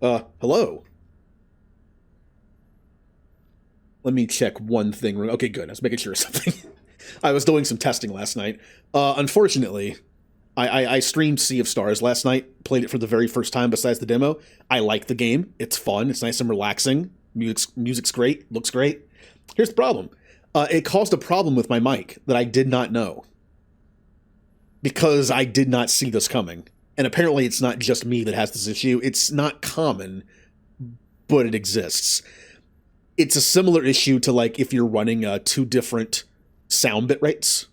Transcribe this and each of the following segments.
Hello. Let me check one thing. Okay, good. I was making sure of something. I was doing some testing last night. Unfortunately, I streamed Sea of Stars last night, played it for the very first time besides the demo. I like the game. It's fun. It's nice and relaxing. Music's great. Looks great. Here's the problem. It caused a problem with my mic that I did not know because I did not see this coming. And apparently it's not just me that has this issue. It's not common, but it exists. It's a similar issue to like if you're running two different sound bit rates,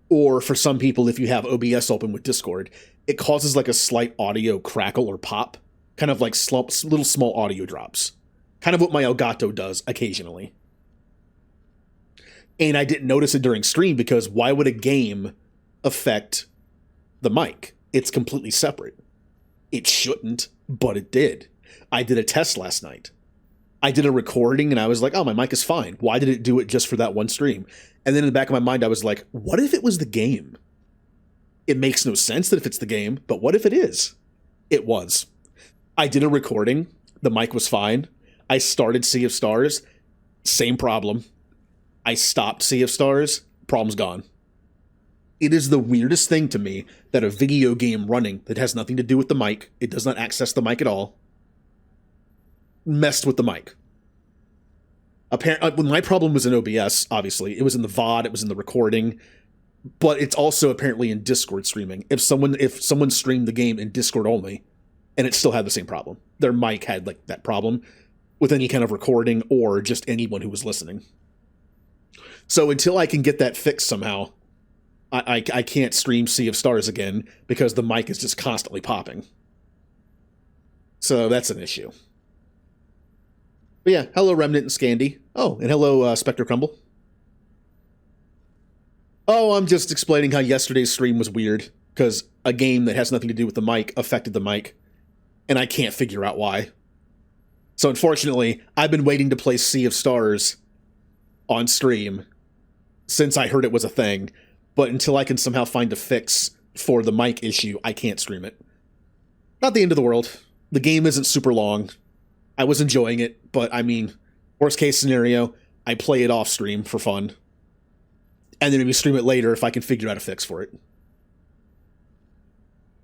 or for some people if you have OBS open with Discord, it causes like a slight audio crackle or pop, kind of like little small audio drops, kind of what my Elgato does occasionally. And I didn't notice it during stream because why would a game affect the mic? It's completely separate. It shouldn't, but it did. I did a test last night. I did a recording and I was like, oh, my mic is fine. Why did it do it just for that one stream? And then in the back of my mind, I was like, what if it was the game? It makes no sense that if it's the game, but what if it is? It was. I did a recording. The mic was fine. I started Sea of Stars. Same problem. I stopped Sea of Stars. Problem's gone. It is the weirdest thing to me that a video game running that has nothing to do with the mic, it does not access the mic at all, messed with the mic. When my problem was in OBS, obviously, it was in the VOD, it was in the recording, but it's also apparently in Discord streaming. If someone streamed the game in Discord only, and it still had the same problem, their mic had like that problem with any kind of recording or just anyone who was listening. So until I can get that fixed somehow, I can't stream Sea of Stars again because the mic is just constantly popping. So that's an issue. But yeah, hello Remnant and Scandy. Oh, and hello Spectre Crumble. Oh, I'm just explaining how yesterday's stream was weird because a game that has nothing to do with the mic affected the mic, and I can't figure out why. So unfortunately, I've been waiting to play Sea of Stars on stream since I heard it was a thing, but until I can somehow find a fix for the mic issue, I can't stream it. Not the end of the world. The game isn't super long. I was enjoying it, but I mean, worst case scenario, I play it off stream for fun. And then maybe stream it later if I can figure out a fix for it.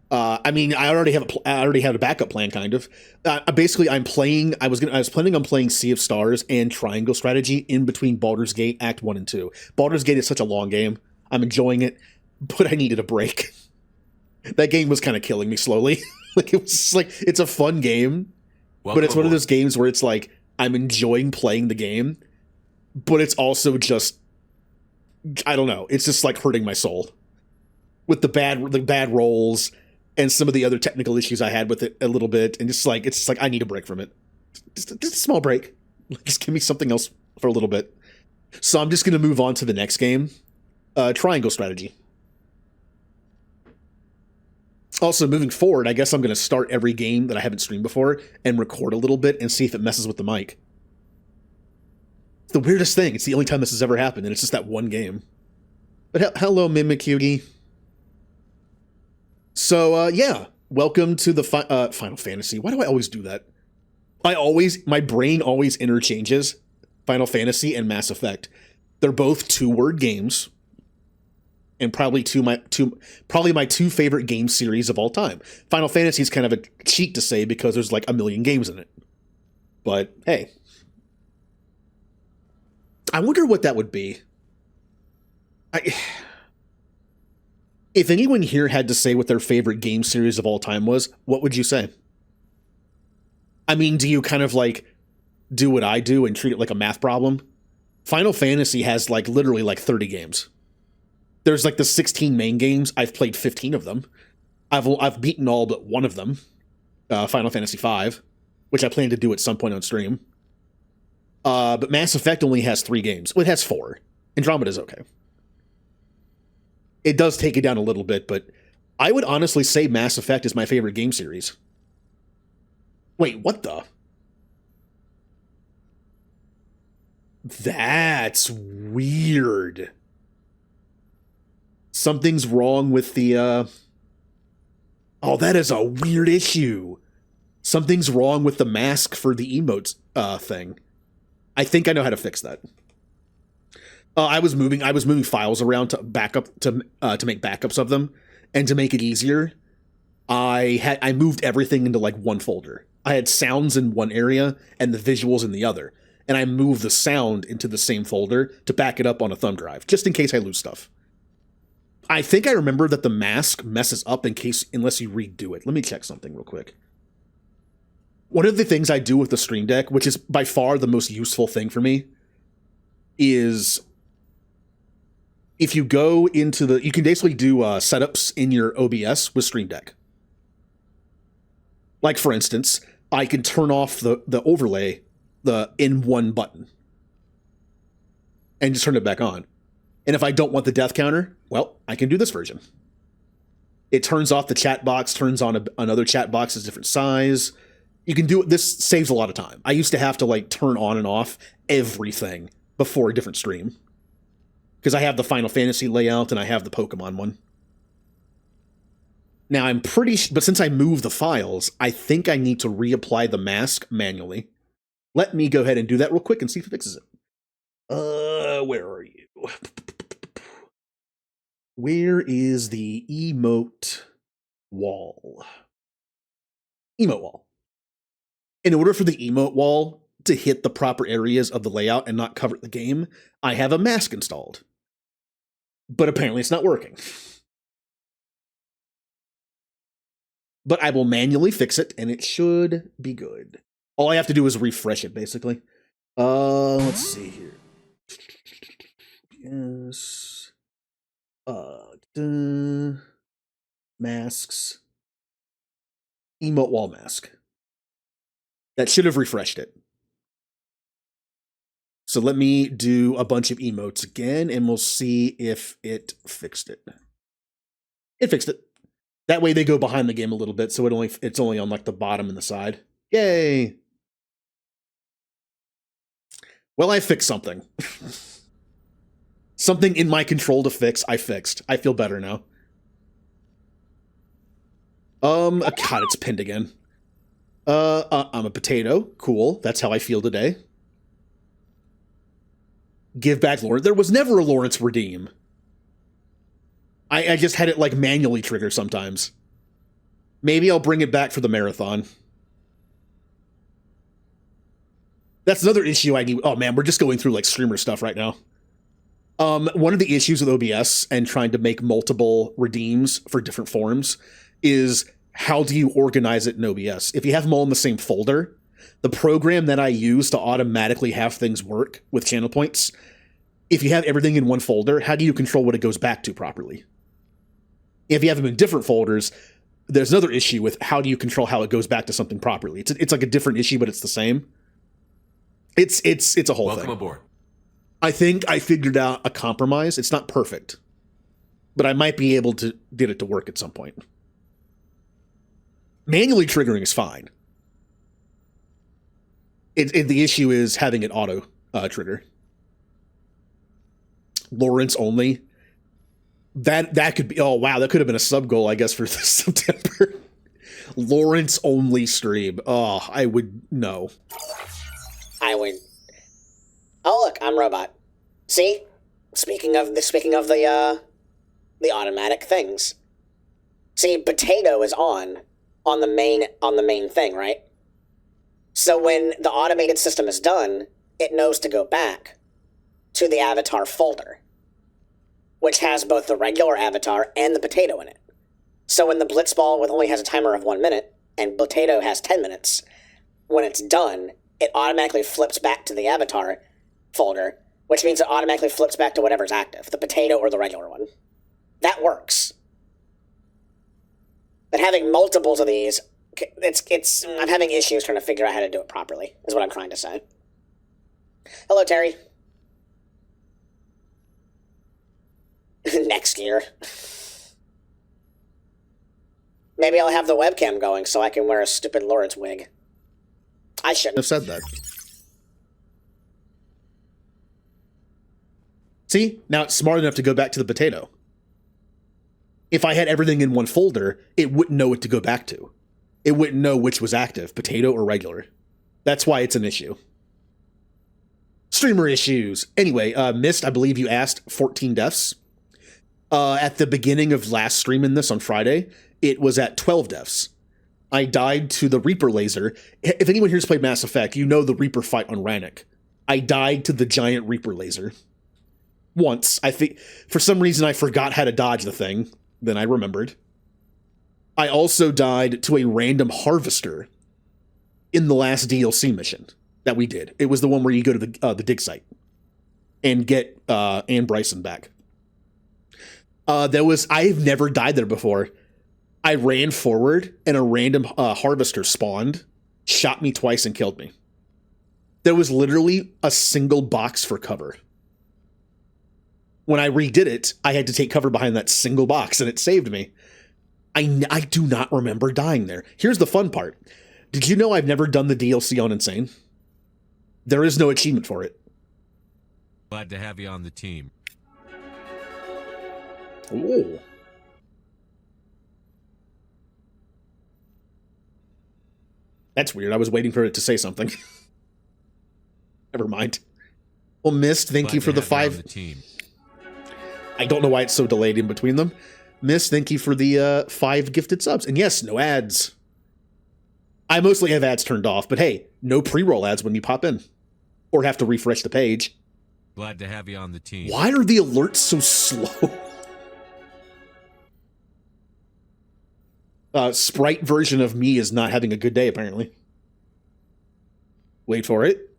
I mean, I already had a backup plan, kind of. Basically, I was planning on playing Sea of Stars and Triangle Strategy in between Baldur's Gate Act 1 and 2. Baldur's Gate is such a long game. I'm enjoying it, but I needed a break. That game was kind of killing me slowly. Like it was like it's a fun game, but it's one of those games where it's like I'm enjoying playing the game, but it's also just I don't know. It's just like hurting my soul with the bad rolls and some of the other technical issues I had with it a little bit, and it's just like I need a break from it. Just a small break. Just give me something else for a little bit. So I'm just gonna move on to the next game, Triangle Strategy. Also, moving forward, I guess I'm going to start every game that I haven't streamed before and record a little bit and see if it messes with the mic. It's the weirdest thing. It's the only time this has ever happened, and it's just that one game. But hello, Mimicutie. So, yeah. Welcome to the Final Fantasy. Why do I always do that? My brain always interchanges Final Fantasy and Mass Effect. They're both two-word games. And probably my two favorite game series of all time. Final Fantasy is kind of a cheat to say because there's like a million games in it. But hey, I wonder what that would be. If anyone here had to say what their favorite game series of all time was, what would you say? I mean, do you kind of like do what I do and treat it like a math problem? Final Fantasy has like literally like 30 games. There's like the 16 main games. I've played 15 of them. I've beaten all but one of them. Final Fantasy V, which I plan to do at some point on stream. But Mass Effect only has 3 games. Well, it has 4. Andromeda's okay. It does take it down a little bit, but I would honestly say Mass Effect is my favorite game series. Wait, what the? That's weird. Something's wrong with the, Oh, that is a weird issue. Something's wrong with the mask for the emotes thing. I think I know how to fix that. I was moving files around to make backups of them, and to make it easier, I moved everything into like one folder. I had sounds in one area and the visuals in the other, and I moved the sound into the same folder to back it up on a thumb drive, just in case I lose stuff. I think I remember that the mask messes up unless you redo it. Let me check something real quick. One of the things I do with the Stream Deck, which is by far the most useful thing for me, is if you go into you can basically do setups in your OBS with Stream Deck. Like, for instance, I can turn off the overlay in one button and just turn it back on. And if I don't want the death counter, well, I can do this version. It turns off the chat box, turns on another chat box that's different size. You can do it. This saves a lot of time. I used to have to like turn on and off everything before a different stream, because I have the Final Fantasy layout and I have the Pokemon one. Now I'm but since I moved the files, I think I need to reapply the mask manually. Let me go ahead and do that real quick and see if it fixes it. Where are you? Where is the emote wall? Emote wall. In order for the emote wall to hit the proper areas of the layout and not cover the game, I have a mask installed. But apparently it's not working. But I will manually fix it, and it should be good. All I have to do is refresh it, basically. Let's see here. Yes. Masks. Emote wall mask. That should have refreshed it. So let me do a bunch of emotes again, and we'll see if it fixed it. It fixed it. That way they go behind the game a little bit, so it's only on like the bottom and the side. Yay! Well, I fixed something. Something in my control to fix, I fixed. I feel better now. God, it's pinned again. I'm a potato. Cool. That's how I feel today. Give back Lawrence. There was never a Lawrence redeem. I just had it like manually trigger sometimes. Maybe I'll bring it back for the marathon. That's another issue I need. Oh man, we're just going through like streamer stuff right now. One of the issues with OBS and trying to make multiple redeems for different forms is, how do you organize it in OBS? If you have them all in the same folder, the program that I use to automatically have things work with channel points, if you have everything in one folder, how do you control what it goes back to properly? If you have them in different folders, there's another issue with how do you control how it goes back to something properly. It's like a different issue, but it's the same. It's a whole thing. Welcome aboard. I think I figured out a compromise. It's not perfect, but I might be able to get it to work at some point. Manually triggering is fine. The issue is having it auto trigger. Lawrence only. That could be, oh wow, that could have been a sub goal, I guess, for this September. Lawrence only stream. Oh, I would no. I would. Oh look, I'm Robot. See? Speaking of the automatic things. See, Potato is on the main thing, right? So when the automated system is done, it knows to go back to the avatar folder, which has both the regular avatar and the Potato in it. So when the Blitzball only has a timer of 1 minute, and Potato has 10 minutes, when it's done, it automatically flips back to the avatar folder, which means it automatically flips back to whatever's active, the Potato or the regular one. That works. But having multiples of these, I'm having issues trying to figure out how to do it properly, is what I'm trying to say. Hello, Terry. Next year. Maybe I'll have the webcam going so I can wear a stupid Lawrence wig. I shouldn't have said that. See? Now it's smart enough to go back to the Potato. If I had everything in one folder, it wouldn't know what to go back to. it wouldn't know which was active, potato or regular. That's why it's an issue. Streamer issues. Anyway, Mist, I believe you asked 14 deaths. At the beginning of last stream in this on Friday, it was at 12 deaths. I died to the Reaper laser. If anyone here's played Mass Effect, you know the Reaper fight on Rannoch. I died to the giant Reaper laser. Once. I think, for some reason, I forgot how to dodge the thing. Then I remembered. I also died to a random harvester in the last DLC mission that we did. It was the one where you go to the dig site and get Anne Bryson back. I've never died there before. I ran forward and a random harvester spawned, shot me twice and killed me. There was literally a single box for cover. When I redid it, I had to take cover behind that single box and it saved me. I do not remember dying there. Here's the fun part. Did you know I've never done the DLC on Insane? There is no achievement for it. Glad to have you on the team. Ooh. That's weird. I was waiting for it to say something. Never mind. Well, Mist, thank you for the 5. I don't know why it's so delayed in between them. Mist, thank you for the 5 gifted subs. And yes, no ads. I mostly have ads turned off, but hey, no pre-roll ads when you pop in. Or have to refresh the page. Glad to have you on the team. Why are the alerts so slow? Sprite version of me is not having a good day, apparently. Wait for it.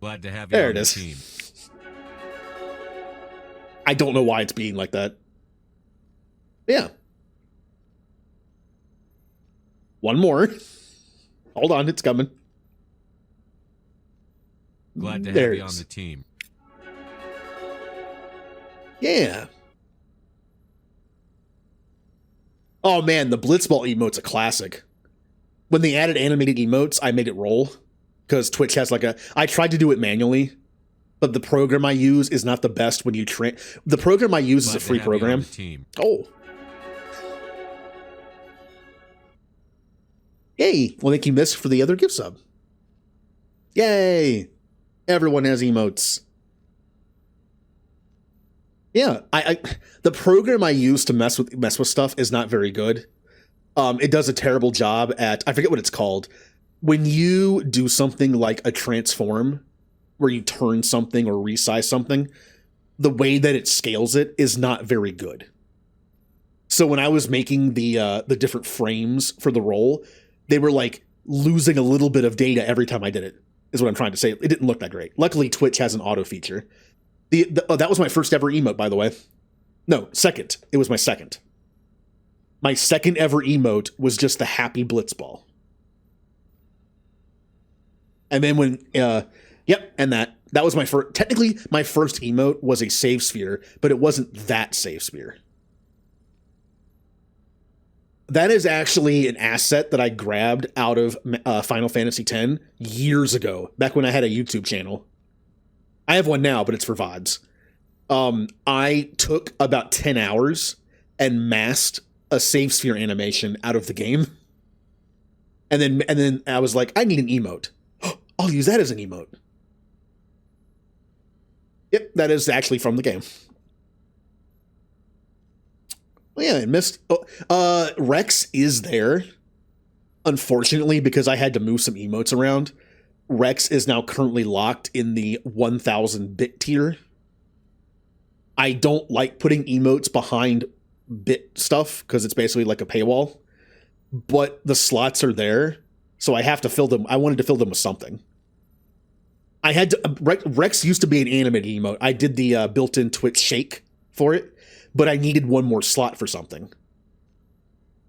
Glad to have you on the team. I don't know why it's being like that. Yeah. One more. Hold on, it's coming. Glad to have you on the team. Yeah. Oh man, the Blitzball emote's a classic. When they added animated emotes, I made it roll. Because Twitch has I tried to do it manually, but the program I use is not the best when you train. The program I use is a free program. Oh. Yay. Well, thank you, Miss, for the other gift sub. Yay. Everyone has emotes. Yeah, the program I use to mess with stuff is not very good. It does a terrible job at, I forget what it's called. When you do something like a transform, where you turn something or resize something, the way that it scales it is not very good. So when I was making the different frames for the roll, they were like losing a little bit of data every time I did it, is what I'm trying to say. It didn't look that great. Luckily, Twitch has an auto feature. That was my first ever emote, by the way. No, second. It was my second. My second ever emote was just the happy Blitzball. And then when, and that was my first, technically my first emote was a save sphere, but it wasn't that save sphere. That is actually an asset that I grabbed out of Final Fantasy X years ago, back when I had a YouTube channel. I have one now, but it's for VODs. I took about 10 hours and masked a save sphere animation out of the game. And then I was like, I need an emote. I'll use that as an emote. Yep, that is actually from the game. Well, yeah, I missed. Rex is there. Unfortunately, because I had to move some emotes around, Rex is now currently locked in the 1000 bit tier. I don't like putting emotes behind bit stuff because it's basically like a paywall. But the slots are there, so I have to fill them. I wanted to fill them with something. I had to. Rex used to be an animated emote. I did the built-in Twitch shake for it, but I needed one more slot for something.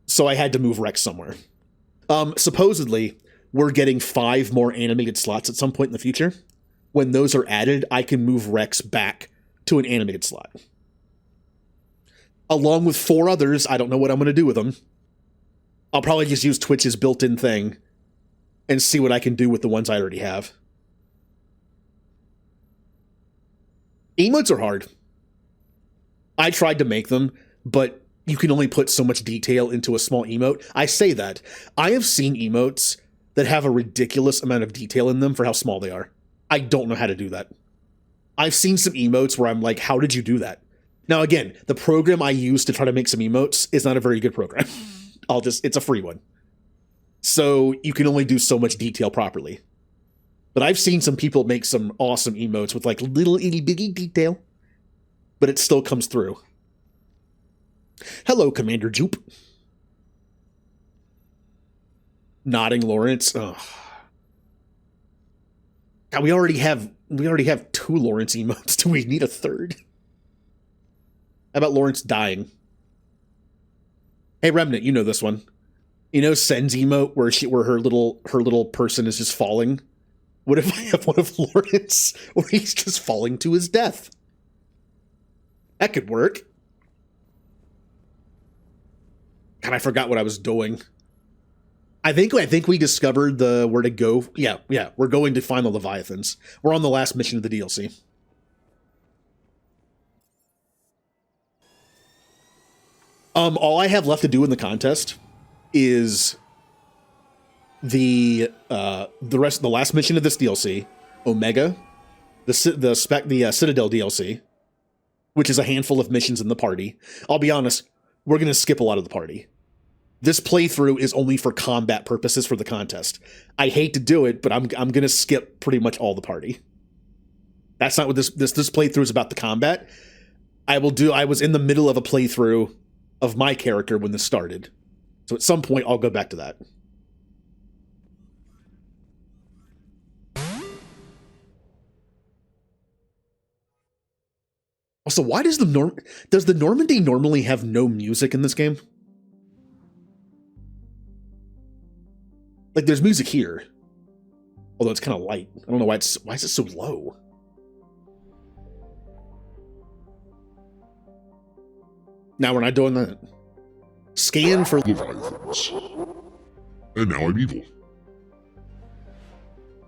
So I had to move Rex somewhere. Supposedly, we're getting 5 more animated slots at some point in the future. When those are added, I can move Rex back to an animated slot. Along with 4 others, I don't know what I'm going to do with them. I'll probably just use Twitch's built-in thing and see what I can do with the ones I already have. Emotes are hard. I tried to make them, but you can only put so much detail into a small emote. I say that. I have seen emotes that have a ridiculous amount of detail in them for how small they are. I don't know how to do that. I've seen some emotes where I'm like, how did you do that? Now, again, the program I use to try to make some emotes is not a very good program. It's a free one. So you can only do so much detail properly. But I've seen some people make some awesome emotes with like little itty bitty detail, but it still comes through. Hello, Commander Jupe. Nodding Lawrence. Oh. God, we already have 2 Lawrence emotes. Do we need a third? How about Lawrence dying? Hey, Remnant, you know this one. You know Sen's emote where her little person is just falling? What if I have one of Lawrence where he's just falling to his death? That could work. God, I forgot what I was doing. I think we discovered where to go. Yeah, we're going to find the Leviathans. We're on the last mission of the DLC. All I have left to do in the contest is the last mission of this DLC, Omega, the Citadel DLC, which is a handful of missions in the party. I'll be honest, we're going to skip a lot of the party. This playthrough is only for combat purposes for the contest. I hate to do it, but I'm going to skip pretty much all the party. That's not what this playthrough is about. The combat. I was in the middle of a playthrough of my character when this started. So at some point, I'll go back to that. Also, why does the Normandy normally have no music in this game? Like, there's music here. Although it's kind of light. I don't know why is it so low? Now we're not doing that. Scan for Leviathans. And now I'm evil.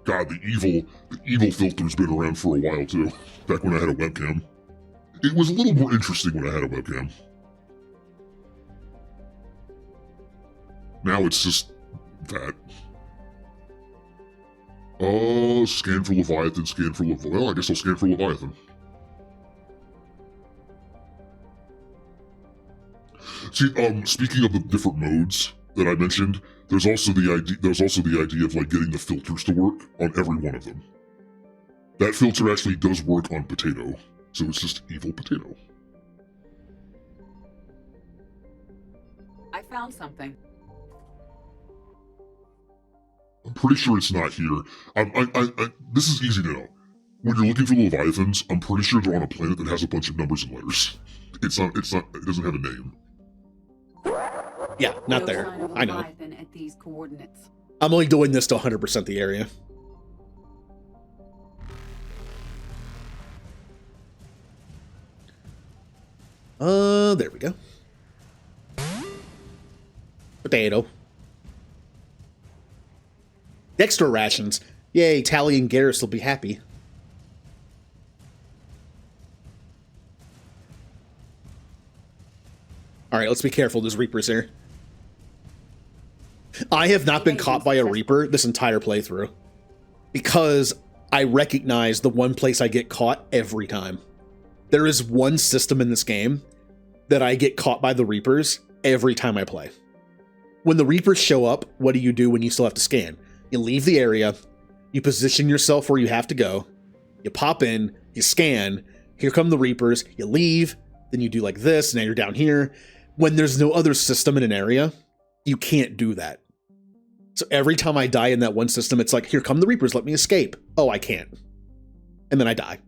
God, the evil filter's been around for a while too. Back when I had a webcam. It was a little more interesting when I had a webcam. Now it's just that. Scan for Leviathan, scan for Leviathan. Well, I guess I'll scan for Leviathan. See, speaking of the different modes that I mentioned, there's also the idea of like getting the filters to work on every one of them. That filter actually does work on Potato, so it's just evil Potato. I found something. I'm pretty sure it's not here. This is easy to know. When you're looking for Leviathans, I'm pretty sure they're on a planet that has a bunch of numbers and letters. It doesn't have a name. Yeah, not there. I know. At these coordinates. I'm only doing this to 100% the area. There we go. Potato. Extra rations. Yay, Tally and Garrus will be happy. Alright, let's be careful. There's Reapers here. I have not been caught by a Reaper this entire playthrough. Because I recognize the one place I get caught every time. There is one system in this game that I get caught by the Reapers every time I play. When the Reapers show up, what do you do when you still have to scan? You leave the area, you position yourself where you have to go, you pop in, you scan, here come the Reapers, you leave, then you do like this, now you're down here. When there's no other system in an area, you can't do that. So every time I die in that one system, it's like, here come the Reapers, let me escape. Oh, I can't. And then I die.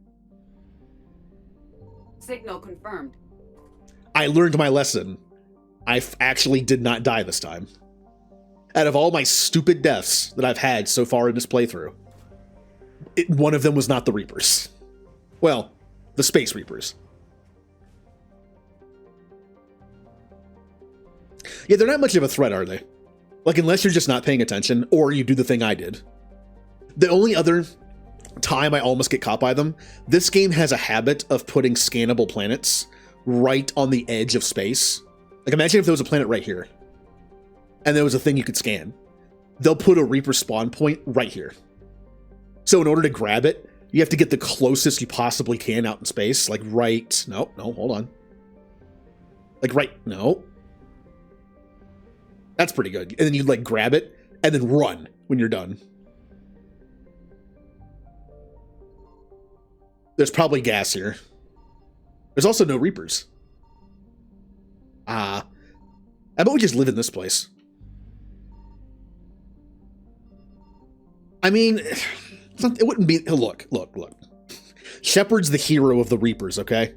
Signal confirmed. I learned my lesson. I actually did not die this time. Out of all my stupid deaths that I've had so far in this playthrough, one of them was not the Reapers. Well, the Space Reapers. Yeah, they're not much of a threat, are they? Like, unless you're just not paying attention, or you do the thing I did. The only other time I almost get caught by them, this game has a habit of putting scannable planets right on the edge of space. Like, imagine if there was a planet right here, and there was a thing you could scan. They'll put a Reaper spawn point right here. So in order to grab it, you have to get the closest you possibly can out in space. Like right... No, hold on. Like right... No. That's pretty good. And then you like grab it, and then run when you're done. There's probably gas here. There's also no Reapers. How about we just live in this place? I mean, it wouldn't be... Look. Shepard's the hero of the Reapers, okay?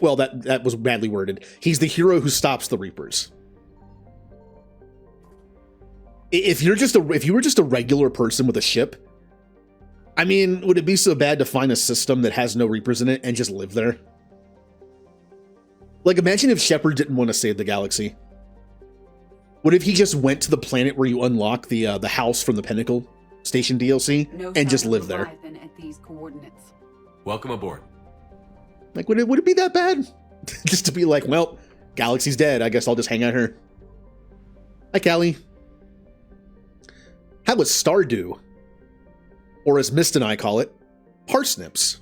Well, that was badly worded. He's the hero who stops the Reapers. If you were just a regular person with a ship, I mean, would it be so bad to find a system that has no Reapers in it and just live there? Like, imagine if Shepard didn't want to save the galaxy. What if he just went to the planet where you unlock the house from the Pinnacle Station DLC and just live there? At these coordinates. Welcome aboard. Like, would it be that bad? Just to be like, well, galaxy's dead. I guess I'll just hang out here. Hi, Callie. How was Stardew? Or as Mist and I call it, parsnips.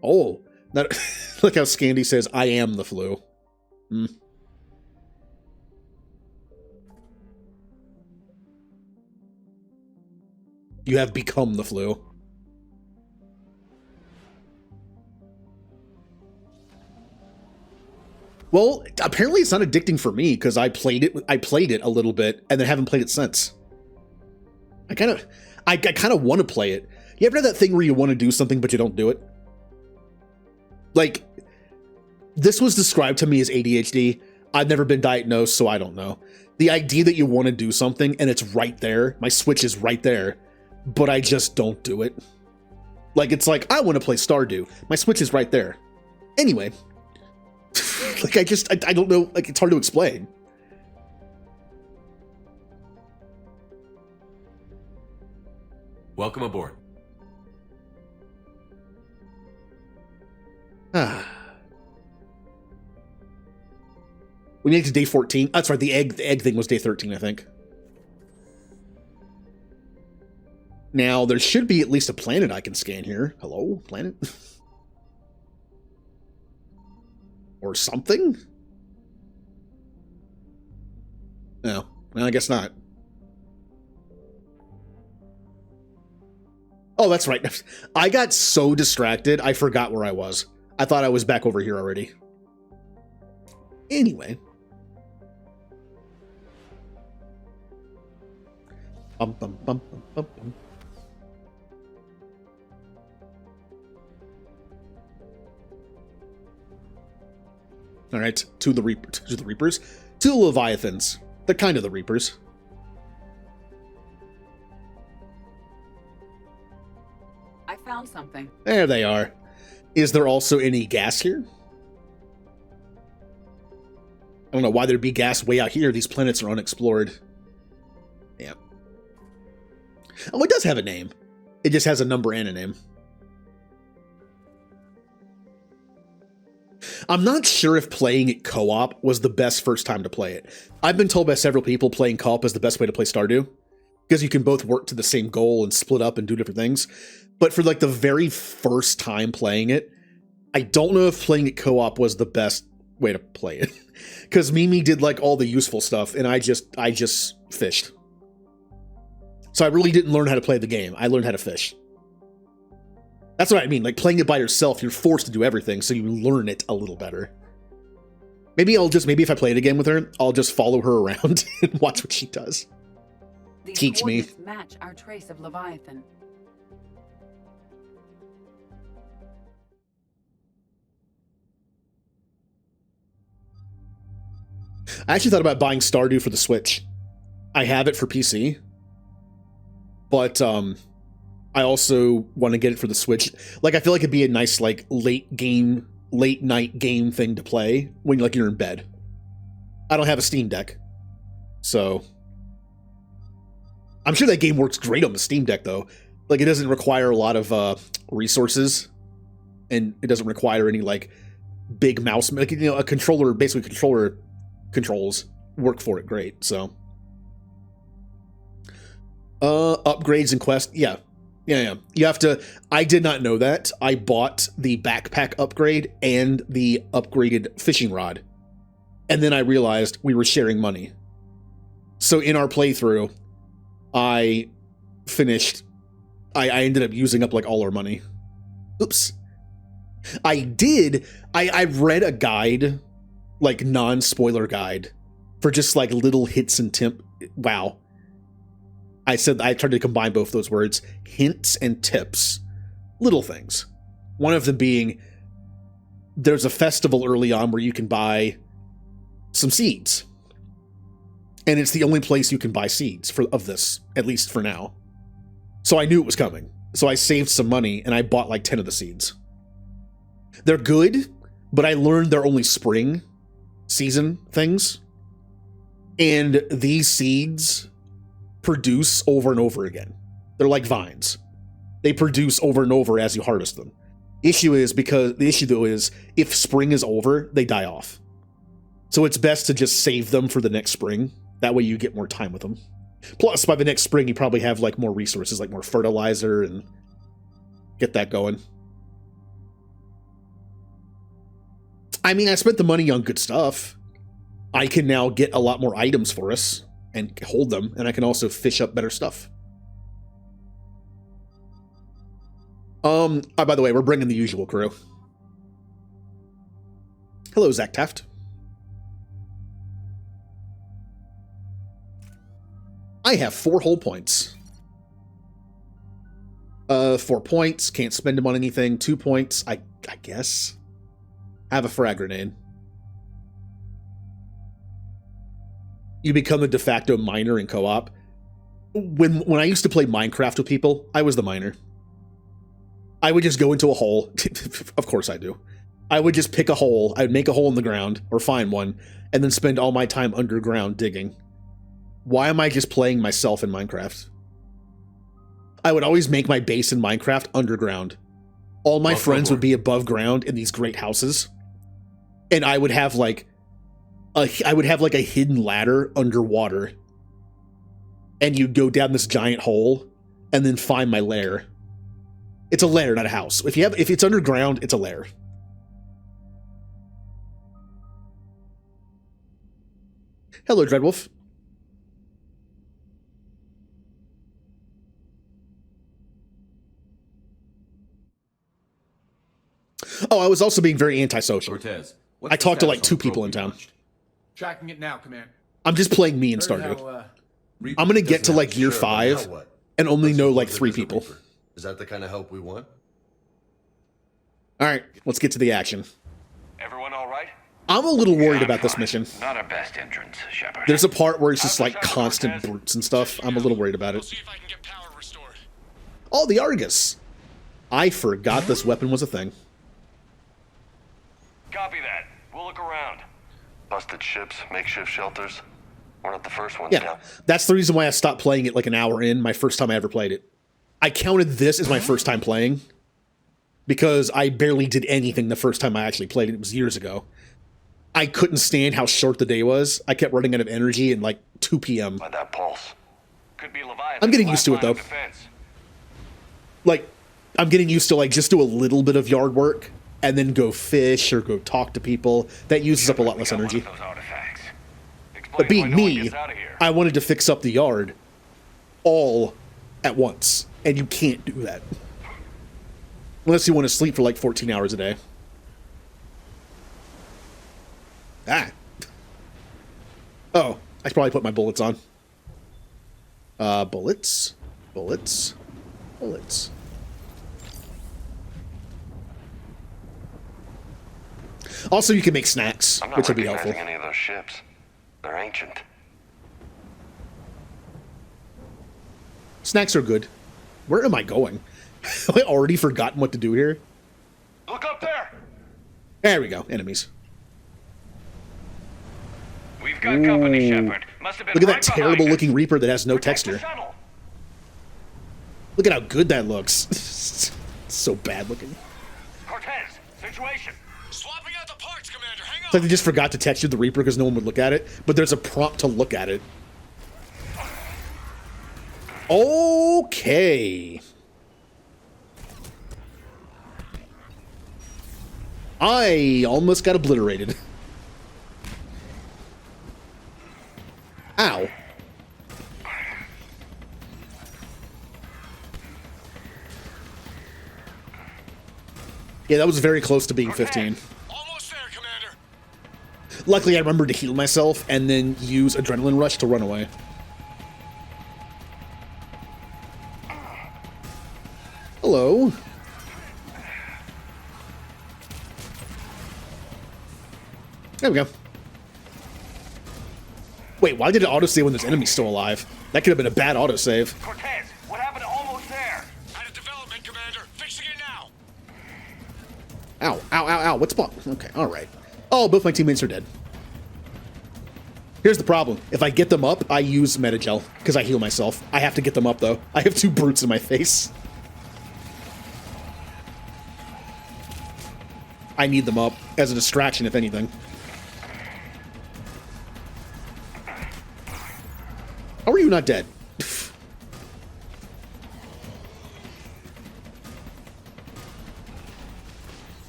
Oh, look how Scandy says, I am the flu. You have become the flu. Well, apparently it's not addicting for me because I played it a little bit and then haven't played it since. I kind of want to play it. You ever have that thing where you want to do something but you don't do it? Like, this was described to me as ADHD. I've never been diagnosed, so I don't know. The idea that you want to do something and it's right there, my Switch is right there, but I just don't do it. Like, it's like, I want to play Stardew. My Switch is right there. Anyway. Like, I don't know, like, it's hard to explain. Welcome aboard. We made it to day 14. That's right, the egg thing was day 13, I think. Now, there should be at least a planet I can scan here. Hello, planet? Or something? No, well, I guess not. Oh, that's right. I got so distracted, I forgot where I was. I thought I was back over here already. Anyway. Bum, bum, bum, bum, bum, bum. All right, to the Reapers, to the Leviathans. They're kind of the Reapers. I found something. There they are. Is there also any gas here? I don't know why there'd be gas way out here. These planets are unexplored. Yeah. Oh, it does have a name. It just has a number and a name. I'm not sure if playing it co-op was the best first time to play it. I've been told by several people playing co-op is the best way to play Stardew, because you can both work to the same goal and split up and do different things. But for like the very first time playing it, I don't know if playing it co-op was the best way to play it. Because Mimi did like all the useful stuff and I just fished. So I really didn't learn how to play the game. I learned how to fish. That's what I mean. Like, playing it by yourself, you're forced to do everything, so you learn it a little better. Maybe if I play it again with her, I'll just follow her around and watch what she does. These Teach me. coordinates match our trace of Leviathan. I actually thought about buying Stardew for the Switch. I have it for PC. But, I also want to get it for the Switch. Like, I feel like it'd be a nice, like, late night game thing to play when, like, you're in bed. I don't have a Steam Deck. So I'm sure that game works great on the Steam Deck, though. Like, it doesn't require a lot of resources, and it doesn't require any, like, big mouse, like, a controller, basically controller controls work for it great, so. Upgrades and quests, yeah. You have to, I did not know that. I bought the backpack upgrade and the upgraded fishing rod. And then I realized we were sharing money. So in our playthrough, I ended up using up like all our money. Oops. I read a guide, like non-spoiler guide, for just like little hits and wow. I tried to combine both those words, hints and tips, little things. One of them being, there's a festival early on where you can buy some seeds. And it's the only place you can buy seeds of this, at least for now. So I knew it was coming. So I saved some money and I bought like 10 of the seeds. They're good, but I learned they're only spring season things. And these seeds produce over and over again. They're like vines. They produce over and over as you harvest them. The issue though is if spring is over, they die off. So it's best to just save them for the next spring. That way you get more time with them. Plus, by the next spring, you probably have like more resources, like more fertilizer, and get that going. I mean, I spent the money on good stuff. I can now get a lot more items for us and hold them, and I can also fish up better stuff. Oh, by the way, we're bringing the usual crew. Hello, Zach Taft. I have 4 whole points. 4 points, can't spend them on anything. 2 points, I guess. Have a frag grenade. You become a de facto miner in co-op. When I used to play Minecraft with people, I was the miner. I would just go into a hole. Of course I do. I would just pick a hole. I would make a hole in the ground, or find one, and then spend all my time underground digging. Why am I just playing myself in Minecraft? I would always make my base in Minecraft underground. All my friends would be above ground in these great houses. And I would have like a hidden ladder underwater. And you'd go down this giant hole and then find my lair. It's a lair, not a house. If it's underground, it's a lair. Hello, Dreadwolf. Oh, I was also being very antisocial. Cortez, I talked to like 2 people in town. Tracking it now, Command. I'm just playing me in Stardew. I'm gonna get to like year 5 and only know like 3 people. Is that the kind of help we want? Alright, let's get to the action. Everyone all right? I'm a little worried about this mission. Not our best entrance, Shepard. There's a part where it's just like constant brutes and stuff. I'm a little worried about it. See if I can get power restored. Oh, the Argus. I forgot this weapon was a thing. Copy that. We'll look around. Busted ships, makeshift shelters. We're not the first ones Yeah, down. that's the reason why I stopped playing it like an hour in, my first time I ever played it. I counted this as my first time playing because I barely did anything the first time I actually played it. It was years ago. I couldn't stand how short the day was. I kept running out of energy in like 2 p.m. By that pulse. Could be Leviathan. I'm getting used to it, though. Like, I'm getting used to like just do a little bit of yard work and then go fish or go talk to people. That uses up a lot less energy. But being me, I wanted to fix up the yard all at once, and you can't do that. Unless you want to sleep for like 14 hours a day. Ah. Oh, I should probably put my bullets on. Bullets. Also, you can make snacks, which would be helpful. I'm not recognizing any of those ships. They're ancient. Snacks are good. Where am I going? Have I already forgotten what to do here? Look up there. There we go. Enemies. We've got company, Shepard. Must have been Look at right that terrible behind looking us. Reaper that has no Protect the texture. shuttle. Look at how good that looks. So bad looking. Cortez, situation. Swapping out the parts, Commander. Hang It's like they just forgot to texture the Reaper because no one would look at it, but there's a prompt to look at it. Okay. I almost got obliterated. Ow. Yeah, that was very close to being 15. Almost there, Commander. Luckily, I remembered to heal myself and then use Adrenaline Rush to run away. Hello. There we go. Wait, why did it autosave when this enemy's still alive? That could have been a bad autosave. Cortez, what happened to almost there? Out of development, Commander. Fixing it now. Ow, ow, ow, ow. What's bump? Okay, alright. Oh, both my teammates are dead. Here's the problem. If I get them up, I use Metagel, because I heal myself. I have to get them up, though. I have 2 brutes in my face. I need them up, as a distraction, if anything. How are you not dead?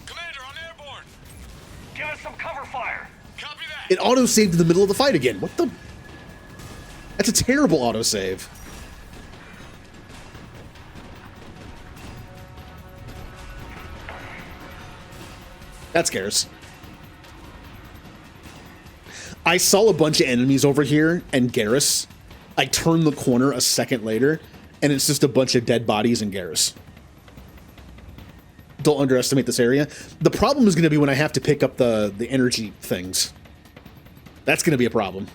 Commander, I'm airborne. Give us some cover fire. Copy that. It auto-saved in the middle of the fight again. What the? That's a terrible autosave. That scares. I saw a bunch of enemies over here and Garrus. I turned the corner a second later, and it's just a bunch of dead bodies and Garrus. Don't underestimate this area. The problem is going to be when I have to pick up the energy things. That's going to be a problem.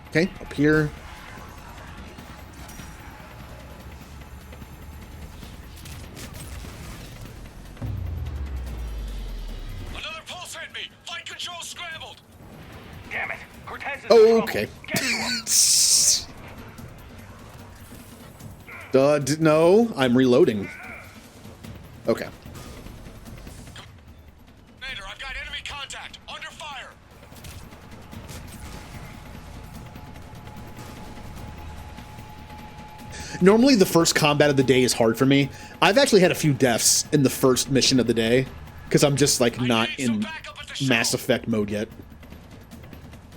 Okay, up here. Another pulse hit me. Flight control scrambled. Damn it. Cortez is in Oh, trouble. okay. Get to him. No, I'm reloading. Okay. Commander, I've got enemy contact. Under fire. Normally, the first combat of the day is hard for me. I've actually had a few deaths in the first mission of the day because I'm just like not in Mass Effect mode yet.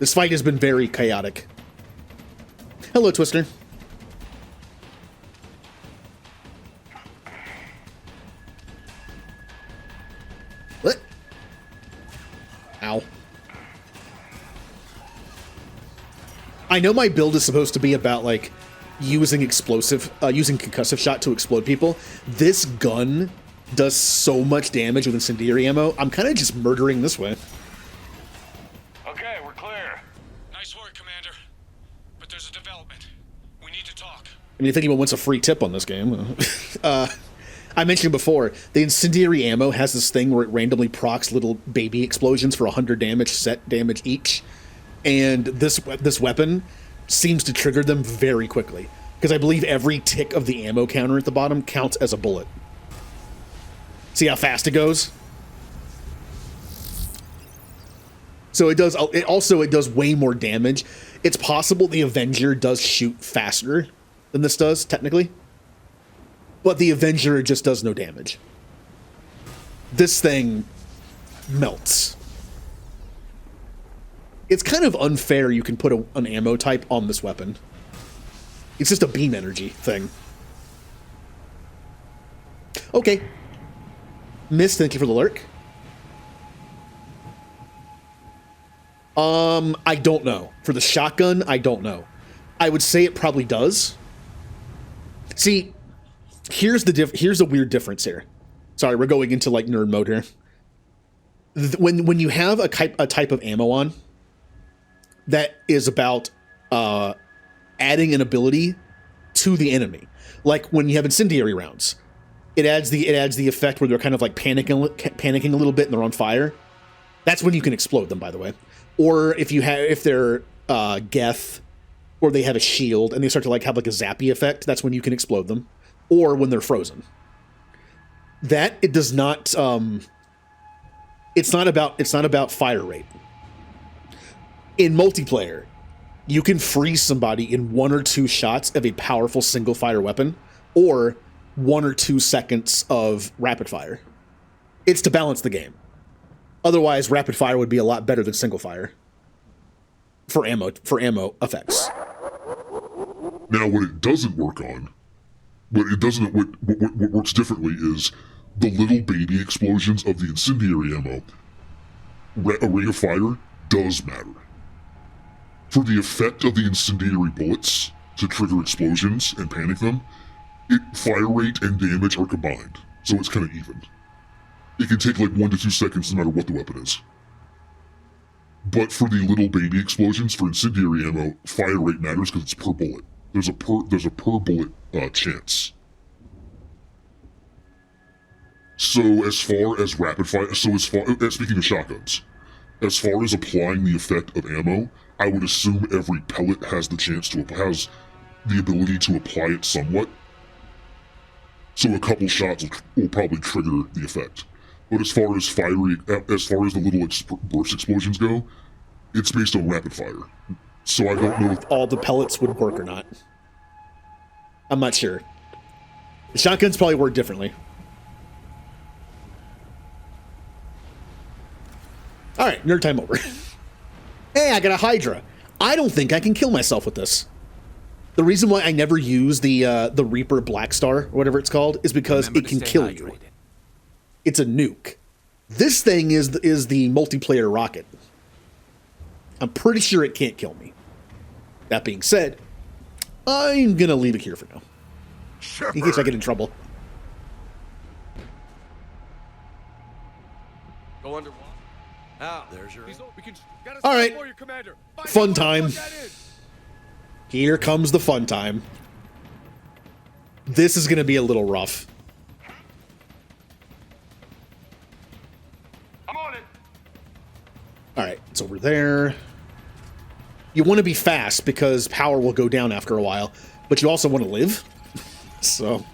This fight has been very chaotic. Hello, Twister. What? Ow. I know my build is supposed to be about like using concussive shot to explode people. This gun does so much damage with incendiary ammo. I'm kind of just murdering this way. Okay, we're clear. Nice work, Commander. But there's a development. We need to talk. I mean, if anyone wants a free tip on this game, I mentioned before, the incendiary ammo has this thing where it randomly procs little baby explosions for 100 damage, set damage each, and this weapon seems to trigger them very quickly, because I believe every tick of the ammo counter at the bottom counts as a bullet. See how fast it goes? So it does. It does way more damage. It's possible the Avenger does shoot faster than this does, technically. But the Avenger just does no damage. This thing melts. It's kind of unfair you can put an ammo type on this weapon. It's just a beam energy thing. Okay. Miss, thank you for the lurk. I don't know. For the shotgun, I don't know. I would say it probably does. See, here's the weird difference here. Sorry, we're going into like nerd mode here. When you have a type of ammo on that is about adding an ability to the enemy, like when you have incendiary rounds, it adds the effect where they're kind of like panicking a little bit and they're on fire. That's when you can explode them, by the way. Or if they're Geth, or they have a shield and they start to like have like a zappy effect, that's when you can explode them. Or when they're frozen. That it does not. It's not about fire rate. In multiplayer, you can freeze somebody in 1 or 2 shots of a powerful single fire weapon, or 1 or 2 seconds of rapid fire. It's to balance the game. Otherwise, rapid fire would be a lot better than single fire for ammo effects. Now, what it doesn't work on, what works differently is the little baby explosions of the incendiary ammo. A ring of fire does matter. For the effect of the incendiary bullets to trigger explosions and panic them, fire rate and damage are combined, so it's kind of even. It can take like 1 to 2 seconds no matter what the weapon is. But for the little baby explosions for incendiary ammo, fire rate matters because it's per bullet. There's a per bullet chance. So as far as rapid fire, speaking of shotguns, as far as applying the effect of ammo, I would assume every pellet has the ability to apply it somewhat. So a couple shots will probably trigger the effect. But as far as the little burst explosions go, it's based on rapid fire. So I don't know if all the pellets would work or not. I'm not sure. The shotguns probably work differently. All right, nerd time over. Hey, I got a Hydra. I don't think I can kill myself with this. The reason why I never use the Reaper Blackstar, or whatever it's called, is because it can kill you. It's a nuke. This thing is the multiplayer rocket. I'm pretty sure it can't kill me. That being said, I'm gonna leave it here for now. In case I get in trouble. Go underwater. There's your. All right. Fun time. Here comes the fun time. This is gonna be a little rough. I'm on it. All right, it's over there. You want to be fast because power will go down after a while, but you also want to live. So.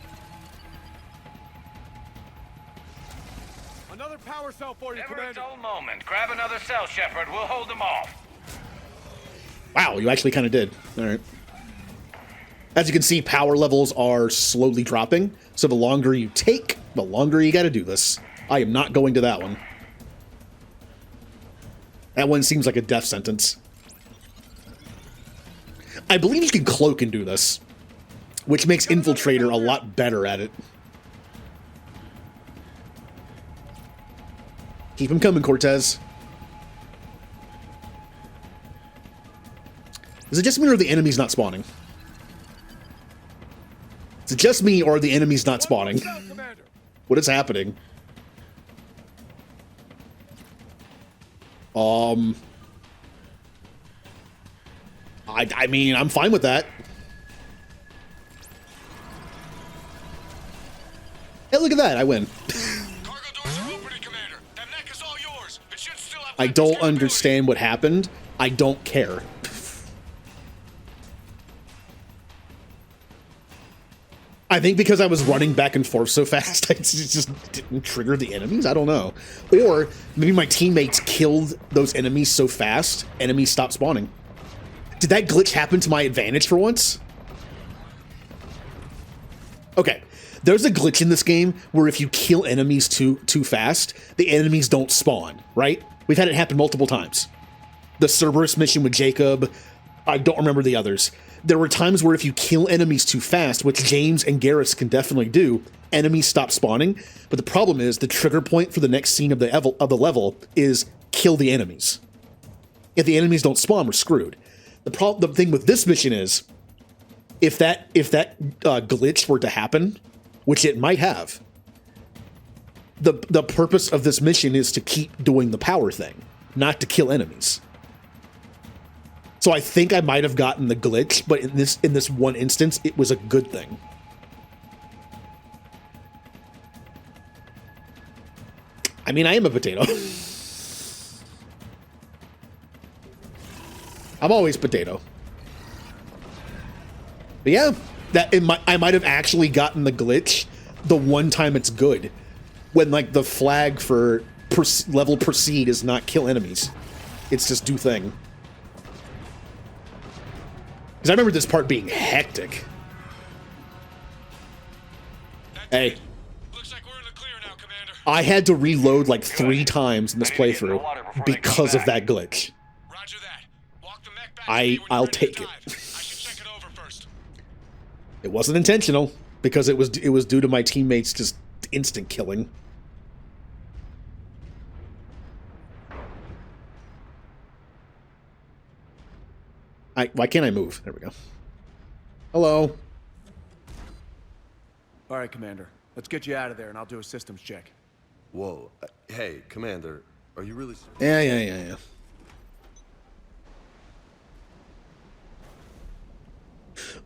Another power cell for you, Never a Commander. dull moment. Grab another cell, Shepard. We'll hold them off. Wow, you actually kind of did. All right. As you can see, power levels are slowly dropping. So the longer you take, the longer you got to do this. I am not going to that one. That one seems like a death sentence. I believe you can cloak and do this, which makes Infiltrator a lot better at it. Keep him coming, Cortez. Is it just me or are the enemies not spawning? Is it just me or are the enemies not spawning? What is happening? I mean, I'm fine with that. Hey, look at that, I win. Cargo doors are opening, Commander. That mech is all yours. It should still have I don't understand what happened. I don't care. I think because I was running back and forth so fast, I just didn't trigger the enemies. I don't know. Or maybe my teammates killed those enemies so fast, enemies stopped spawning. Did that glitch happen to my advantage for once? Okay. There's a glitch in this game where if you kill enemies too fast, the enemies don't spawn, right? We've had it happen multiple times. The Cerberus mission with Jacob, I don't remember the others. There were times where if you kill enemies too fast, which James and Garrus can definitely do, enemies stop spawning. But the problem is the trigger point for the next scene of the level is kill the enemies. If the enemies don't spawn, we're screwed. The thing with this mission is, if that glitch were to happen, which it might have, the purpose of this mission is to keep doing the power thing, not to kill enemies. So I think I might have gotten the glitch, but in this one instance, it was a good thing. I mean, I am a potato. I'm always potato. But yeah, I might have actually gotten the glitch the one time it's good, when like the flag for level proceed is not kill enemies, it's just do thing. Because I remember this part being hectic. Hey. Looks like we're in the clear now, Commander. I had to reload like 3 times in this playthrough because of that glitch. Roger that. Walk the mech back to me when I'll you're ready to take it. dive. I should check it over first. It wasn't intentional because it was due to my teammates just instant killing. Why can't I move? There we go. Hello. All right, Commander. Let's get you out of there, and I'll do a systems check. Whoa. Hey, Commander, are you really... Yeah.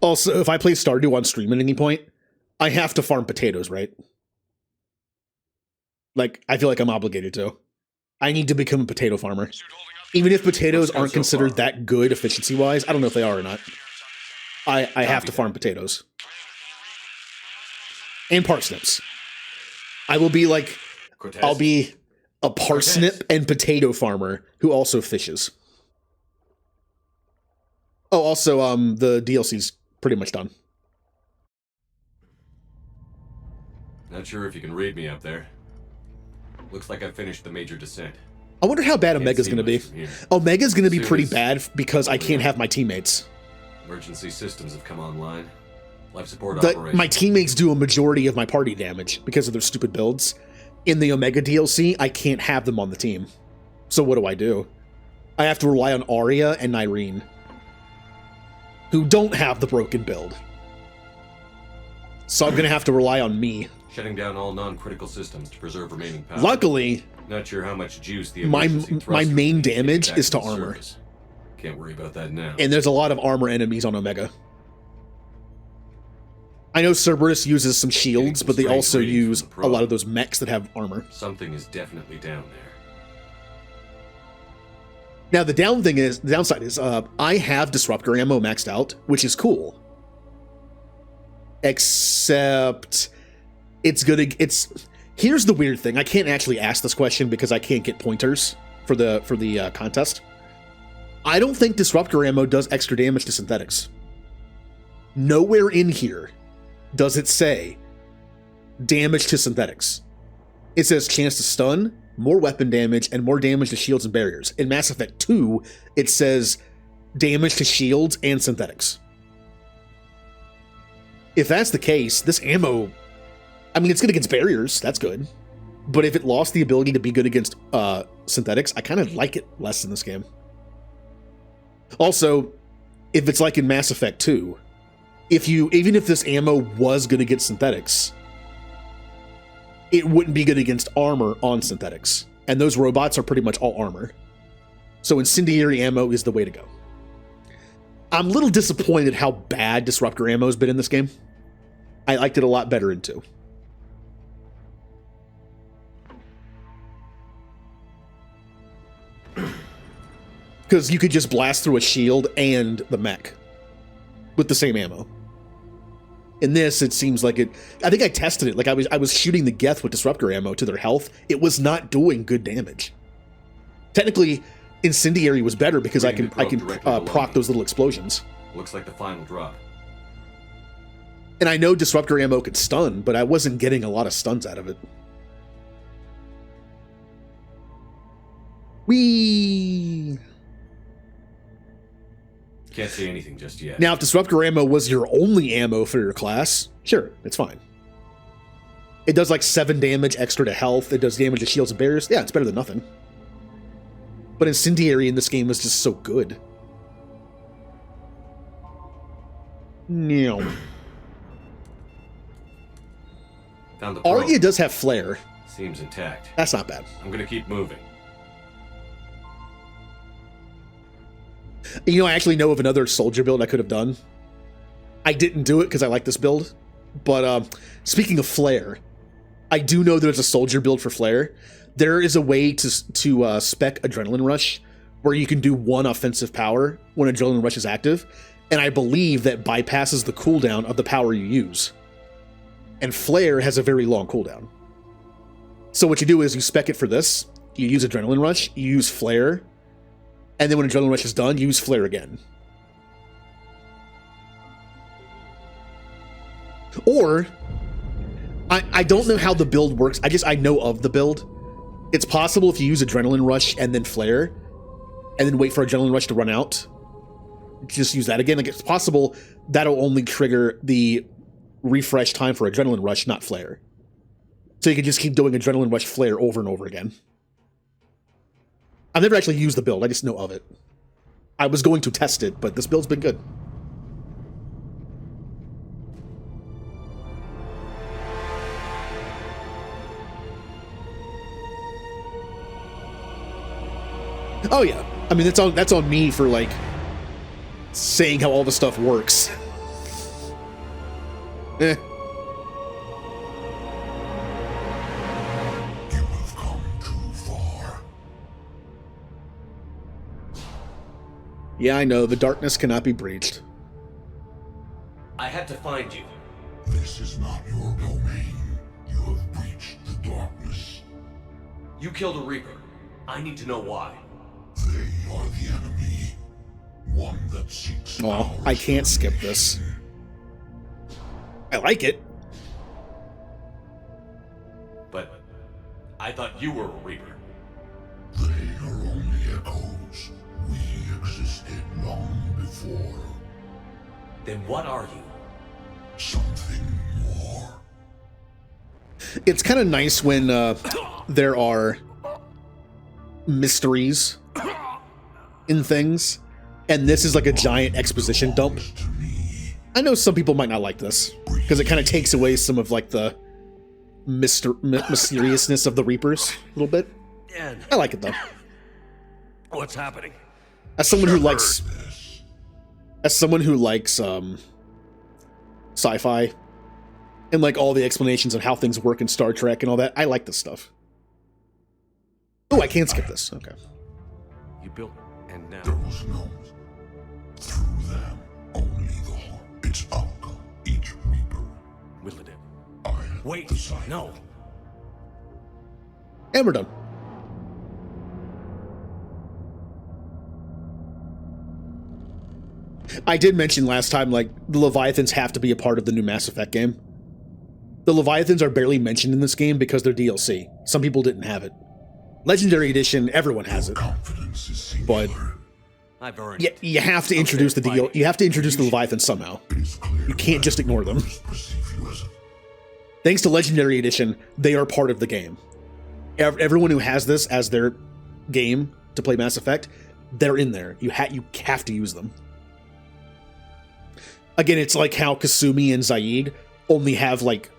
Also, if I play Stardew on stream at any point, I have to farm potatoes, right? Like, I feel like I'm obligated to. I need to become a potato farmer. Even if potatoes aren't considered that good efficiency-wise, I don't know if they are or not. I have to farm potatoes. And parsnips. I will be like, I'll be a parsnip and potato farmer who also fishes. Oh, also, the DLC's pretty much done. Not sure if you can read me up there. Looks like I finished the major descent. I wonder how bad Omega's going to be. Omega's going to be pretty bad because I can't have my teammates. Emergency systems have come online. Life support operations. My teammates do a majority of my party damage because of their stupid builds. In the Omega DLC, I can't have them on the team. So what do? I have to rely on Arya and Nyreen, who don't have the broken build. So I'm going to have to rely on me. Shutting down all non-critical systems to preserve remaining power. Luckily, not sure how much juice the my main damage is to armor. Can't worry about that now. And there's a lot of armor enemies on Omega. I know Cerberus uses some shields, but they also use a lot of those mechs that have armor. Something is definitely down there. Now the downside is I have disruptor ammo maxed out, which is cool. Except here's the weird thing. I can't actually ask this question because I can't get pointers for the contest. I don't think disruptor ammo does extra damage to synthetics. Nowhere in here does it say damage to synthetics. It says chance to stun, more weapon damage, and more damage to shields and barriers. In Mass Effect 2, it says damage to shields and synthetics. If that's the case, this ammo, I mean, it's good against barriers, that's good. But if it lost the ability to be good against synthetics, I kind of like it less in this game. Also, if it's like in Mass Effect 2, even if this ammo was good against synthetics, it wouldn't be good against armor on synthetics. And those robots are pretty much all armor. So incendiary ammo is the way to go. I'm a little disappointed how bad disruptor ammo has been in this game. I liked it a lot better in 2. Because you could just blast through a shield and the mech with the same ammo. In this, it seems like it. I think I tested it. Like I was shooting the Geth with disruptor ammo to their health. It was not doing good damage. Technically, incendiary was better because I can proc those little explosions. Looks like the final drop. And I know disruptor ammo could stun, but I wasn't getting a lot of stuns out of it. Whee! Can't see anything just yet. Now, if disruptor ammo was your only ammo for your class, sure, it's fine. It does like 7 damage extra to health. It does damage to shields and barriers. Yeah, it's better than nothing. But incendiary in this game is just so good. No. Found the probe. Arya does have flare. Seems intact. That's not bad. I'm gonna keep moving. You know, I actually know of another soldier build I could have done. I didn't do it because I like this build. But speaking of flare, I do know there's a soldier build for Flare. There is a way to spec Adrenaline Rush where you can do one offensive power when Adrenaline Rush is active, and I believe that bypasses the cooldown of the power you use. And Flare has a very long cooldown. So what you do is you spec it for this, you use Adrenaline Rush, you use Flare, and then when Adrenaline Rush is done, you use Flare again. Or, I don't know how the build works, I know of the build. It's possible if you use Adrenaline Rush and then Flare, and then wait for Adrenaline Rush to run out, just use that again. Like, it's possible that'll only trigger the refresh time for Adrenaline Rush, not Flare. So you can just keep doing Adrenaline Rush Flare over and over again. I've never actually used the build, I just know of it. I was going to test it, but this build's been good. Oh yeah, I mean that's on me for like saying how all the stuff works. Eh. You have come too far. Yeah, I know, the darkness cannot be breached. I had to find you. This is not your domain. You have breached the darkness. You killed a Reaper. I need to know why. They are the enemy. One that seeks Oh, I can't skip this. I like it. But I thought you were a Reaper. They are only echoes. We existed long before. Then what are you? Something more. It's kind of nice when there are mysteries in things, and this is like a giant exposition dump. I know some people might not like this, because it kind of takes away some of like the mysteriousness of the Reapers a little bit. I like it though. What's happening? As someone who likes sci-fi and like all the explanations of how things work in Star Trek and all that, I like this stuff. Oh, I can't skip this. Okay. You built, and now There was no through them only the heart. It's outcome. Each Reaper. whittled it. I have Wait, decided. no. And we're done. I did mention last time, like, the Leviathans have to be a part of the new Mass Effect game. The Leviathans are barely mentioned in this game because they're DLC. Some people didn't have it. Legendary Edition, everyone has it. Confidence is singular. But I've earned yeah, it. you have to introduce the deal. You have to introduce the Leviathans somehow. It is clear You can't just ignore them. others perceive you as a Thanks to Legendary Edition, they are part of the game. Everyone who has this as their game to play Mass Effect, they're in there. You have to use them. Again, it's like how Kasumi and Zaid only have like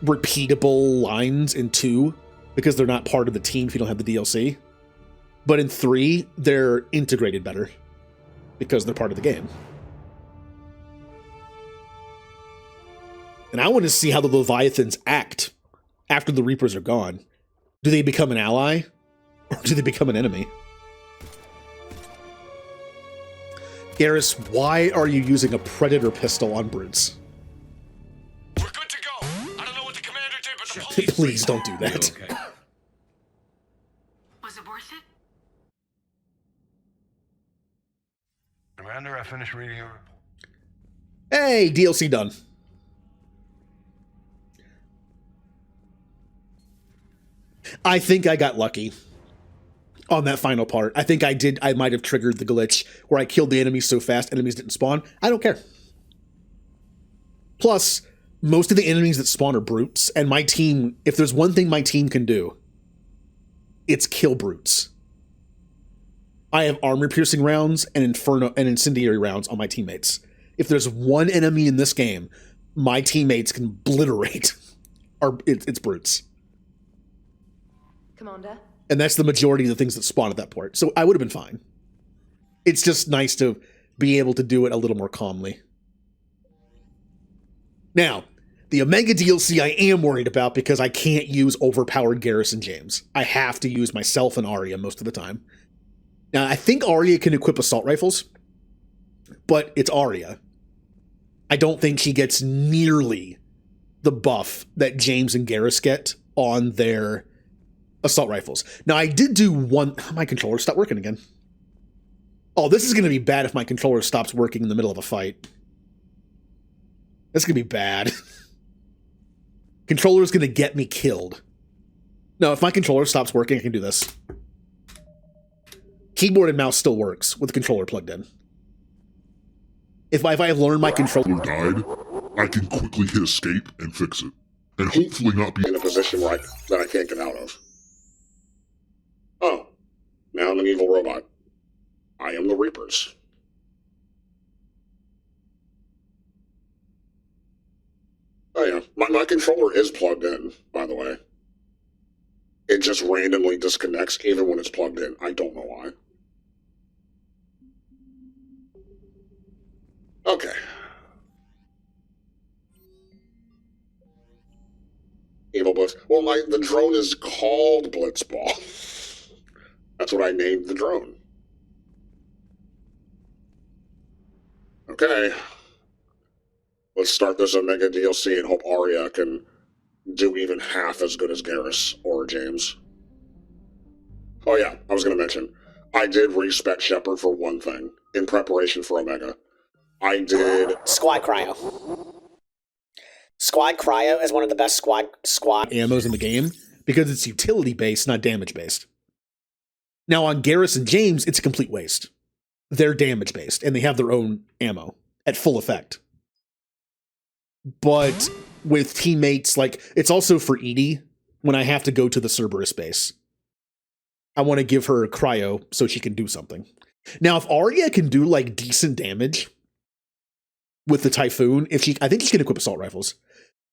repeatable lines in 2 because they're not part of the team if you don't have the DLC. But in 3, they're integrated better because they're part of the game. And I want to see how the Leviathans act after the Reapers are gone. Do they become an ally? Or do they become an enemy? Garrus, why are you using a Predator pistol on brutes? We're good to go. I don't know what the commander did, but the police... Please don't do that. Okay. Was it worth it? Commander, I finished reading your report. Hey, DLC done. I think I got lucky on that final part. I think I might have triggered the glitch where I killed the enemies so fast enemies didn't spawn. I don't care. Plus, most of the enemies that spawn are brutes, and my team, if there's one thing my team can do, it's kill brutes. I have armor-piercing rounds and inferno and incendiary rounds on my teammates. If there's one enemy in this game, my teammates can obliterate. It's brutes. Commander? And that's the majority of the things that spawn at that point. So I would have been fine. It's just nice to be able to do it a little more calmly. Now, The Omega DLC I am worried about because I can't use overpowered Garrus and James. I have to use myself and Arya most of the time. Now, I think Arya can equip assault rifles, but it's Arya. I don't think she gets nearly the buff that James and Garrus get on their assault rifles. Now, I did do one... My controller stopped working again. Oh, this is going to be bad if my controller stops working in the middle of a fight. This is going to be bad. Controller's going to get me killed. No, if my controller stops working, I can do this. Keyboard and mouse still works with the controller plugged in. If I have learned my controller died, I can quickly hit escape and fix it. And hopefully not be in a position where that I can't get out of. Oh, now I'm an evil robot. I am the Reapers. Oh yeah, my controller is plugged in, by the way. It just randomly disconnects even when it's plugged in. I don't know why. Okay. Evil Blitz. Well, the drone is called Blitzball. That's what I named the drone. Okay. Let's start this Omega DLC and hope Arya can do even half as good as Garrus or James. Oh yeah, I was going to mention, I did respec Shepard for one thing, in preparation for Omega. I did... Squad Cryo. Squad Cryo is one of the best squad ammos in the game, because it's utility-based, not damage-based. Now on Garrus and James, it's a complete waste. They're damage-based, and they have their own ammo at full effect. But with teammates, like, it's also for Edie when I have to go to the Cerberus base. I want to give her a cryo so she can do something. Now, if Arya can do, like, decent damage with the Typhoon, I think she can equip assault rifles.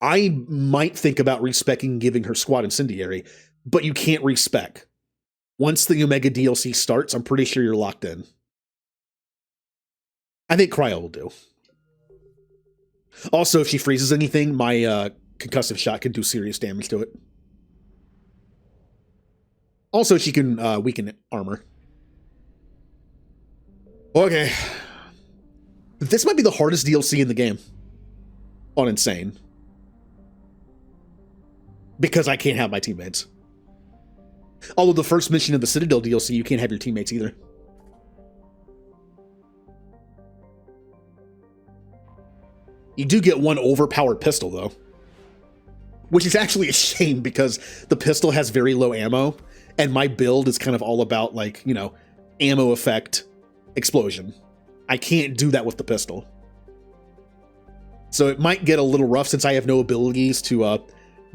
I might think about respecking giving her squad incendiary, but you can't respec. Once the Omega DLC starts, I'm pretty sure you're locked in. I think cryo will do. Also, if she freezes anything, my concussive shot can do serious damage to it. Also, she can weaken armor. Okay. This might be the hardest DLC in the game. On Insane. Because I can't have my teammates. Although the first mission of the Citadel DLC, you can't have your teammates either. You do get one overpowered pistol, though. Which is actually a shame, because the pistol has very low ammo, and my build is kind of all about, like, you know, ammo effect, explosion. I can't do that with the pistol. So it might get a little rough, since I have no abilities to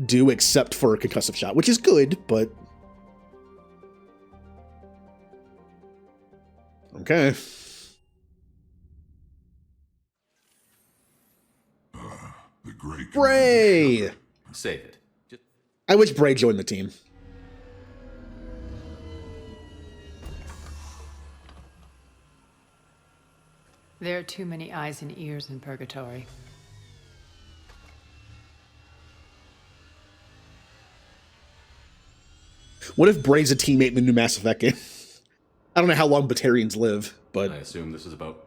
do except for a concussive shot, which is good, but... Okay. Bray! Save it. I wish Bray joined the team. There are too many eyes and ears in Purgatory. What if Bray's a teammate in the new Mass Effect game? I don't know how long Batarians live, but... I assume this is about...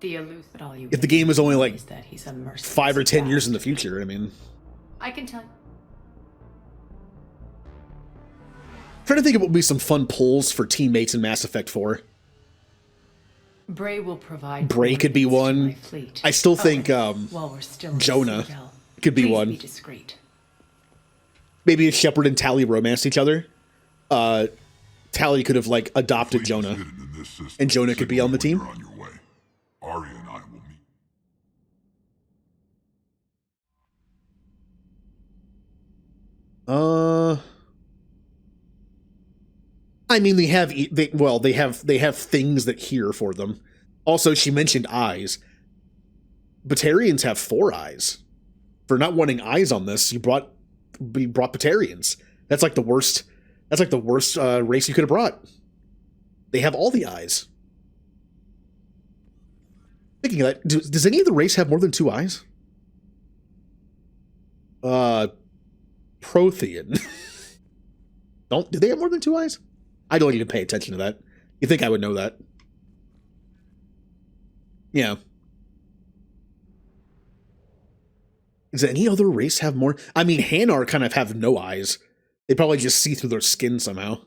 If the game is only like 5 or 10 years in the future, I mean... I can tell. Trying to think of what would be some fun pulls for teammates in Mass Effect 4. Bray will provide. Bray could be one. I still think while we're still Jonah could be one. Be discreet. Maybe if Shepard and Tali romanced each other, Tali could have like adopted Jonah, and Jonah could be on the team. Arya and I will meet. I mean, they have things that hear for them. Also, she mentioned eyes. Batarians have 4 eyes. For not wanting eyes on this, you brought Batarians. That's like the worst. That's like the worst race you could have brought. They have all the eyes. Thinking of that, does any of the race have more than 2 eyes? Prothean. Do they have more than 2 eyes? I don't even pay attention to that. You think I would know that? Yeah. Does any other race have more? I mean, Hanar kind of have no eyes. They probably just see through their skin somehow.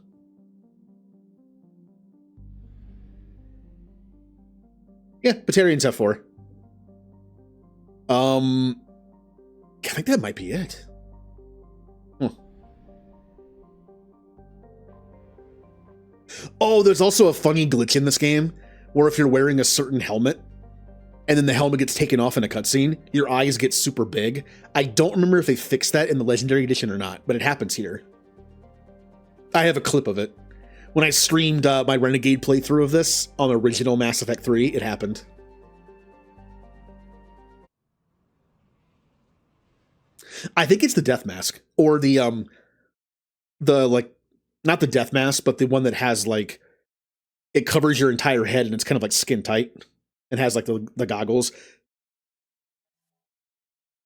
Yeah, Batarians have 4. I think that might be it. Oh, there's also a funny glitch in this game where if you're wearing a certain helmet and then the helmet gets taken off in a cutscene, your eyes get super big. I don't remember if they fixed that in the Legendary Edition or not, but it happens here. I have a clip of it. When I streamed my Renegade playthrough of this on the original Mass Effect 3, it happened. I think it's the death mask or the like, not the death mask, but the one that has like, it covers your entire head and it's kind of like skin tight and has like the goggles.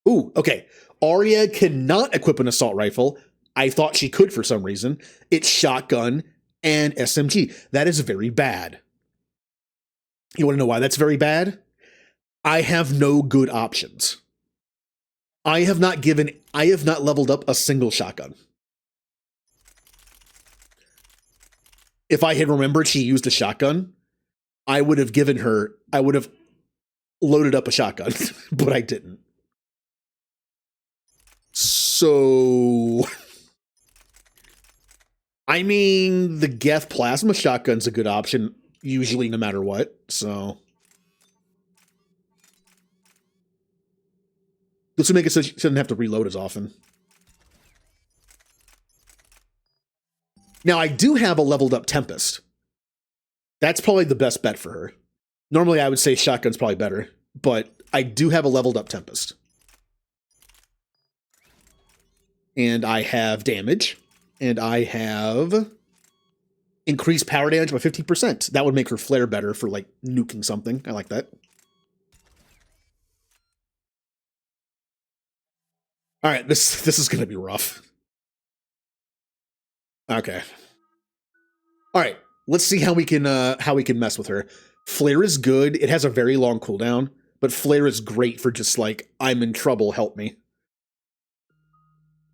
Ooh, okay. Arya cannot equip an assault rifle. I thought she could for some reason. It's shotgun and SMG. That is very bad. You want to know why that's very bad? I have no good options. I have not leveled up a single shotgun. If I had remembered she used a shotgun, I would have loaded up a shotgun, but I didn't. So, I mean, the Geth plasma shotgun's a good option, usually no matter what, so. This would make it so she doesn't have to reload as often. Now, I do have a leveled up Tempest. That's probably the best bet for her. Normally, I would say shotgun's probably better, but I do have a leveled up Tempest. And I have damage, and I have increased power damage by 50%. That would make her flare better for, like, nuking something. I like that. All right, this is going to be rough. Okay. All right, let's see how we can mess with her. Flare is good. It has a very long cooldown, but Flare is great for just like, I'm in trouble, help me.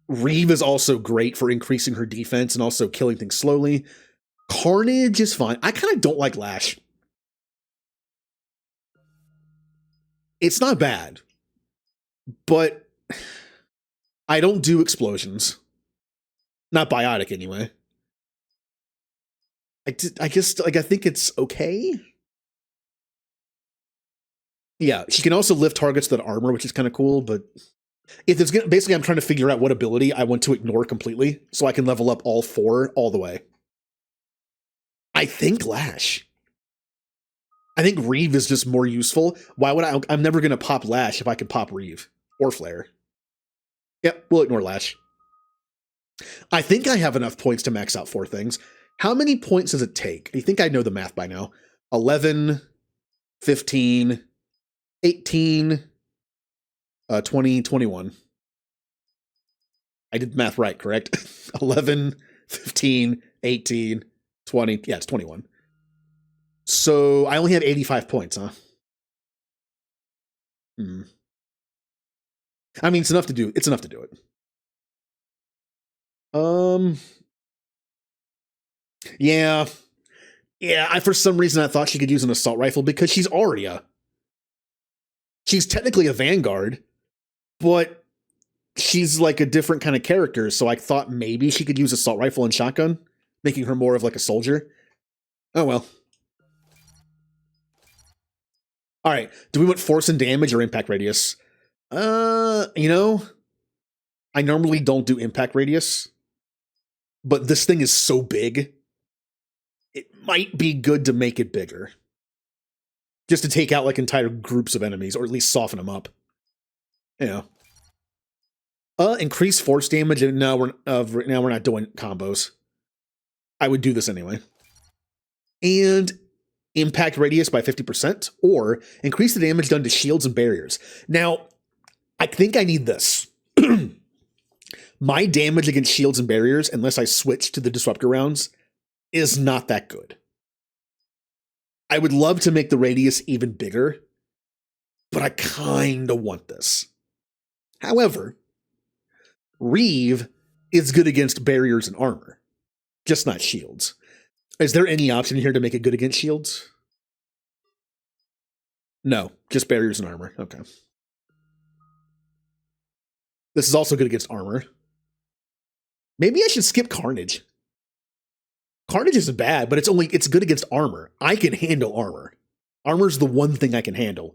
Reeve is also great for increasing her defense and also killing things slowly. Carnage is fine. I kind of don't like Lash. It's not bad, but I don't do explosions. Not biotic, anyway. I just, like, I think it's okay. Yeah, she can also lift targets with armor, which is kind of cool, but if it's gonna, basically, I'm trying to figure out what ability I want to ignore completely, so I can level up all 4 all the way. I think Lash. I think Reeve is just more useful. Why would I'm never going to pop Lash if I can pop Reeve. Or Flare. Yep, we'll ignore Lash. I think I have enough points to max out 4 things. How many points does it take? I think I know the math by now. 11, 15, 18, 20, 21. I did math right, correct? 11, 15, 18, 20. Yeah, it's 21. So I only have 85 points, huh? I mean, it's enough to do. It's enough to do it. Yeah. For some reason I thought she could use an assault rifle because she's Arya. She's technically a Vanguard, but she's like a different kind of character, so I thought maybe she could use assault rifle and shotgun, making her more of like a soldier. Oh well. Alright, do we want force and damage or impact radius? You know, I normally don't do impact radius, but this thing is so big, it might be good to make it bigger. Just to take out like entire groups of enemies, or at least soften them up. Yeah. Increase force damage, and now we're not doing combos. I would do this anyway. And impact radius by 50%, or increase the damage done to shields and barriers. Now, I think I need this. my damage against shields and barriers, unless I switch to the disruptor rounds, is not that good. I would love to make the radius even bigger, but I kind of want this. However, Reeve is good against barriers and armor, just not shields. Is there any option here to make it good against shields? No, just barriers and armor. Okay. This is also good against armor. Maybe I should skip Carnage. Carnage isn't bad, but it's good against armor. I can handle armor. Armor's the one thing I can handle.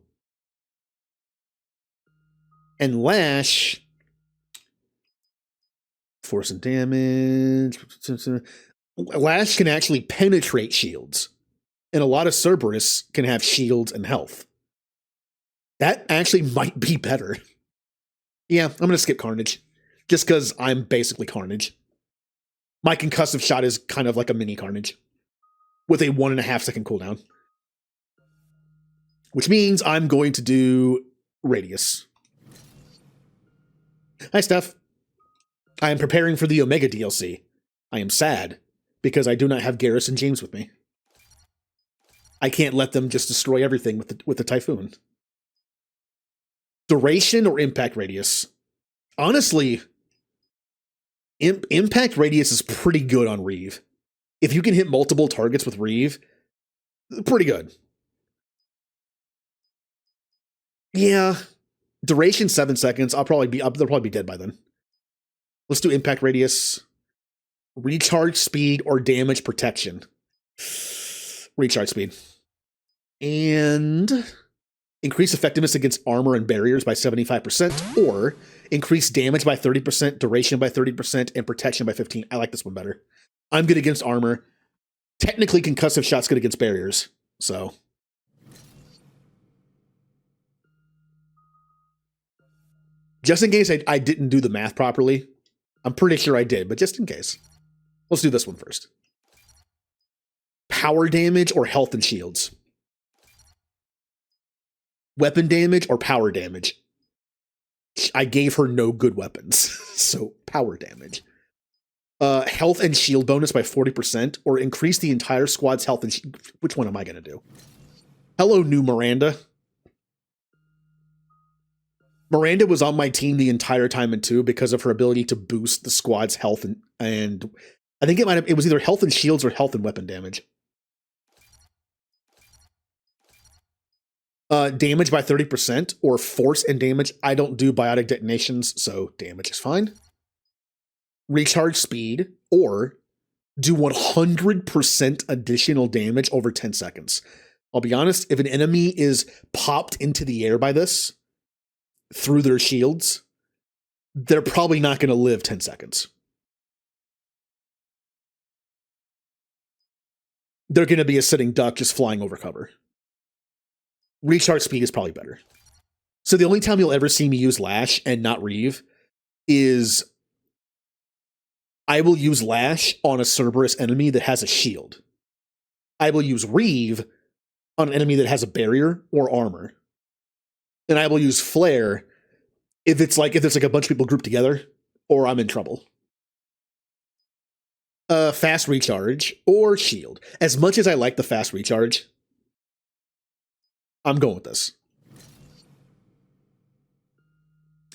And Lash, force and damage. Lash can actually penetrate shields. And a lot of Cerberus can have shields and health. That actually might be better. Yeah, I'm going to skip Carnage. Just because I'm basically Carnage. My concussive shot is kind of like a mini Carnage. With a 1.5 second cooldown. Which means I'm going to do Radius. Hi, Steph. I am preparing for the Omega DLC. I am sad because I do not have Garrus and James with me. I can't let them just destroy everything with the Typhoon. Duration or impact radius? Honestly, impact radius is pretty good on Reeve. If you can hit multiple targets with Reeve, pretty good. Yeah. Duration 7 seconds. They'll probably be dead by then. Let's do impact radius. Recharge speed or damage protection. Recharge speed. And increase effectiveness against armor and barriers by 75%, or increase damage by 30%, duration by 30%, and protection by 15%. I like this one better. I'm good against armor. Technically, concussive shot's good against barriers, so. Just in case I didn't do the math properly. I'm pretty sure I did, but just in case. Let's do this one first. Power damage or health and shields? Weapon damage or power damage? I gave her no good weapons, so power damage. Health and shield bonus by 40%, or increase the entire squad's health and shield. Which one am I going to do? Hello, new Miranda. Miranda was on my team the entire time in 2 because of her ability to boost the squad's health and I think it was either health and shields or health and weapon damage. Damage by 30% or force and damage. I don't do biotic detonations, so damage is fine. Recharge speed or do 100% additional damage over 10 seconds. I'll be honest, if an enemy is popped into the air by this through their shields, they're probably not going to live 10 seconds. They're going to be a sitting duck just flying over cover. Recharge speed is probably better. So the only time you'll ever see me use Lash and not Reeve is I will use Lash on a Cerberus enemy that has a shield. I will use Reeve on an enemy that has a barrier or armor. And I will use Flare if there's like a bunch of people grouped together or I'm in trouble. Fast recharge or shield. As much as I like the fast recharge, I'm going with this.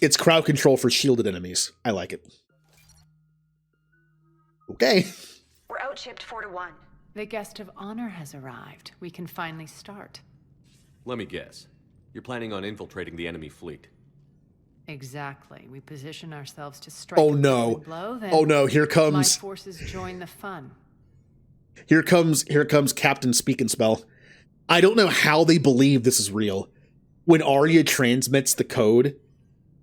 It's crowd control for shielded enemies. I like it. Okay. We're outshipped 4-1. The guest of honor has arrived. We can finally start. Let me guess. You're planning on infiltrating the enemy fleet. Exactly. We position ourselves to strike. Oh no. Blow, then oh no, here comes my forces join the fun. Here comes Captain Speak and Spell. I don't know how they believe this is real. When Arya transmits the code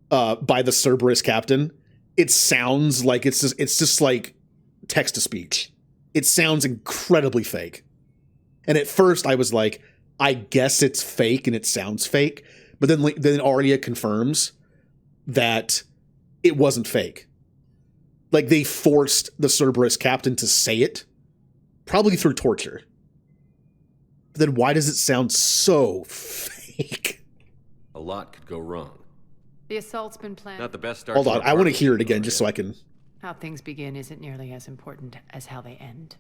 by the Cerberus captain, it sounds like it's just like text to speech. It sounds incredibly fake. And at first I was like, I guess it's fake and it sounds fake. But then Arya confirms that it wasn't fake. Like they forced the Cerberus captain to say it, probably through torture. But then why does it sound so fake? A lot could go wrong. The assault's been planned. Not the best start. Hold to on, our I want to party. hear it again just so I can... How things begin isn't nearly as important as how they end.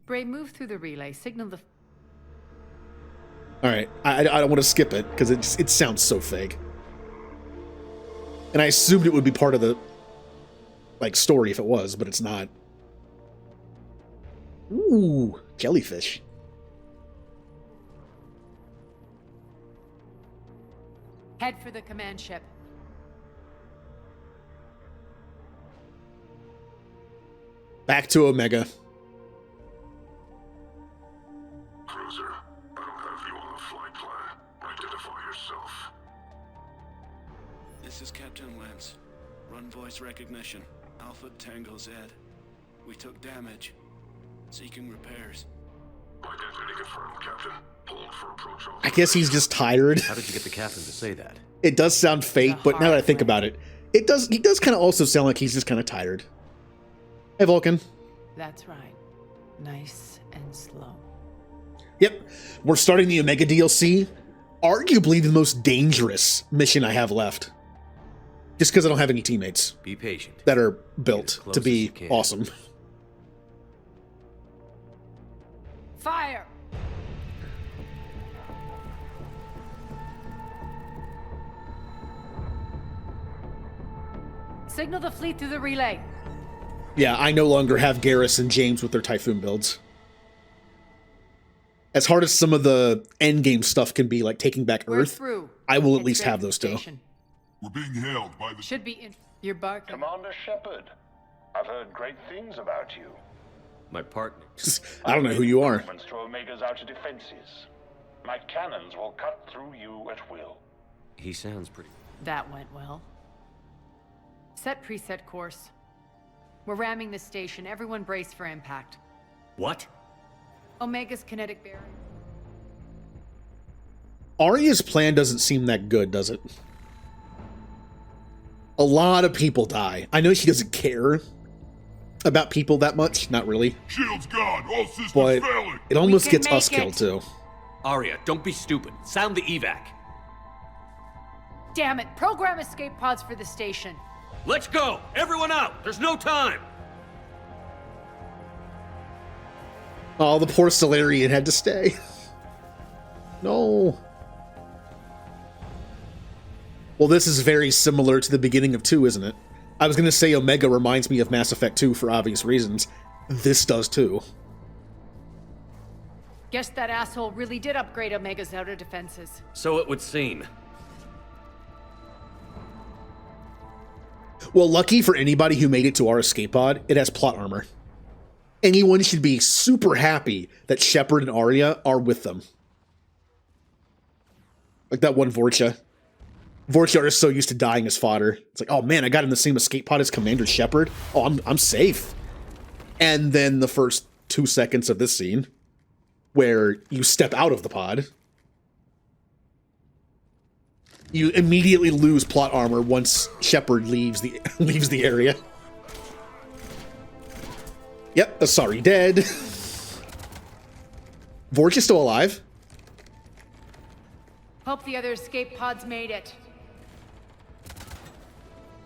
Bray, move through the relay. Signal the... Alright, I don't want to skip it, because it sounds so fake. And I assumed it would be part of the, like, story if it was, but it's not. Ooh, jellyfish. Head for the command ship. Back to Omega. Cruiser, I don't have you on the flight plan. Identify yourself. This is Captain Lance. Run voice recognition. Alpha Tango Z. We took damage. Seeking repairs. Identity confirmed, Captain. Hold for approach. I guess he's just tired. How did you get the captain to say that? It does sound fake, but now that I think about it, he does kind of also sound like he's just kind of tired. Hey, Vulcan. That's right. Nice and slow. Yep. We're starting the Omega DLC. Arguably the most dangerous mission I have left. Just because I don't have any teammates. Be patient. That are built to be awesome. Fire! Signal the fleet through the relay. Yeah, I no longer have Garrus and James with their Typhoon builds. As hard as some of the endgame stuff can be, like taking back Earth, I will at least have those two. We're being hailed by the... Should be in your bark. Commander Shepard, I've heard great things about you. My partner. I don't know who you are. Improvements to Omega's outer defenses. My cannons will cut through you at will. He sounds pretty... That went well. Set preset course. We're ramming the station. Everyone brace for impact. What? Omega's kinetic barrier. Arya's plan doesn't seem that good, does it? A lot of people die. I know she doesn't care about people that much. Not really. Shield's gone. All systems But failing. it almost gets us killed, too. Arya, don't be stupid. Sound the evac. Damn it! Program escape pods for the station. Let's go! Everyone out! There's no time! Oh, the poor Solarian had to stay. No. Well, this is very similar to the beginning of 2, isn't it? I was going to say Omega reminds me of Mass Effect 2 for obvious reasons. This does too. Guess that asshole really did upgrade Omega's outer defenses. So it would seem. Well, lucky for anybody who made it to our escape pod, it has plot armor. Anyone should be super happy that Shepard and Arya are with them. Like that one Vorcha. Vorcha is so used to dying as fodder. It's like, oh man, I got in the same escape pod as Commander Shepard. Oh, I'm safe. And then the first 2 seconds of this scene, where you step out of the pod, you immediately lose plot armor once Shepard leaves the area. Yep, Asari dead. Vorch is still alive. Hope the other escape pods made it.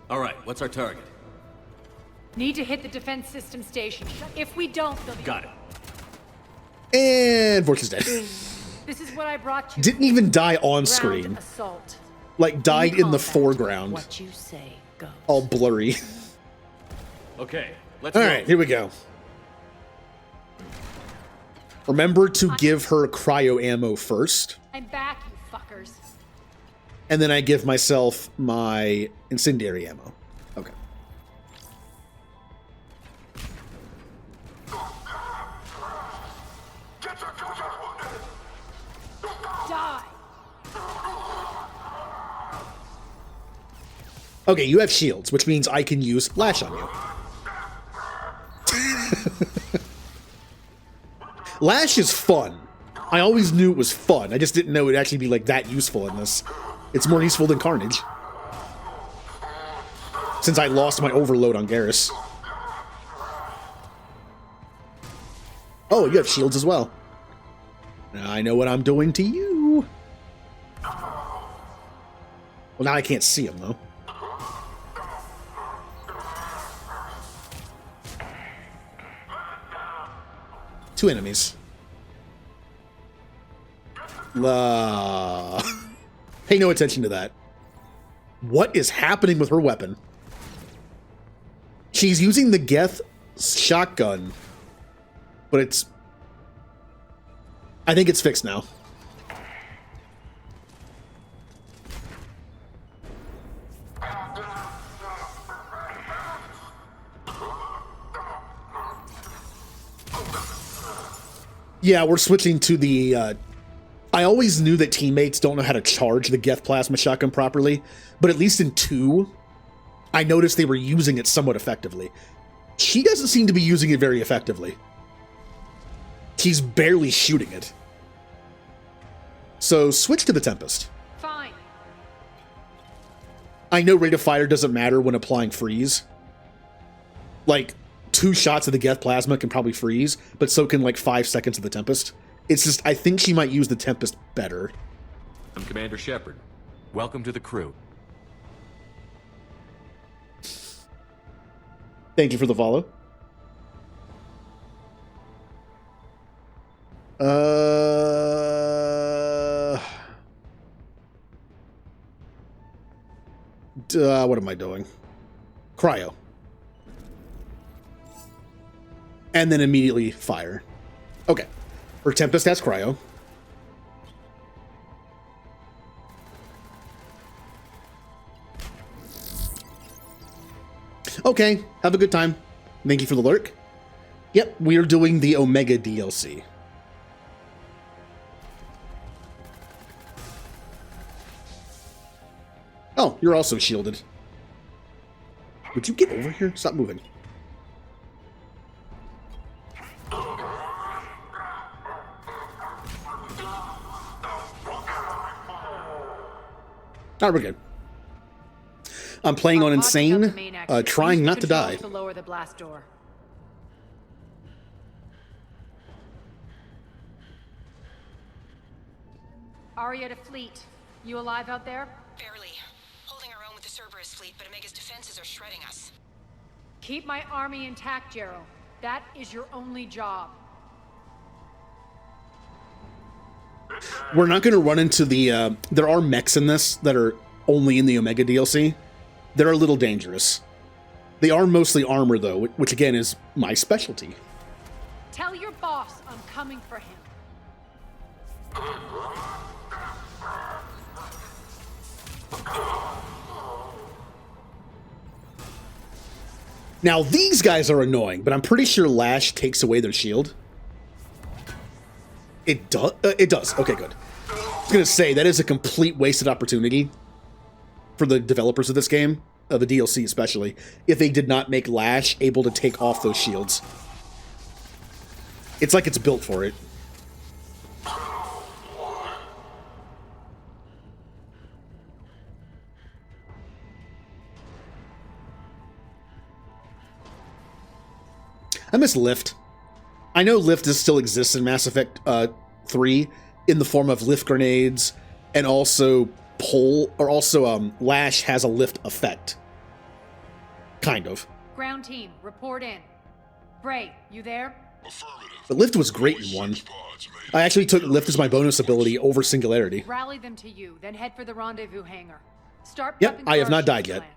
All right, what's our target? Need to hit the defense system station. If we don't, they'll be... Got it. And Vorch is dead. This is what I brought you. Didn't even die on Ground screen. assault. Like, died in the combat, foreground. What you say goes. All blurry. Okay, let's All go. right, here we go. Remember to give her cryo ammo first. I'm back, you fuckers. And then I give myself my incendiary ammo. Okay. Die. Okay, you have shields, which means I can use Lash on you. Lash is fun. I always knew it was fun. I just didn't know it'd actually be like that useful in this. It's more useful than Carnage. Since I lost my overload on Garrus. Oh, you have shields as well. Now I know what I'm doing to you. Well, now I can't see him, though. Two enemies. Pay no attention to that. What is happening with her weapon? She's using the Geth shotgun, but it's... I think it's fixed now. Yeah, we're switching to the... I always knew that teammates don't know how to charge the Geth plasma shotgun properly, but at least in 2, I noticed they were using it somewhat effectively. She doesn't seem to be using it very effectively. She's barely shooting it. So switch to the Tempest. Fine. I know rate of fire doesn't matter when applying freeze. Like, 2 shots of the Geth plasma can probably freeze, but so can like 5 seconds of the Tempest. It's just, I think she might use the Tempest better. I'm Commander Shepard. Welcome to the crew. Thank you for the follow. What am I doing? Cryo. And then immediately fire. Okay. Her Tempest has cryo. Okay, have a good time. Thank you for the lurk. Yep, we are doing the Omega DLC. Oh, you're also shielded. Would you get over here? Stop moving. Alright, we're good. I'm playing on Insane, trying not to die. To lower the blast door. Aria to fleet. You alive out there? Barely. Holding our own with the Cerberus fleet, but Omega's defenses are shredding us. Keep my army intact, Gerald. That is your only job. We're not going to run into the... there are mechs in this that are only in the Omega DLC. They're a little dangerous. They are mostly armor, though, which again is my specialty. Tell your boss I'm coming for him. Now, these guys are annoying, but I'm pretty sure Lash takes away their shield. It does? It does. Okay, good. I was going to say, that is a complete wasted opportunity for the developers of this game, the DLC especially, if they did not make Lash able to take off those shields. It's like it's built for it. I miss Lift. I know Lift still exists in Mass Effect 3 in the form of lift grenades, and also Lash has a lift effect. Kind of. Ground team, report in. Bray, you there? But Lift was great in 1. I actually took Lift as my bonus ability over Singularity. Rally them to you, then head for the rendezvous hangar. Start Yep, prepping I have for not our died ship yet. land.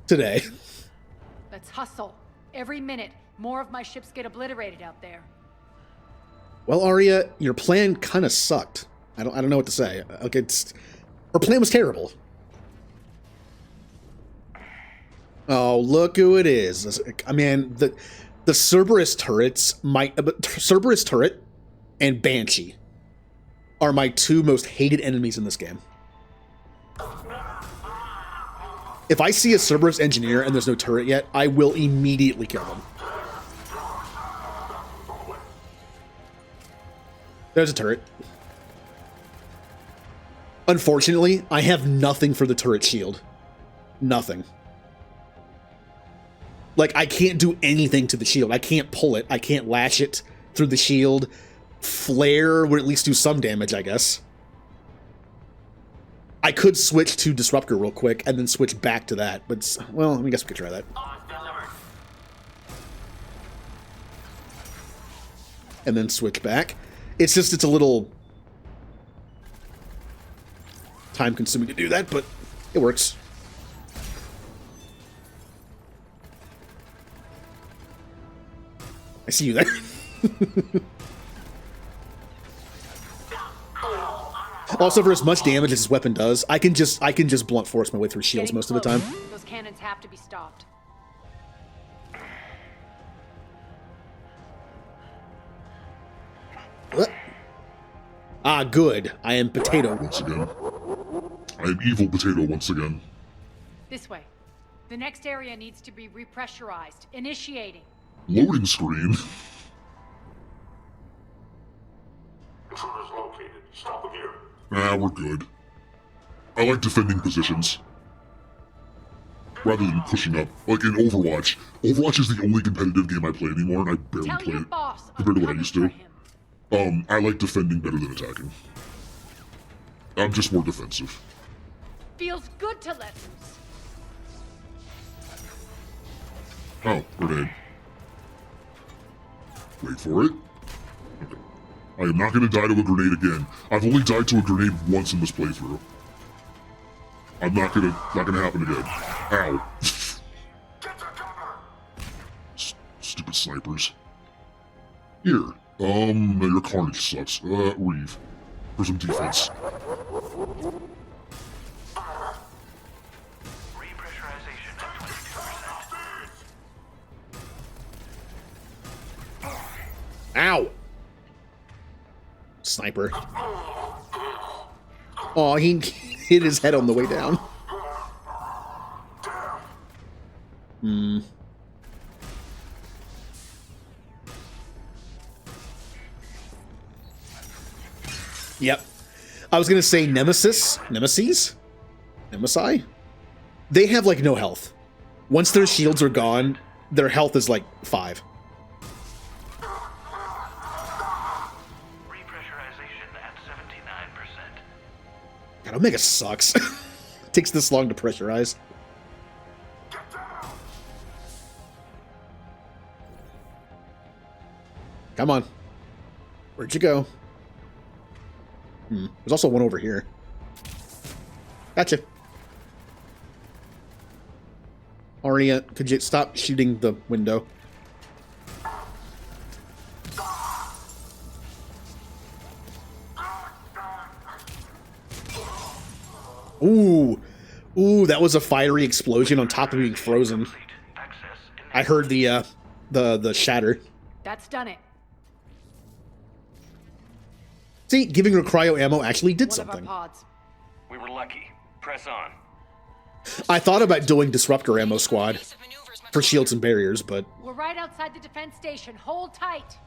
Today. Let's hustle. Every minute, more of my ships get obliterated out there. Well, Aria, your plan kind of sucked. I don't know what to say. Like, her plan was terrible. Oh, look who it is. I mean, the Cerberus turrets Cerberus turret and Banshee are my 2 most hated enemies in this game. If I see a Cerberus engineer and there's no turret yet, I will immediately kill them. There's a turret. Unfortunately, I have nothing for the turret shield. Nothing. Like, I can't do anything to the shield. I can't pull it. I can't lash it through the shield. Flare would at least do some damage, I guess. I could switch to Disruptor real quick and then switch back to that, but, well, I guess we could try that. And then switch back. It's just, it's a little time-consuming to do that, but it works. I see you there. Also, for as much damage as his weapon does, I can just blunt force my way through shields most of the time. Those cannons have to be stopped. What? Ah, good. I am Potato. Once again. I am evil Potato once again. This way. The next area needs to be repressurized. Initiating. Loading screen? Intruders located. Stop them here. Nah, we're good. I like defending positions. Rather than pushing up. Like in Overwatch. Overwatch is the only competitive game I play anymore, and I barely play it compared to what I used to. I like defending better than attacking. I'm just more defensive. Feels good to let loose. Oh, grenade. Wait for it. Okay. I am not going to die to a grenade again. I've only died to a grenade once in this playthrough. I'm not gonna happen again. Ow. Stupid snipers. Here. Your Carnage sucks. Reeve. For some defense. Repressurization at 22%. Ow! Sniper. Oh, he hit his head on the way down. Hmm. Yep. I was gonna say Nemesis? Nemesi? They have, like, no health. Once their shields are gone, their health is, like, 5. Repressurization at 79%. God, Omega sucks. Takes this long to pressurize. Come on. Where'd you go? There's also one over here. Gotcha. Aria, could you stop shooting the window? Ooh. Ooh, that was a fiery explosion on top of being frozen. I heard the shatter. That's done it. See, giving her cryo ammo actually did something. We were lucky. Press on. I thought about doing Disruptor ammo squad for shields and barriers, but We're right outside the defense station. Hold tight.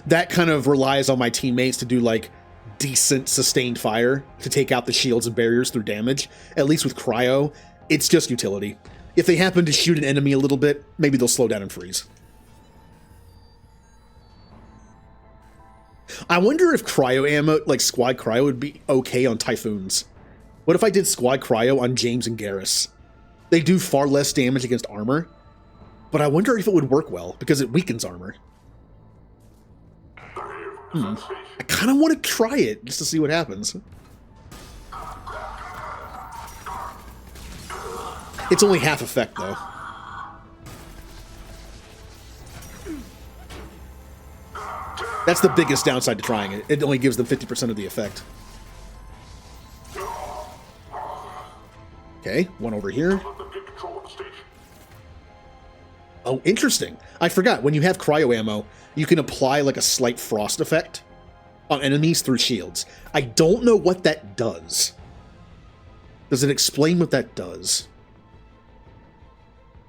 that kind of relies on my teammates to do, like, decent sustained fire to take out the shields and barriers through damage. At least with cryo, it's just utility. If they happen to shoot an enemy a little bit, maybe they'll slow down and freeze. I wonder if cryo ammo, like squad cryo, would be okay on Typhoons. What if I did squad cryo on James and Garrus? They do far less damage against armor, but I wonder if it would work well, because it weakens armor. I kind of want to try it, just to see what happens. It's only half effect, though. That's the biggest downside to trying it. It only gives them 50% of the effect. Okay, one over here. Oh, interesting. I forgot, when you have cryo ammo, you can apply like a slight frost effect on enemies through shields. I don't know what that does. Does it explain what that does?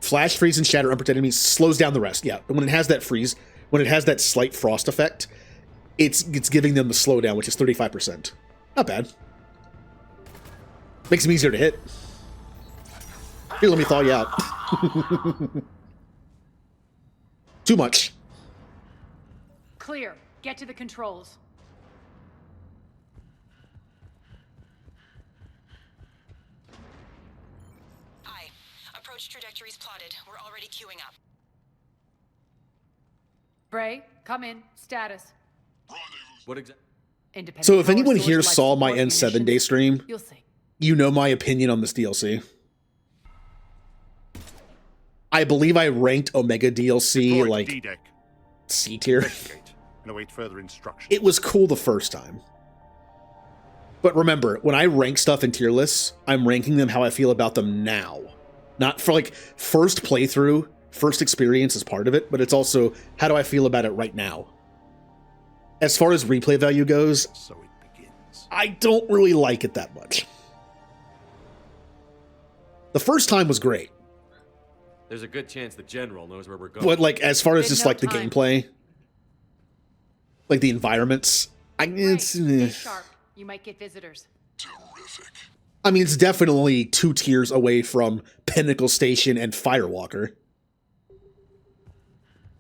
Flash, freeze, and shatter unprotected enemies slows down the rest. Yeah, when it has that freeze, when it has that slight frost effect, it's giving them the slowdown, which is 35%. Not bad. Makes them easier to hit. Here, let me thaw you out. Too much. Clear. Get to the controls. launch trajectories plotted. We're already queuing up. Bray, come in. Status. What exactly? Independent So if power anyone source here life saw my support N7 day munitions. stream, You'll see. you know my opinion on this DLC. I believe I ranked Omega DLC Deploy to like D-Deck. C tier. Investigate and await further instructions. It was cool the first time. But remember, when I rank stuff in tier lists, I'm ranking them how I feel about them now. Not for like first playthrough, first experience is part of it, but it's also how do I feel about it right now. As far as replay value goes, So it begins. I don't really like it that much. The first time was great, There's a good chance the general knows where we're going. but like as far as Been just no like the time. gameplay, like the environments, Bray, it's stay sharp. You might get visitors. I mean, it's definitely 2 tiers away from Pinnacle Station and Firewalker.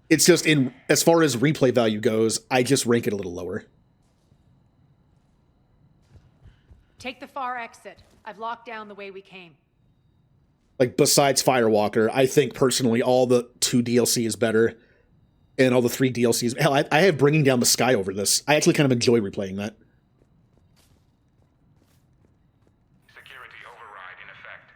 It's just in as far as replay value goes, I just rank it a little lower. Take the far exit. I've locked down the way we came. Like besides Firewalker, I think personally all the 2 DLC is better, and all the 3 DLCs. Hell, I have Bringing Down the Sky over this. I actually kind of enjoy replaying that. Security override in effect.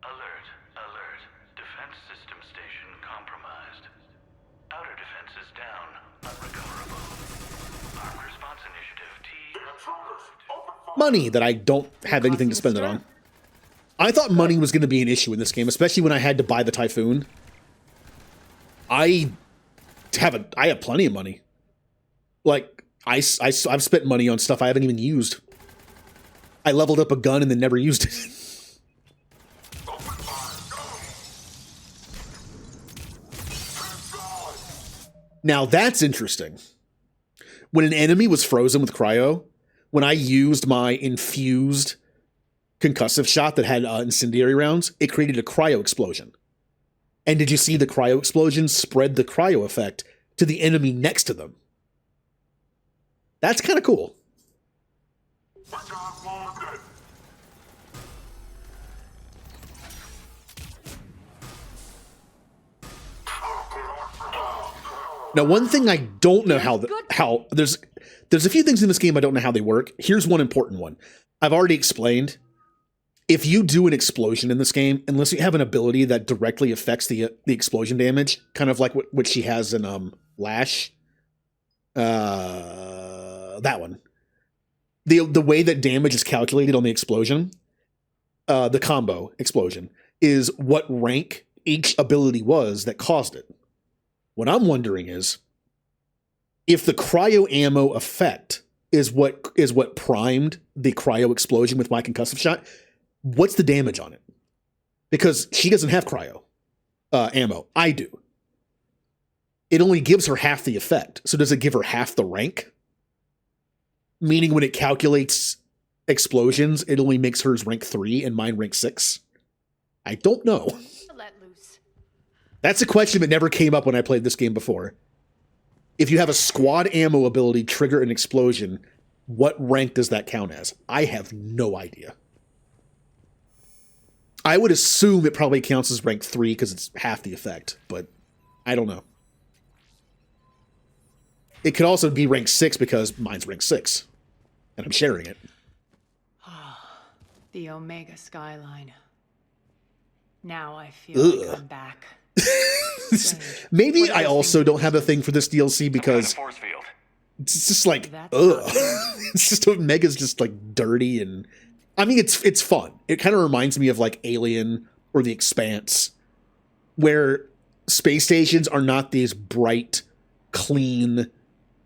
Alert, alert. Defense system station compromised. Outer defenses down, unrecoverable. Armed response initiative T. Money that I don't have anything to spend it on. I thought money was going to be an issue in this game, especially when I had to buy the Typhoon. I have plenty of money. Like I've spent money on stuff I haven't even used. I leveled up a gun and then never used it. Now that's interesting. When an enemy was frozen with cryo, when I used my infused concussive shot that had incendiary rounds, it created a cryo explosion. And did you see the cryo explosion spread the cryo effect to the enemy next to them? That's kind of cool. Now, one thing I don't know how there's a few things in this game I don't know how they work. Here's one important one. I've already explained. If you do an explosion in this game, unless you have an ability that directly affects the explosion damage, kind of like what she has in Lash, that one. The way that damage is calculated on the explosion, the combo explosion, is what rank each ability was that caused it. What I'm wondering is if the cryo ammo effect is what primed the cryo explosion with my concussive shot, what's the damage on it? Because she doesn't have cryo ammo. I do. It only gives her half the effect. So does it give her half the rank? Meaning when it calculates explosions, it only makes hers rank 3 and mine rank 6? I don't know. Let loose. That's a question that never came up when I played this game before. If you have a squad ammo ability trigger an explosion, what rank does that count as? I have no idea. I would assume it probably counts as rank 3 because it's half the effect, but I don't know. It could also be rank 6 because mine's rank 6, and I'm sharing it. The Omega skyline. Now I feel like I'm back. Maybe I also don't have a thing for this DLC because it's just like, ugh. It's just Omega's just like dirty and I mean it's fun. It kind of reminds me of like Alien or The Expanse, where space stations are not these bright, clean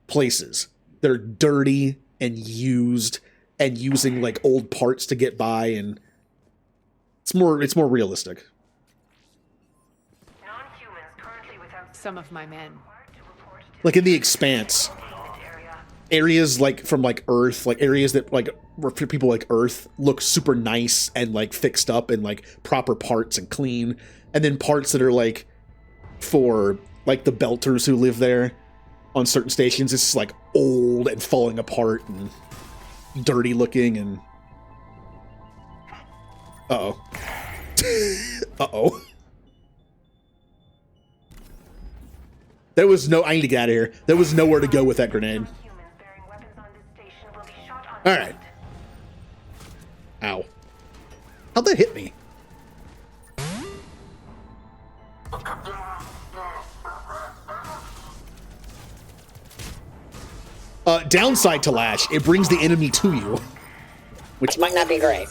places. They're dirty and used and using like old parts to get by, and it's more realistic. Some of my men. Like in The Expanse, areas like from like Earth, like areas that like where people like Earth look super nice and like fixed up and like proper parts and clean, and then parts that are like for like the belters who live there on certain stations. It's like old and falling apart and dirty looking and uh-oh. Uh-oh. There was no... I need to get out of here. There was nowhere to go with that grenade. Alright. Ow. How'd that hit me? Downside to Lash, it brings the enemy to you. Which might not be great.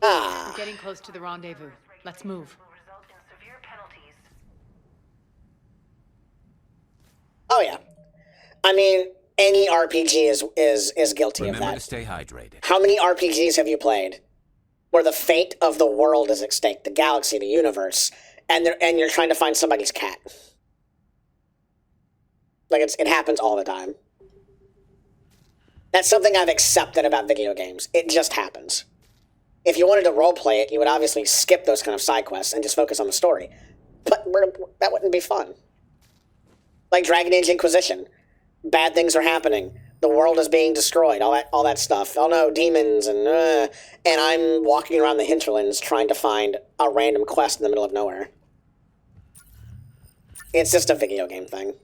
We're getting close to the rendezvous. Let's move. Oh yeah. I mean, any RPG is guilty of Remember that. to stay hydrated. How many RPGs have you played where the fate of the world is at stake, the galaxy, the universe, and you're trying to find somebody's cat? Like, it happens all the time. That's something I've accepted about video games. It just happens. If you wanted to roleplay it, you would obviously skip those kind of side quests and just focus on the story. But that wouldn't be fun. Like Dragon Age Inquisition. Bad things are happening. The world is being destroyed. All that stuff. Oh no, demons and I'm walking around the hinterlands trying to find a random quest in the middle of nowhere. It's just a video game thing.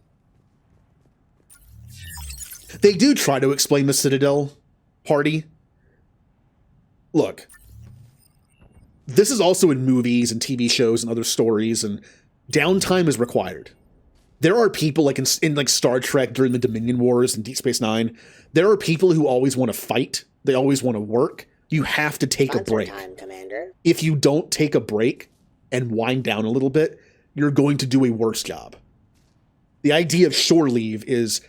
They do try to explain the Citadel party. Look, this is also in movies and TV shows and other stories, and downtime is required. There are people like in like Star Trek during the Dominion Wars and Deep Space Nine. There are people who always want to fight. They always want to work. You have to take a break. Time, Commander. If you don't take a break and wind down a little bit, you're going to do a worse job. The idea of shore leave is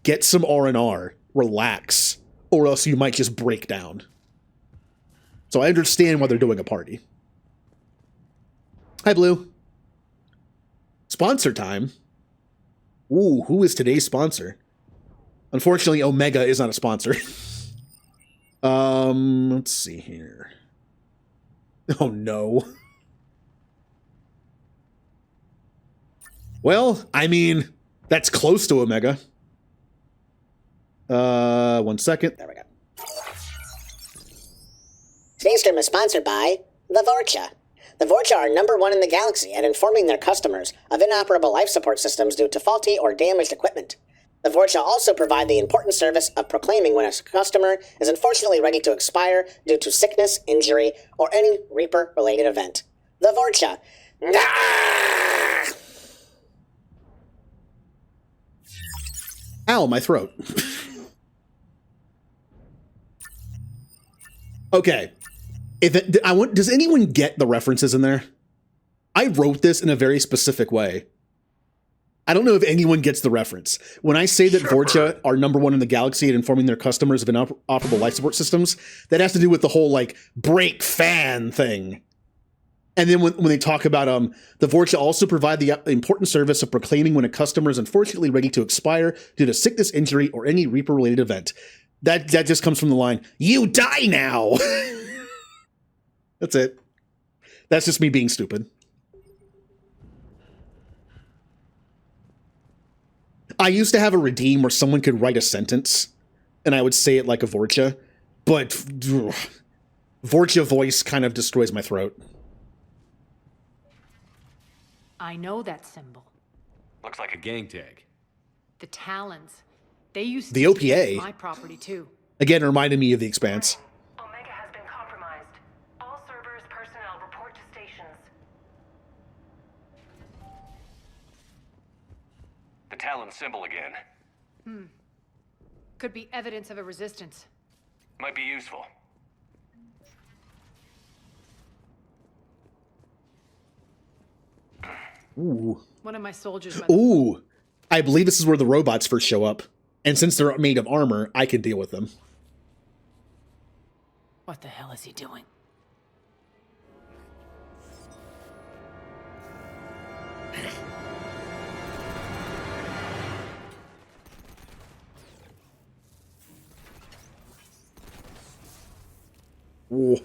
get some R&R, relax, or else you might just break down. So I understand why they're doing a party. Hi, Blue. Sponsor time. Ooh, who is today's sponsor? Unfortunately, Omega is not a sponsor. Let's see here. Oh, no. Well, I mean, that's close to Omega. 1 second. There we go. Today's stream is sponsored by the Vorcha. The Vorcha are #1 in the galaxy at informing their customers of inoperable life support systems due to faulty or damaged equipment. The Vorcha also provide the important service of proclaiming when a customer is unfortunately ready to expire due to sickness, injury, or any Reaper-related event. The Vorcha. Ah! Ow, my throat. Okay. Does anyone get the references in there? I wrote this in a very specific way. I don't know if anyone gets the reference. When I say that Vorcha are #1 in the galaxy at informing their customers of inoperable life support systems, that has to do with the whole, like, break fan thing. And then when they talk about the Vorcha also provide the important service of proclaiming when a customer is unfortunately ready to expire due to sickness, injury, or any Reaper-related event. That just comes from the line, "You die now!" That's it. That's just me being stupid. I used to have a redeem where someone could write a sentence, and I would say it like a Vorcha, but Vorcha voice kind of destroys my throat. I know that symbol. Looks like a gang tag. The Talons. They used The to OPA. use my property too. Again, reminded me of The Expanse. Omega has been compromised. All Cerberus personnel report to stations. The Talon symbol again. Could be evidence of a resistance. Might be useful. Ooh. One of my soldiers. Ooh. I believe this is where the robots first show up. And since they're made of armor, I can deal with them. What the hell is he doing? Ooh.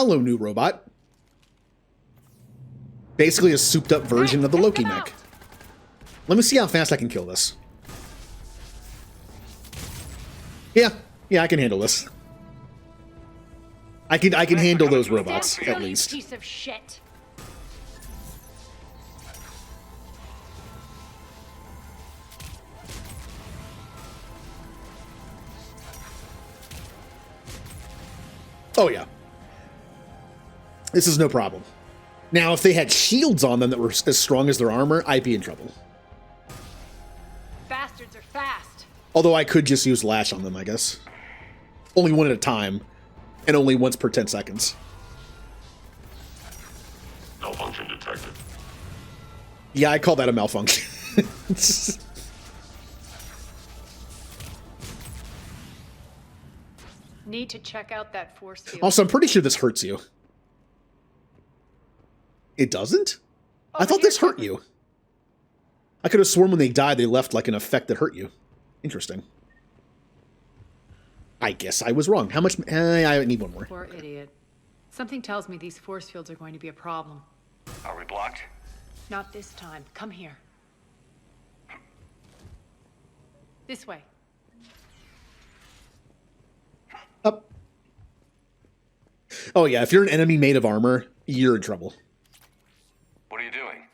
Hello, new robot. Basically a souped up version of the Loki mech. Let me see how fast I can kill this. Yeah, I can handle this. I can handle those robots, at least. Piece of shit. Oh yeah. This is no problem. Now, if they had shields on them that were as strong as their armor, I'd be in trouble. Bastards are fast. Although I could just use Lash on them, I guess. Only one at a time, and only once per 10 seconds. Malfunction detected. Yeah, I call that a malfunction. Need to check out that force field. Also, I'm pretty sure this hurts you. It doesn't? I thought this hurt you. I could have sworn when they died, they left like an effect that hurt you. Interesting. I guess I was wrong. How much? I need one more. Poor idiot. Something tells me these force fields are going to be a problem. Are we blocked? Not this time. Come here. This way. Up. Oh yeah, if you're an enemy made of armor, you're in trouble. What are you doing?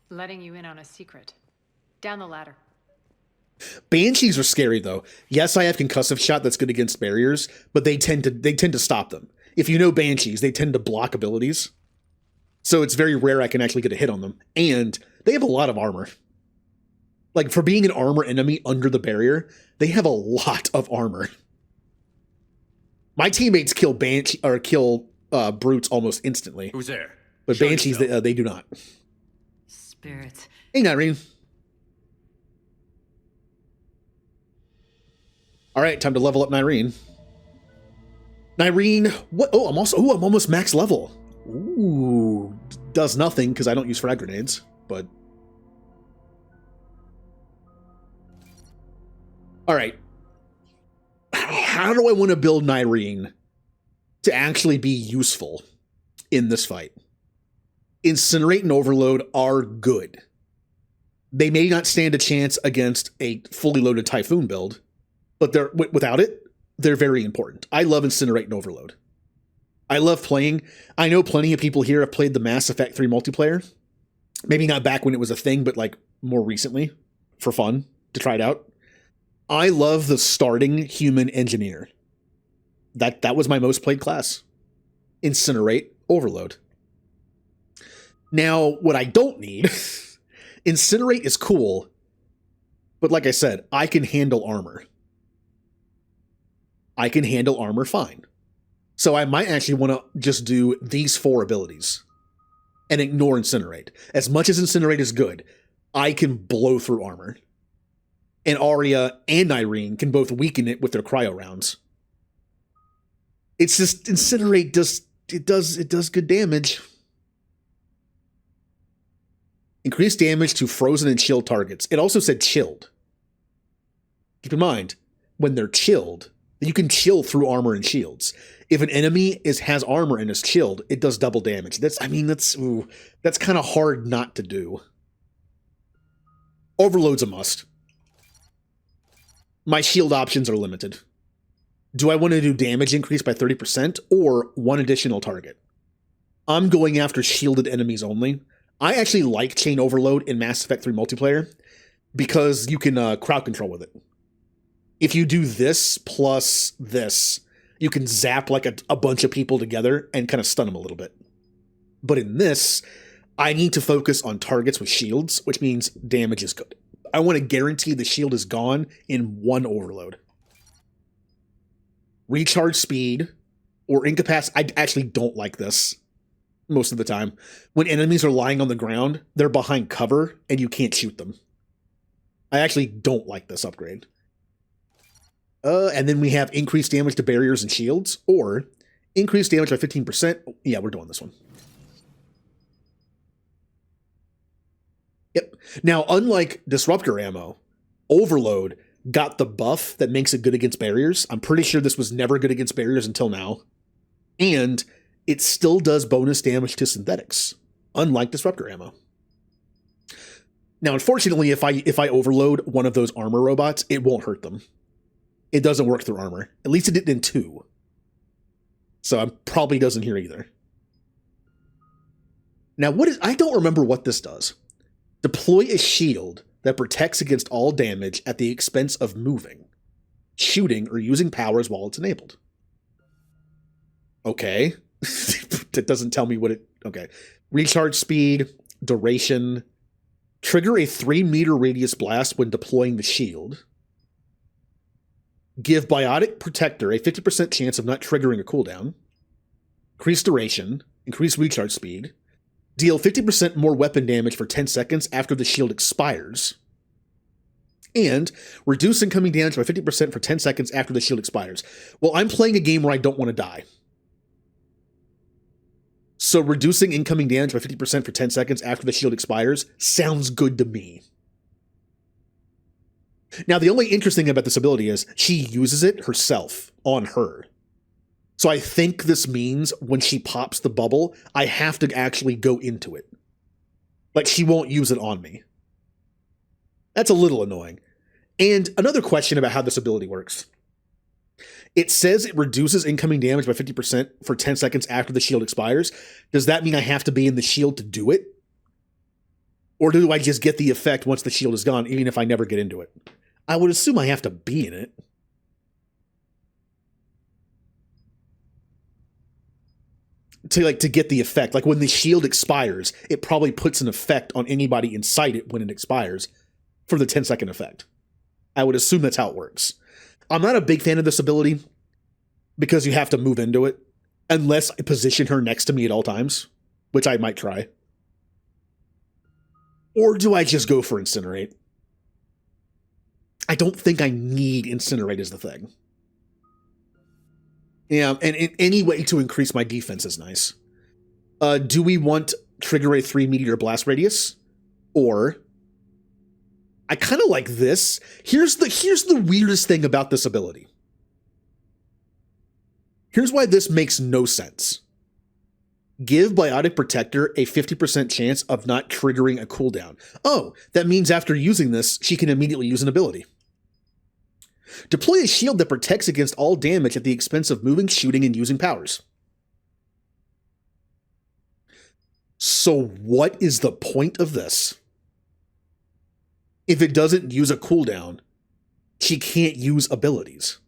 Letting you in on a secret. Down the ladder. Banshees are scary though. Yes, I have concussive shot that's good against barriers, but they tend to stop them. If you know Banshees, they tend to block abilities. So it's very rare I can actually get a hit on them. And they have a lot of armor. Like, for being an armor enemy under the barrier, they have a lot of armor. My teammates kill brutes almost instantly. Who's there? But Banshees, they do not. Spirits. Hey, Nyreen. All right, time to level up Nyreen. Nyreen, what? Oh, I'm almost max level. Ooh, does nothing because I don't use frag grenades, but. All right. How do I want to build Nyreen to actually be useful in this fight? Incinerate and Overload are good. They may not stand a chance against a fully loaded Typhoon build, but they're without it, they're very important. I love Incinerate and Overload. I love playing. I know plenty of people here have played the Mass Effect 3 multiplayer. Maybe not back when it was a thing, but like more recently for fun to try it out. I love the starting human engineer. That was my most played class. Incinerate, Overload. Now, what I don't need, Incinerate is cool, but like I said, I can handle armor. I can handle armor fine. So I might actually want to just do these 4 abilities and ignore Incinerate. As much as Incinerate is good, I can blow through armor. And Arya and Nyreen can both weaken it with their cryo rounds. It's just Incinerate does good damage. Increased damage to frozen and chilled targets. It also said chilled. Keep in mind, when they're chilled, you can chill through armor and shields. If an enemy has armor and is chilled, it does double damage. That's kind of hard not to do. Overload's a must. My shield options are limited. Do I want to do damage increase by 30% or 1 additional target? I'm going after shielded enemies only. I actually like Chain Overload in Mass Effect 3 multiplayer because you can crowd control with it. If you do this plus this, you can zap like a bunch of people together and kind of stun them a little bit. But in this, I need to focus on targets with shields, which means damage is good. I want to guarantee the shield is gone in 1 overload. Recharge speed or incapacitate. I actually don't like this most of the time. When enemies are lying on the ground, they're behind cover and you can't shoot them. I actually don't like this upgrade. And then we have increased damage to barriers and shields, or increased damage by 15%. Yeah, we're doing this one. Yep. Now, unlike Disruptor ammo, Overload got the buff that makes it good against barriers. I'm pretty sure this was never good against barriers until now. And it still does bonus damage to synthetics, unlike disruptor ammo. Now, unfortunately, if I overload one of those armor robots, it won't hurt them. It doesn't work through armor. At least it didn't in 2. So it probably doesn't here either. Now, I don't remember what this does. Deploy a shield that protects against all damage at the expense of moving, shooting, or using powers while it's enabled. Okay. That doesn't tell me what it... Okay. Recharge speed, duration, trigger a 3-meter radius blast when deploying the shield. Give Biotic Protector a 50% chance of not triggering a cooldown. Increase duration, increase recharge speed. Deal 50% more weapon damage for 10 seconds after the shield expires. And reduce incoming damage by 50% for 10 seconds after the shield expires. Well, I'm playing a game where I don't want to die. So reducing incoming damage by 50% for 10 seconds after the shield expires sounds good to me. Now, the only interesting thing about this ability is she uses it herself on her. So I think this means when she pops the bubble, I have to actually go into it. Like, she won't use it on me. That's a little annoying. And another question about how this ability works. It says it reduces incoming damage by 50% for 10 seconds after the shield expires. Does that mean I have to be in the shield to do it? Or do I just get the effect once the shield is gone, even if I never get into it? I would assume I have to be in it. To get the effect. Like when the shield expires, it probably puts an effect on anybody inside it when it expires for the 10-second effect. I would assume that's how it works. I'm not a big fan of this ability because you have to move into it unless I position her next to me at all times, which I might try. Or do I just go for Incinerate? I don't think I need Incinerate as the thing. Yeah, and in any way to increase my defense is nice. Do we want trigger a 3-meter blast radius? Or I kind of like this. Here's the weirdest thing about this ability. Here's why this makes no sense. Give Biotic Protector a 50% chance of not triggering a cooldown. Oh, that means after using this, she can immediately use an ability. Deploy a shield that protects against all damage at the expense of moving, shooting, and using powers. So what is the point of this? If it doesn't use a cooldown, she can't use abilities.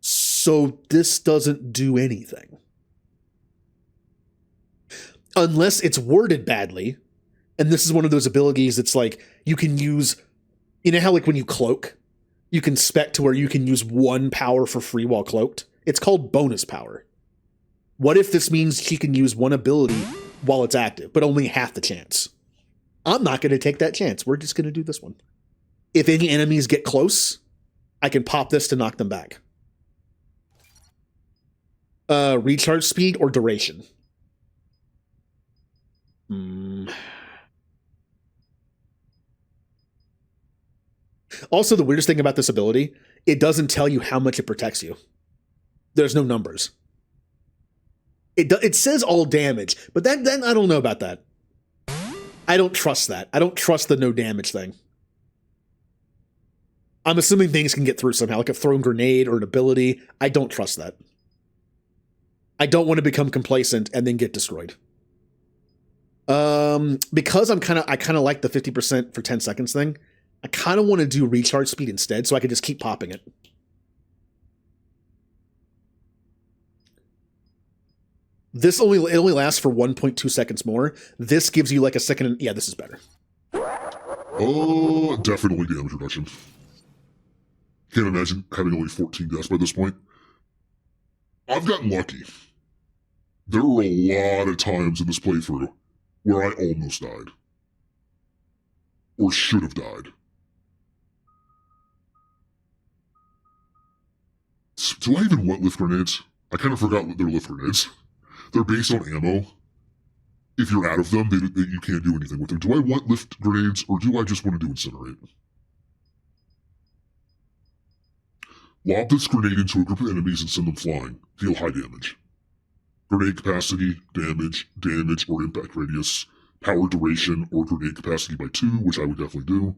So this doesn't do anything. Unless it's worded badly, and this is one of those abilities that's like, you can use, you know how like when you cloak, you can spec to where you can use 1 power for free while cloaked? It's called bonus power. What if this means she can use 1 ability while it's active, but only half the chance? I'm not going to take that chance. We're just going to do this one. If any enemies get close, I can pop this to knock them back. Recharge speed or duration? Also, the weirdest thing about this ability, it doesn't tell you how much it protects you. There's no numbers. It says all damage, but then I don't know about that. I don't trust that. I don't trust the no damage thing. I'm assuming things can get through somehow, like a thrown grenade or an ability. I don't trust that. I don't want to become complacent and then get destroyed. Because I kind of like the 50% for 10 seconds thing. I kind of want to do recharge speed instead, so I can just keep popping it. This only lasts for 1.2 seconds more. This gives you like a second. Yeah, this is better. Oh, definitely damage reduction. Can't imagine having only 14 deaths by this point. I've gotten lucky. There were a lot of times in this playthrough where I almost died. Or should have died. Do I even want lift grenades? I kind of forgot that they're lift grenades. They're based on ammo. If you're out of them, you can't do anything with them. Do I want lift grenades, or do I just want to do incinerate? Lob this grenade into a group of enemies and send them flying. Deal high damage. grenade capacity, damage, or impact radius, power duration, or grenade capacity by 2, which I would definitely do.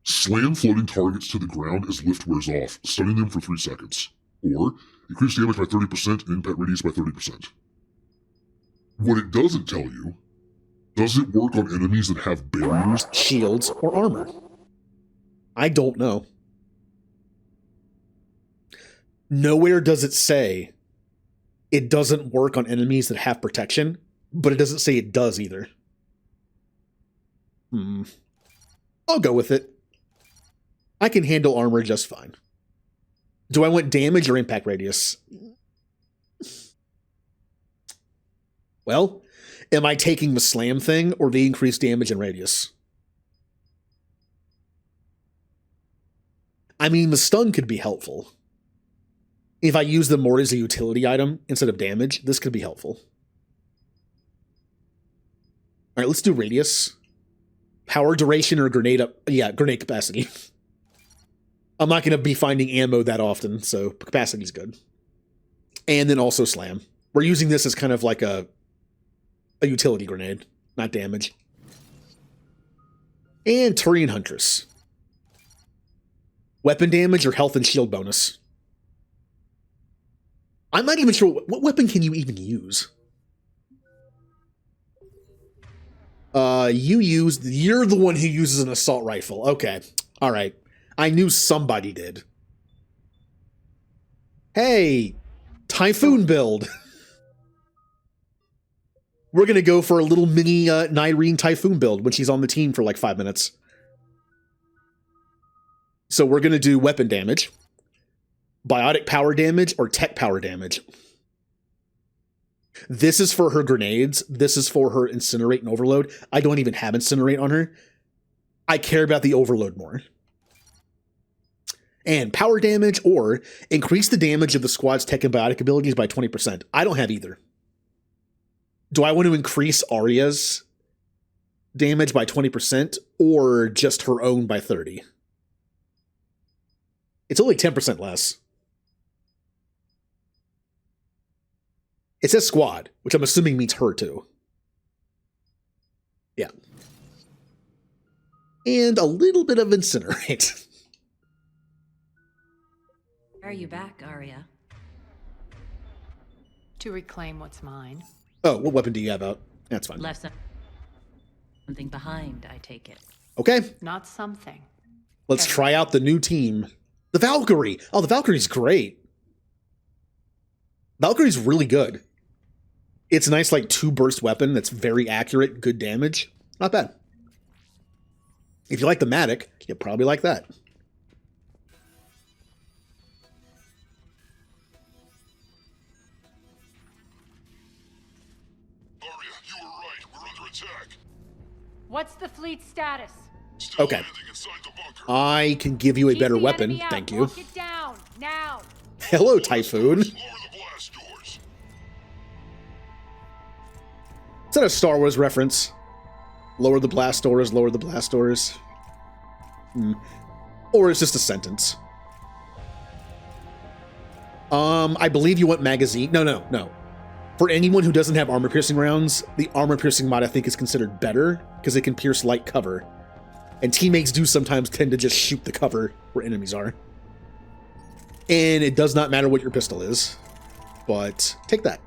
Slam floating targets to the ground as lift wears off, stunning them for 3 seconds. Or increase damage by 30% and impact radius by 30%. What it doesn't tell you, does it work on enemies that have barriers, shields, or armor? I don't know. Nowhere does it say it doesn't work on enemies that have protection, but it doesn't say it does either. I'll go with it. I can handle armor just fine. Do I want damage or impact radius? Well, am I taking the slam thing or the increased damage and radius? I mean, the stun could be helpful. If I use them more as a utility item instead of damage, this could be helpful. All right, let's do radius. Power duration or grenade up? Yeah, grenade capacity. I'm not going to be finding ammo that often, so capacity is good. And then also slam. We're using this as kind of like a utility grenade, not damage. And Turian Huntress. Weapon damage or health and shield bonus? I'm not even sure what weapon can you even use. You're the one who uses an assault rifle. Okay. All right. I knew somebody did. Hey, Typhoon build. We're going to go for a little mini Nyreen Typhoon build when she's on the team for like 5 minutes. So we're going to do weapon damage, biotic power damage, or tech power damage. This is for her grenades. This is for her Incinerate and Overload. I don't even have Incinerate on her. I care about the Overload more. And power damage or increase the damage of the squad's tech and biotic abilities by 20%. I don't have either. Do I want to increase Arya's damage by 20% or just her own by 30%? It's only 10% less. It says squad, which I'm assuming means her too. Yeah. And a little bit of Incinerate. Are you back, Arya? To reclaim what's mine. Oh, what weapon do you have out? That's fine. Left something behind, I take it. Okay. Not something. Let's try out the new team. The Valkyrie. Oh, the Valkyrie's great. Valkyrie's really good. It's a nice, like, 2-burst weapon that's very accurate, good damage. Not bad. If you like the Matic, you'll probably like that. Arya, you were right. We're under attack. What's the fleet status? Still Okay. landing inside the bunker. I can give you a better weapon. Thank you. Lock it down now. Hello, Typhoon. Lower the blast doors. Is that a Star Wars reference? Lower the blast doors, lower the blast doors. Or it's just a sentence. I believe you want magazine. No. For anyone who doesn't have armor-piercing rounds, the armor-piercing mod I think is considered better because it can pierce light cover. And teammates do sometimes tend to just shoot the cover where enemies are. And it does not matter what your pistol is. But take that.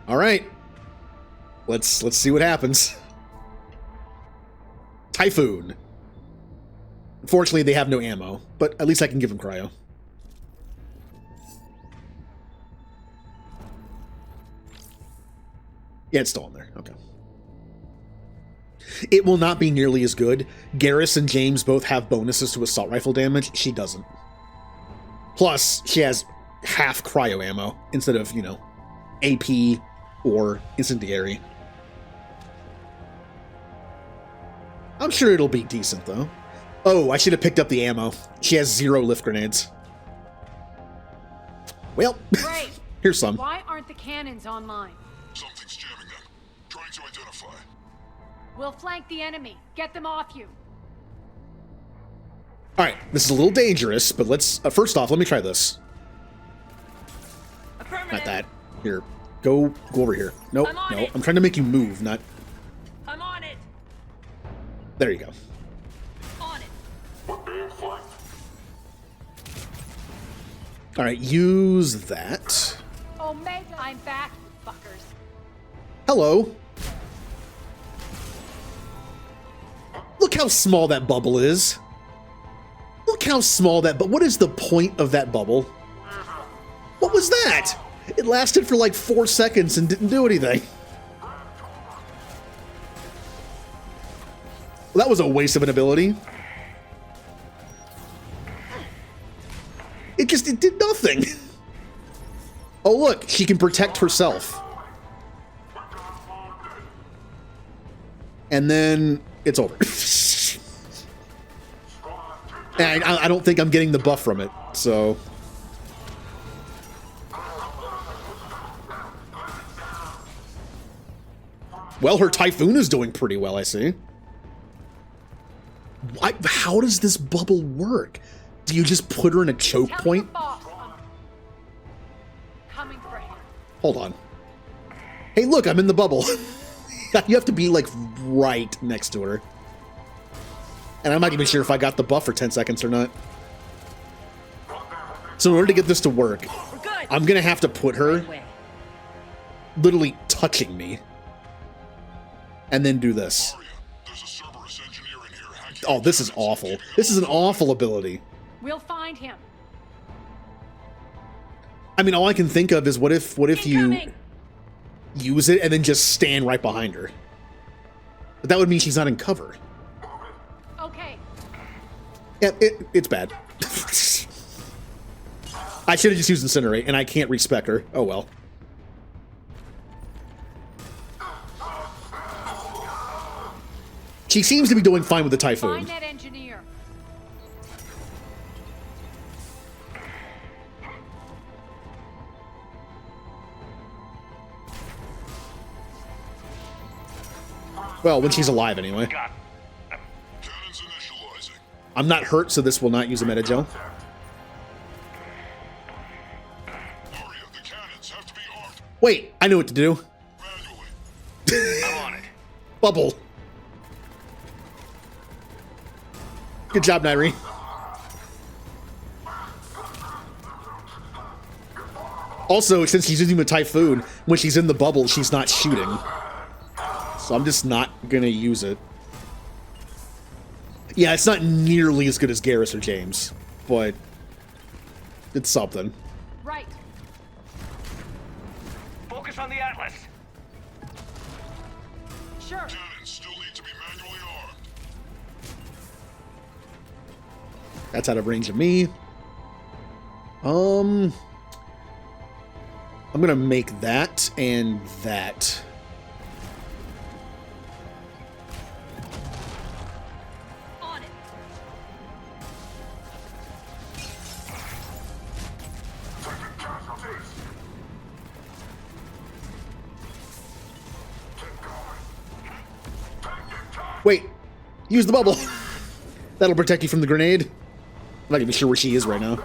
All right. Let's see what happens. Typhoon. Unfortunately, they have no ammo, but at least I can give them cryo. Yeah, it's still on there. Okay. It will not be nearly as good. Garrus and James both have bonuses to assault rifle damage. She doesn't. Plus, she has half cryo ammo instead of, AP or incendiary. I'm sure it'll be decent, though. Oh, I should have picked up the ammo. She has 0 lift grenades. Well, Great. Here's some. Why aren't the cannons online? Something's jamming them. Trying to identify. We'll flank the enemy. Get them off you. All right, this is a little dangerous, but let's first off, let me try this. Not that. Here, go over here. Nope, no. I'm trying to make you move, not. I'm on it. There you go. On it. All right, use that. Omega, I'm back, fuckers. Hello. Look how small that bubble is. Look how small that. But what is the point of that bubble? What was that? It lasted for like 4 seconds and didn't do anything. Well, that was a waste of an ability. It did nothing. Oh look, she can protect herself. And then it's over. And I don't think I'm getting the buff from it, so. Well, her Typhoon is doing pretty well, I see. How does this bubble work? Do you just put her in a choke point? Hold on. Hey, look, I'm in the bubble. You have to be, like, right next to her. And I'm not even sure if I got the buff for 10 seconds or not. So in order to get this to work, I'm going to have to put her literally touching me. And then do this. Oh, this is awful. This is an awful ability. We'll find him. I mean, all I can think of is what if you use it and then just stand right behind her? But that would mean she's not in cover. Okay. Yeah, it's bad. I should have just used Incinerate, and I can't respec her. Oh well. She seems to be doing fine with the Typhoon. Find that engineer. Well, when she's alive, anyway. I'm not hurt, so this will not use a meta gel. Wait, I know what to do. I'm on it. Bubble. Good job, Nairi. Also, since she's using the Typhoon, when she's in the bubble, she's not shooting. So I'm just not gonna use it. Yeah, it's not nearly as good as Garrus or James, but it's something. Right. Focus on the Atlas. Sure. Cannons still need to be manually armed. That's out of range of me. I'm gonna make that and that. On it. Wait, use the bubble. That'll protect you from the grenade. I'm not even sure where she is right now.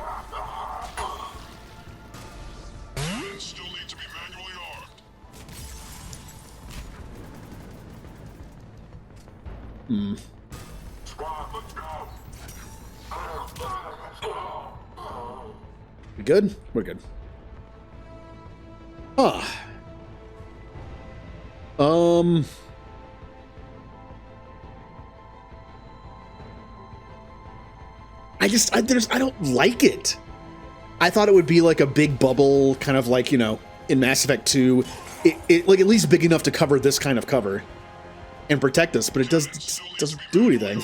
Still need to be manually armed. Squad, let's go. We good? We're good. Ah. I don't like it. I thought it would be like a big bubble, kind of like, you know, in Mass Effect 2, it like at least big enough to cover this kind of cover and protect us, but it doesn't do anything.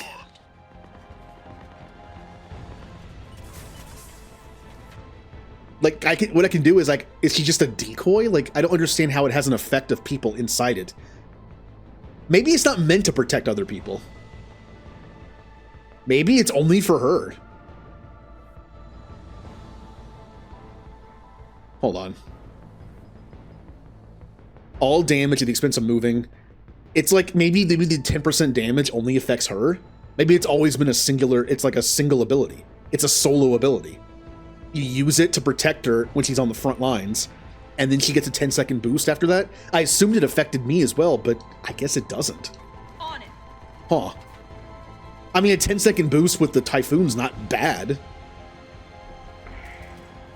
Like, what I can do is, like, is she just a decoy? Like, I don't understand how it has an effect of people inside it. Maybe it's not meant to protect other people. Maybe it's only for her. Hold on. All damage at the expense of moving. It's like maybe the 10% damage only affects her. Maybe it's always been a singular, it's like a single ability. It's a solo ability. You use it to protect her when she's on the front lines, and then she gets a 10-second boost after that. I assumed it affected me as well, but I guess it doesn't. On it. Huh. I mean, a 10-second boost with the Typhoon's not bad.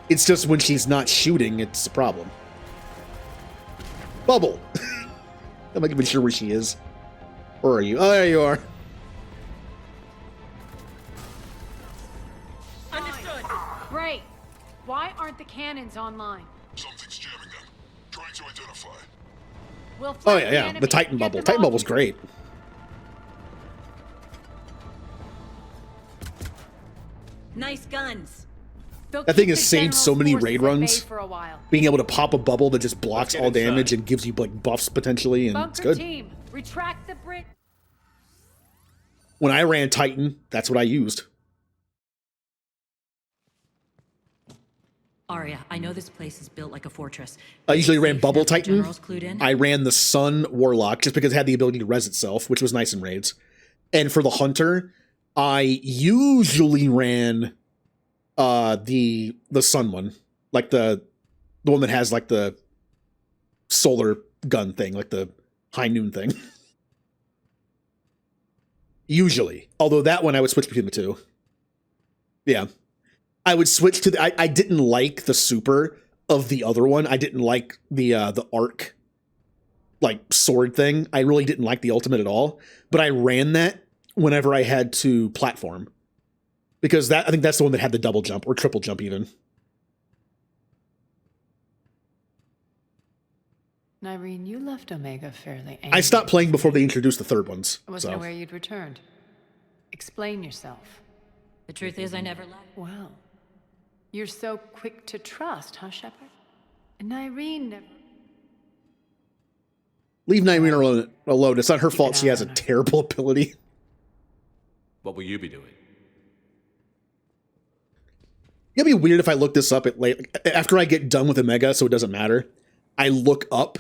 It's just when she's not shooting, it's a problem. Bubble! I'm not even sure where she is. Where are you? Oh, there you are. Understood. Great. Why aren't the cannons online? Something's jamming them. Trying to identify. We'll Oh, yeah. The Titan Bubble. Titan Bubble's great. Nice guns. That thing has saved so many raid runs. For a while. Being able to pop a bubble that just blocks all damage and gives you like buffs potentially, and Bunker it's good. Team, retract the bridge. When I ran Titan, that's what I used. Arya, I know this place is built like a fortress. I usually ran Bubble Have the Titan. generals clued in? I ran the Sun Warlock just because it had the ability to res itself, which was nice in raids. And for the Hunter, I usually ran the Sun one, like the one that has like the solar gun thing, like the high noon thing. Usually, although that one I would switch between the two. Yeah, I would switch to the. I didn't like the super of the other one. I didn't like the arc, like sword thing. I really didn't like the ultimate at all. But I ran that whenever I had to platform. Because I think that's the one that had the double jump, or triple jump even. Nyreen, you left Omega fairly angry. I stopped playing before they introduced the third ones. I wasn't aware you'd returned. Explain yourself. The truth is, I never left. Well, you're so quick to trust, huh, Shepard? And Nyreen never... Leave Nyreen alone. It's not her fault she has a terrible ability. What will you be doing? It'd be weird if I look this up at late after I get done with Omega, so it doesn't matter. I look up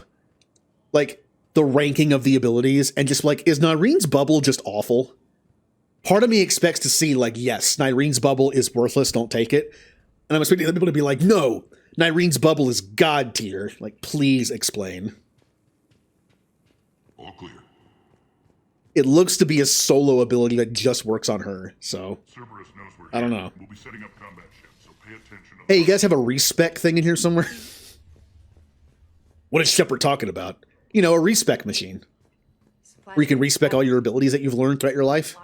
like the ranking of the abilities and just like, is Nyreen's bubble just awful? Part of me expects to see like, yes, Nyreen's bubble is worthless, don't take it. And I'm expecting other people to be like, no, Nyreen's bubble is god tier. Like, please explain. All clear. It looks to be a solo ability that just works on her, so Cerberus knows we're I don't here. know. We'll be setting up combat ships, so pay attention. Hey, you guys have a respec thing in here somewhere? What is Shepard talking about? You know, a respec machine. Where you can respec all your abilities that you've learned throughout your life.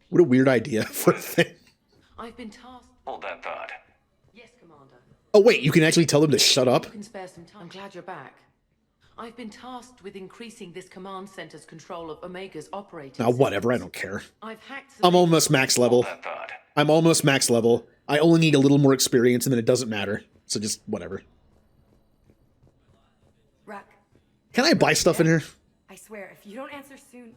What a weird idea for a thing. I've been tasked... Hold that thought. Yes, Commander. Oh wait, you can actually tell them to shut up? You can spare some time. I'm glad you're back. I've been tasked with increasing this command center's control of Omega's operating Now, whatever, I don't care. I've hacked... I'm almost max level. I'm almost max level. I only need a little more experience and then it doesn't matter. So just whatever. Rock. Can I buy stuff in here? I swear, if you don't answer soon...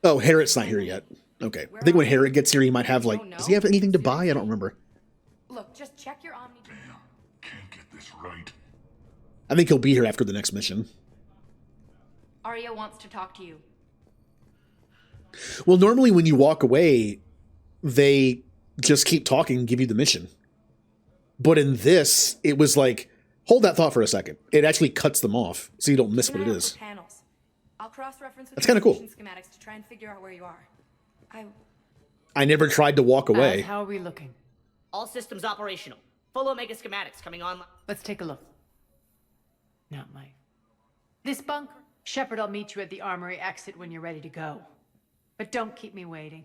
Oh, Harriet's not here yet. Okay. I think when Harriet gets here, he might have like... Does he have anything to buy? I don't remember. Look, just check your Omni... Can't get this right. I think he'll be here after the next mission. Arya wants to talk to you. Well, normally when you walk away, they just keep talking and give you the mission. But in this, it was like, hold that thought for a second. It actually cuts them off, so you don't miss what it is. Panels. I'll cross-reference with That's kinda cool. schematics to try and figure out where you are. I never tried to walk away. How are we looking? All systems operational. Full Omega schematics coming online. Let's take a look. Not my... This bunker... Shepard, I'll meet you at the armory exit when you're ready to go. But don't keep me waiting.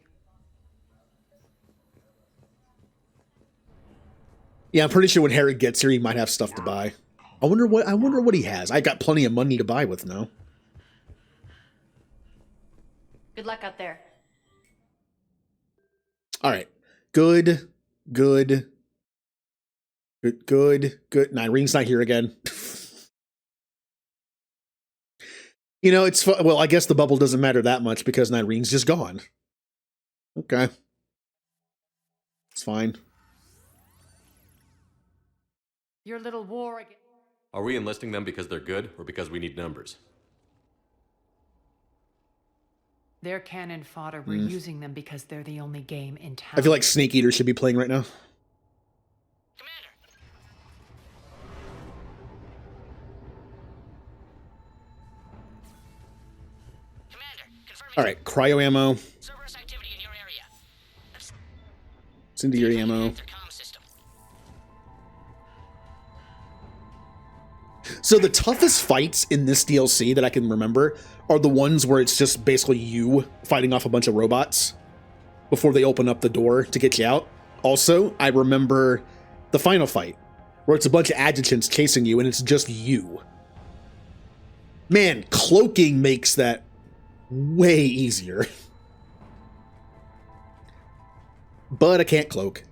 Yeah, I'm pretty sure when Harriet gets here, he might have stuff to buy. I wonder what he has. I got plenty of money to buy with now. Good luck out there. All right. Good. Nyreen's not here again. You know, it's well, I guess the bubble doesn't matter that much because Nyreen's just gone. Okay. It's fine. Your little war again. Are we enlisting them because they're good or because we need numbers? Their cannon fodder, we're using them because they're the only game in town. I feel like Snake Eater should be playing right now. All right, cryo ammo. Incendiary ammo. So the toughest fights in this DLC that I can remember are the ones where it's just basically you fighting off a bunch of robots before they open up the door to get you out. Also, I remember the final fight where it's a bunch of adjutants chasing you and it's just you. Man, cloaking makes that way easier. But I can't cloak.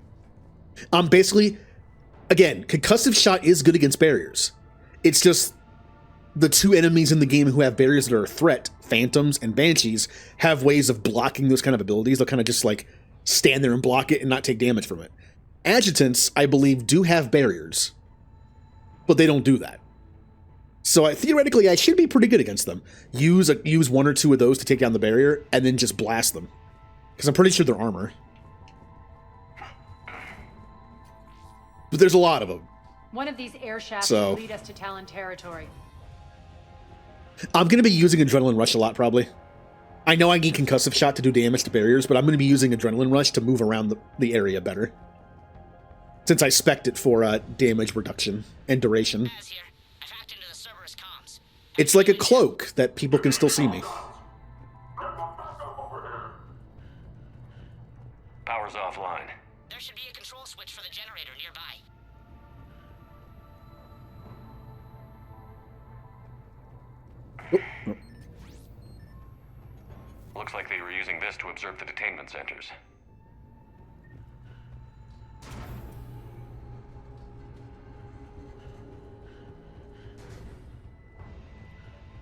I'm basically, again, concussive shot is good against barriers. It's just the two enemies in the game who have barriers that are a threat, Phantoms and Banshees, have ways of blocking those kind of abilities. They'll kind of just like stand there and block it and not take damage from it. Adjutants, I believe, do have barriers, but they don't do that. So theoretically, I should be pretty good against them. Use one or two of those to take down the barrier, and then just blast them. Because I'm pretty sure they're armor. But there's a lot of them. One of these air shafts will lead us to Talon territory. I'm going to be using Adrenaline Rush a lot, probably. I know I need Concussive Shot to do damage to barriers, but I'm going to be using Adrenaline Rush to move around the area better. Since I spec'd it for damage reduction and duration. It's like a cloak that people can still see me. Power's offline. There should be a control switch for the generator nearby. Looks like they were using this to observe the detainment centers.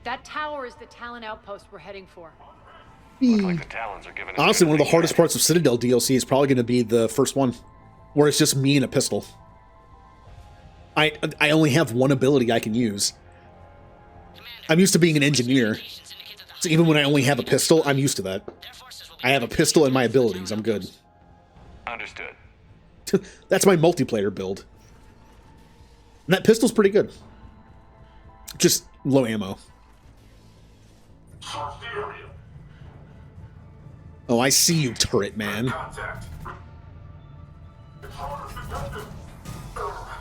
That tower is the Talon outpost we're heading for. Looks like the Talons are giving us Honestly, one of the hardest parts of Citadel DLC is probably going to be the first one, where it's just me and a pistol. I only have one ability I can use. I'm used to being an engineer, so even when I only have a pistol, I'm used to that. I have a pistol and my abilities, I'm good. Understood. That's my multiplayer build. And that pistol's pretty good. Just low ammo. Oh, I see you, turret man.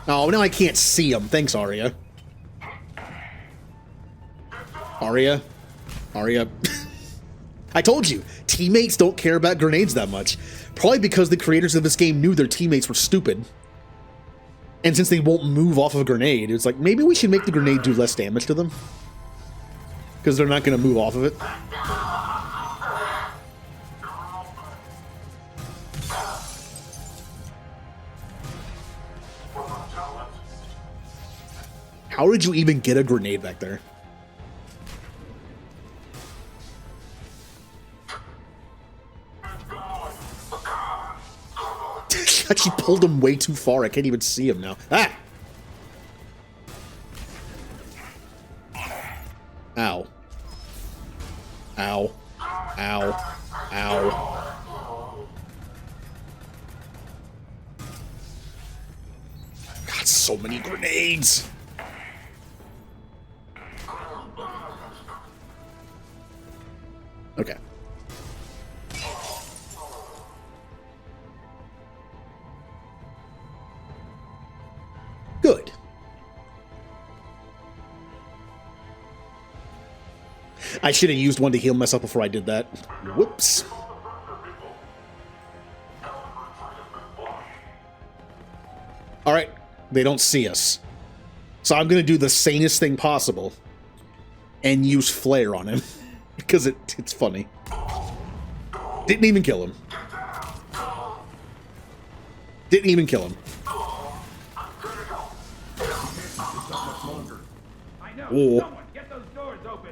Oh, now I can't see him. Thanks, Arya. Arya? I told you, teammates don't care about grenades that much. Probably because the creators of this game knew their teammates were stupid. And since they won't move off of a grenade, it's like, maybe we should make the grenade do less damage to them. Because they're not going to move off of it. How did you even get a grenade back there? She pulled him way too far. I can't even see him now. Ah! Ow. Ow. Ow. Ow. God, so many grenades! Okay. Good. I should have used one to heal myself before I did that. Whoops. Alright, they don't see us. So I'm going to do the sanest thing possible and use flare on him. Because it's funny. Didn't even kill him. Didn't even kill him. Oh. Get those doors open.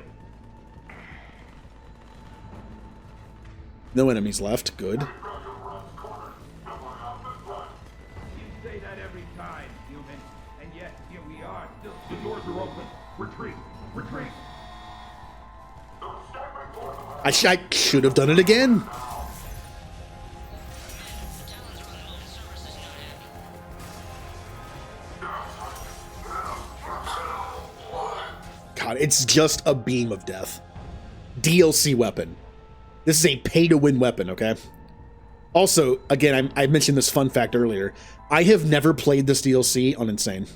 No enemies left. Good. You say that every time, human. And yet, here we are. Still, the doors are open. Retreat. Retreat. I should have done it again. God, it's just a beam of death. DLC weapon. This is a pay-to-win weapon, okay? Also, again, I mentioned this fun fact earlier. I have never played this DLC on Insane.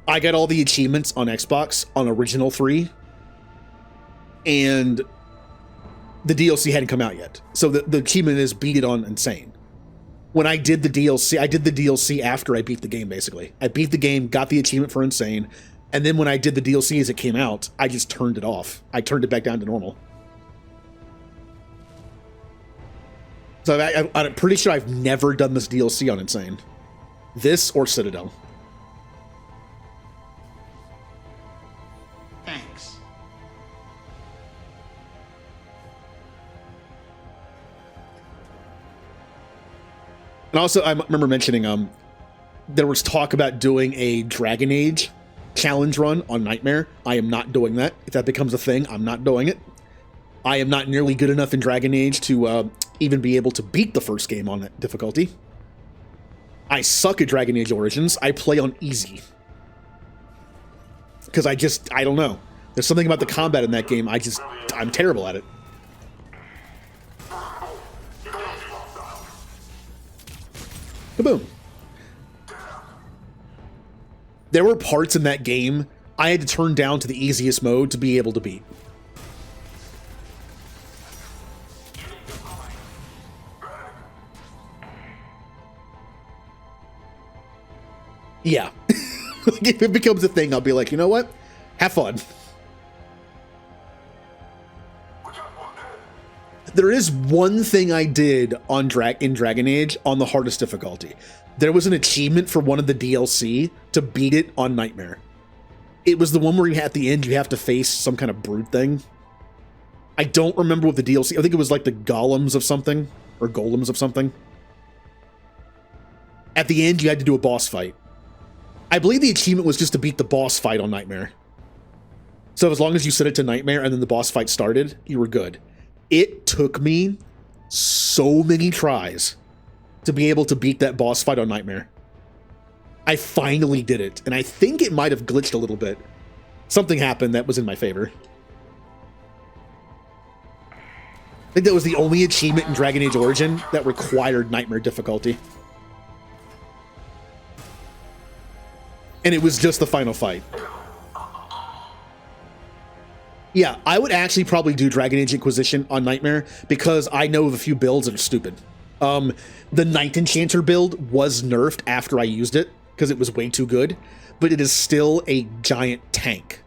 I got all the achievements on Xbox on Original 3, and the DLC hadn't come out yet. So the achievement is beat it on Insane. When I did the DLC, I did the DLC after I beat the game, basically. I beat the game, got the achievement for Insane, and then when I did the DLC as it came out, I just turned it off. I turned it back down to normal. So I'm pretty sure I've never done this DLC on Insane. This or Citadel. Thanks. And also, I remember mentioning, there was talk about doing a Dragon Age challenge run on Nightmare. I am not doing that. If that becomes a thing, I'm not doing it. I am not nearly good enough in Dragon Age to even be able to beat the first game on that difficulty. I suck at Dragon Age Origins. I play on easy. Because I don't know. There's something about the combat in that game, I'm terrible at it. Kaboom. There were parts in that game I had to turn down to the easiest mode to be able to beat. Yeah. If it becomes a thing, I'll be like, you know what? Have fun. There is one thing I did on in Dragon Age on the hardest difficulty. There was an achievement for one of the DLC to beat it on Nightmare. It was the one where at the end you have to face some kind of brood thing. I don't remember what the DLC... I think it was like the golems of something. Or golems of something. At the end you had to do a boss fight. I believe the achievement was just to beat the boss fight on Nightmare. So as long as you set it to Nightmare and then the boss fight started, you were good. It took me so many tries to be able to beat that boss fight on Nightmare. I finally did it, and I think it might have glitched a little bit. Something happened that was in my favor. I think that was the only achievement in Dragon Age Origin that required Nightmare difficulty. And it was just the final fight. Yeah, I would actually probably do Dragon Age Inquisition on Nightmare because I know of a few builds that are stupid. The Night Enchanter build was nerfed after I used it because it was way too good, but it is still a giant tank.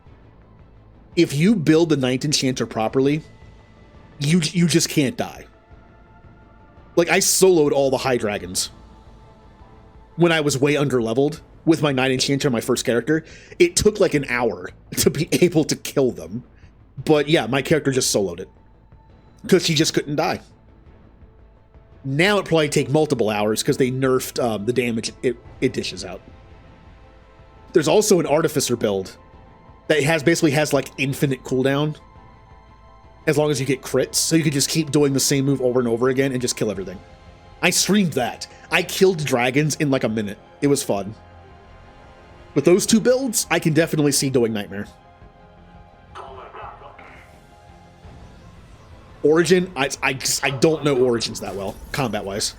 If you build the Night Enchanter properly, you just can't die. Like, I soloed all the high dragons when I was way under-leveled with my Night Enchanter, my first character. It took like an hour to be able to kill them. But yeah, my character just soloed it because she just couldn't die. Now it probably take multiple hours because they nerfed the damage it dishes out. There's also an Artificer build that basically has like infinite cooldown as long as you get crits, so you can just keep doing the same move over and over again and just kill everything. I streamed that. I killed dragons in like a minute. It was fun. With those two builds, I can definitely see doing Nightmare. Origin, I don't know Origins that well, combat-wise.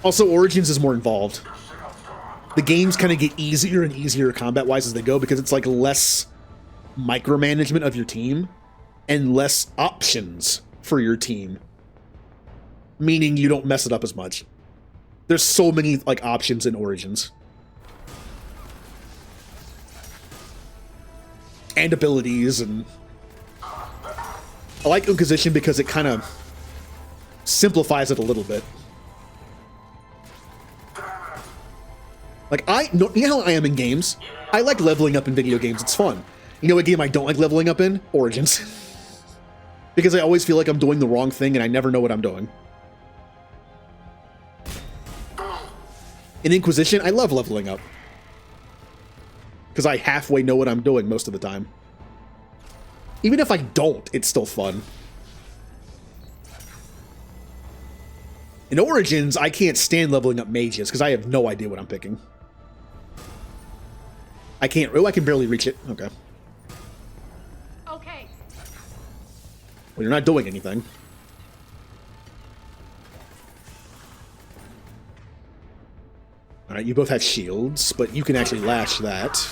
Also, Origins is more involved. The games kind of get easier and easier combat-wise as they go because it's like less micromanagement of your team and less options for your team. Meaning you don't mess it up as much. There's so many like options in Origins. And abilities, and I like Inquisition because it kind of simplifies it a little bit. Like, you know how I am in games? I like leveling up in video games, it's fun. You know what game I don't like leveling up in? Origins. Because I always feel like I'm doing the wrong thing and I never know what I'm doing. In Inquisition, I love leveling up. because I halfway know what I'm doing most of the time. Even if I don't, it's still fun. In Origins, I can't stand leveling up mages because I have no idea what I'm picking. I can't. Oh, I can barely reach it. Okay. Okay. Well, you're not doing anything. Alright, you both have shields, but you can actually lash that.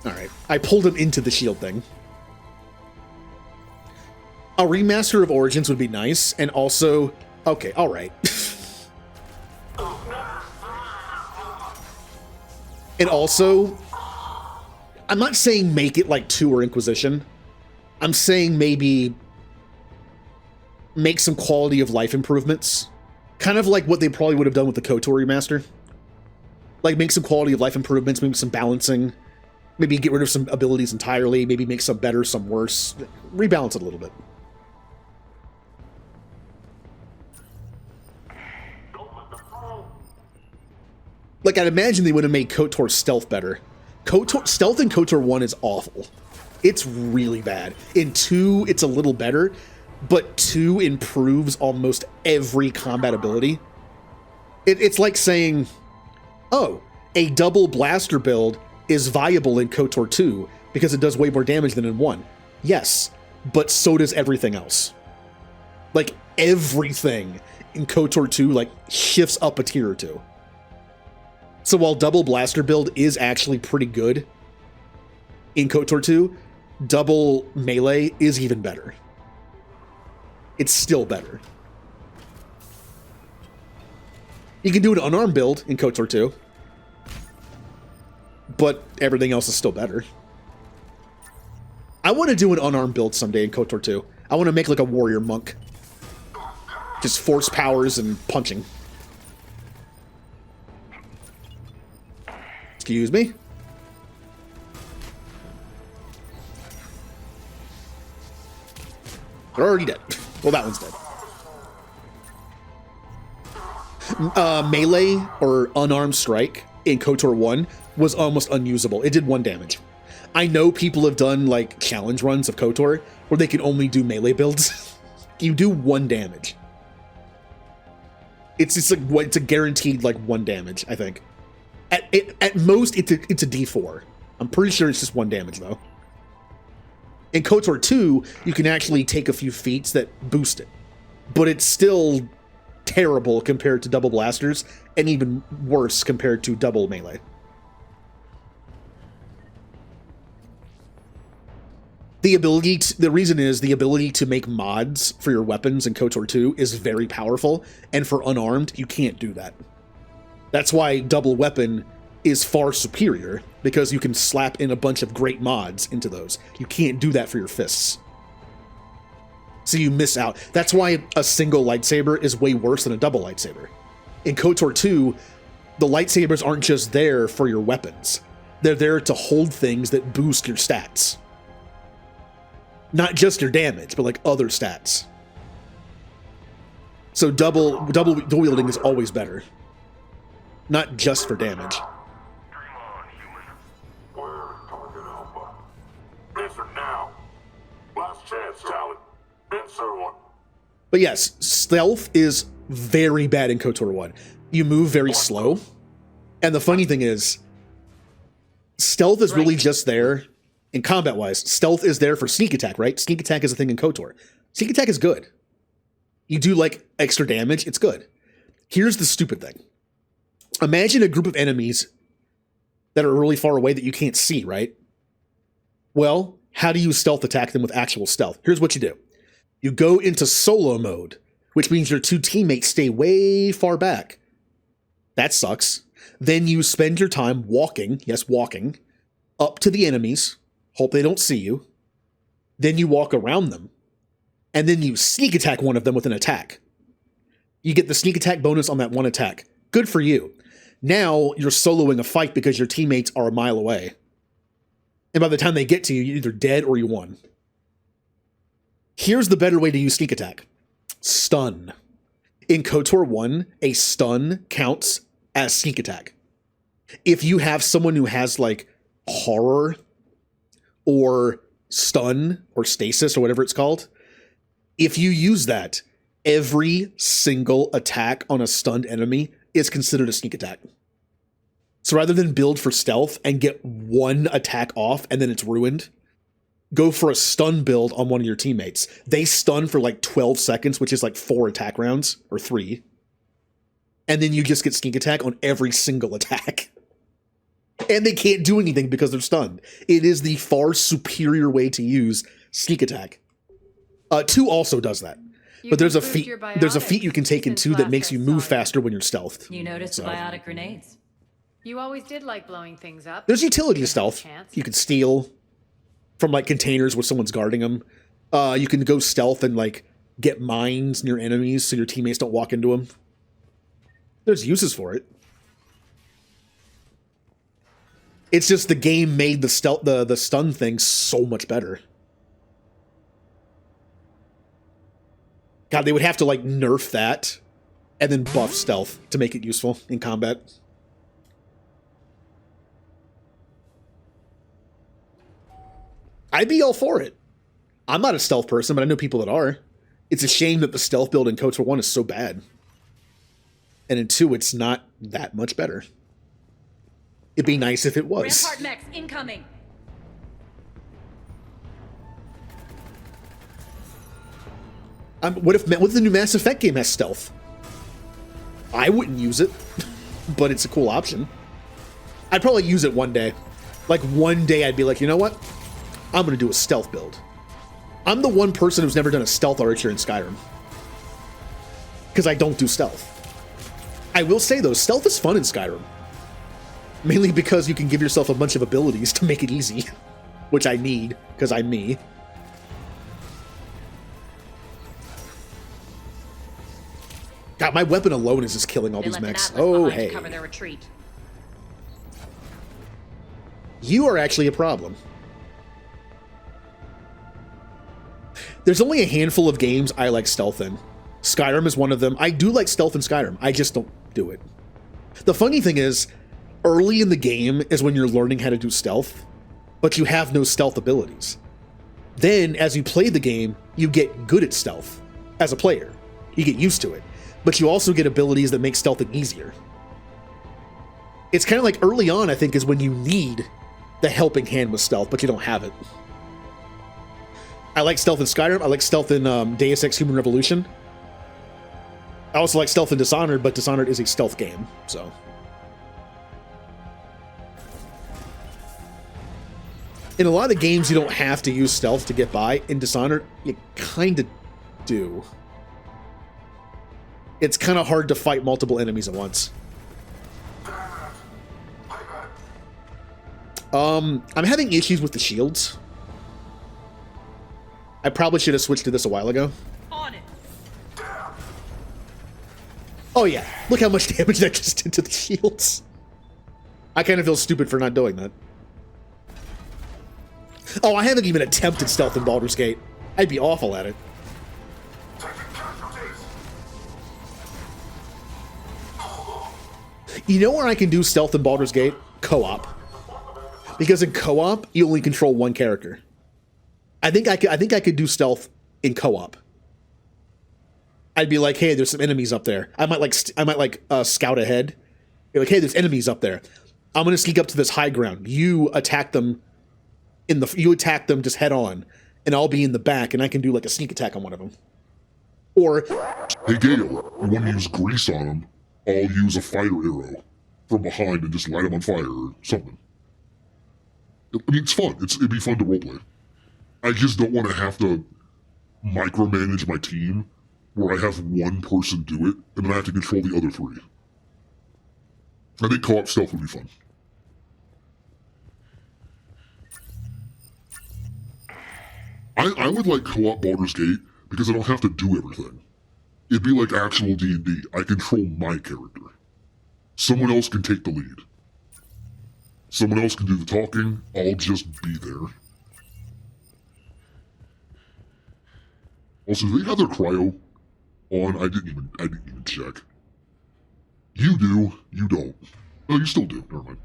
Alright, I pulled him into the shield thing. A remaster of Origins would be nice, and also... Okay, alright. And also... I'm not saying make it like 2 or Inquisition. I'm saying maybe... make some quality of life improvements. Kind of like what they probably would have done with the KOTOR remaster. Like, make some quality of life improvements, maybe some balancing. Maybe get rid of some abilities entirely, maybe make some better, some worse. Rebalance it a little bit. Like, I'd imagine they would have made KOTOR stealth better. Stealth in KOTOR 1 is awful. It's really bad. In 2, it's a little better, but 2 improves almost every combat ability. It's like saying, oh, a double blaster build is viable in KOTOR 2 because it does way more damage than in 1. Yes, but so does everything else. Like, everything in KOTOR 2, like, shifts up a tier or 2. So while double blaster build is actually pretty good in KOTOR 2, double melee is even better. It's still better. You can do an unarmed build in KOTOR 2, but everything else is still better. I want to do an unarmed build someday in KOTOR 2. I want to make like a warrior monk. Just force powers and punching. Excuse me? They're already dead. Well, that one's dead. Melee or unarmed strike in KOTOR 1 was almost unusable. It did 1 damage. I know people have done like challenge runs of KOTOR where they can only do melee builds. You do 1 damage. It's just like it's a guaranteed like 1 damage, I think. At most, it's a D4. I'm pretty sure it's just 1 damage though. In KOTOR 2, you can actually take a few feats that boost it, but it's still terrible compared to double blasters, and even worse compared to double melee. The reason is the ability to make mods for your weapons in KOTOR 2 is very powerful, and for unarmed, you can't do that. That's why double weapon is far superior, because you can slap in a bunch of great mods into those. You can't do that for your fists. So you miss out. That's why a single lightsaber is way worse than a double lightsaber. In KOTOR 2, the lightsabers aren't just there for your weapons. They're there to hold things that boost your stats. Not just your damage, but like other stats. So double wielding is always better. Not just for damage. Answer now. Last chance, Talon. Answer one. But yes, stealth is very bad in KOTOR 1. You move very slow. And the funny thing is, stealth is really just there, in combat-wise, stealth is there for sneak attack, right? Sneak attack is a thing in KOTOR. Sneak attack is good. You do, like, extra damage, it's good. Here's the stupid thing. Imagine a group of enemies that are really far away that you can't see, right? Well, how do you stealth attack them with actual stealth? Here's what you do. You go into solo mode, which means your 2 teammates stay way far back. That sucks. Then you spend your time walking, yes, walking, up to the enemies, hope they don't see you. Then you walk around them, and then you sneak attack one of them with an attack. You get the sneak attack bonus on that one attack. Good for you. Now you're soloing a fight because your teammates are a mile away. And by the time they get to you, you're either dead or you won. Here's the better way to use sneak attack. Stun. In KOTOR 1, a stun counts as sneak attack. If you have someone who has like horror or stun or stasis or whatever it's called, if you use that, every single attack on a stunned enemy is considered a sneak attack. So rather than build for stealth and get one attack off and then it's ruined, go for a stun build on one of your teammates. They stun for like 12 seconds, which is like 4 attack rounds or 3. And then you just get sneak attack on every single attack. And they can't do anything because they're stunned. It is the far superior way to use sneak attack. 2 also does that. But there's a feat you can take in 2 that makes you move faster when you're stealthed. You noticed the biotic grenades. You always did like blowing things up. There's utility to stealth. You can steal from like containers where someone's guarding them. You can go stealth and like get mines near enemies so your teammates don't walk into them. There's uses for it. It's just the game made the stealth, the stun thing so much better. God, they would have to like nerf that and then buff stealth to make it useful in combat. I'd be all for it. I'm not a stealth person, but I know people that are. It's a shame that the stealth build in KOTOR 1 is so bad. And in 2, it's not that much better. It'd be nice if it was. Rampart mechs incoming. What if the new Mass Effect game has stealth? I wouldn't use it, but it's a cool option. I'd probably use it one day. Like one day I'd be like, you know what? I'm going to do a stealth build. I'm the one person who's never done a stealth archer in Skyrim. Because I don't do stealth. I will say though, stealth is fun in Skyrim. Mainly because you can give yourself a bunch of abilities to make it easy. Which I need, because I'm me. God, my weapon alone is just killing all these mechs. Oh, hey. Cover their retreat. You are actually a problem. There's only a handful of games I like stealth in. Skyrim is one of them. I do like stealth in Skyrim. I just don't do it. The funny thing is, early in the game is when you're learning how to do stealth, but you have no stealth abilities. Then, as you play the game, you get good at stealth as a player. You get used to it. But you also get abilities that make stealthing easier. It's kind of like early on, I think, is when you need the helping hand with stealth, but you don't have it. I like stealth in Skyrim. I like stealth in Deus Ex Human Revolution. I also like stealth in Dishonored, but Dishonored is a stealth game, so. In a lot of games, you don't have to use stealth to get by. In Dishonored, you kind of do. It's kind of hard to fight multiple enemies at once. I'm having issues with the shields. I probably should have switched to this a while ago. On it. Oh yeah, look how much damage that just did to the shields. I kind of feel stupid for not doing that. Oh, I haven't even attempted stealth in Baldur's Gate. I'd be awful at it. You know where I can do stealth in Baldur's Gate? Co-op. Because in co-op, you only control one character. I think I could do stealth in co-op. I'd be like, hey, there's some enemies up there. I might scout ahead. Be like, hey, there's enemies up there. I'm gonna sneak up to this high ground. You attack them just head on, and I'll be in the back, and I can do like a sneak attack on one of them. Or, hey Gale, you want to use grease on them? I'll use a fighter arrow from behind and just light them on fire or something. I mean, it's fun. It'd be fun to roleplay. I just don't want to have to micromanage my team where I have one person do it and then I have to control the other 3. I think co-op stealth would be fun. I would like co-op Baldur's Gate because I don't have to do everything. It'd be like actual D&D. I control my character. Someone else can take the lead. Someone else can do the talking. I'll just be there. Also, do they have their cryo? on? I didn't even check. You do. You don't. Oh, you still do. Never mind.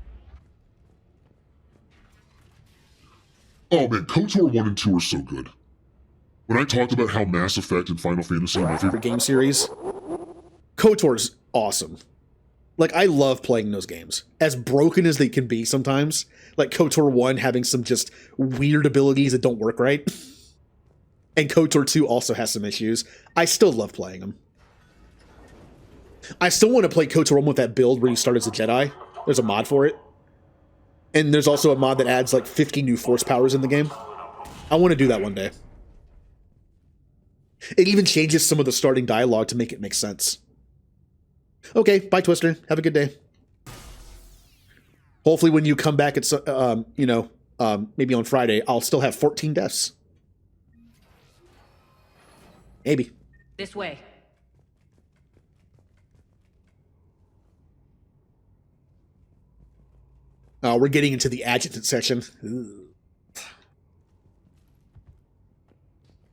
Oh man, KOTOR 1 and 2 are so good. When I talked about how Mass Effect and Final Fantasy are my favorite game series, KOTOR's awesome. Like, I love playing those games. As broken as they can be sometimes, like KOTOR 1 having some just weird abilities that don't work right, and KOTOR 2 also has some issues, I still love playing them. I still want to play KOTOR 1 with that build where you start as a Jedi. There's a mod for it. And there's also a mod that adds like 50 new force powers in the game. I want to do that one day. It even changes some of the starting dialogue to make it make sense. Okay, bye Twister. Have a good day. Hopefully when you come back, it's maybe on Friday, I'll still have 14 deaths. Maybe. This way. We're getting into the adjutant section. Ugh.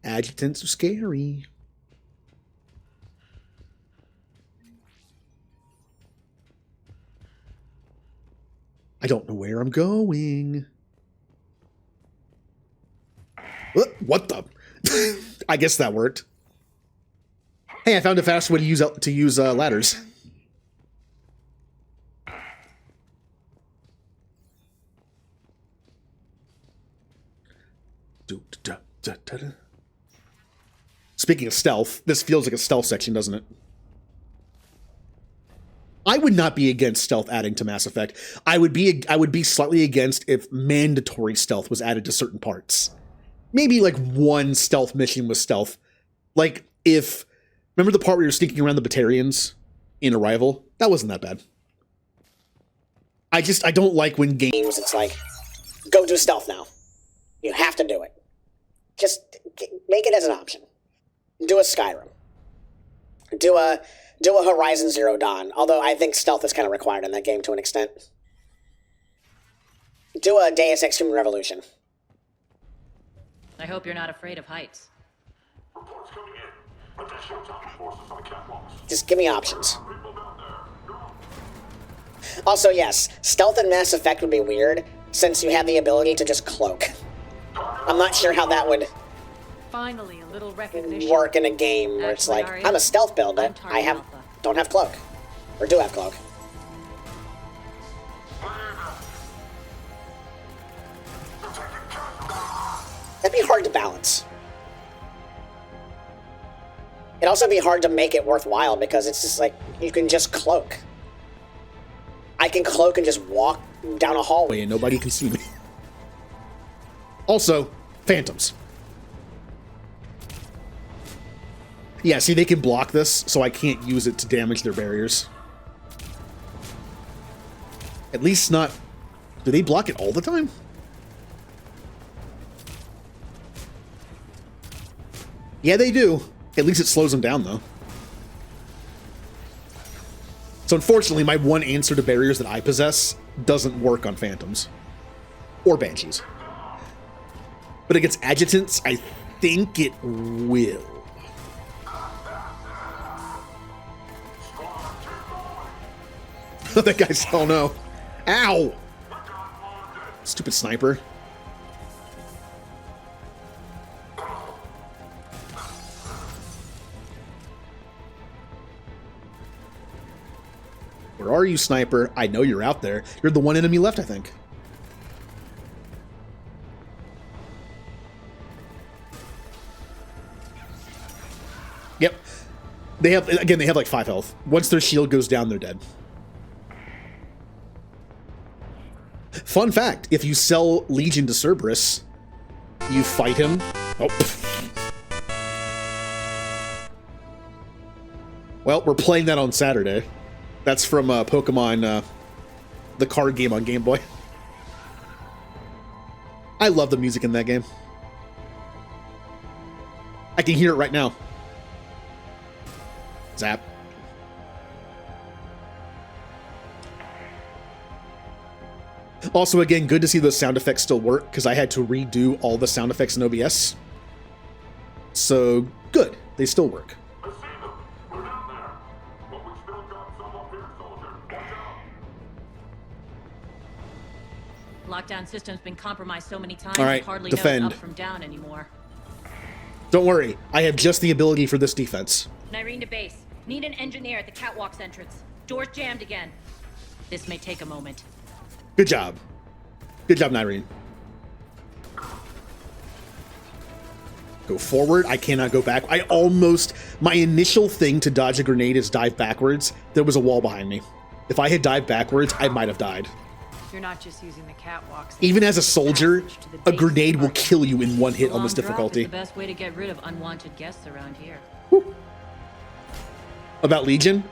Adjutants are scary. I don't know where I'm going. What the? I guess that worked. Hey, I found a faster way to use ladders. Speaking of stealth, this feels like a stealth section, doesn't it? I would not be against stealth adding to Mass Effect. I would be slightly against if mandatory stealth was added to certain parts. Maybe like one stealth mission was stealth. Like remember the part where you're sneaking around the Batarians in Arrival? That wasn't that bad. I don't like when games it's like, go do stealth now. You have to do it. Just make it as an option. Do a Skyrim. Do a Horizon Zero Dawn, although I think stealth is kind of required in that game to an extent. Do a Deus Ex Human Revolution. I hope you're not afraid of heights. Just give me options. Also, yes, stealth in Mass Effect would be weird, since you have the ability to just cloak. I'm not sure how that would finally a little recognition work in a game where it's like, I'm a stealth build, but I don't have cloak. Or do have cloak. That'd be hard to balance. It'd also be hard to make it worthwhile because it's just like, you can just cloak. I can cloak and just walk down a hallway and nobody can see me. Also, phantoms. Yeah, see, they can block this, so I can't use it to damage their barriers. At least not... Do they block it all the time? Yeah, they do. At least it slows them down, though. So unfortunately, my one answer to barriers that I possess doesn't work on phantoms. Or banshees. But against adjutants, I think it will. That guy's... Oh no. Ow! Stupid sniper. Where are you, sniper? I know you're out there. You're the one enemy left, I think. Yep. They have like 5 health. Once their shield goes down, they're dead. Fun fact, if you sell Legion to Cerberus, you fight him. Oh. Well, we're playing that on Saturday. That's from Pokemon, the card game on Game Boy. I love the music in that game. I can hear it right now. Zap. Also, again, good to see those sound effects still work, because I had to redo all the sound effects in OBS. So, good. They still work. Lockdown system's been compromised so many times, All right, it hardly defend. knows up from down anymore. Don't worry, I have just the ability for this defense. Nyreen to base. Need an engineer at the catwalk's entrance. Door's jammed again. This may take a moment. Good job. Good job, Nyreen. Go forward. I cannot go back. My initial thing to dodge a grenade is dive backwards. There was a wall behind me. If I had dived backwards, I might have died. You're not just using the catwalks. Even as a soldier, a grenade will kill you in one hit on this difficulty. The best way to get rid of unwanted guests around here. Woo. About Legion,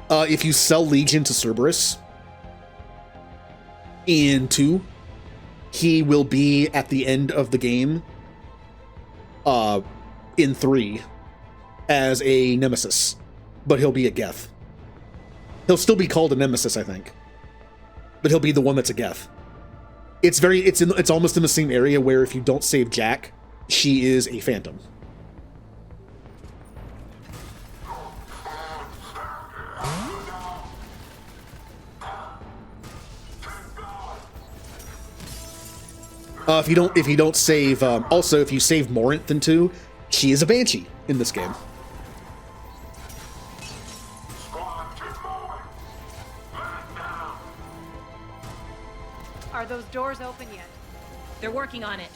if you sell Legion to Cerberus in 2, he will be at the end of the game in 3 as a nemesis, but he'll be a Geth. He'll still be called a nemesis, I think, but he'll be the one that's a Geth. It's almost in the same area where if you don't save Jack, she is a phantom. If you don't save, also if you save Morinth in 2, she is a Banshee in this game. Are those doors open yet? They're working on it.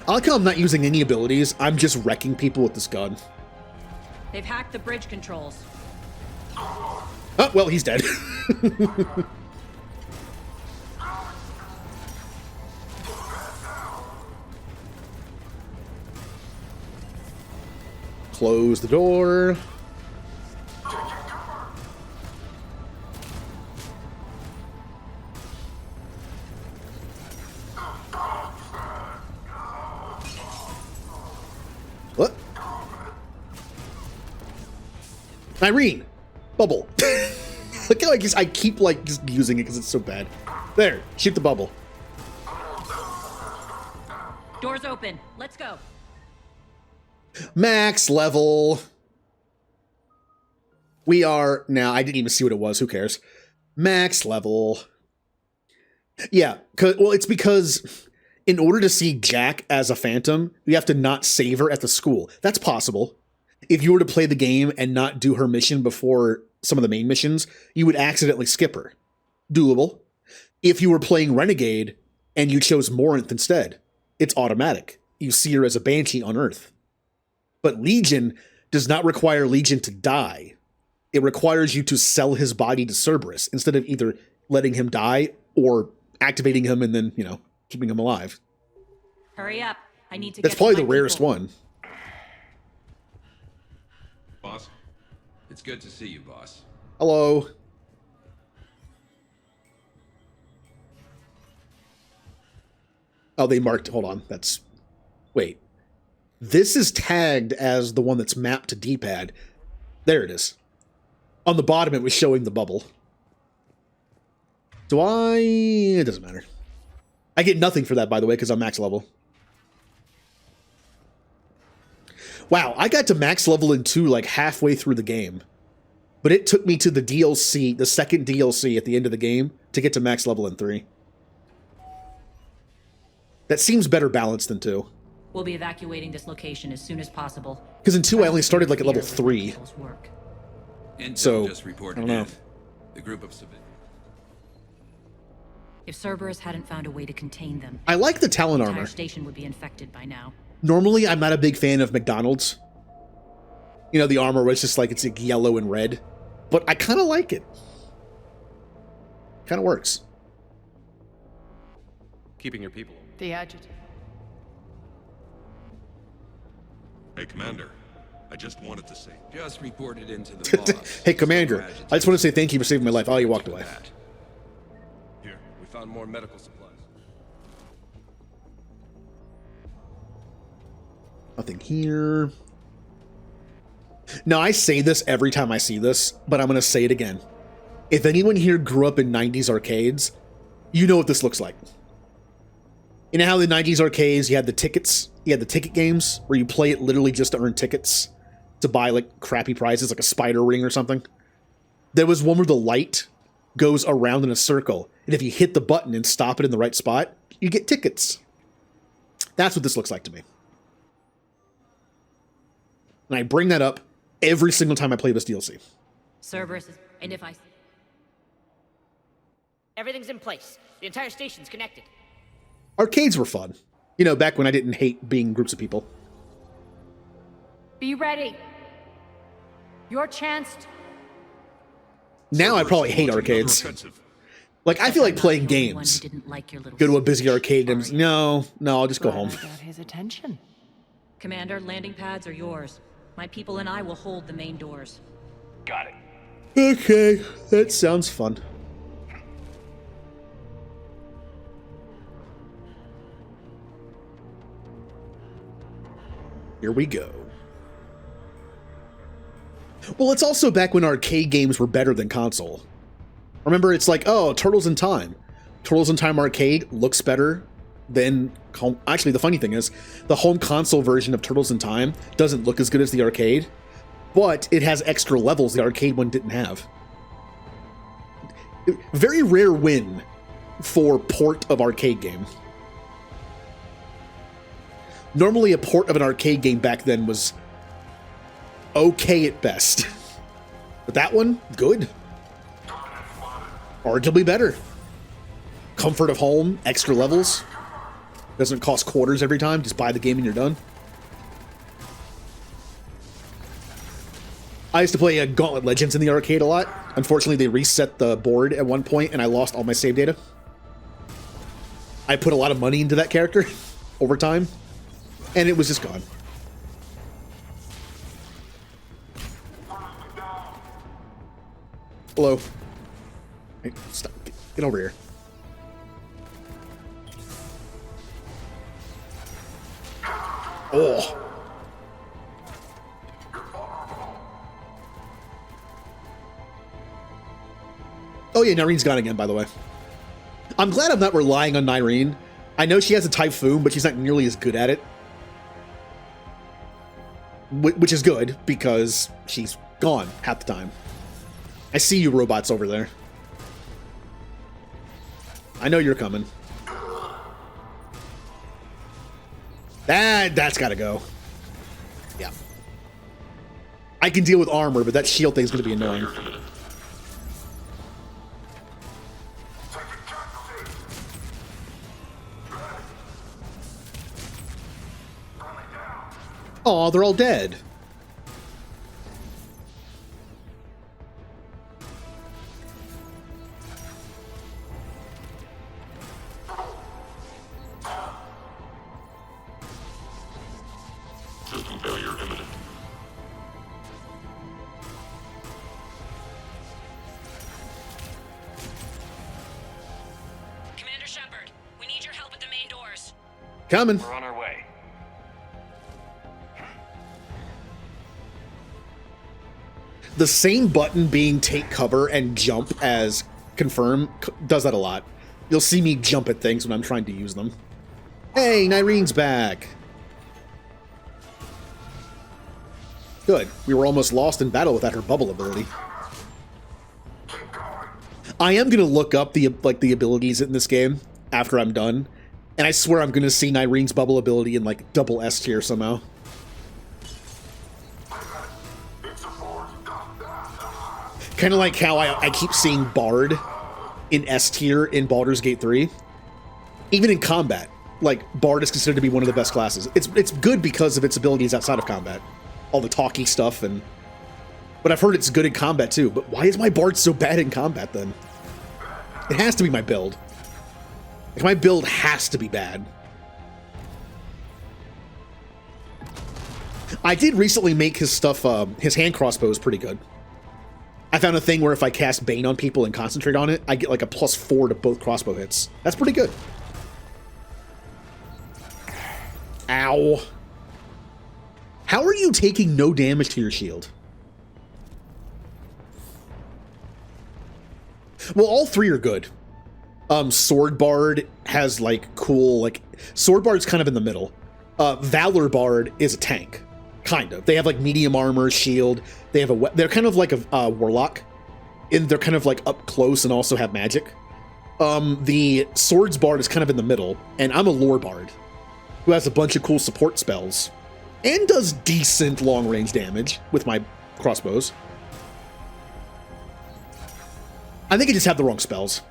I like how I'm not using any abilities. I'm just wrecking people with this gun. They've hacked the bridge controls. Oh, well, he's dead. Close the door. What? Nyreen! Bubble. Look how I keep just using it because it's so bad. There, shoot the bubble. Doors open. Let's go. Max level. We are now. I didn't even see what it was. Who cares? Max level. Yeah. Well, it's because in order to see Jack as a phantom, you have to not save her at the school. That's possible. If you were to play the game and not do her mission before some of the main missions, you would accidentally skip her. Doable. If you were playing Renegade and you chose Morinth instead, it's automatic. You see her as a Banshee on Earth. But Legion does not require Legion to die. It requires you to sell his body to Cerberus instead of either letting him die or activating him and then, keeping him alive. Hurry up. I need to That's get probably to the my rarest people. one. Boss, it's good to see you, boss. Hello. Oh, they marked. Hold on. Wait. This is tagged as the one that's mapped to D-pad. There it is. On the bottom, it was showing the bubble. It doesn't matter. I get nothing for that, by the way, because I'm max level. Wow, I got to max level in 2 like halfway through the game. But it took me to the DLC, the second DLC at the end of the game, to get to max level in 3. That seems better balanced than 2. We'll be evacuating this location as soon as possible. Because in 2, I only started like at level 3. Intel So, just reported I don't know. in. The group of civilians. If Cerberus hadn't found a way to contain them, I like the Talon the entire armor. station would be infected by now. Normally, I'm not a big fan of McDonald's. The armor where it's just like, it's like yellow and red. But I kind of like it. Kind of works. Keeping your people. The adjutant. Hey, Commander. I just wanted to say. Just reported into the boss. Hey, Commander. I just want to say thank you for saving my life. Oh, you walked away. Here, we found more medical supplies. Nothing here. Now, I say this every time I see this, but I'm going to say it again. If anyone here grew up in 90s arcades, you know what this looks like. You know how in the 90s arcades, you had the tickets? You had the ticket games where you play it literally just to earn tickets to buy like crappy prizes, like a spider ring or something. There was one where the light goes around in a circle. And if you hit the button and stop it in the right spot, you get tickets. That's what this looks like to me. And I bring that up every single time I play this DLC. Cerberus, and if I... Everything's in place. The entire station's connected. Arcades were fun. You know, back when I didn't hate being groups of people. Be ready. Your chance. Now I probably hate arcades. Like, I feel like playing games. Go to a busy arcade and no, I'll just go home. Got his attention. Commander, landing pads are yours. My people and I will hold the main doors. Got it. Okay, that sounds fun. Here we go. Well, it's also back when arcade games were better than console. Remember, it's like, oh, Turtles in Time. Turtles in Time arcade looks better than home. Actually, the funny thing is, the home console version of Turtles in Time doesn't look as good as the arcade, but it has extra levels the arcade one didn't have. Very rare win for port of arcade game. Normally, a port of an arcade game back then was okay at best. But that one, good. Arguably better. Comfort of home, extra levels. Doesn't cost quarters every time. Just buy the game and you're done. I used to play Gauntlet Legends in the arcade a lot. Unfortunately, they reset the board at one point and I lost all my save data. I put a lot of money into that character over time, and it was just gone. Hello. Hey, stop. Get over here. Oh. Oh yeah, Nyrene's gone again, by the way. I'm glad I'm not relying on Nyrene. I know she has a Typhoon, but she's not nearly as good at it. Which is good, because she's gone half the time. I see you robots over there. I know you're coming. That's gotta go. Yeah. I can deal with armor, but that shield thing's gonna be annoying. Aw, they're all dead. System failure imminent. Commander Shepard, we need your help at the main doors. Coming. We're on our way. The same button being take cover and jump as confirm does that a lot. You'll see me jump at things when I'm trying to use them. Hey, Nyrene's back. Good. We were almost lost in battle without her bubble ability. I am gonna look up the abilities in this game after I'm done, and I swear I'm gonna see Nyrene's bubble ability in like double S tier somehow. Kind of like how I keep seeing Bard in S tier in Baldur's Gate 3. Even in combat, like, Bard is considered to be one of the best classes. It's good because of its abilities outside of combat. All the talky stuff and... But I've heard it's good in combat too. But why is my Bard so bad in combat then? It has to be my build. Like, my build has to be bad. I did recently make his stuff, his hand crossbows pretty good. I found a thing where if I cast Bane on people and concentrate on it, I get like a +4 to both crossbow hits. That's pretty good. Ow. How are you taking no damage to your shield? Well, all three are good. Sword Bard has like cool, like, Sword Bard's kind of in the middle. Valor Bard is a tank. Kind of. They have like medium armor, shield. They have they're kind of like a warlock. and they're kind of like up close and also have magic. The Swords Bard is kind of in the middle, and I'm a Lore Bard who has a bunch of cool support spells and does decent long-range damage with my crossbows. I think I just have the wrong spells.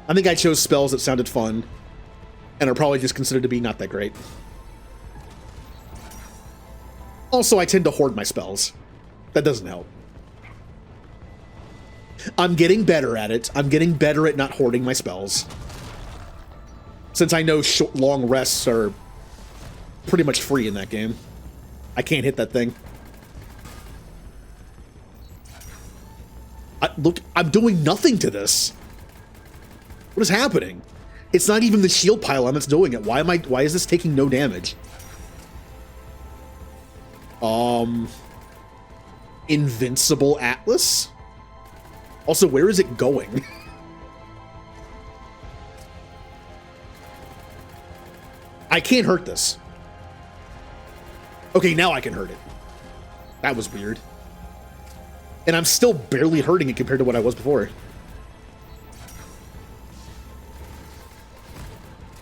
I think I chose spells that sounded fun and are probably just considered to be not that great. Also, I tend to hoard my spells. That doesn't help. I'm getting better at it. I'm getting better at not hoarding my spells. Since I know long rests are pretty much free in that game. I can't hit that thing. Look, I'm doing nothing to this. What is happening? It's not even the shield pylon that's doing it. Why is this taking no damage? Invincible Atlas? Also, where is it going? I can't hurt this. Okay, now I can hurt it. That was weird. And I'm still barely hurting it compared to what I was before.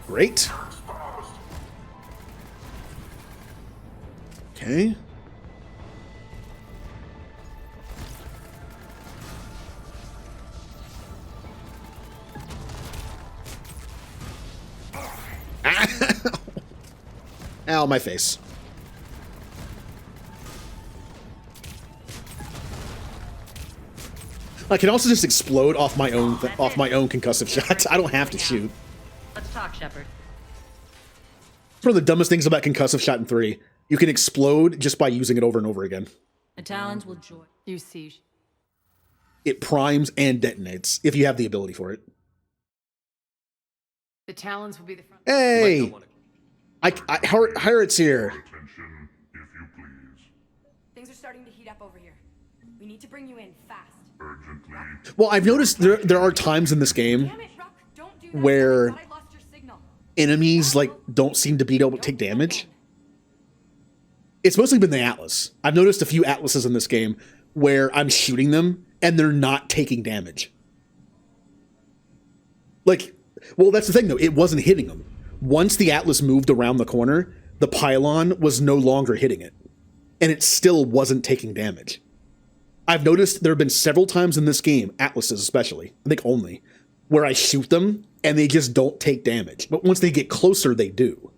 Great. Okay. Ow, my face. I can also just explode off my own concussive shots. I don't have to shoot. Let's talk, Shepard. It's one of the dumbest things about concussive shot in 3. You can explode just by using it over and over again. The Talons will join. You see. It primes and detonates if you have the ability for it. The Talons will be the front. Hey! Harriet's here. Things are starting to heat up over here. We need to bring you in fast. Urgently. Well, I've noticed there are times in this game where enemies don't seem to be able to take damage. It's mostly been the Atlas. I've noticed a few Atlases in this game where I'm shooting them and they're not taking damage. Well, that's the thing though. It wasn't hitting them. Once the Atlas moved around the corner, the pylon was no longer hitting it. And it still wasn't taking damage. I've noticed there have been several times in this game, Atlases especially, I think only, where I shoot them and they just don't take damage. But once they get closer, they do.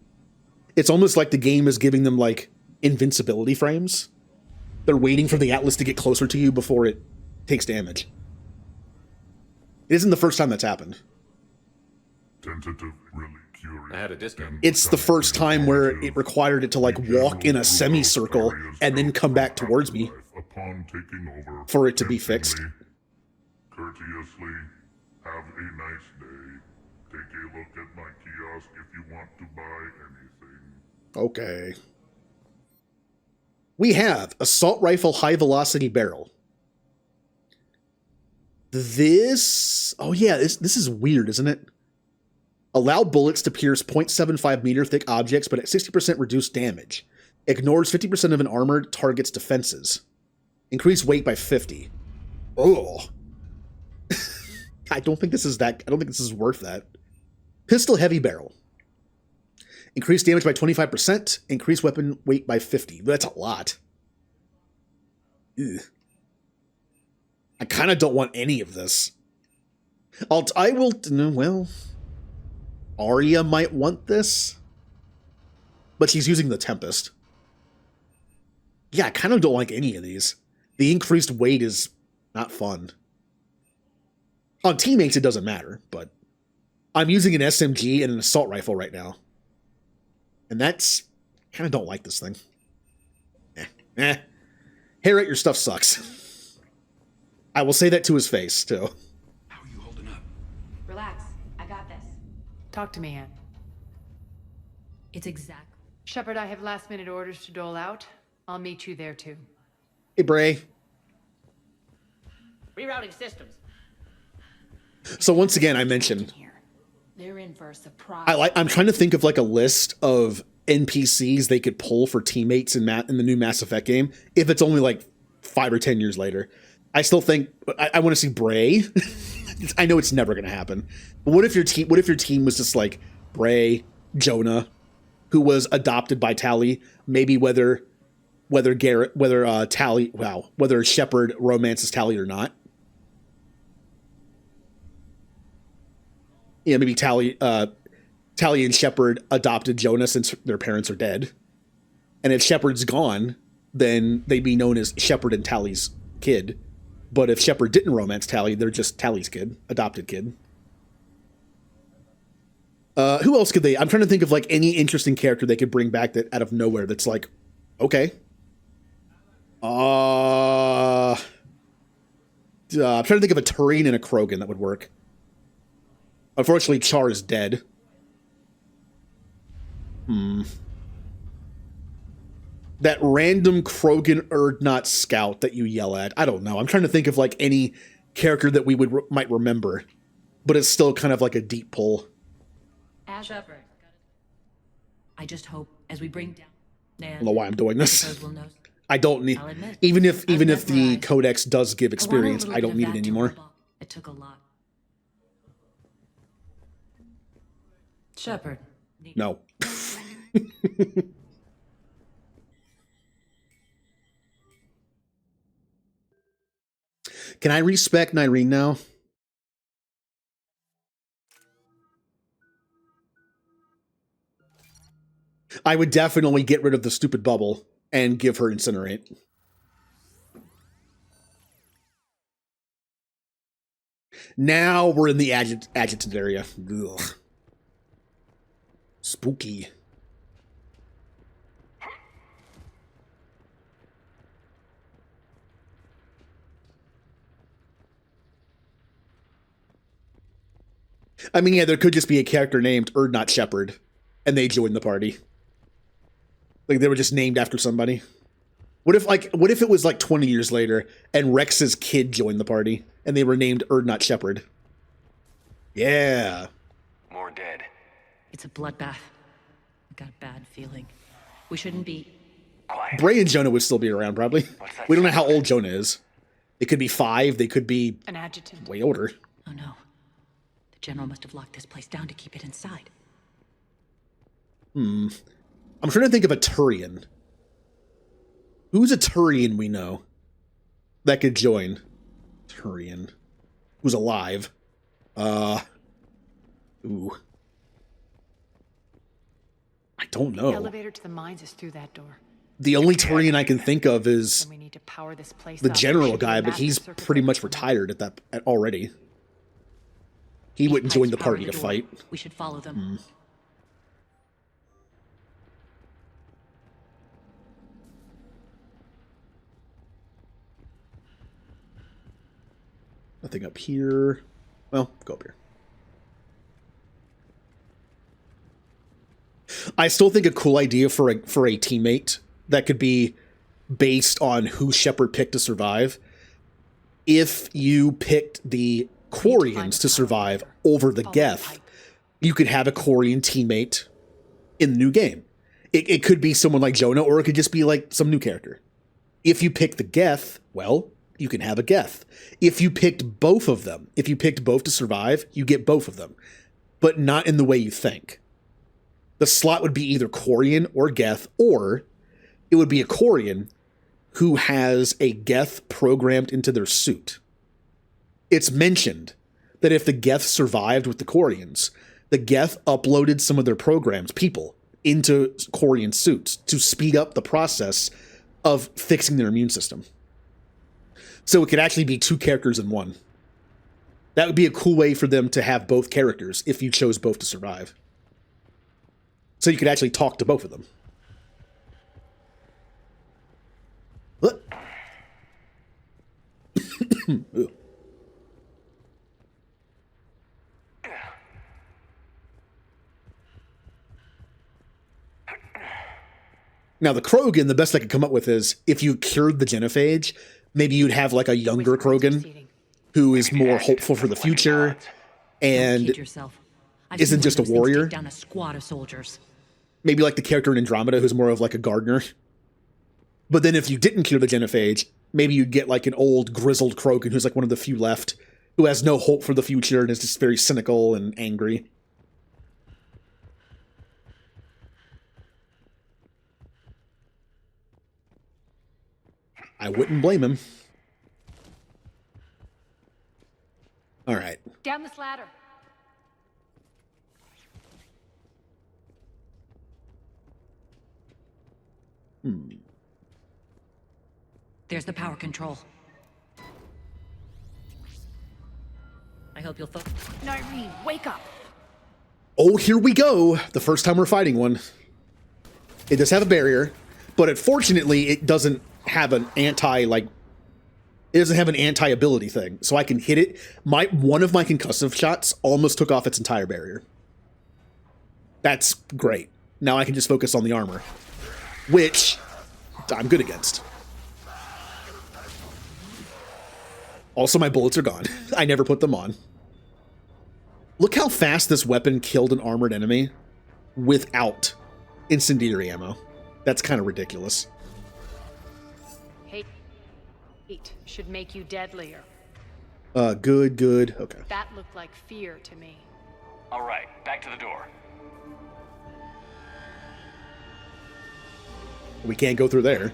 It's almost like the game is giving them invincibility frames. They're waiting for the Atlas to get closer to you before it takes damage. It isn't the first time that's happened. Tentative, really curious. I had a discount. It's the first time where it required it to walk in a semicircle and then come back towards me upon taking over for it to be fixed. Courteously, have a nice day. Take a look at my kiosk if you want to buy anything. Okay. We have Assault Rifle High Velocity Barrel. This... Oh yeah, this is weird, isn't it? Allow bullets to pierce 0.75 meter thick objects, but at 60% reduced damage. Ignores 50% of an armored target's defenses. Increase weight by 50. Oh. I don't think this is worth that. Pistol Heavy Barrel. Increase damage by 25%. Increase weapon weight by 50. That's a lot. Ugh. I kind of don't want any of this. Arya might want this, but she's using the Tempest. Yeah, I kind of don't like any of these. The increased weight is not fun. On teammates, it doesn't matter, but I'm using an SMG and an assault rifle right now. And that's... kind of don't like this thing. Harriet, your stuff sucks. I will say that to his face, too. How are you holding up? Relax. I got this. Talk to me, Anne. It's exact. Shepard, I have last-minute orders to dole out. I'll meet you there, too. Hey, Bray. Rerouting systems. So once again, I mentioned... They're in for a surprise. I'm trying to think of a list of NPCs they could pull for teammates in the new Mass Effect game, if it's only 5 or 10 years later. I still think I want to see Bray. I know it's never going to happen. But what if your team was just like Bray, Jonah, who was adopted by Tali? Maybe whether Shepard romances Tali or not. Yeah, maybe Tali and Shepard adopted Jonah since their parents are dead. And if Shepard's gone, then they'd be known as Shepard and Tali's kid. But if Shepard didn't romance Tali, they're just Tali's kid, adopted kid. Who else could they? I'm trying to think of like any interesting character they could bring back that out of nowhere that's like, okay. I'm trying to think of a Turian and a Krogan that would work. Unfortunately, Char is dead. That random Krogan Urdnot scout that you yell at. I don't know. I'm trying to think of like any character that we might remember, but it's still kind of like a deep pull. Shepard. I just hope as we bring down I don't know why I'm doing this. I don't need, even if the Codex does give experience, I don't need it anymore. It took a lot. Shepard. No. Can I respec Nyreen now? I would definitely get rid of the stupid bubble and give her Incinerate. Now we're in the adjutant area. Ugh. Spooky. I mean, yeah, there could just be a character named Urdnot Shepard, and they join the party. Like, they were just named after somebody. What if it was like 20 years later, and Rex's kid joined the party, and they were named Urdnot Shepard? Yeah. More dead. It's a bloodbath. I've got a bad feeling. We shouldn't be... Quiet. Bray and Jonah would still be around, probably. We don't know how old Jonah is. They could be 5, they could be... An adjutant. Way older. Oh no. The General must have locked this place down to keep it inside. I'm trying to think of a Turian. Who's a Turian we know that could join? Turian. Who's alive? Ooh. I don't know. The elevator to the mines is through that door. The only Turian I can think of is We need to power this place the up. general guy, but he's pretty much retired already. He wouldn't join the party to fight. We should follow them. Nothing up here. Well, go up here. I still think a cool idea for a teammate that could be based on who Shepard picked to survive. If you picked the Quarians to survive over the Geth, you could have a Quarian teammate in the new game. It could be someone like Jonah, or it could just be like some new character. If you pick the Geth, well, you can have a Geth. If you picked both of them, if you picked both to survive, you get both of them. But not in the way you think. The slot would be either Quarian or Geth, or it would be a Quarian who has a Geth programmed into their suit. It's mentioned that if the Geth survived with the Quarians, the Geth uploaded some of their programs, people, into Quarian suits to speed up the process of fixing their immune system. So it could actually be 2 characters in one. That would be a cool way for them to have both characters if you chose both to survive. So you could actually talk to both of them. Now, the Krogan, the best I could come up with is, if you cured the genophage, maybe you'd have like a younger Krogan who is more hopeful for the future and isn't just a warrior. Down a squad of soldiers. Maybe like the character in Andromeda who's more of like a gardener. But then if you didn't cure the genophage, maybe you get like an old grizzled Krogan who's like one of the few left, who has no hope for the future and is just very cynical and angry. I wouldn't blame him. All right. Down this ladder. There's the power control. I hope you'll focus. Nyreen, wake up. Oh, here we go. The first time we're fighting one. It does have a barrier, but unfortunately it doesn't have an anti-ability thing. So I can hit it. One of my concussive shots almost took off its entire barrier. That's great. Now I can just focus on the armor, which I'm good against. Also, my bullets are gone. I never put them on. Look how fast this weapon killed an armored enemy without incendiary ammo. That's kind of ridiculous. Hate should make you deadlier. Good. Okay. That looked like fear to me. All right, back to the door. We can't go through there.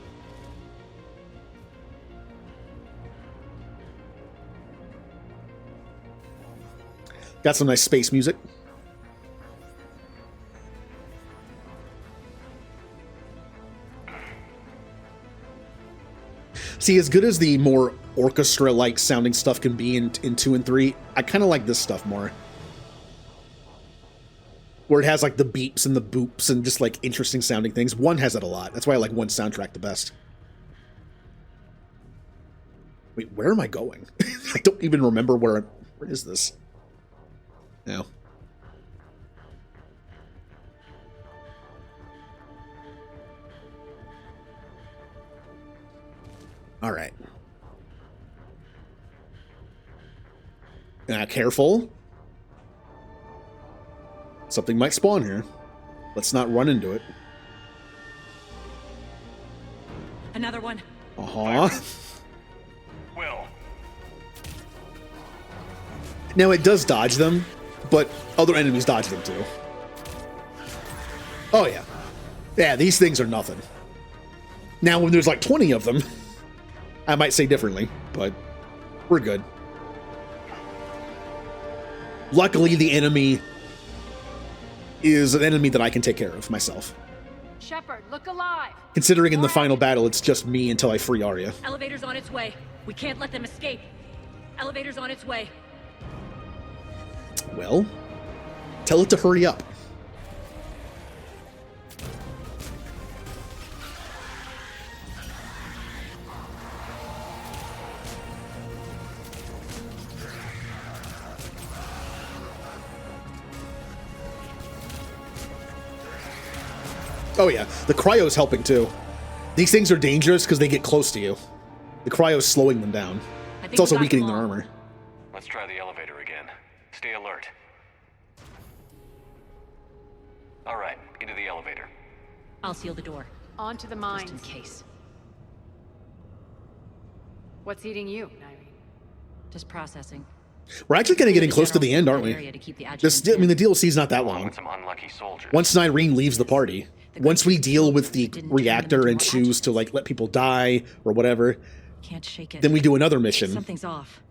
Got some nice space music. See, as good as the more orchestra-like sounding stuff can be in 2 and 3, I kind of like this stuff more. Where it has like the beeps and the boops and just like interesting sounding things. 1 has that a lot. That's why I like 1's soundtrack the best. Wait, where am I going? I don't even remember where is this? No. All right. Careful. Something might spawn here. Let's not run into it. Another one. Will. Now it does dodge them, but other enemies dodge them too. Oh yeah. Yeah, these things are nothing. Now when there's like 20 of them, I might say differently, but we're good. Luckily, the enemy is an enemy that I can take care of myself. Shepard, look alive. Considering in the final battle, it's just me until I free Arya. Elevator's on its way. We can't let them escape. Elevator's on its way. Well, tell it to hurry up. Oh yeah, the cryo's helping too. These things are dangerous because they get close to you. The cryo's slowing them down. It's also weakening their armor. Let's try the elevator again. Stay alert. All right, into the elevator. I'll seal the door. On to the mines. Just in case. What's eating you, Nyreen? Just processing. We're actually kind of getting close to the end, aren't we? The DLC's not that long. Once Nyreen leaves the party, once we deal with the reactor and choose to like let people die or whatever, can't shake it. Then we do another mission. Something's off.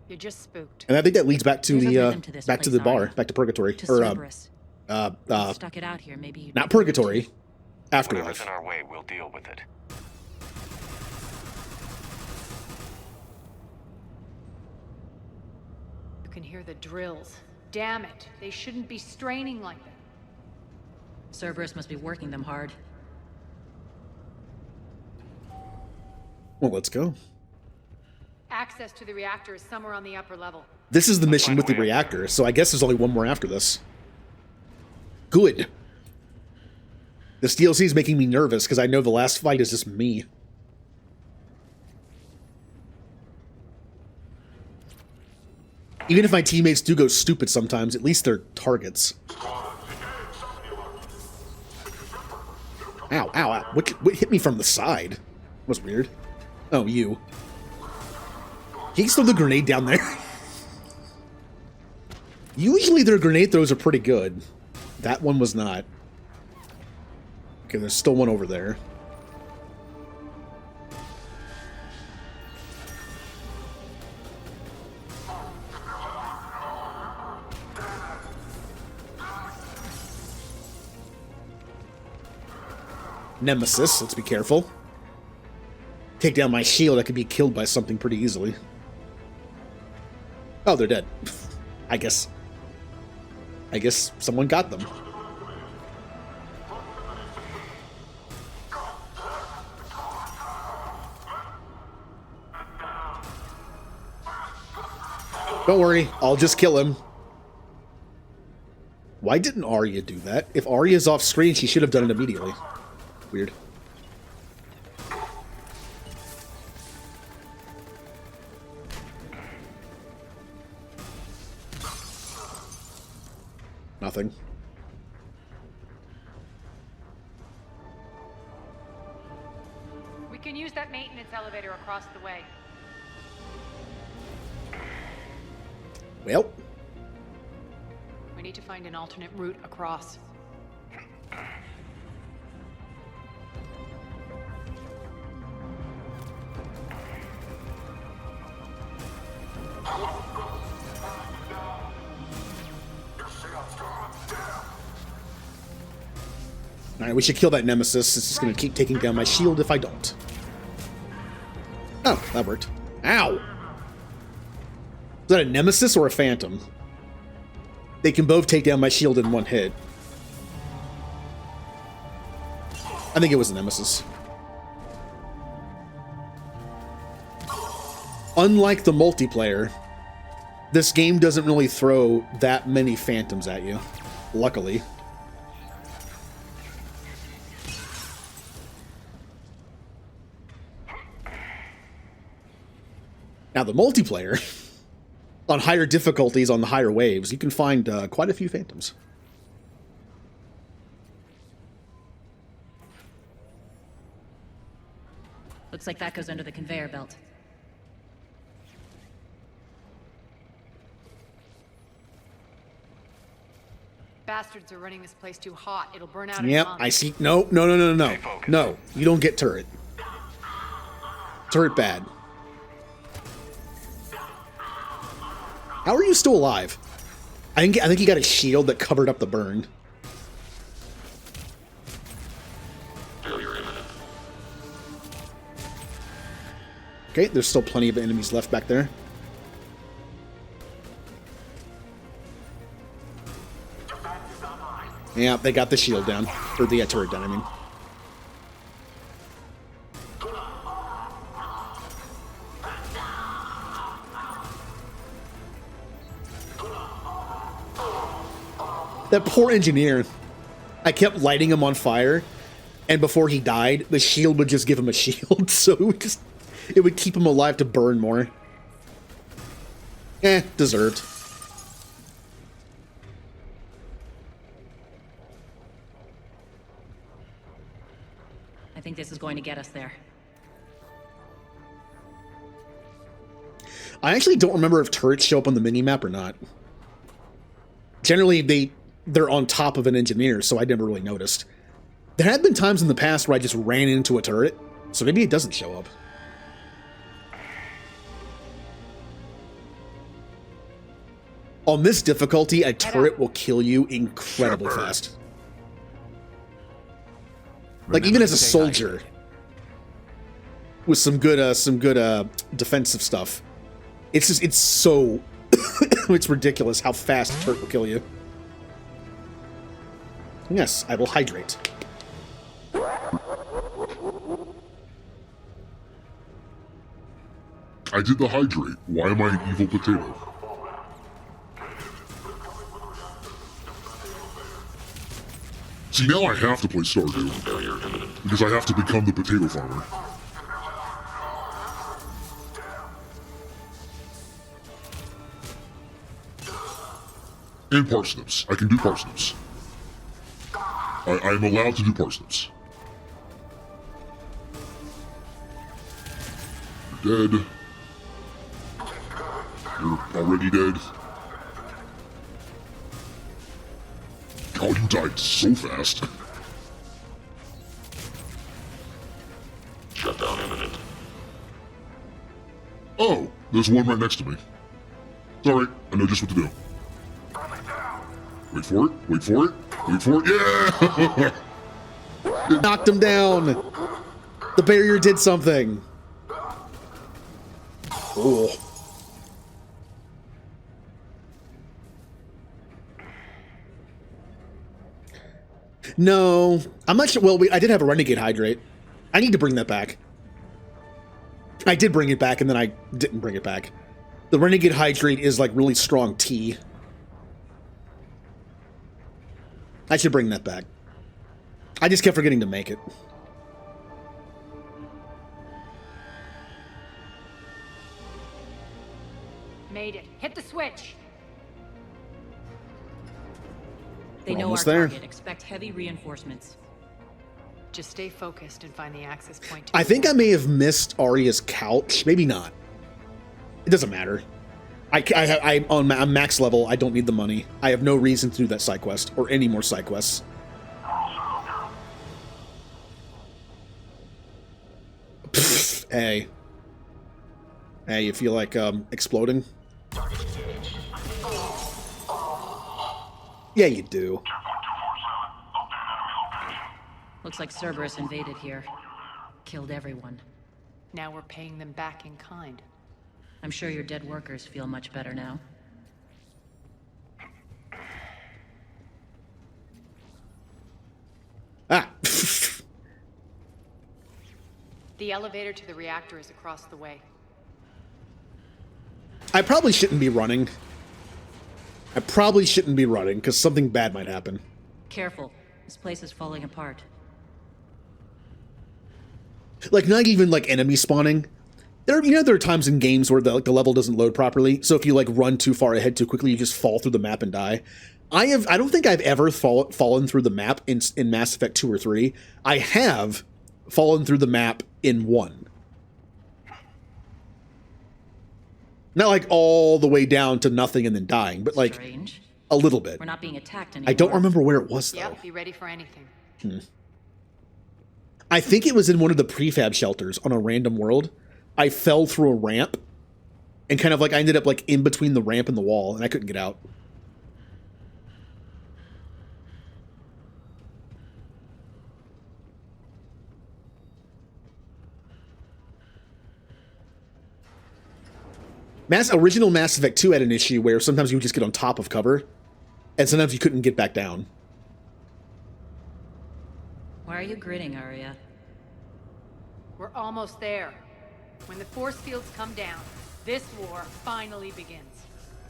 You're just spooked. And I think that leads back to the back to the bar, back to Purgatory, or stuck it out here. Maybe not Purgatory. Afterlife. Whatever's in our way, we'll deal with it. You can hear the drills. Damn it. They shouldn't be straining like that. Cerberus must be working them hard. Well, let's go. Access to the reactor is somewhere on the upper level. This is the mission with the reactor, so I guess there's only one more after this. Good. This DLC is making me nervous because I know the last fight is just me. Even if my teammates do go stupid sometimes, at least they're targets. Ow, ow, ow. What hit me from the side? That was weird. Oh, you. He can throw the grenade down there. Usually their grenade throws are pretty good. That one was not. Okay, there's still one over there. Nemesis, let's be careful. Take down my shield, I could be killed by something pretty easily. Oh, they're dead. I guess someone got them. Don't worry, I'll just kill him. Why didn't Arya do that? If Arya's off screen, she should have done it immediately. Weird. Nothing. We can use that maintenance elevator across the way. Well. We need to find an alternate route across. Alright, we should kill that Nemesis. It's just gonna keep taking down my shield if I don't. Oh, that worked. Ow! Is that a Nemesis or a Phantom? They can both take down my shield in one hit. I think it was a Nemesis. Unlike the multiplayer, this game doesn't really throw that many Phantoms at you. Luckily. Now, the multiplayer, on higher difficulties, on the higher waves, you can find quite a few Phantoms. Looks like that goes under the conveyor belt. Bastards are running this place too hot. It'll burn out in a Yep, month. I see. No, no, no, no, no, no. No, you don't get turret. Turret bad. How are you still alive? I think he got a shield that covered up the burn. Okay, there's still plenty of enemies left back there. Yeah, they got the shield down. Or the turret down, I mean. That poor engineer. I kept lighting him on fire, and before he died, the shield would just give him a shield, so it would keep him alive to burn more. Deserved. I think this is going to get us there. I actually don't remember if turrets show up on the minimap or not. Generally, they're on top of an engineer, so I never really noticed. There have been times in the past where I just ran into a turret, so maybe it doesn't show up. On this difficulty, a turret will kill you incredibly fast. Like, even as a soldier, with some good defensive stuff, it's so it's ridiculous how fast a turret will kill you. Yes, I will hydrate. I did the hydrate. Why am I an evil potato? See, now I have to play Stardew, because I have to become the potato farmer. And parsnips. I can do parsnips. I'm allowed to do parsnips. dead. You're already dead. Oh, you died so fast. Shutdown imminent. Oh, there's one right next to me. It's alright, I know just what to do. Wait for it, wait for it, wait for it, yeah! It knocked him down! The barrier did something! Cool. No, I'm not sure. Well, I did have a Renegade Hydrate. I need to bring that back. I did bring it back, and then I didn't bring it back. The Renegade Hydrate is like really strong tea. I should bring that back. I just kept forgetting to make it. Made it. Hit the switch. They know our Almost there. target. Expect heavy reinforcements. Just stay focused and find the access point. I think I may have missed Arya's couch. Maybe not. It doesn't matter. I'm max level. I don't need the money. I have no reason to do that side quest or any more side quests. Pfft, hey. Hey, you feel like exploding? Yeah, you do. Looks like Cerberus invaded here. Killed everyone. Now we're paying them back in kind. I'm sure your dead workers feel much better now. Ah. The elevator to the reactor is across the way. I probably shouldn't be running. I probably shouldn't be running, because something bad might happen. Careful. This place is falling apart. Like, not even, like, enemy spawning. There are times in games where the level doesn't load properly, so if you, like, run too far ahead too quickly, you just fall through the map and die. I don't think I've ever fallen through the map in Mass Effect 2 or 3. I have fallen through the map in 1. Not, like, all the way down to nothing and then dying, but, like, Strange. a little bit. We're not being attacked anymore. I don't remember where it was, though. Yep, be ready for anything. I think it was in one of the prefab shelters on a random world. I fell through a ramp, and kind of like I ended up like in between the ramp and the wall, and I couldn't get out. Original Mass Effect 2 had an issue where sometimes you would just get on top of cover, and sometimes you couldn't get back down. Why are you grinning, Arya? We're almost there. When the force fields come down, this war finally begins.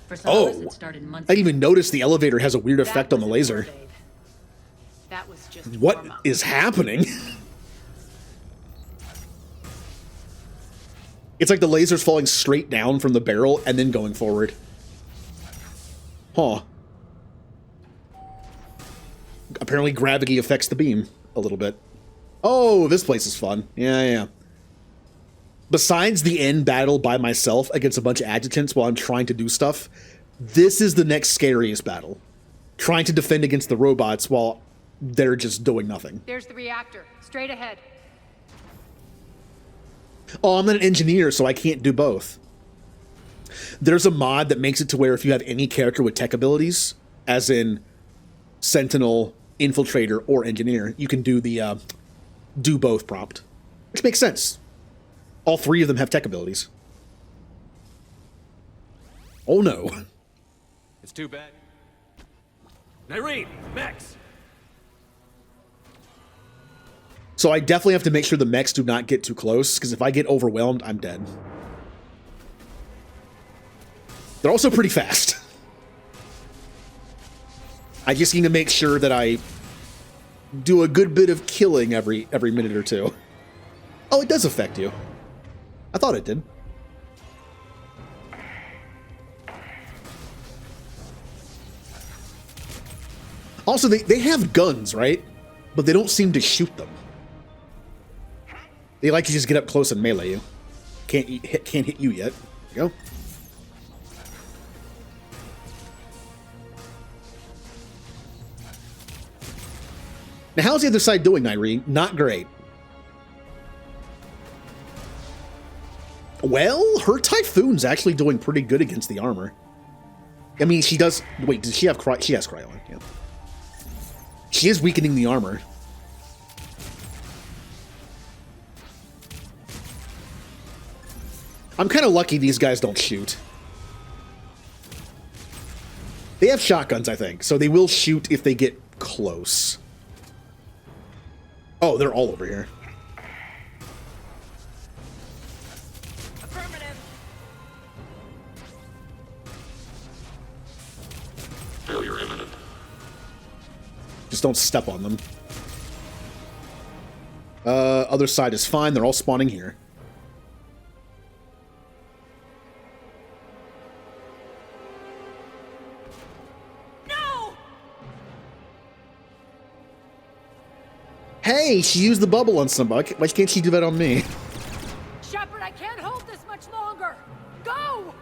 For some of us, it started months I didn't even notice the elevator has a weird effect on the was laser. That was just What warm-up. is happening? It's like the laser's falling straight down from the barrel and then going forward. Huh. Apparently gravity affects the beam a little bit. Oh, this place is fun. Yeah. Besides the end battle by myself against a bunch of adjutants while I'm trying to do stuff, this is the next scariest battle. Trying to defend against the robots while they're just doing nothing. There's the reactor. Straight ahead. Oh, I'm not an engineer, so I can't do both. There's a mod that makes it to where if you have any character with tech abilities, as in Sentinel, Infiltrator, or Engineer, you can do the do both prompt. Which makes sense. All three of them have tech abilities. Oh no. It's too bad. Nyreen, Max! So I definitely have to make sure the mechs do not get too close, because if I get overwhelmed, I'm dead. They're also pretty fast. I just need to make sure that I do a good bit of killing every minute or two. Oh, it does affect you. I thought it did. Also, they have guns, right? But they don't seem to shoot them. They like to just get up close and melee you. can't hit you yet. There you go. Now, how's the other side doing, Irene? Not great. Well, her Typhoon's actually doing pretty good against the armor. I mean, she does... Wait, does she have She has Krylon, yeah. She is weakening the armor. I'm kind of lucky these guys don't shoot. They have shotguns, I think, so they will shoot if they get close. Oh, they're all over here. Affirmative. Failure imminent. Just don't step on them. Other side is fine. They're all spawning here. Hey, she used the bubble on somebody. Why can't she do that on me? Shepard, I can't hold this much longer. Go!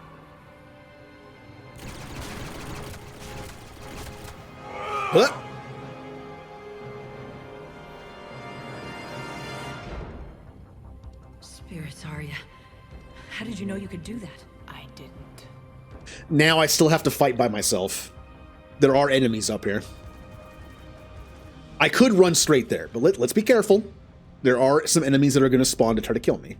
Huh? Spirits, Arya. How did you know you could do that? I didn't. Now I still have to fight by myself. There are enemies up here. I could run straight there, but let's be careful. There are some enemies that are going to spawn to try to kill me.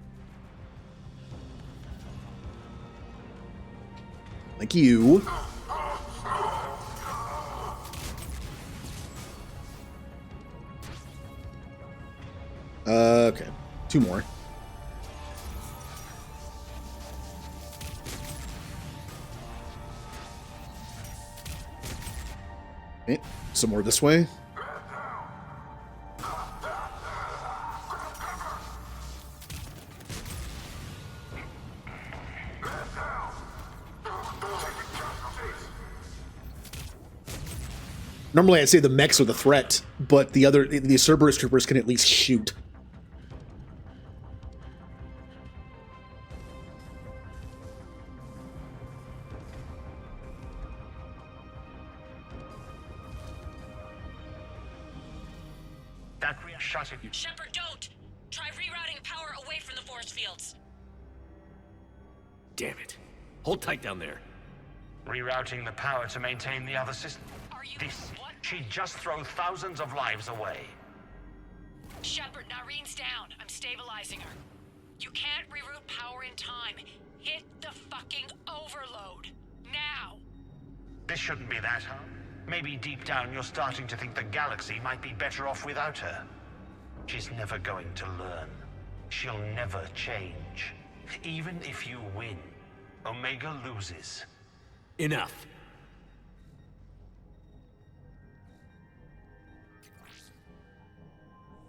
Like you. Okay. 2 more. Okay. Some more this way. Normally I'd say the mechs are the threat, but the Cerberus troopers can at least shoot. That we are shutting you. Shepard, don't! Try rerouting power away from the force fields. Damn it. Hold tight down there. Rerouting the power to maintain the other system. This, she'd just throw thousands of lives away. Shepard, Narene's down. I'm stabilizing her. You can't reroute power in time. Hit the fucking overload. Now! This shouldn't be that hard. Maybe deep down you're starting to think the galaxy might be better off without her. She's never going to learn. She'll never change. Even if you win, Omega loses. Enough.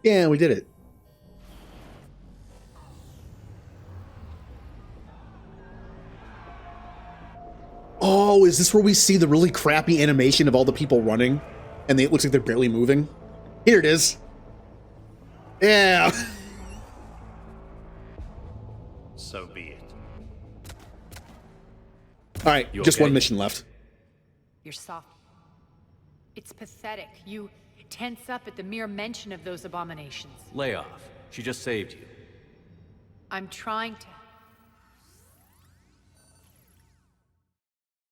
Yeah, we did it. Oh, is this where we see the really crappy animation of all the people running? And it looks like they're barely moving? Here it is. Yeah. So be it. Alright, just one mission left. You're soft. It's pathetic. You tense up at the mere mention of those abominations. Lay off. She just saved you. I'm trying to.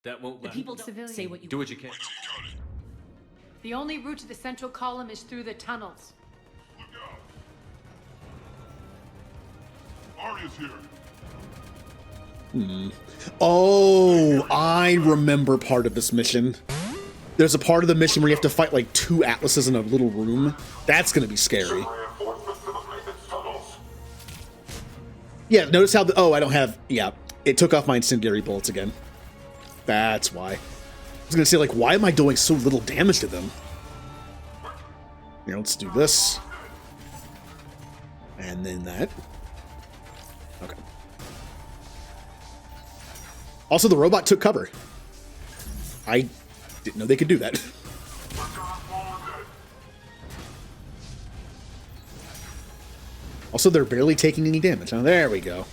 That won't The let people don't say what you do what you can. The only route to the central column is through the tunnels. Arya's here. Oh, I remember part of this mission. There's a part of the mission where you have to fight like 2 Atlases in a little room. That's gonna be scary. Yeah, notice how the... Oh, I don't have... Yeah, it took off my incendiary bullets again. That's why. I was gonna say, like, why am I doing so little damage to them? Here, let's do this. And then that. Okay. Also, the robot took cover. I didn't know they could do that. Also, they're barely taking any damage. Now, there we go.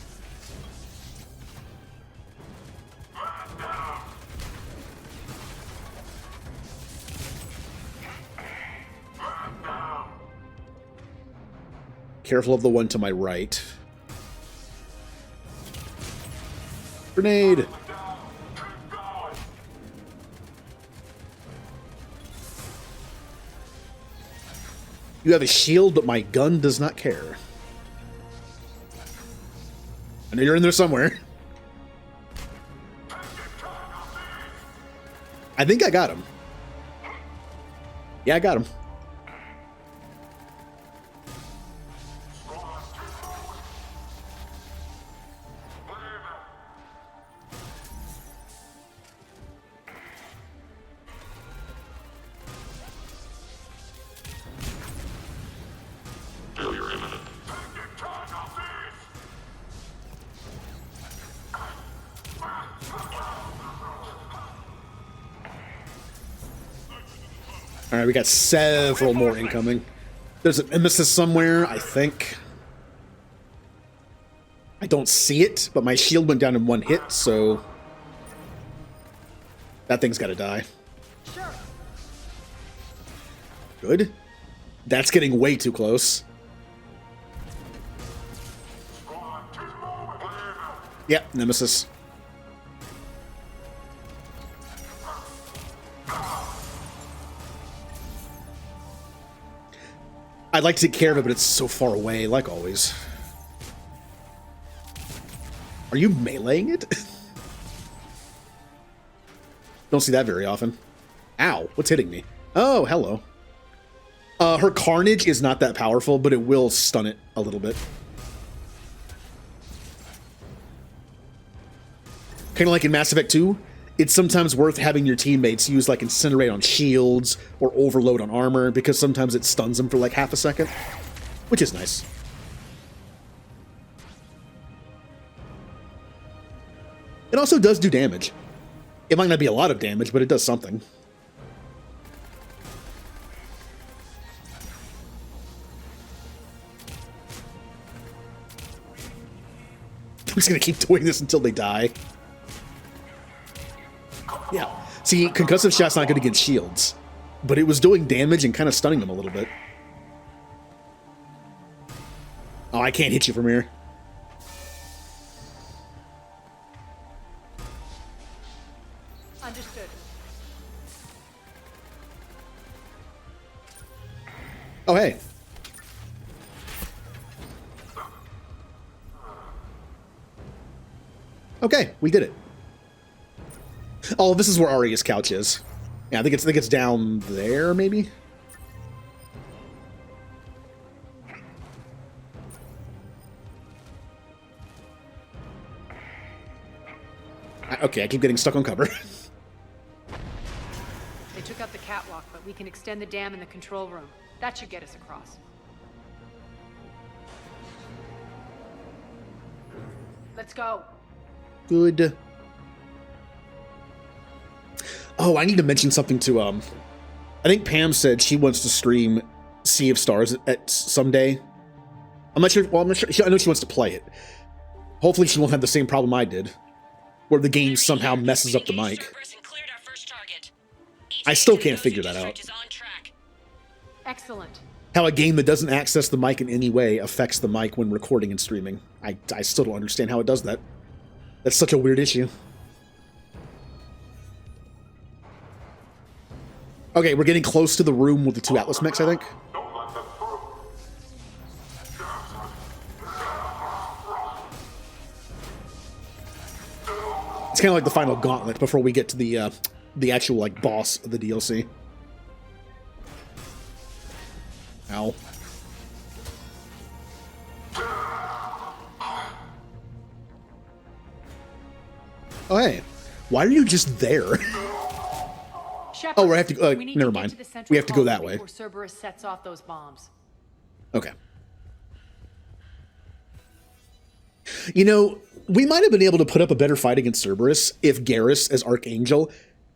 careful of the one to my right. Grenade! You have a shield, but my gun does not care. I know you're in there somewhere. I think I got him. Yeah, I got him. Alright, we got several more incoming. There's an Nemesis somewhere, I think. I don't see it, but my shield went down in one hit, so... that thing's gotta die. Sure. Good. That's getting way too close. Yep, Nemesis. I'd like to take care of it, but it's so far away, like always. Are you meleeing it? Don't see that very often. Ow, what's hitting me? Oh, hello. Her Carnage is not that powerful, but it will stun it a little bit. Kind of like in Mass Effect 2, it's sometimes worth having your teammates use like Incinerate on shields or Overload on armor, because sometimes it stuns them for like half a second, which is nice. It also does do damage. It might not be a lot of damage, but it does something. I'm just gonna keep doing this until they die. Yeah. See, concussive shot's not good against shields, but it was doing damage and kind of stunning them a little bit. Oh, I can't hit you from here. Understood. Oh, hey. Okay, we did it. Oh, this is where Aria's couch is. Yeah, I think it's down there, maybe? Okay, I keep getting stuck on cover. They took out the catwalk, but we can extend the dam in the control room. That should get us across. Let's go. Good. Oh, I need to mention something to, I think Pam said she wants to stream Sea of Stars at someday. I'm not sure, well, I'm not sure, I know she wants to play it. Hopefully she won't have the same problem I did, where the game somehow messes up the mic. I still can't figure that out. Excellent. How a game that doesn't access the mic in any way affects the mic when recording and streaming. I still don't understand how it does that. That's such a weird issue. Okay, we're getting close to the room with the two Atlas mechs, I think. It's kind of like the final gauntlet before we get to the actual like boss of the DLC. Ow. Oh, hey. Why are you just there? Shepard, oh, we have to. we need Never to mind. Get to the central We have to go vault that way. before Cerberus sets off those bombs. Okay. You know, we might have been able to put up a better fight against Cerberus if Garrus as Archangel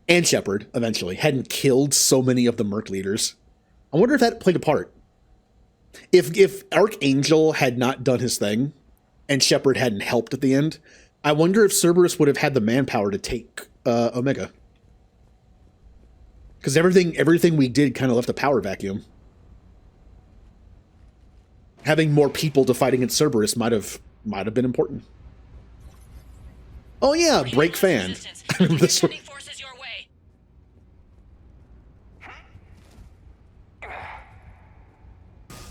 and Shepard eventually hadn't killed so many of the Merc leaders. I wonder if that played a part. If Archangel had not done his thing and Shepard hadn't helped at the end, I wonder if Cerberus would have had the manpower to take Omega. Because everything we did kind of left a power vacuum. having more people to fight against Cerberus might have been important. Oh yeah, break fan. I remember this one.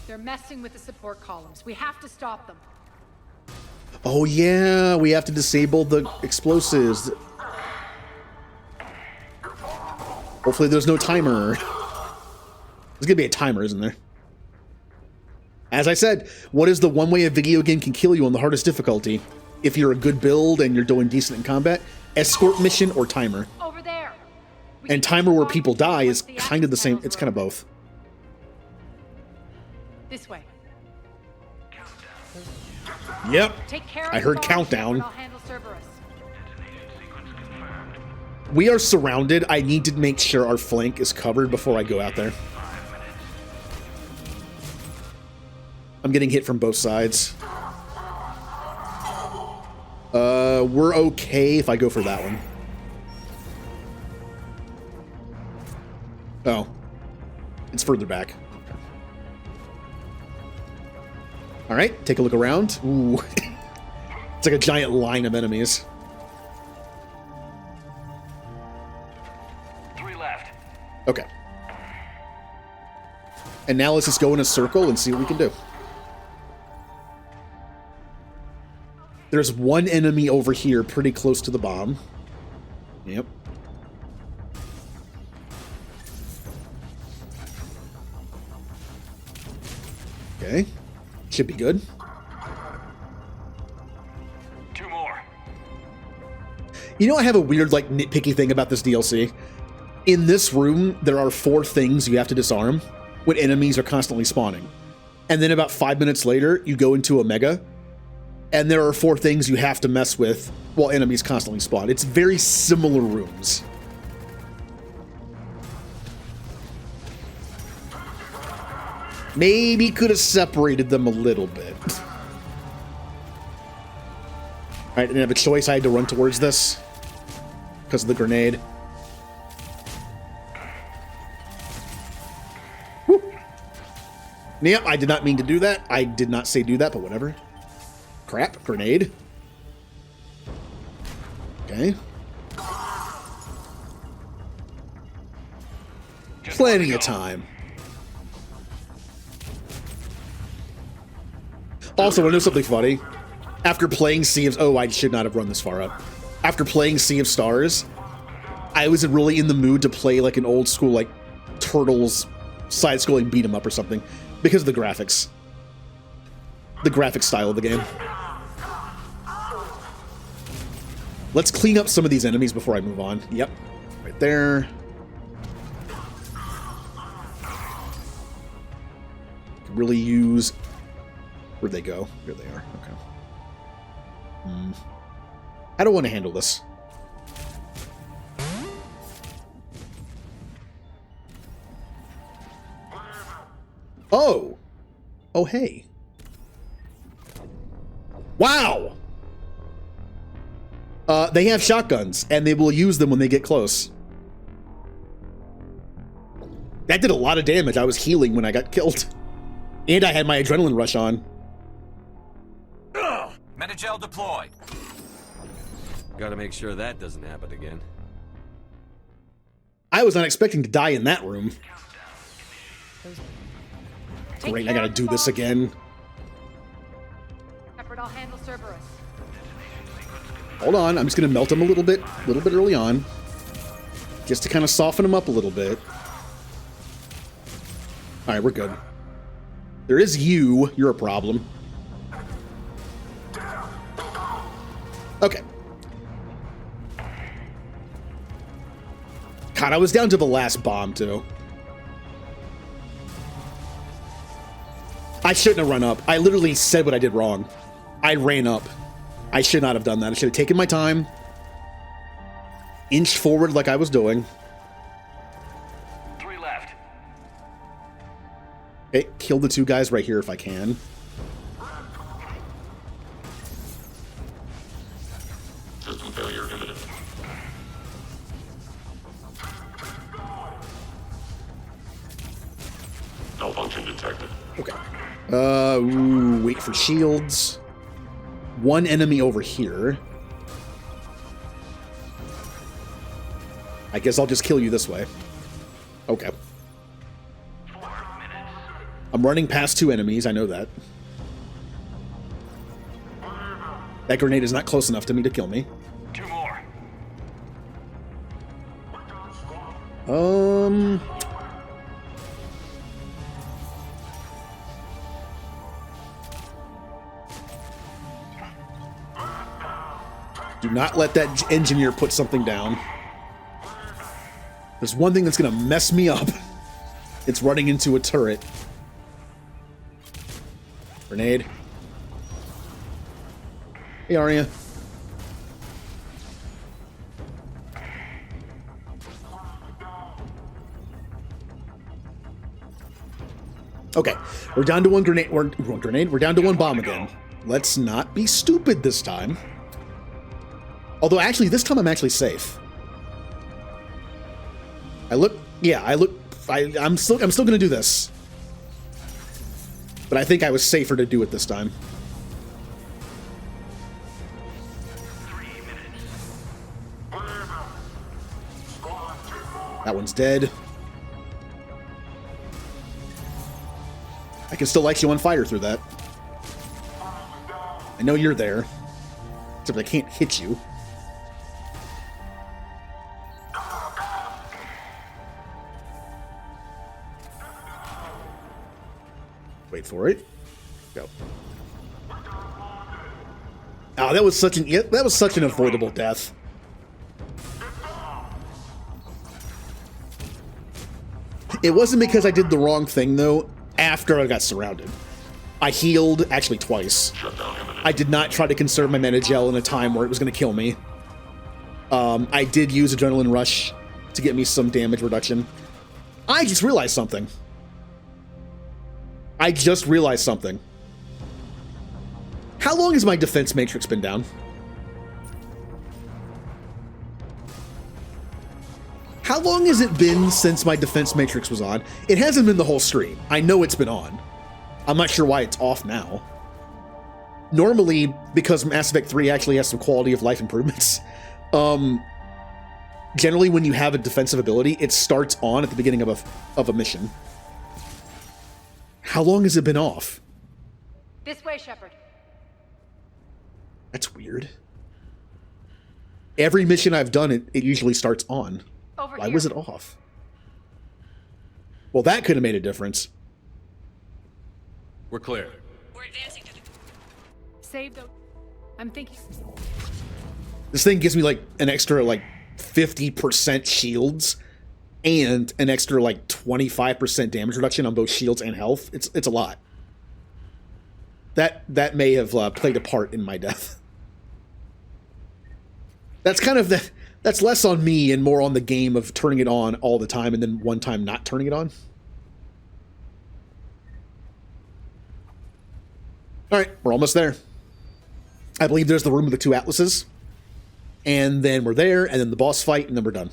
They're messing with the support columns. We have to stop them. Oh yeah, we have to disable the explosives. Hopefully there's no timer. There's gonna be a timer, isn't there? As I said, what is the one way a video game can kill you on the hardest difficulty? If you're a good build and you're doing decent in combat, escort mission or timer. Over there. And timer where people die is kind of the same. It's kind of both. This way. Yep. Take care of I heard countdown. I'll handle Cerberus. We are surrounded. I need to make sure our flank is covered before I go out there. I'm getting hit from both sides. We're okay if I go for that one. Oh. It's further back. Alright, take a look around. Ooh. It's like a giant line of enemies. 3 left. Okay. And now let's just go in a circle and see what we can do. There's one enemy over here pretty close to the bomb. Yep. Okay. Should be good. 2 more. You know, I have a weird, like, nitpicky thing about this DLC. In this room, there are 4 things you have to disarm when enemies are constantly spawning. And then about 5 minutes later, you go into Omega, and there are 4 things you have to mess with while enemies constantly spawn. It's very similar rooms. Maybe could have separated them a little bit. Alright, I didn't have a choice. I had to run towards this because of the grenade. Woo. Yep, I did not mean to do that. I did not say do that, but whatever. Crap, grenade. Okay. Plenty of time. Also, I know something funny. After playing Sea of... Oh, I should not have run this far up. After playing Sea of Stars, I was really in the mood to play like an old school, like, Turtles side-scrolling beat-em-up or something. Because of the graphics. The graphic style of the game. Let's clean up some of these enemies before I move on. Yep. Right there. Can really use... Where'd they go? Here they are. Okay. I don't want to handle this. Oh! Oh, hey. Wow! They have shotguns, and they will use them when they get close. That did a lot of damage. I was healing when I got killed. And I had my adrenaline rush on. Metagel deployed. Gotta make sure that doesn't happen again. I was not expecting to die in that room. Great, I gotta do this again. Shepard, I'll handle Cerberus. Hold on, I'm just gonna melt him a little bit early on. Just to kind of soften him up a little bit. Alright, we're good. There is you. You're a problem. Okay. God, I was down to the last bomb, too. I shouldn't have run up. I literally said what I did wrong. I ran up. I should not have done that. I should have taken my time. Inched forward like I was doing. 3 left. Okay, kill the 2 guys right here if I can. System failure imminent. Malfunction detected. Okay. Wait for shields. One enemy over here. I guess I'll just kill you this way. Okay. I'm running past 2 enemies, I know that. That grenade is not close enough to me to kill me. 2 more. Do not let that engineer put something down. There's one thing that's gonna mess me up. It's running into a turret. Grenade. Hey, Arya. Okay, we're down to one grenade. We're down to 1 bomb again. Let's not be stupid this time. Although, actually, this time I'm actually safe. I'm still gonna do this. But I think I was safer to do it this time. That one's dead. I can still light you on fire through that. I know you're there. Except I can't hit you. Wait for it. Go. Oh, that was such an avoidable death. It wasn't because I did the wrong thing though. After I got surrounded, I healed actually twice. I did not try to conserve my mana gel in a time where it was going to kill me. I did use Adrenaline Rush to get me some damage reduction. I just realized something. How long has my defense matrix been down? How long has it been since my defense matrix was on? It hasn't been the whole stream. I know it's been on. I'm not sure why it's off now. Normally, because Mass Effect 3 actually has some quality of life improvements, generally when you have a defensive ability, it starts on at the beginning of a mission. How long has it been off? This way, Shepard. That's weird. Every mission I've done, it usually starts on. Why was it off? Well, that could have made a difference. We're clear. We're advancing to the... Save the... I'm thinking... This thing gives me like an extra like 50% shields and an extra like 25% damage reduction on both shields and health. It's a lot. That may have played a part in my death. That's kind of that's less on me and more on the game of turning it on all the time and then one time not turning it on. All right, we're almost there. I believe there's the room of the 2 Atlases. And then we're there, and then the boss fight, and then we're done.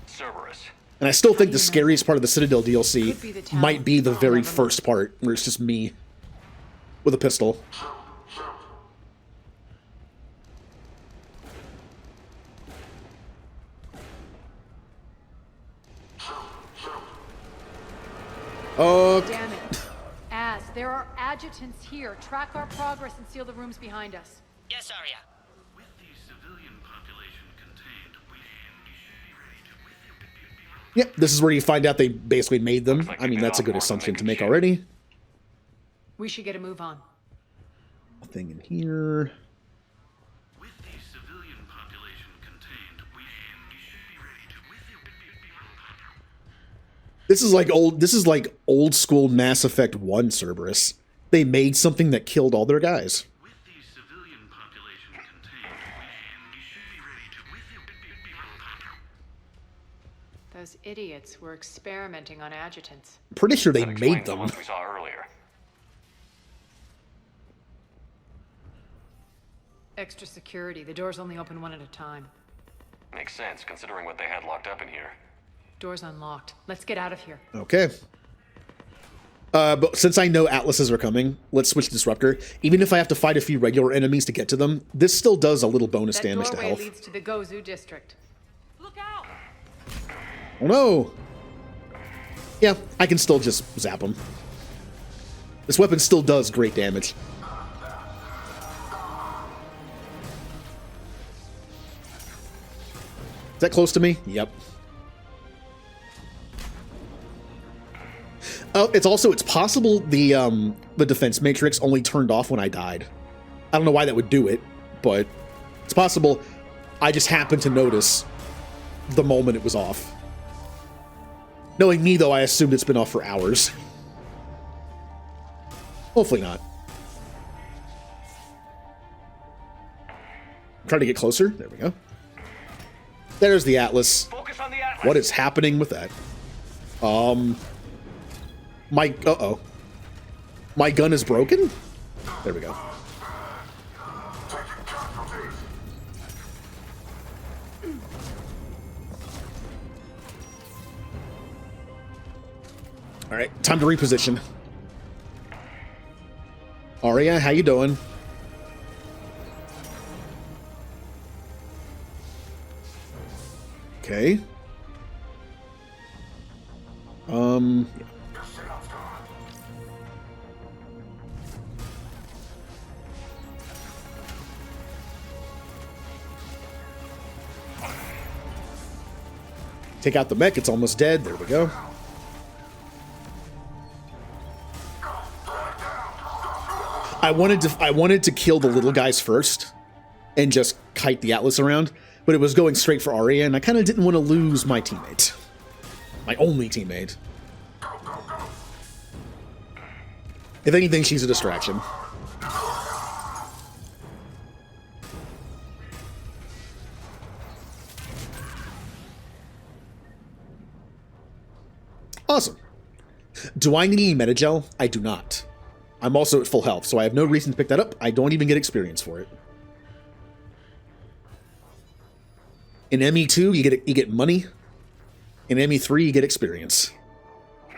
Cerberus. And I still think the scariest part of the Citadel DLC might be the very first part, where it's just me with a pistol. Damn it. Az, there are adjutants here. Track our progress and seal the rooms behind us. Yes, Arya. With the civilian population contained, we should be ready to... Yep, this is where you find out they basically made them. I mean, that's a good assumption to make already. We should get a move on. Nothing in here. With the civilian population contained, we should be ready to... This is like old school Mass Effect 1 Cerberus. They made something that killed all their guys. With the civilian population contained, we should be ready to... Those idiots were experimenting on adjutants. I'm pretty sure they made them. The ones we saw earlier. Extra security. The doors only open one at a time. Makes sense, considering what they had locked up in here. Door's unlocked. Let's get out of here. Okay. But since I know Atlases are coming, let's switch Disruptor. Even if I have to fight a few regular enemies to get to them, this still does a little bonus damage to health. That doorway leads to the Gozu district. Look out! Oh no! Yeah, I can still just zap him. This weapon still does great damage. Is that close to me? Yep. Oh, it's possible the defense matrix only turned off when I died. I don't know why that would do it, but it's possible I just happened to notice the moment it was off. Knowing me, though, I assumed it's been off for hours. Hopefully not. Try to get closer. There we go. There's the Atlas. Focus on the Atlas. What is happening with that? Uh-oh. My gun is broken? There we go. All right, time to reposition. Aria, how you doing? Okay. Take out the mech, it's almost dead. There we go. I wanted to kill the little guys first and just kite the Atlas around, but it was going straight for Aria, and I kind of didn't want to lose my teammate. My only teammate. If anything, she's a distraction. Awesome. Do I need any Metagel? I do not. I'm also at full health, so I have no reason to pick that up. I don't even get experience for it. In ME2, you get money. In ME3, you get experience. You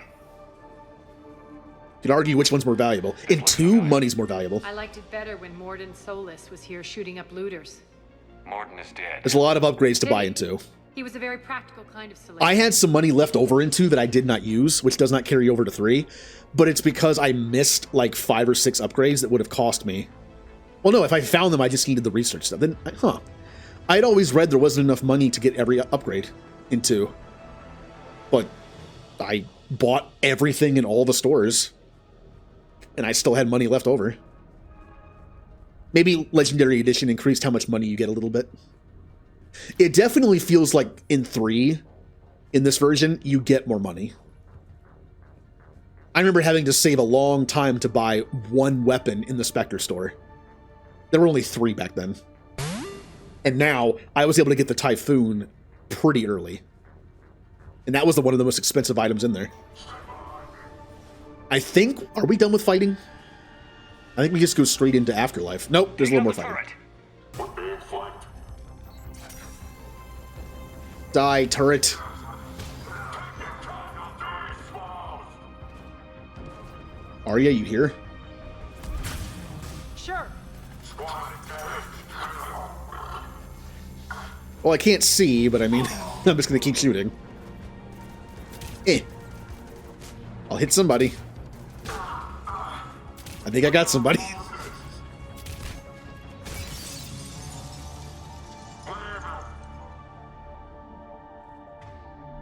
could argue which one's more valuable. In 2, money's more valuable. I liked it better when Mordin Solus was here shooting up looters. Mordin is dead. There's a lot of upgrades to buy into. He was a very practical kind of solution. I had some money left over in 2 that I did not use, which does not carry over to 3, but it's because I missed like 5 or 6 upgrades that would have cost me. Well, no, if I found them, I just needed the research stuff. Then, I'd always read there wasn't enough money to get every upgrade in 2, but I bought everything in all the stores, and I still had money left over. Maybe Legendary Edition increased how much money you get a little bit. It definitely feels like in 3, in this version, you get more money. I remember having to save a long time to buy 1 weapon in the Spectre store. There were only 3 back then. And now, I was able to get the Typhoon pretty early. And that was one of the most expensive items in there. I think, are we done with fighting? I think we just go straight into Afterlife. Nope, there's a little more fighting. Die, turret. Arya, you here? Sure. Well, I can't see, but I mean, I'm just gonna keep shooting. I'll hit somebody. I think I got somebody.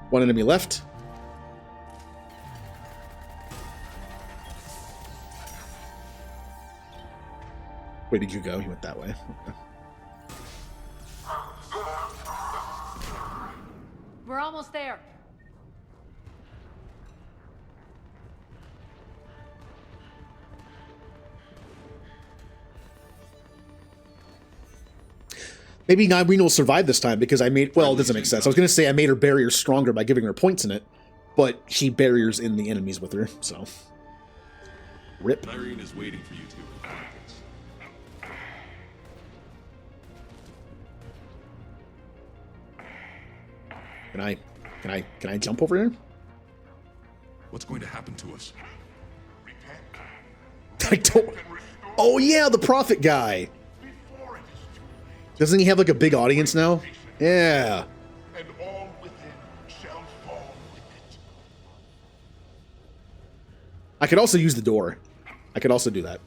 One enemy left. Where did you go? You went that way. Okay. We're almost there. Maybe Nightwing will survive this time because I made... Well, it doesn't make sense. I was going to say I made her barrier stronger by giving her points in it, but she barriers in the enemies with her, so... Rip. Irene is waiting for you two. Can I Can I jump over here? What's going to happen to us? I don't. Oh yeah, the prophet guy. Doesn't he have like a big audience now? Yeah. And all within shall fall with it. I could also use the door. I could also do that.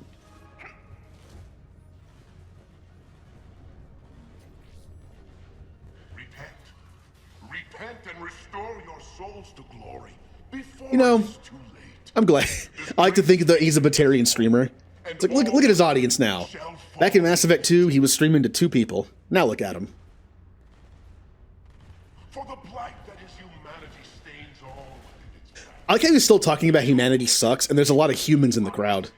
Repent and restore your souls to glory before You know, it's too late. I'm glad. I like to think that he's a Batarian streamer. It's like, look at his audience now. Back in Mass Effect 2, he was streaming to 2 people. Now look at him. For the blight that is humanity stains all within its I like how he's still talking about humanity sucks, and there's a lot of humans in the crowd.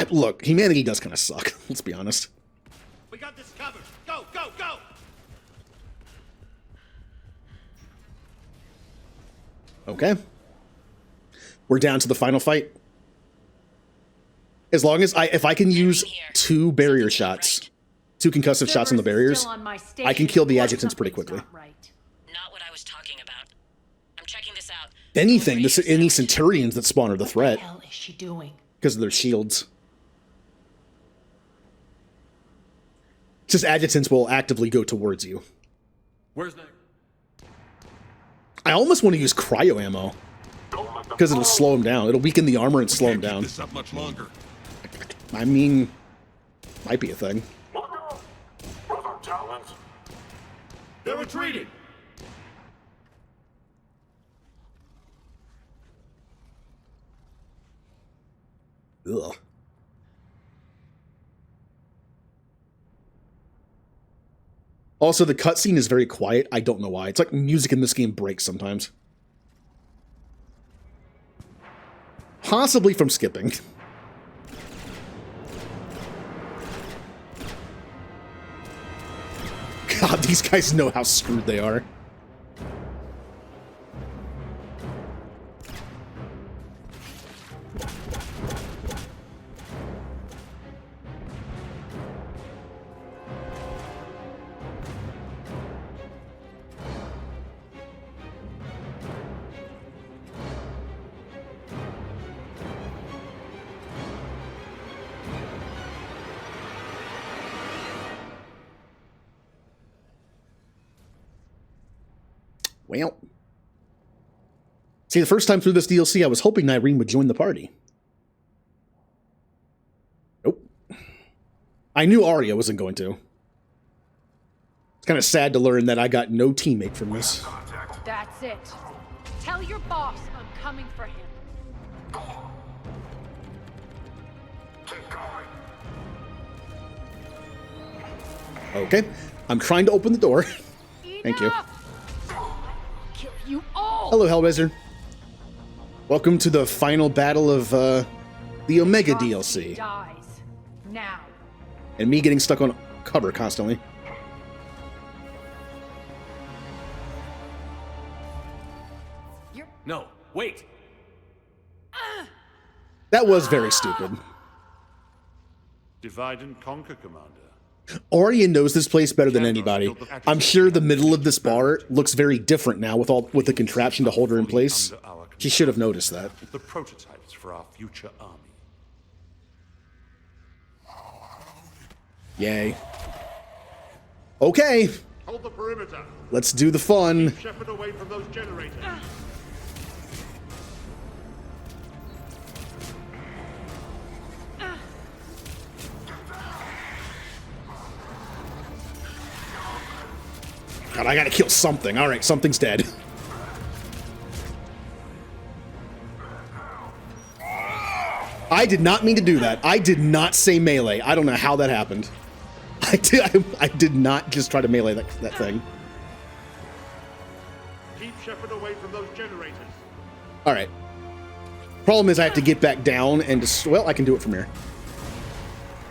Look, humanity does kind of suck. Let's be honest. We got this covered. Go, go, go! Okay. We're down to the final fight. As long as if I can use 2 barrier shots, 2 concussive shots on the barriers, I can kill the adjutants pretty quickly. Not what I was talking about. I'm checking this out. If anything, any Centurions that spawn are the threat. What the hell is she doing? Because of their shields. Just adjutants will actively go towards you. Where's that? I almost want to use cryo ammo. Because it'll slow him down. It'll weaken the armor and slow him down. This up much longer. I mean, might be a thing. They're retreating. Ugh. Also, the cutscene is very quiet. I don't know why. It's like music in this game breaks sometimes. Possibly from skipping. God, these guys know how screwed they are. Well. See, the first time through this DLC, I was hoping Nyreen would join the party. Nope. I knew Arya wasn't going to. It's kind of sad to learn that I got no teammate from this. That's it. Tell your boss I'm coming for him. Okay. I'm trying to open the door. Thank you. Kill you all. Hello, Hellraiser. Welcome to the final battle of the Omega DLC. Dies now. And me getting stuck on cover constantly. No, wait. That was very stupid. Divide and conquer, Commander. Arya knows this place better than anybody. I'm sure the middle of this bar looks very different now with the contraption to hold her in place. She should have noticed that. The prototypes for our future army. Yay. Okay. Hold the perimeter. Let's do the fun. Shepherd away from those generators. God, I gotta kill something. Alright, something's dead. I did not mean to do that. I did not say melee. I don't know how that happened. I did not just try to melee that thing. Keep Shepherd away from those generators. Alright. Problem is I have to get back down and just... Well, I can do it from here.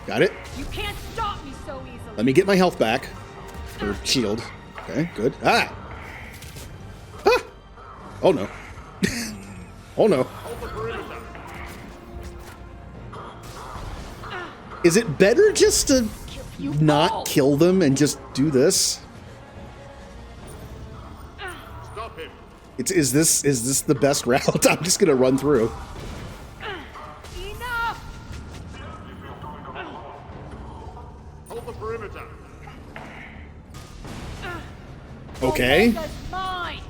Got it? You can't stop me so easily. Let me get my health back. Or shield. Okay, good. Ah! Ah! Oh no. Oh no. Is it better just to not kill them and just do this? Stop him. Is this the best route? I'm just gonna run through. Enough! Hold the perimeter. Okay. Omega's mine.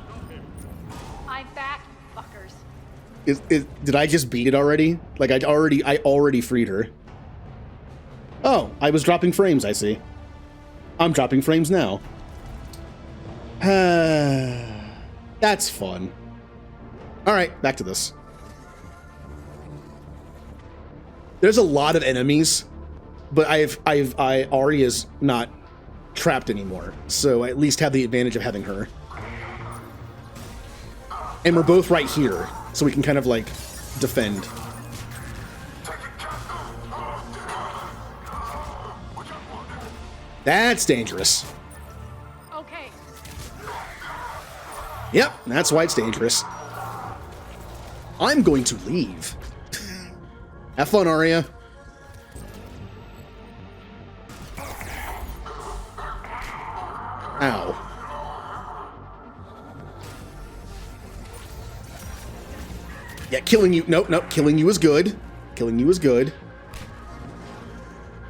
I'm back, fuckers. Did I just beat it already? Like I already freed her. Oh, I was dropping frames, I see. I'm dropping frames now. That's fun. All right, back to this. There's a lot of enemies, but Ari is not trapped anymore, so I at least have the advantage of having her. And we're both right here, so we can kind of like defend. That's dangerous. Okay. Yep, that's why it's dangerous. I'm going to leave. Have fun, Arya. Ow. Yeah, killing you. Nope, killing you is good. Killing you is good.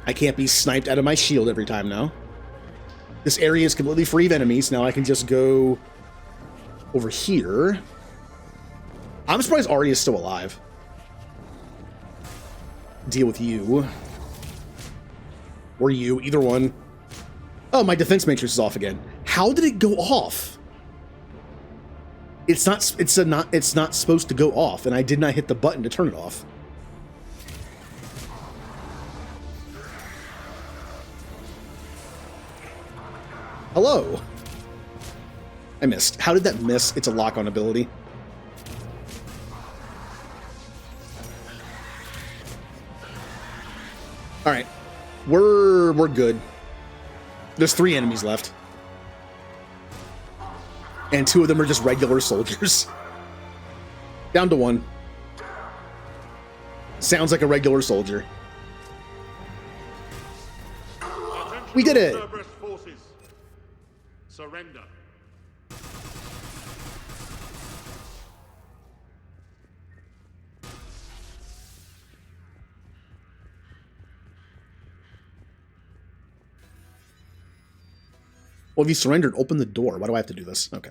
I can't be sniped out of my shield every time now. This area is completely free of enemies. Now I can just go over here. I'm surprised Arya is still alive. Deal with you. Or you, either one. Oh, my defense matrix is off again. How did it go off? It's not supposed to go off, and I did not hit the button to turn it off. Hello. I missed. How did that miss? It's a lock-on ability. All right, we're good. There's 3 enemies left, and 2 of them are just regular soldiers. Down to 1. Sounds like a regular soldier. We did it. Cerberus forces. Surrender. Well, if you surrendered, open the door. Why do I have to do this? Okay.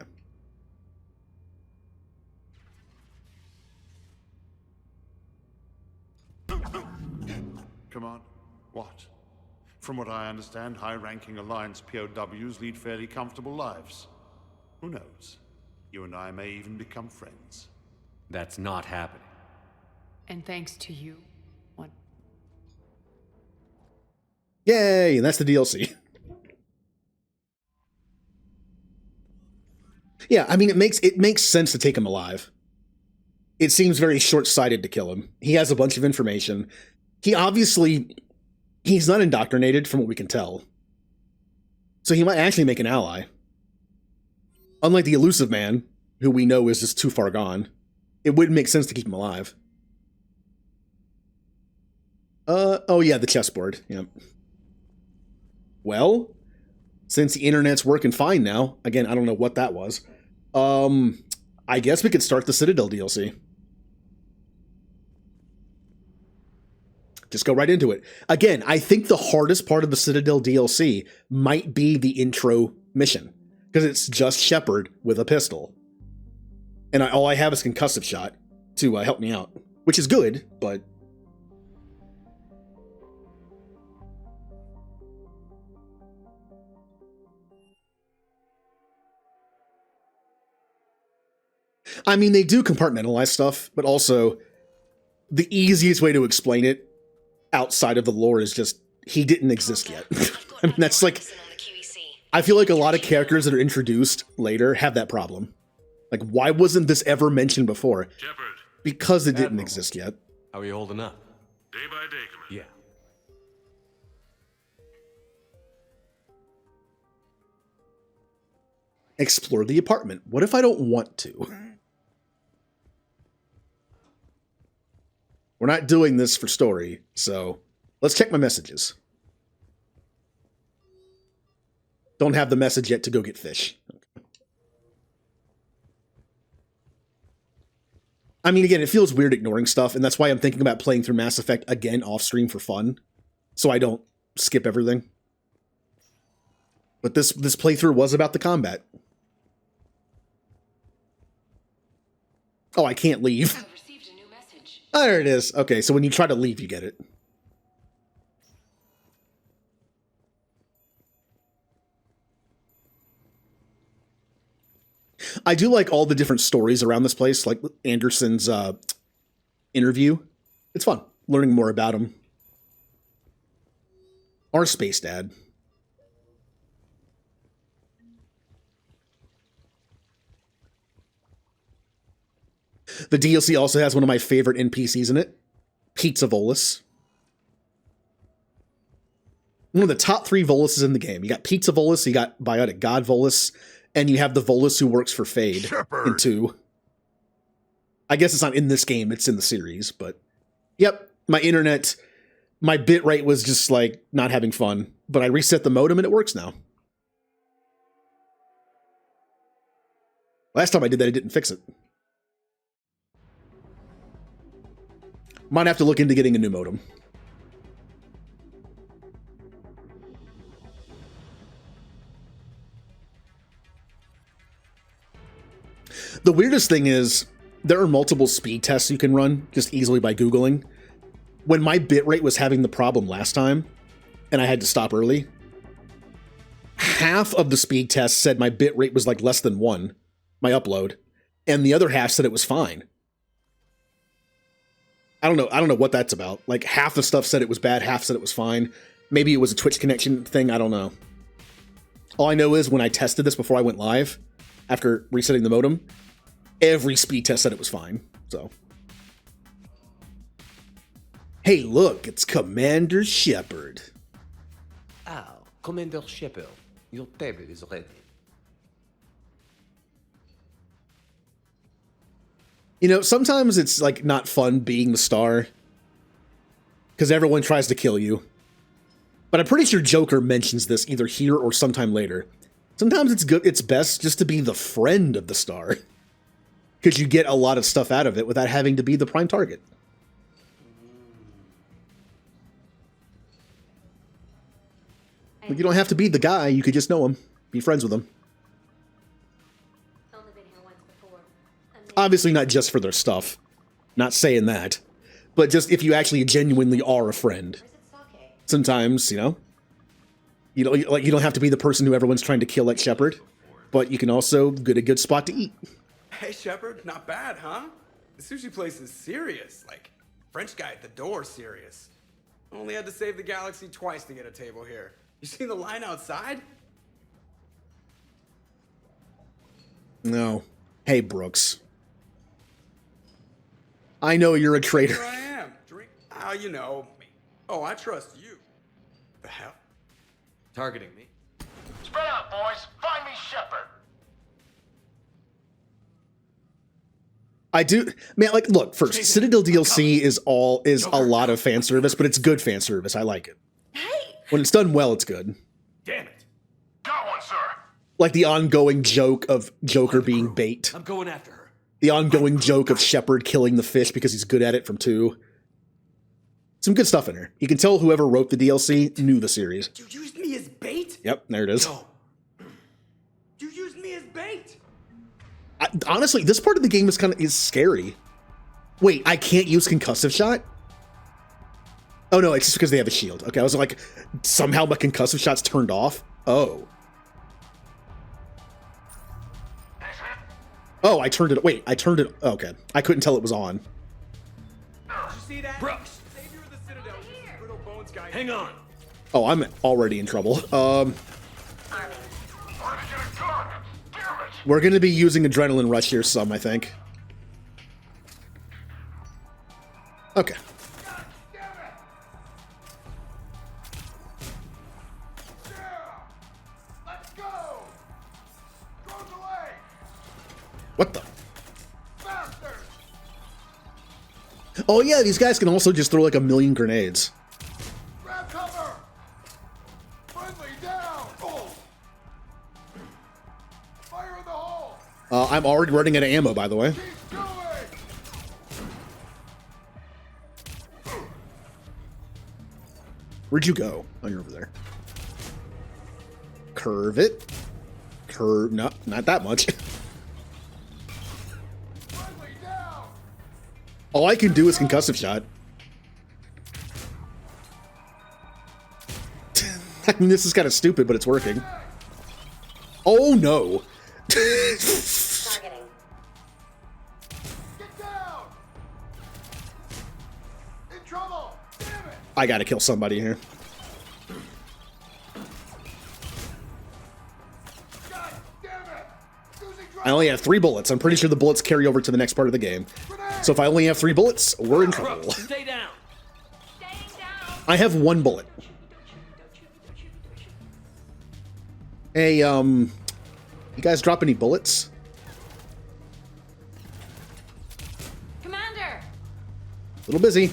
Come on. What? From what I understand, high-ranking Alliance POWs lead fairly comfortable lives. Who knows? You and I may even become friends. That's not happening. And thanks to you. What? Yay, and that's the DLC. Yeah, I mean, it makes sense to take him alive. It seems very short-sighted to kill him. He has a bunch of information. He's not indoctrinated from what we can tell. So he might actually make an ally. Unlike the Elusive Man, who we know is just too far gone, it wouldn't make sense to keep him alive. Oh yeah, the chessboard. Yep. Well, since the internet's working fine now, again, I don't know what that was. I guess we could start the Citadel DLC. Just go right into it. Again, I think the hardest part of the Citadel DLC might be the intro mission, because it's just Shepard with a pistol. And all I have is concussive shot to help me out, which is good, but... I mean, they do compartmentalize stuff, but also the easiest way to explain it outside of the lore is just he didn't exist yet. I mean, that's like, I feel like a lot of characters that are introduced later have that problem. Like, why wasn't this ever mentioned before? Shepard. Because it didn't exist yet. How are you holding up? Day by day, Commander. Yeah. Explore the apartment. What if I don't want to? We're not doing this for story, so let's check my messages. Don't have the message yet to go get fish. Okay. I mean, again, it feels weird ignoring stuff, and that's why I'm thinking about playing through Mass Effect again off stream for fun, so I don't skip everything. But this playthrough was about the combat. Oh, I can't leave. I've received a new message. Oh, there it is. Okay, so when you try to leave, you get it. I do like all the different stories around this place, like Anderson's interview. It's fun, learning more about him. Our space dad. The DLC also has one of my favorite NPCs in it, Pizza Volus. One of the top 3 Voluses in the game. You got Pizza Volus, you got Biotic God Volus, and you have the Volus who works for Fade in 2. I guess it's not in this game, it's in the series, but yep, my bitrate was just like not having fun, but I reset the modem and it works now. Last time I did that, it didn't fix it. Might have to look into getting a new modem. The weirdest thing is, there are multiple speed tests you can run just easily by Googling. When my bitrate was having the problem last time, and I had to stop early, half of the speed tests said my bitrate was like less than 1, my upload, and the other half said it was fine. I don't know what that's about. Like, half the stuff said it was bad, half said it was fine. Maybe it was a Twitch connection thing, I don't know. All I know is when I tested this before I went live, after resetting the modem, every speed test said it was fine, so. Hey, look, it's Commander Shepard. Oh, Commander Shepard, your table is ready. You know, sometimes it's, like, not fun being the star, because everyone tries to kill you. But I'm pretty sure Joker mentions this either here or sometime later. Sometimes it's best just to be the friend of the star, because you get a lot of stuff out of it without having to be the prime target. Like, you don't have to be the guy, you could just know him, be friends with him. Obviously not just for their stuff, not saying that, but just if you actually genuinely are a friend. Sometimes, you know, you don't have to be the person who everyone's trying to kill like Shepard, but you can also get a good spot to eat. Hey, Shepard, not bad, huh? The sushi place is serious. Like, French guy at the door serious. Only had to save the galaxy twice to get a table here. You seen the line outside? No. Hey, Brooks. I know you're a traitor. Here I am. Drink. Oh, you know me. Oh, I trust you. The hell? Targeting me. Spread out, boys. Find me Shepard. I do, man. Like, look. First, Citadel DLC is a lot of fan service, but it's good fan service. I like it. When it's done well, it's good. Damn it. Got one, sir. Like the ongoing joke of Joker being bait. I'm going after her. The ongoing joke of Shepard killing the fish because he's good at it from 2. Some good stuff in here. You can tell whoever wrote the DLC knew the series. You used me as bait? Yep, there it is. No. You used me as bait. Honestly, this part of the game is scary. Wait, I can't use concussive shot? Oh no, it's just because they have a shield. Okay, I was like, somehow my concussive shot's turned off? Oh. Oh, I turned it. Wait, I turned it. Okay, I couldn't tell it was on. Did you see that? Brooks. Savior of the Citadel. Brittle Bones guy. Hang on. Oh, I'm already in trouble. We're gonna be using Adrenaline Rush here some, I think. Okay. What the? Oh yeah, these guys can also just throw like a million grenades. Grab cover! Friendly down! Oh. Fire in the hole! I'm already running out of ammo, by the way. Keep going! Where'd you go? Oh, you're over there. Curve it. Curve. No, not that much. All I can do is concussive shot. I mean, this is kind of stupid, but it's working. Oh no. I gotta kill somebody here. I only have 3 bullets. I'm pretty sure the bullets carry over to the next part of the game. So if I only have 3 bullets, we're in trouble. Stay down. I have 1 bullet. Hey, you guys drop any bullets? Commander! A little busy.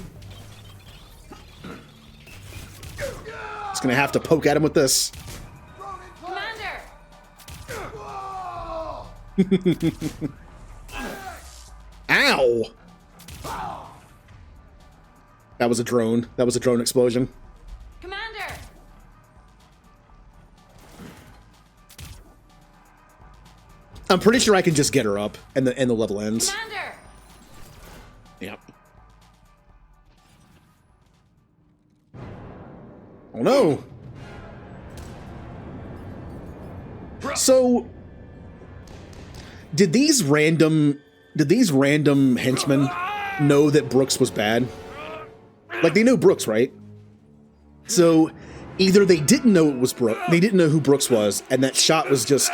Just gonna have to poke at him with this. Commander! Ow! That was a drone. That was a drone explosion. Commander! I'm pretty sure I can just get her up and the level ends. Commander! Yep. Oh no! So, did these random henchmen know that Brooks was bad? Like, they know Brooks, right? So, either they didn't know it was Brooks, they didn't know who Brooks was, and that shot was just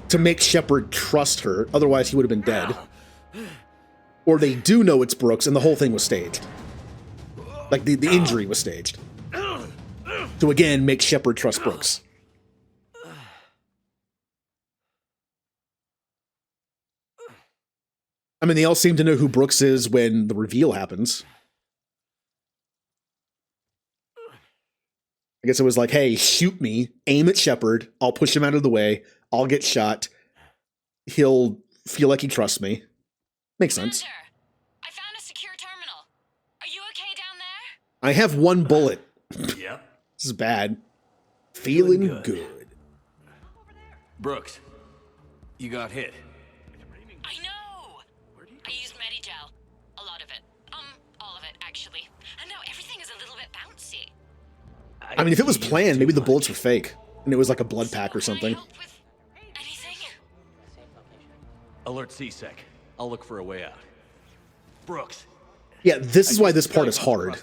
to make Shepard trust her, otherwise he would have been dead. Or they do know it's Brooks, and the whole thing was staged. Like, the injury was staged. To, again, make Shepard trust Brooks. I mean, they all seem to know who Brooks is when the reveal happens. I guess it was like, hey, shoot me, aim at Shepard, I'll push him out of the way, I'll get shot, he'll feel like he trusts me. Makes sense. I found a secure terminal. Are you okay down there? I have 1 bullet. Yep. This is bad. Feeling good. Brooks, you got hit. I know. I used Medigel. A lot of it. All of it, actually. And now everything is a little bit bouncy. I mean, if it was planned, maybe the bullets were fake. And it was like a blood pack or something. Alert CSEC. I'll look for a way out. Brooks. Yeah, this is why this part is hard.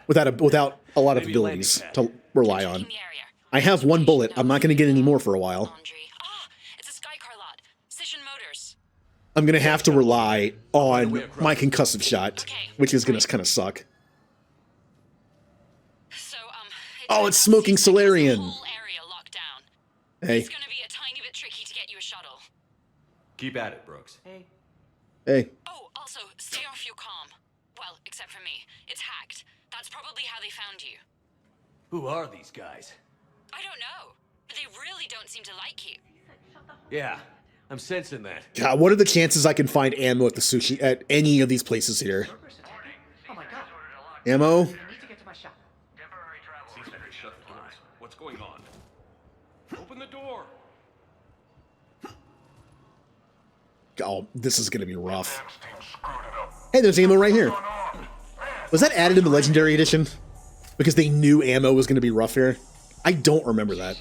Without a lot of abilities to rely on. I have 1 bullet. I'm not going to get any more for a while. I'm going to have to rely on my concussive shot, which is going to kind of suck. Oh, it's Smoking Solarian. Hey. It's gonna be a tiny bit tricky to get you a shuttle. Keep at it, Brooks. Hey. Oh, also, stay off your comm. Well, except for me. It's hacked. That's probably how they found you. Who are these guys? I don't know. But they really don't seem to like you. Yeah, I'm sensing that. God, what are the chances I can find ammo at the sushi at any of these places here? Oh my god. Ammo? I need to get to my shop. What's going on? Open the door. Oh, this is gonna be rough. Hey, there's ammo right here. Was that added in the Legendary Edition? Because they knew ammo was gonna be rough here? I don't remember that.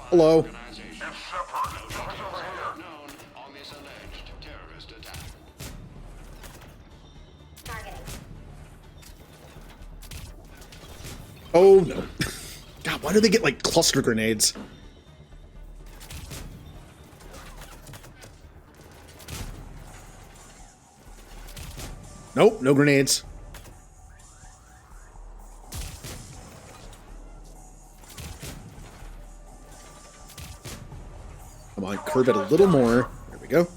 Hello. Oh no. God, why do they get like cluster grenades? Nope, no grenades. Come on, curve it a little more. There we go.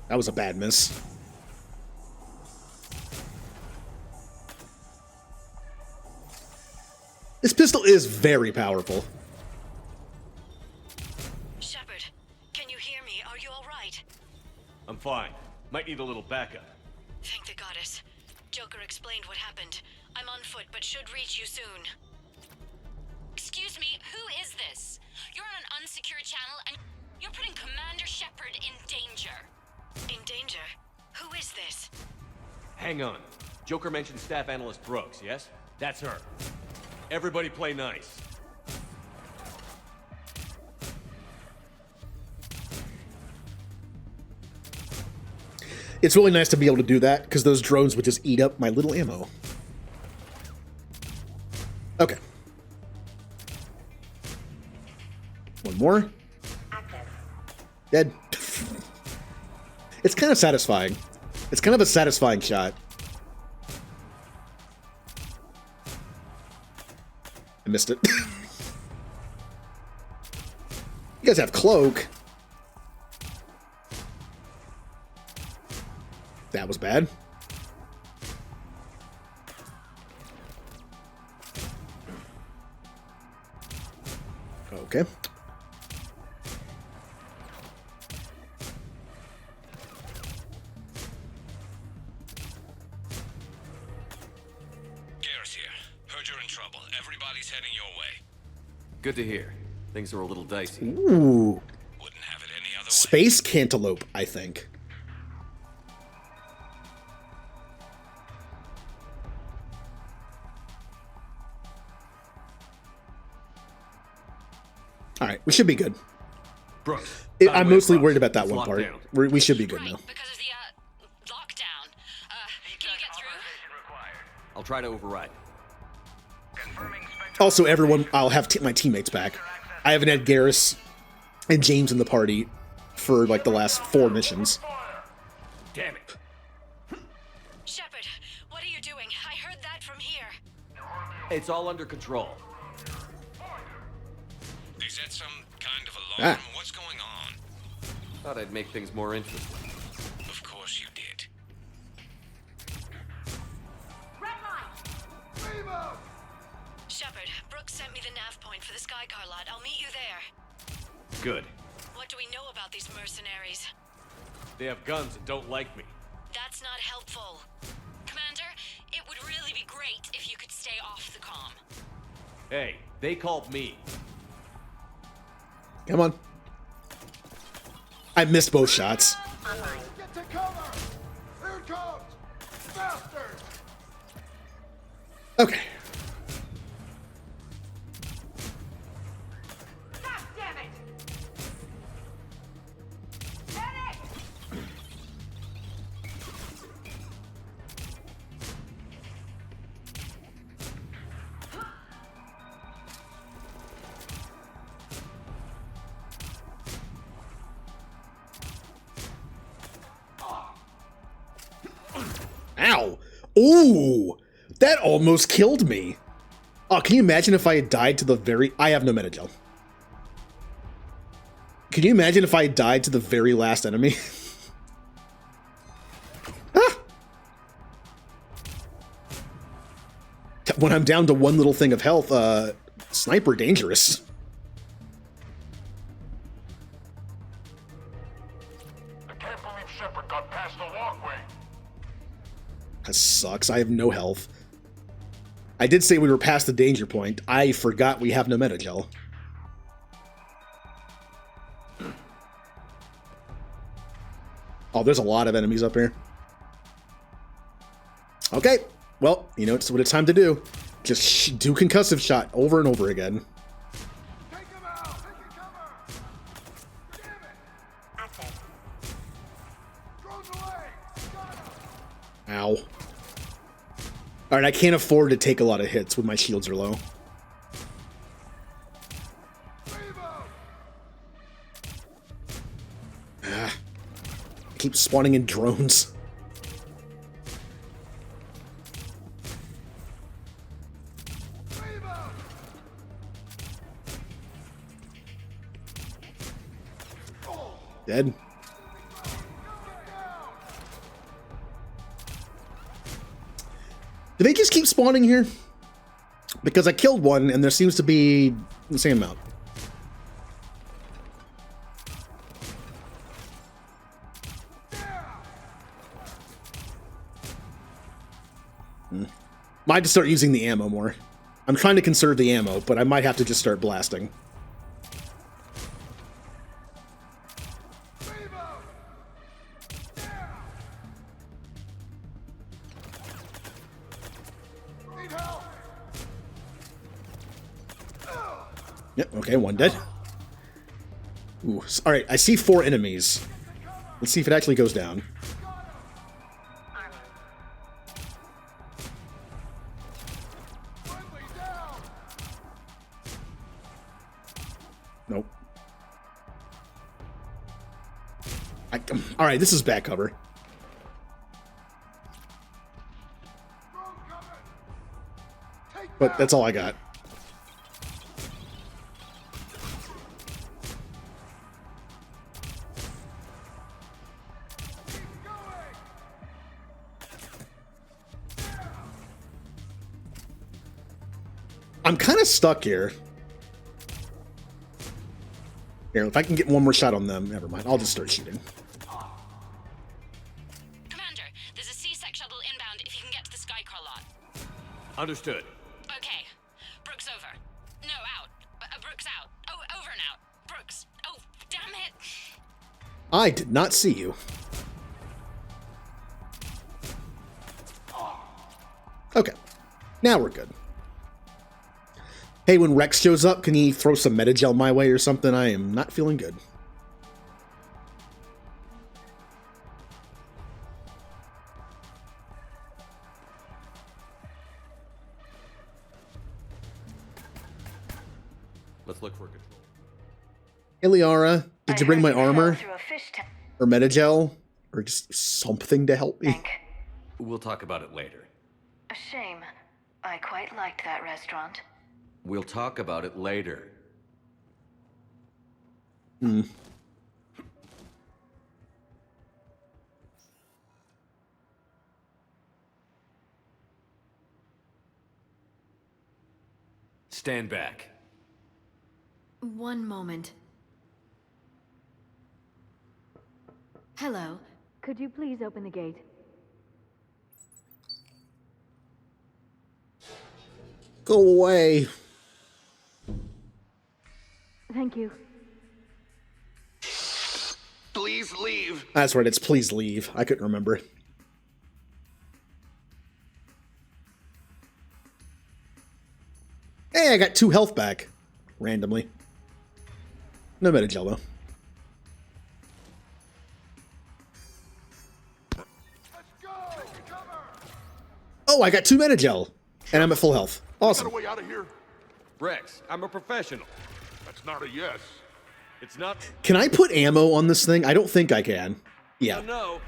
That was a bad miss. This pistol is very powerful. right? I'm fine. Might need a little backup. Thank the goddess. Joker explained what happened. I'm on foot, but should reach you soon. Excuse me, who is this? You're on an unsecured channel, and you're putting Commander Shepard in danger. In danger? Who is this? Hang on. Joker mentioned Staff Analyst Brooks, yes? That's her. Everybody play nice. It's really nice to be able to do that, because those drones would just eat up my little ammo. Okay. One more. Dead. It's kind of satisfying. It's kind of a satisfying shot. I missed it. You guys have cloak. That was bad. Okay. Garrus here. Heard you're in trouble. Everybody's heading your way. Good to hear. Things are a little dicey. Ooh. Space cantaloupe, I think. All right, we should be good. Brooks, I'm mostly worried about that one part. We should be good now. I'll try to override. Also, everyone, I'll have my teammates back. I haven't had Garrus and James in the party for like the last 4 missions. Damn it. Shepard, what are you doing? I heard that from here. It's all under control. They set some kind of alarm. Ah. What's going on? Thought I'd make things more interesting. Of course you did. Shepard, Brooks sent me the nav point for the Skycar lot. I'll meet you there. Good. What do we know about these mercenaries? They have guns and don't like me. That's not helpful. Commander, it would really be great if you could stay off the comm. Hey, they called me. Come on. I missed both shots. Get to cover! Here it comes! Faster! Okay. God damn it! Ow. Ooh. That almost killed me. Oh, can you imagine if I had died to the very... I have no Metagel. Can you imagine if I had died to the very last enemy? Ah! When I'm down to one little thing of health, sniper dangerous. I can't believe Shepard got past the walkway. That sucks. I have no health. I did say we were past the danger point. I forgot we have no Metagel. Oh, there's a lot of enemies up here. Okay. Well, you know it's what it's time to do. Just do concussive shot over and over again. Ow. Alright, I can't afford to take a lot of hits when my shields are low. Ah. I keep spawning in drones. Dead. Do they just keep spawning here? Because I killed one and there seems to be the same amount. Might have to start using the ammo more. I'm trying to conserve the ammo, but I might have to just start blasting. Yep, okay, one dead. Ooh, alright, I see 4 enemies. Let's see if it actually goes down. Nope. Alright, this is back cover. But that's all I got. I'm kind of stuck here. Here, if I can get one more shot on them, never mind. I'll just start shooting. Commander, there's a C-Sec shuttle inbound if you can get to the Skycar lot. Understood. Okay. Brooks over. No, out. Brooks out. Oh, over and out. Brooks. Oh, damn it. I did not see you. Okay. Now we're good. Hey, when Rex shows up, can he throw some Metagel my way or something? I am not feeling good. Let's look for control. Hey, Liara, did you bring my armor? Or Metagel? Or just something to help me? We'll talk about it later. A shame. I quite liked that restaurant. We'll talk about it later. Stand back. One moment. Hello. Could you please open the gate? Go away. Thank you. Please leave. That's right, it's please leave. I couldn't remember. Hey, I got 2 health back. Randomly. No Metagel, though. Oh, I got 2 Metagel. And I'm at full health. Awesome. Got a way out of here? Rex, I'm a professional. That's not a yes. It's not. Can I put ammo on this thing? I don't think I can. Yeah. No.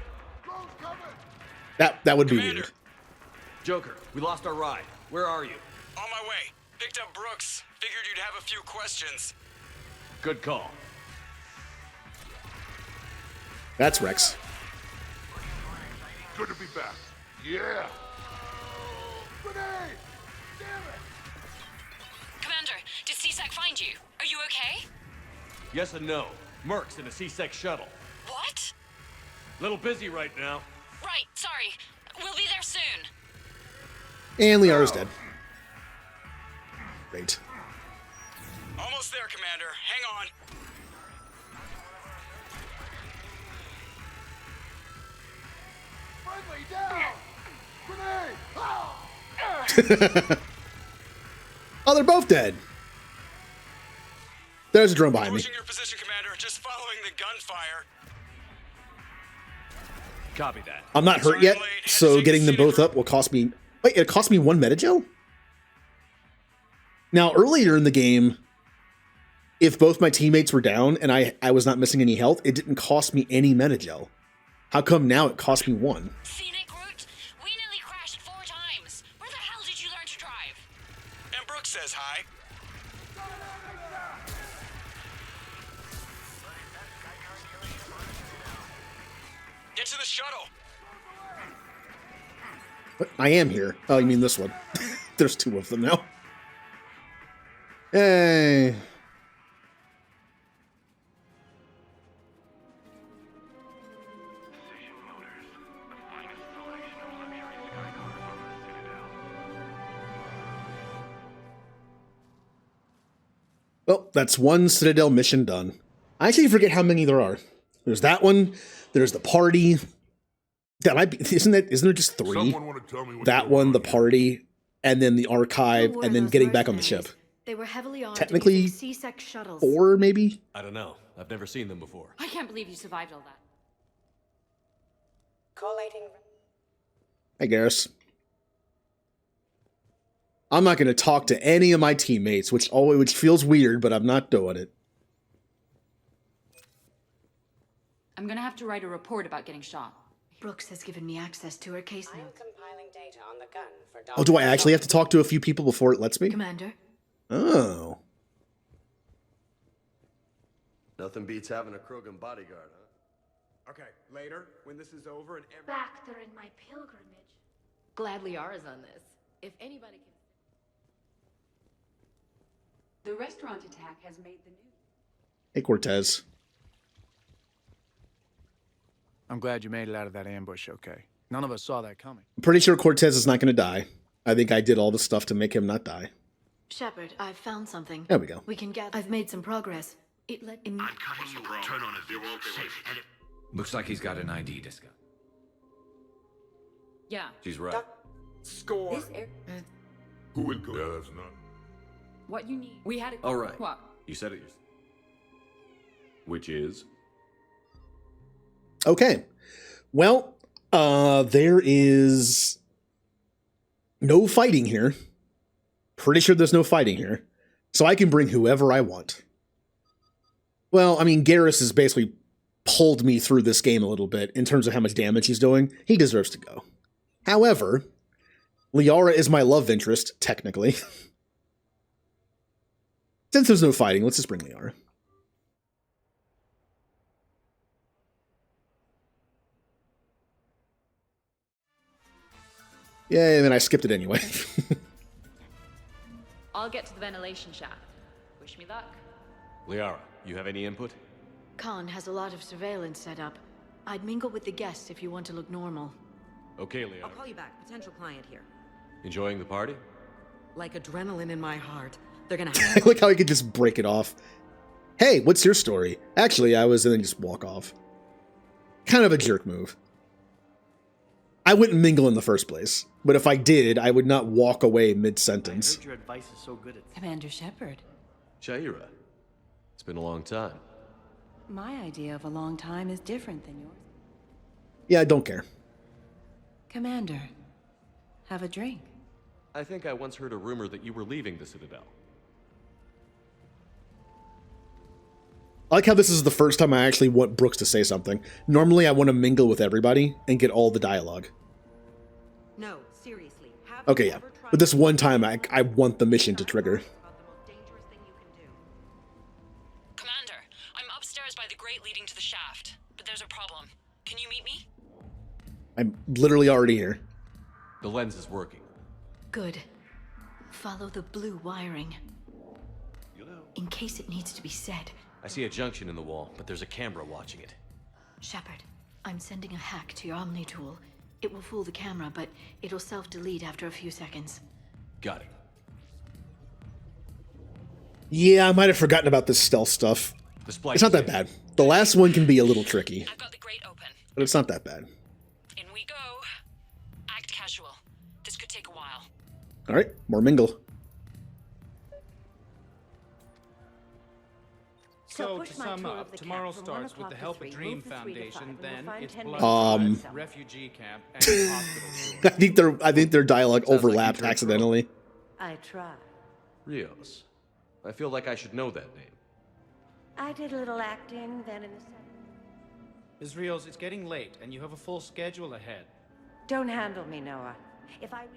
That would be Commander. weird. Joker, we lost our ride. Where are you? On my way. Picked up Brooks. Figured you'd have a few questions. Good call. That's Rex. Good to be back. Yeah. Grenade! Damn it! Commander, did C-Sec find you? Are you okay? Yes and no. Merc's in a C-Sec shuttle. What? Little busy right now. Right, sorry. We'll be there soon. And Liara's dead. Great. Almost there, Commander. Hang on. Friendly down! Grenade! Oh, they're both dead. There's a drone behind me. Pushing your position, Commander. Just following the gunfire. Copy that. I'm not hurt yet, so getting them both up will cost me... Wait, it cost me 1 Metagel? Now, earlier in the game, if both my teammates were down and I was not missing any health, it didn't cost me any Metagel. How come now it cost me 1? Scenic route? We nearly crashed 4 times. Where the hell did you learn to drive? And Brooks says hi. Get to the shuttle. But I am here. Oh, you mean this one? There's 2 of them now. Hey. Well, that's one Citadel mission done. I actually forget how many there are. There's that one. There's the party. That might be, isn't there just 3? That one, the party, and then the archive, and then getting back on the ship. They were heavily armed Technically, C-Sec shuttles. 4 maybe? I don't know. I've never seen them before. I can't believe you survived all that. Collating. Hey, Garrus. I'm not going to talk to any of my teammates, which feels weird, but I'm not doing it. I'm gonna have to write a report about getting shot. Brooks has given me access to her case notes. Compiling data on the gun for Oh, do I actually have to talk to a few people before it lets me? Commander. Oh. Nothing beats having a Krogan bodyguard, huh? Okay, later, when this is over and every... Back during my pilgrimage. Glad Liara's on this. If anybody can... The restaurant attack has made the news. Hey, Cortez. I'm glad you made it out of that ambush okay. None of us saw that coming. I'm pretty sure Cortez is not going to die. I think I did all the stuff to make him not die. Shepard, I've found something. There we go. We can gather. I've made some progress. It let him. Turn on a video safe. Looks like he's got an ID disco. Yeah. She's right. Score. Who would go? Yeah, that's not. What you need? We had a... All right. What? You said it yourself. Which is? Okay. Well, there is no fighting here. Pretty sure there's no fighting here. So I can bring whoever I want. Well, I mean, Garrus has basically pulled me through this game a little bit in terms of how much damage he's doing. He deserves to go. However, Liara is my love interest, technically. Since there's no fighting, let's just bring Liara. Yeah, and then I skipped it anyway. I'll get to the ventilation shaft. Wish me luck. Liara, you have any input? Khan has a lot of surveillance set up. I'd mingle with the guests if you want to look normal. Okay, Liara. I'll call you back. Potential client here. Enjoying the party? Like adrenaline in my heart. They're gonna I like how he could just break it off. Hey, what's your story? Actually, I was, and then just walk off. Kind of a jerk move. I wouldn't mingle in the first place, but if I did, I would not walk away mid-sentence. I heard your advice is so good at... Commander Shepard. Shaira. It's been a long time. My idea of a long time is different than yours. Yeah, I don't care. Commander, have a drink. I think I once heard a rumor that you were leaving the Citadel. I like how this is the first time I actually want Brooks to say something. Normally, I want to mingle with everybody and get all the dialogue. No, seriously. Okay, yeah. But this one time, I want the mission to trigger. Commander, I'm upstairs by the grate leading to the shaft, but there's a problem. Can you meet me? I'm literally already here. The lens is working. Good. Follow the blue wiring. In case it needs to be said. I see a junction in the wall, but there's a camera watching it. Shepard, I'm sending a hack to your Omni tool. It will fool the camera, but it'll self-delete after a few seconds. Got it. Yeah, I might have forgotten about this stealth stuff. It's not that bad. The last one can be a little tricky. I've got the grate open. But it's not that bad. In we go. Act casual. This could take a while. Alright, more mingle. So, to sum up, tomorrow starts with the Help a Dream Foundation, then it's refugee camp, and hospital. I think their dialogue overlapped accidentally. I try. Rios. I feel like I should know that name. I did a little acting, then in the... Ms. Rios, it's getting late, and you have a full schedule ahead. Don't handle me, Noah. If I...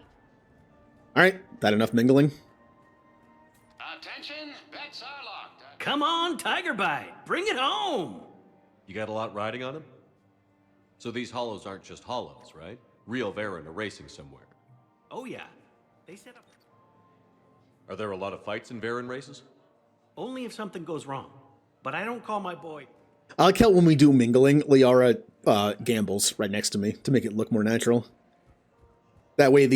Alright, that enough mingling? Attention, bets are locked. Come on, Tiger Bite, bring it home. You got a lot riding on him? So these hollows aren't just hollows, right? Real Varen are racing somewhere. Oh yeah, they set up... Are there a lot of fights in Varen races? Only if something goes wrong. But I don't call my boy... I like how when we do mingling, Liara gambles right next to me to make it look more natural. That way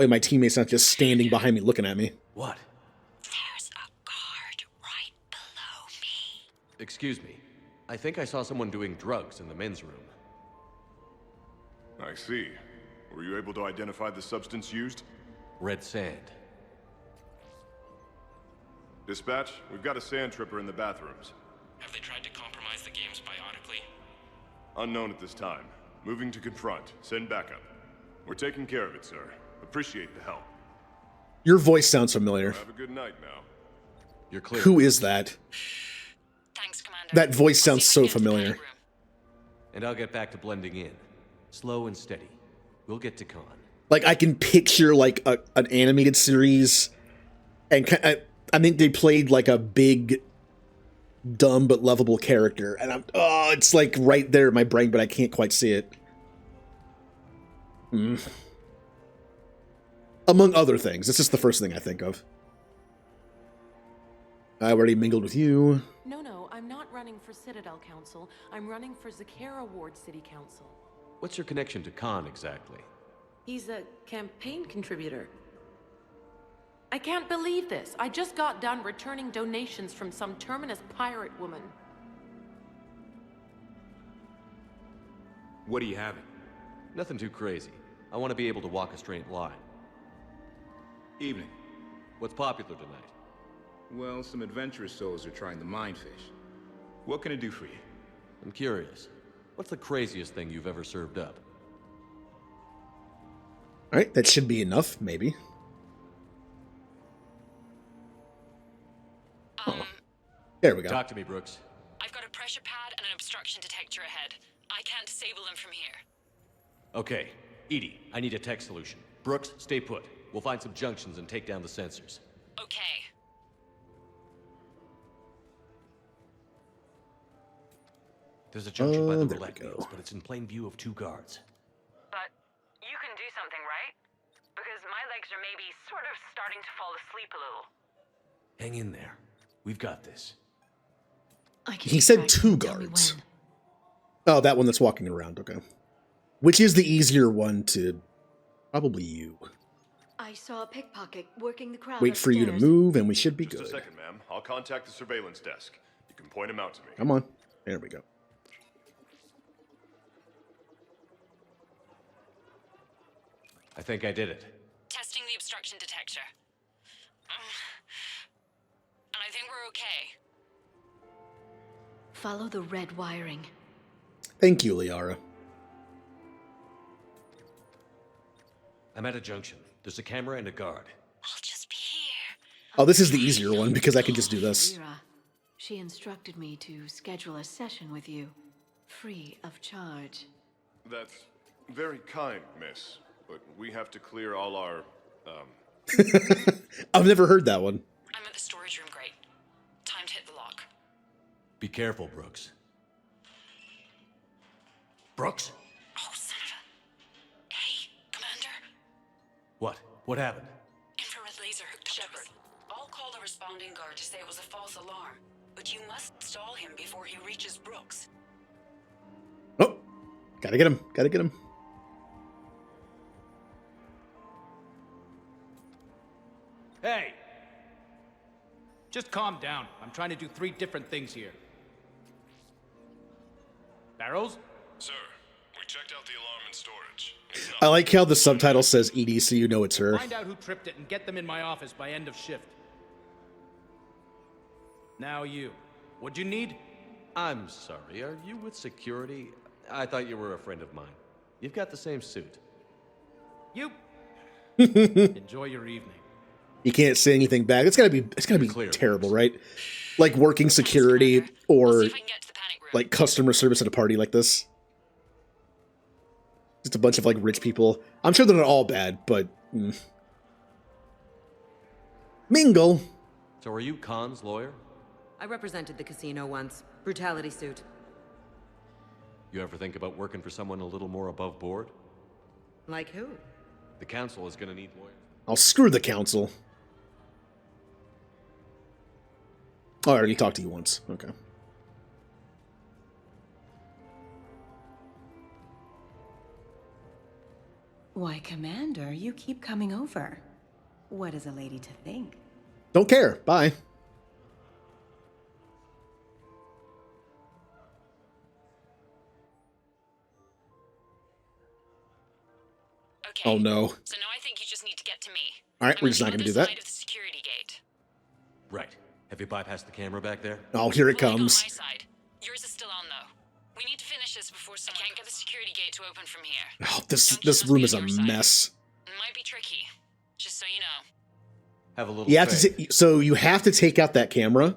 my teammate's not just standing behind me looking at me. What? There's a guard right Excuse me. I think I saw someone doing drugs in the men's room. I see. Were you able to identify the substance used? Red sand. Dispatch, we've got a sand tripper in the bathrooms. Have they tried to compromise the games biotically? Unknown at this time. Moving to confront. Send backup. We're taking care of it, sir. Appreciate the help. Your voice sounds familiar. Have a good night now. You're clear. Who is that? Thanks, Commander. That voice sounds so familiar. And I'll get back to blending in. Slow and steady. We'll get to Khan. Like, I can picture, like, an animated series, and I think they played, like, a big, dumb but lovable character, and it's, like, right there in my brain, but I can't quite see it. Among other things. It's just the first thing I think of. I already mingled with you. No, I'm not running for Citadel Council. I'm running for Zakera Ward City Council. What's your connection to Khan exactly? He's a campaign contributor. I can't believe this. I just got done returning donations from some Terminus pirate woman. What are you having? Nothing too crazy. I want to be able to walk a straight line. Evening. What's popular tonight? Well, some adventurous souls are trying the Mindfish. What can I do for you? I'm curious. What's the craziest thing you've ever served up? Alright, that should be enough, maybe. There we go. Talk to me, Brooks. I've got a pressure pad and an obstruction detector ahead. I can't disable them from here. Okay. Edie, I need a tech solution. Brooks, stay put. We'll find some junctions and take down the sensors. Okay. There's a junction by the roulette wheels, but it's in plain view of 2 guards. But you can do something, right? Because my legs are maybe sort of starting to fall asleep a little. Hang in there. We've got this. He said 2 guards. Oh, that one that's walking around, okay. Which is the easier one to... Probably you. I saw a pickpocket working the crowd Wait for you to upstairs. move, and we should be Just good. a second, ma'am. I'll contact the surveillance desk. You can point him out to me. Come on. There we go. I think I did it. Testing the obstruction detector. And I think we're okay. Follow the red wiring. Thank you, Liara. I'm at a junction. There's a camera and a guard. I'll just be here. Oh, this is the easier one, because I can just do this. Lyra, she instructed me to schedule a session with you, free of charge. That's very kind, miss. But we have to clear all our, I've never heard that one. I'm at the storage room, great. Time to hit the lock. Be careful, Brooks. Brooks? Oh, son of a... Hey, Commander. What? What happened? Infrared laser hooked up Shepard, I'll call the responding guard to say it was a false alarm. But you must stall him before he reaches Brooks. Oh, gotta get him. Gotta get him. Hey! Just calm down. I'm trying to do 3 different things here. Barrows? Sir, we checked out the alarm in storage. I like how the subtitle says Edie, so you know it's her. Find out who tripped it and get them in my office by end of shift. Now you. What'd you need? I'm sorry, are you with security? I thought you were a friend of mine. You've got the same suit. You. Enjoy your evening. You can't say anything back. It's gotta be terrible, right? Like working security or like customer service at a party like this. Just a bunch of like rich people. I'm sure they're not all bad, but mingle. So are you Khan's lawyer? I represented the casino once. Brutality suit. You ever think about working for someone a little more above board? Like who? The council is gonna need lawyers. I'll screw the council. Oh, I already talked to you once. Okay. Why, Commander, you keep coming over. What is a lady to think? Don't care. Bye. Oh no. So now I think you just need to get to me. All right, we're just not going to do that. Side of the security gate. Right. Have you bypassed the camera back there? Oh, here it comes. My side. Yours is still on though. We need to finish this before someone. I can't get the security gate to open from here. Oh, this room is a mess. It might be tricky. Just so you know. Have a little. You have to. So you have to take out that camera,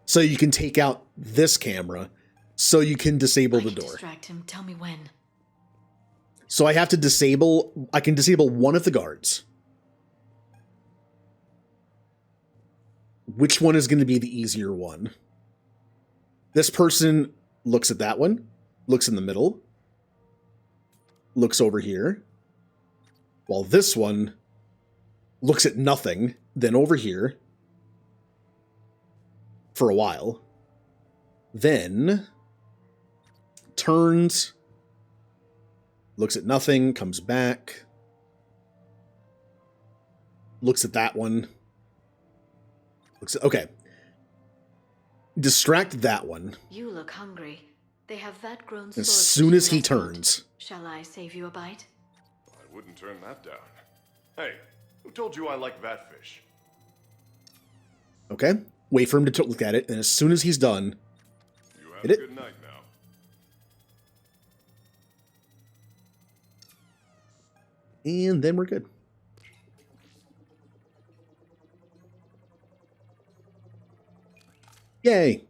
so you can take out this camera, so you can disable the door. Distract him. Tell me when. So I have to disable. I can disable one of the guards. Which one is going to be the easier one? This person looks at that one, looks in the middle, looks over here, while this one looks at nothing, then over here for a while, then turns, looks at nothing, comes back, looks at that one, looks at, okay. Distract that one. You look hungry. They have vat-grown As swords. soon as he turns. Shall I save you a bite? I wouldn't turn that down. Hey, who told you I like that fish? Okay. Wait for him to look at it, and as soon as he's done, You have hit a it. good night now. And then we're good. Yay.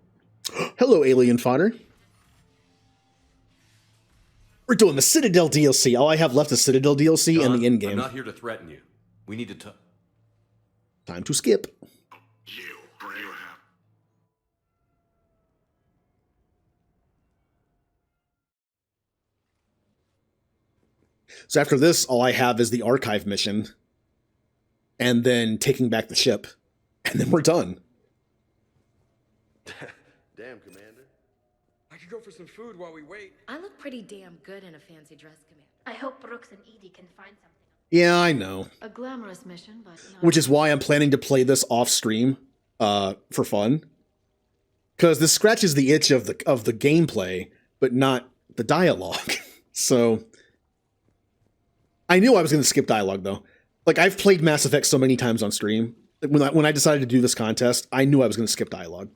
Hello, Alien Fodder. We're doing the Citadel DLC. All I have left is Citadel DLC and the I'm endgame. not here to threaten you. We need to talk. Time to skip. So after this, all I have is the archive mission. And then taking back the ship. And then we're done. Damn, Commander. I could go for some food while we wait. I look pretty damn good in a fancy dress, Commander. I hope Brooks and Edie can find something. Yeah, I know. A glamorous mission, but not Which is why I'm planning to play this off stream for fun. Because this scratches the itch of the gameplay, but not the dialogue. So I knew I was going to skip dialogue though. Like I've played Mass Effect so many times on stream. When I decided to do this contest, I knew I was going to skip dialogue.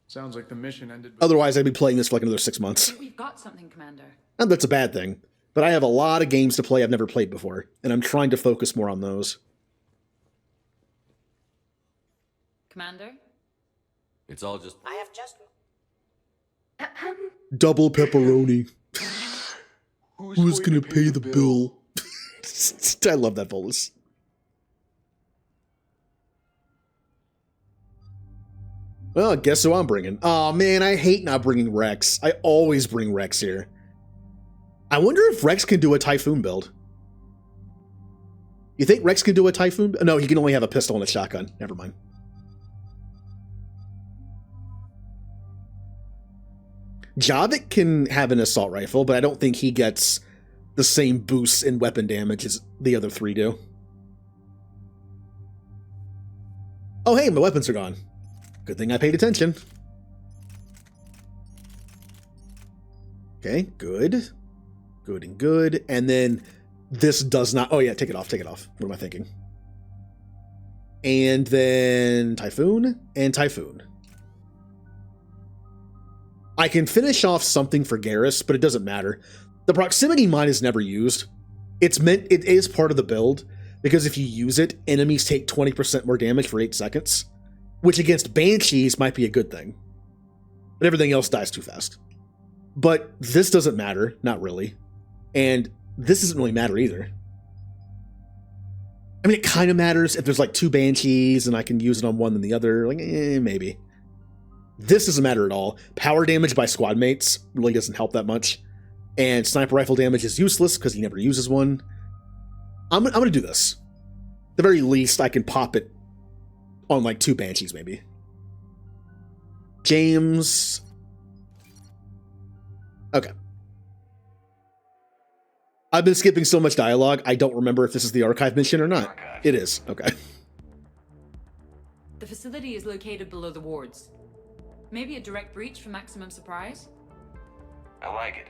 Sounds like the mission ended. Otherwise, I'd be playing this for like another 6 months. We've got something, Commander. And that's a bad thing. But I have a lot of games to play I've never played before, and I'm trying to focus more on those. Commander? It's all just. I have just... Double pepperoni. Who's gonna pay the bill? I love that bolus. Well, guess who I'm bringing? Oh man, I hate not bringing Rex. I always bring Rex here. I wonder if Rex can do a Typhoon build. You think Rex can do a Typhoon? No, he can only have a pistol and a shotgun. Never mind. Javik can have an assault rifle, but I don't think he gets the same boosts in weapon damage as the other three do. Oh hey, my weapons are gone. Good thing I paid attention. Okay, good. Good and good. And then this does not... Oh yeah, take it off, take it off. What am I thinking? And then Typhoon and Typhoon. I can finish off something for Garrus, but it doesn't matter. The proximity mine is never used. It is part of the build, because if you use it, enemies take 20% more damage for 8 seconds, which against Banshees might be a good thing. But everything else dies too fast. But this doesn't matter, not really. And this doesn't really matter either. I mean, it kind of matters if there's like 2 Banshees and I can use it on one than the other. Like, maybe. This doesn't matter at all. Power damage by squad mates really doesn't help that much. And sniper rifle damage is useless because he never uses one. I'm going to do this. At the very least, I can pop it on like 2 Banshees maybe. James. Okay. I've been skipping so much dialogue, I don't remember if this is the archive mission or not. It is. Okay. The facility is located below the wards. Maybe a direct breach for maximum surprise? I like it.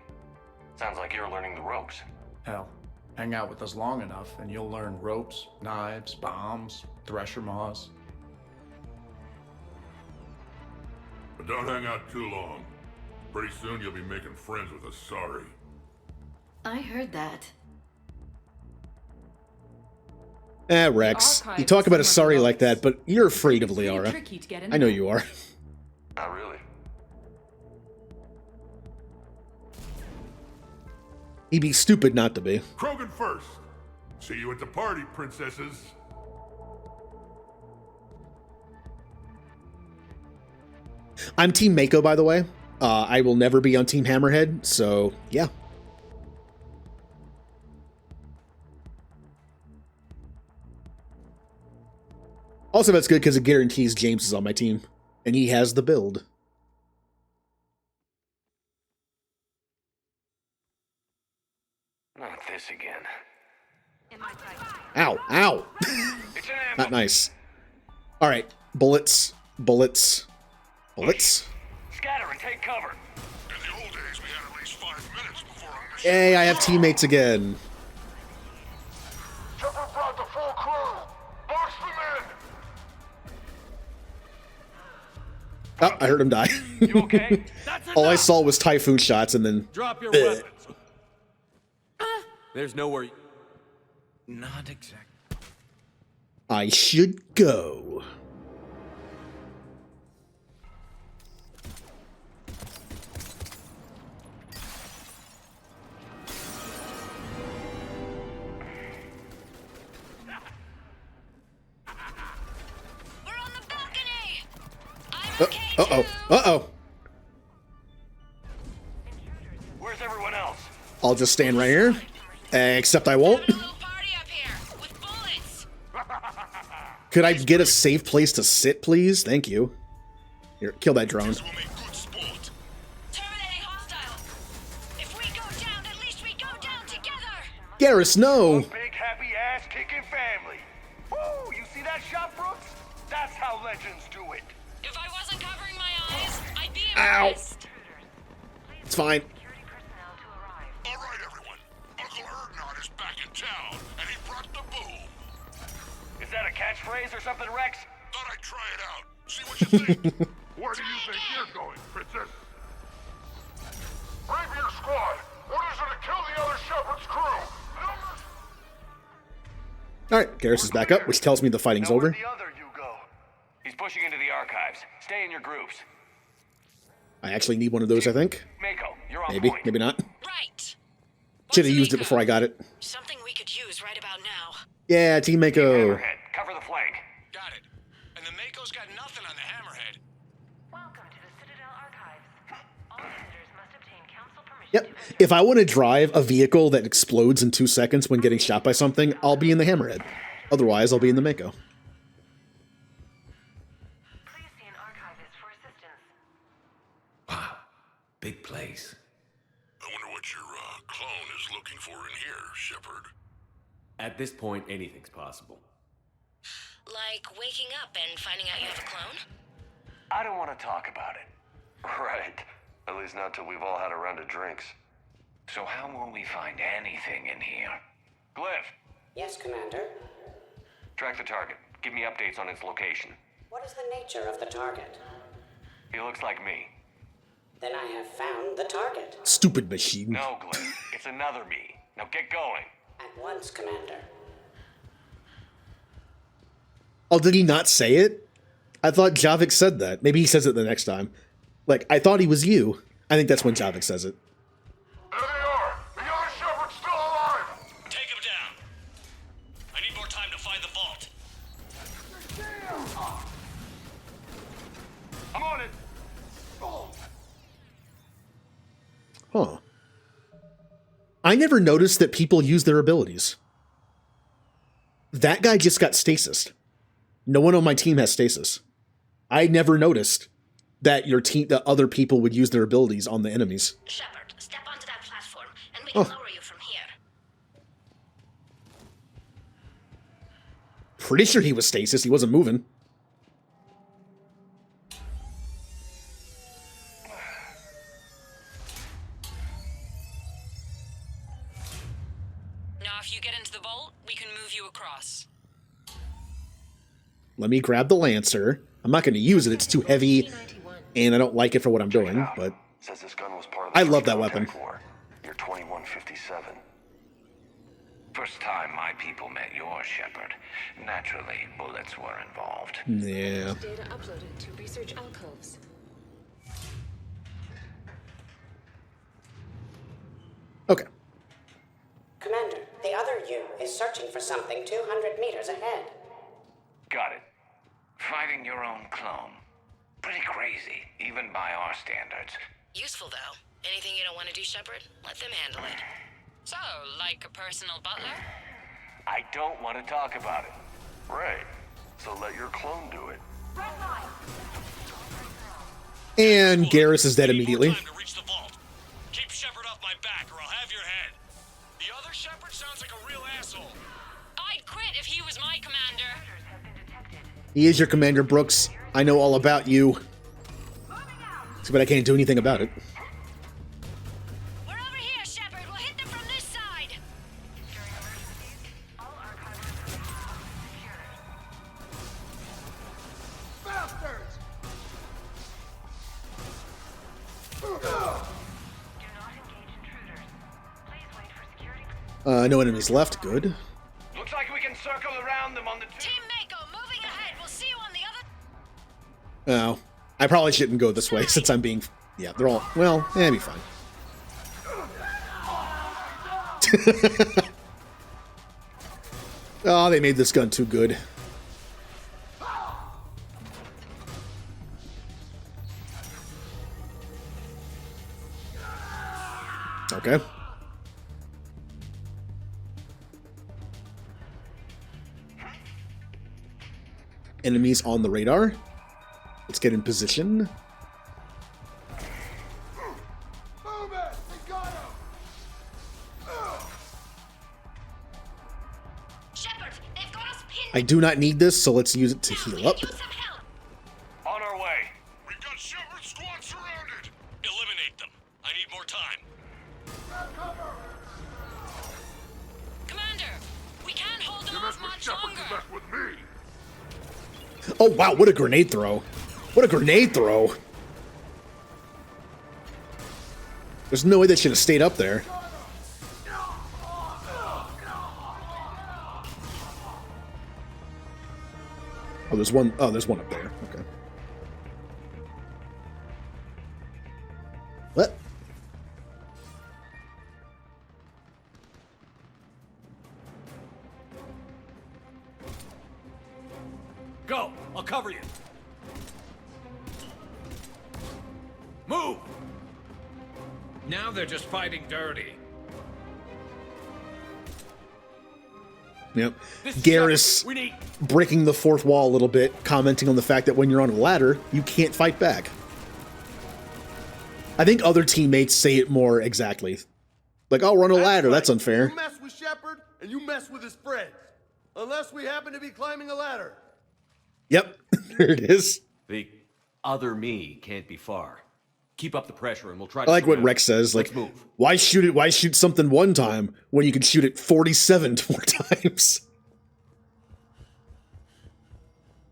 Sounds like you're learning the ropes. Hell, hang out with us long enough and you'll learn ropes, knives, bombs, thresher maws. But don't hang out too long. Pretty soon you'll be making friends with Asari. I heard that. Rex, you talk about Asari like that, but you're afraid of Liara. I know you are. Not really. He'd be stupid not to be. Krogan first. See you at the party, princesses. I'm Team Mako, by the way. I will never be on Team Hammerhead, so yeah. Also, that's good because it guarantees James is on my team, and he has the build. Not this again. Ow, ow. Not nice. All right, bullets, bullets, bullets. Scatter and take cover. In the old days, we had at least 5 minutes before our mission. Hey, I have teammates again. Shepard brought the full crew. Box them in. Oh, I heard him die. You okay? All I saw was Typhoon shots and then... Drop your weapons. There's nowhere... Not exactly. I should go. Uh-oh. Uh-oh. Where's everyone else? I'll just stand right here. Except I won't. Could I get a safe place to sit, please? Thank you. Here, kill that drone. Garrus, no! Big happy ass kicking family. Woo! You see that shot, Brooks? That's how legends do it. If I wasn't covering my eyes, I'd be Ow! impressed. It's fine. All right, everyone. Uncle Erdnot is back in town, and he brought the boom. Is that a catchphrase or something, Rex? Thought I'd try it out. See what you think. Where do you think you're going, princess? Rapier squad, orders are to kill the other Shepard's crew. Alright, Garrus is back up, which tells me the fighting's over. The other you go. He's pushing into the archives. Stay in your groups. I actually need one of those, I think. Mako, you're on Maybe, point. maybe not. Right. Should have used it before I got it. Something we could use right about now. Yeah, Team Mako. Hammerhead, cover the flank. Got it. And the Mako's got nothing on the Hammerhead. Welcome to the Citadel Archives. All visitors must obtain council permission. Yep. If I want to drive a vehicle that explodes in 2 seconds when getting shot by something, I'll be in the Hammerhead. Otherwise, I'll be in the Mako. Please see an archivist for assistance. Wow, big place. I wonder what your clone is looking for in here, Shepard. At this point, anything's possible. Like waking up and finding out you have a clone? I don't want to talk about it. Right. At least not till we've all had a round of drinks. So how will we find anything in here? Glyph, Yes, Commander. track the target. Give me updates on its location. What is the nature of the target? He looks like me. Then I have found the target. Stupid machine. No, Glyph. It's another me. Now get going. At once, Commander. Oh, did he not say it? I thought Javik said that. Maybe he says it the next time. Like, I thought he was you. I think that's when Javik says it. There they are! The other Shepard's still alive! Take him down. I need more time to find the vault. I'm on it. Huh. I never noticed that people use their abilities. That guy just got stasis. No one on my team has stasis. I never noticed that your team, that other people would use their abilities on the enemies. Shepard, step onto that platform, and we can lower you from here. Pretty sure he was stasis. He wasn't moving. After you get into the vault, we can move you across. Let me grab the Lancer. I'm not going to use it. It's too heavy, and I don't like it for what I'm doing, but Says this gun was part of the I love first that weapon. contact war. Year 2157. First time my people met your Shepard. Naturally, bullets were involved. Yeah. Data uploaded to research alcoves. Okay. Commander, the other U is searching for something 200 meters ahead. Got it. Fighting your own clone. Pretty crazy, even by our standards. Useful, though. Anything you don't want to do, Shepard? Let them handle it. So, like a personal butler? I don't want to talk about it. Right. So let your clone do it. And Garrus is dead immediately. Keep Shepard off my back, or I'll have your head. The other Shepard sounds like a real asshole. I'd quit if he was my commander. He is your commander, Brooks. I know all about you. But I can't do anything about it. We're over here, Shepard. We'll hit them from this side. Bastards! No enemies left. Good. Looks like we can circle around them on the Team Mako, moving ahead. We'll see you on the other. Oh. I probably shouldn't go this way since I'm being... Yeah, they're all... Well, it'll be fine. Oh, they made this gun too good. Okay. Enemies on the radar. Let's get in position. I do not need this, so let's use it to heal up. On our way. We've got Shepard squad surrounded. Eliminate them. I need more time. Commander, we can't hold them You off mess with much Shepard, longer. you mess with me. Oh, wow, what a grenade throw. What a grenade throw. There's no way they should have stayed up there. Oh, there's one. Oh, there's one up there. Okay. What? Go! I'll cover you. Move! Now they're just fighting dirty. Yep. Garrus breaking the fourth wall a little bit, commenting on the fact that when you're on a ladder, you can't fight back. I think other teammates say it more exactly. Like, oh, we're on a ladder, that's unfair. You mess with Shepard, and you mess with his friends. Unless we happen to be climbing a ladder. Yep, there it is. The other me can't be far. Keep up the pressure and we'll try I to like what surround Rex them. says, like, Let's move. why shoot it? Why shoot something one time when you can shoot it 47 more times?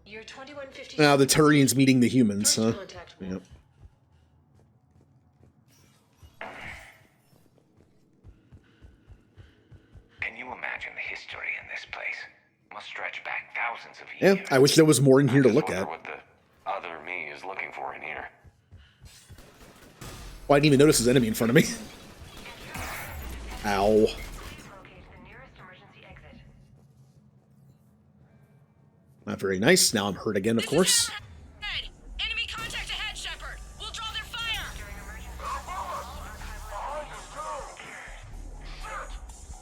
Year 2150. Now the Turians meeting the humans, huh? Yep. Can you imagine the history in this place? Must stretch back thousands of years. Yeah, I wish there was more in here to look at. What the other me is looking for in here. Oh, I didn't even notice his enemy in front of me. Ow. Not very nice. Now I'm hurt again, of course. Enemy contact ahead, Shepard. We'll draw their fire.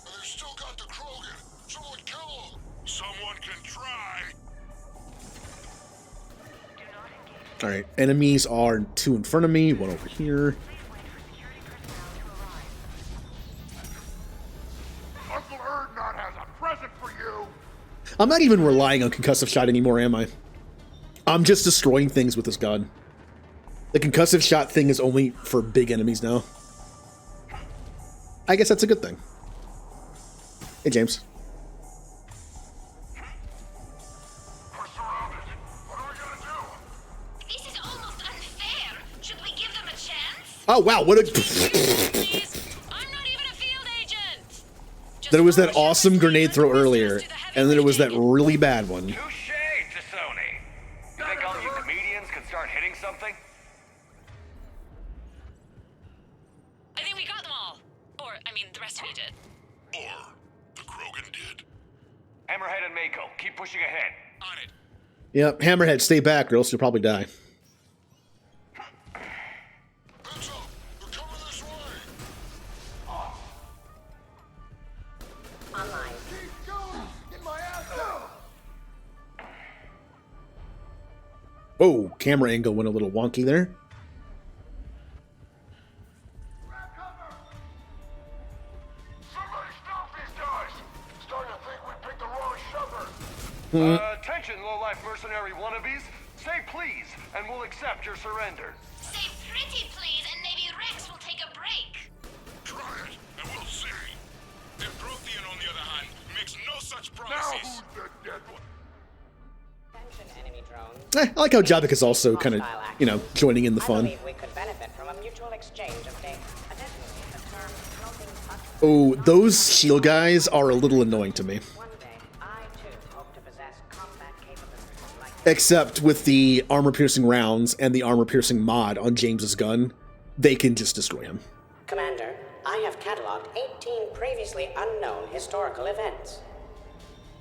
They still got the Krogan. Someone kill him. Someone can try. Alright, enemies are two in front of me, one over here. Uncle Erdnot has a present for you. I'm not even relying on concussive shot anymore, am I? I'm just destroying things with this gun. The concussive shot thing is only for big enemies now. I guess that's a good thing. Hey, James. This is almost unfair. Should we give them a chance? Oh, wow. What a... There was that awesome grenade throw earlier, and then there was that really bad one. You think all you comedians can start hitting something? I think we got them all. Or, I mean, the rest of you did. Hammerhead and Mako, keep pushing ahead. On it. Yep, Hammerhead, stay back or else you'll probably die. Online. Oh, camera angle went a little wonky there. Attention, low-life mercenary wannabes. Say please, and we'll accept your surrender. Say pretty please, and maybe Rex will take a break. Try it, and we'll see. Prothean, on the other hand, makes no such promises. Now who's the dead one? Enemy drones. I like how Javik is also kind of, you know, joining in the I fun. believe we could benefit from a mutual exchange of data. Additionally, the term floating touch Oh, those shield guys are a little annoying to me. Except with the armor-piercing rounds and the armor-piercing mod on James's gun, they can just destroy him. Commander, I have cataloged 18 previously unknown historical events.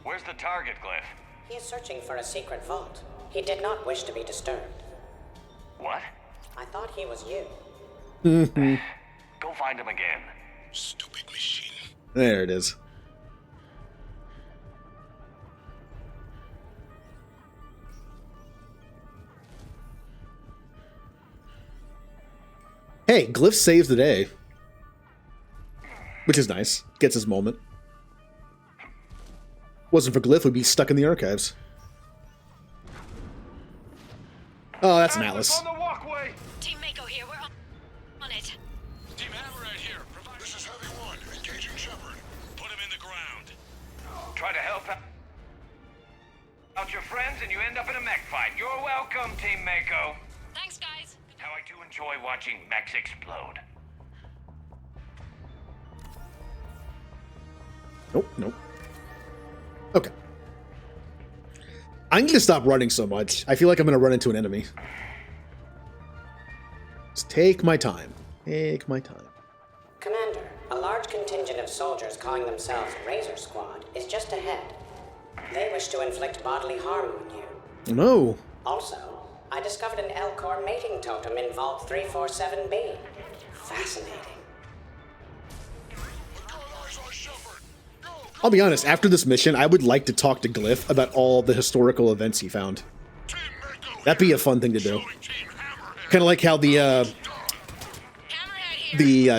Where's the target, Glyph? He is searching for a secret vault. He did not wish to be disturbed. What? I thought he was you. Go find him again. Stupid machine. There it is. Hey, Glyph saves the day. Which is nice. Gets his moment. Wasn't for Glyph, we'd be stuck in the archives. Oh, that's an Atlas. On the walkway. Team Mako here. We're on it. Team Hammerhead here. This is Heavy One, engaging Shepard. Put him in the ground. Try to help out your friends, and you end up in a mech fight. You're welcome, Team Mako. Thanks, guys. How I do enjoy watching mechs explode. Nope, nope. Okay. I need to stop running so much. I feel like I'm going to run into an enemy. Just take my time. Take my time. Commander, a large contingent of soldiers calling themselves Razor Squad is just ahead. They wish to inflict bodily harm on you. No. Also, I discovered an Elcor mating totem in Vault 347B. Fascinating. I'll be honest, after this mission, I would like to talk to Glyph about all the historical events he found. That'd be a fun thing to do. Kind of like how the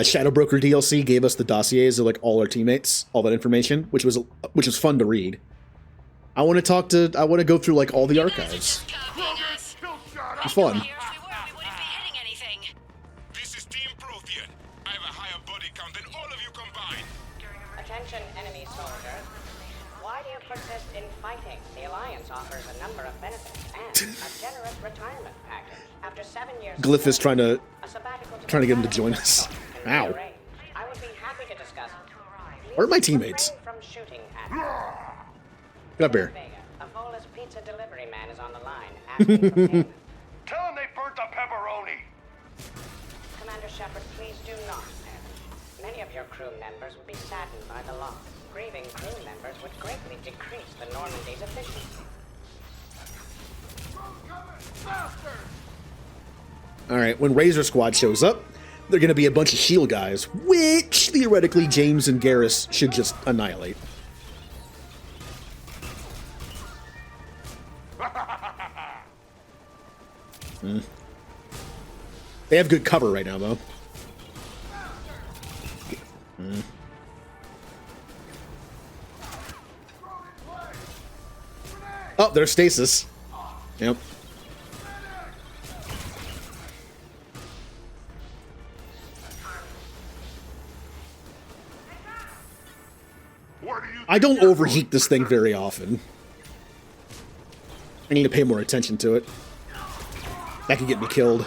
Shadow Broker DLC gave us the dossiers of like all our teammates, all that information, which was fun to read. I want to go through like all the archives. It's fun. This is Team Prothean. I have a higher body count than all of you combined. Attention, enemy soldiers. Why do you persist in fighting? The Alliance offers a number of benefits and a generous retirement package. After 7 years, Glyph is trying to get him to join us. Ow. I would be happy to discuss. Where are my teammates? From shooting at Get up here. a Volus pizza delivery man is on the line. Asking for payment. Tell him they burnt the pepperoni. Commander Shepard, please do not perish. Many of your crew members would be saddened by the loss. Grieving crew members would greatly decrease the Normandy's efficiency. Alright, when Razor Squad shows up, they're going to be a bunch of shield guys, which theoretically James and Garrus should just annihilate. They have good cover right now, though. Oh, there's stasis. Yep. I don't overheat this thing very often. I need to pay more attention to it. That could get me killed.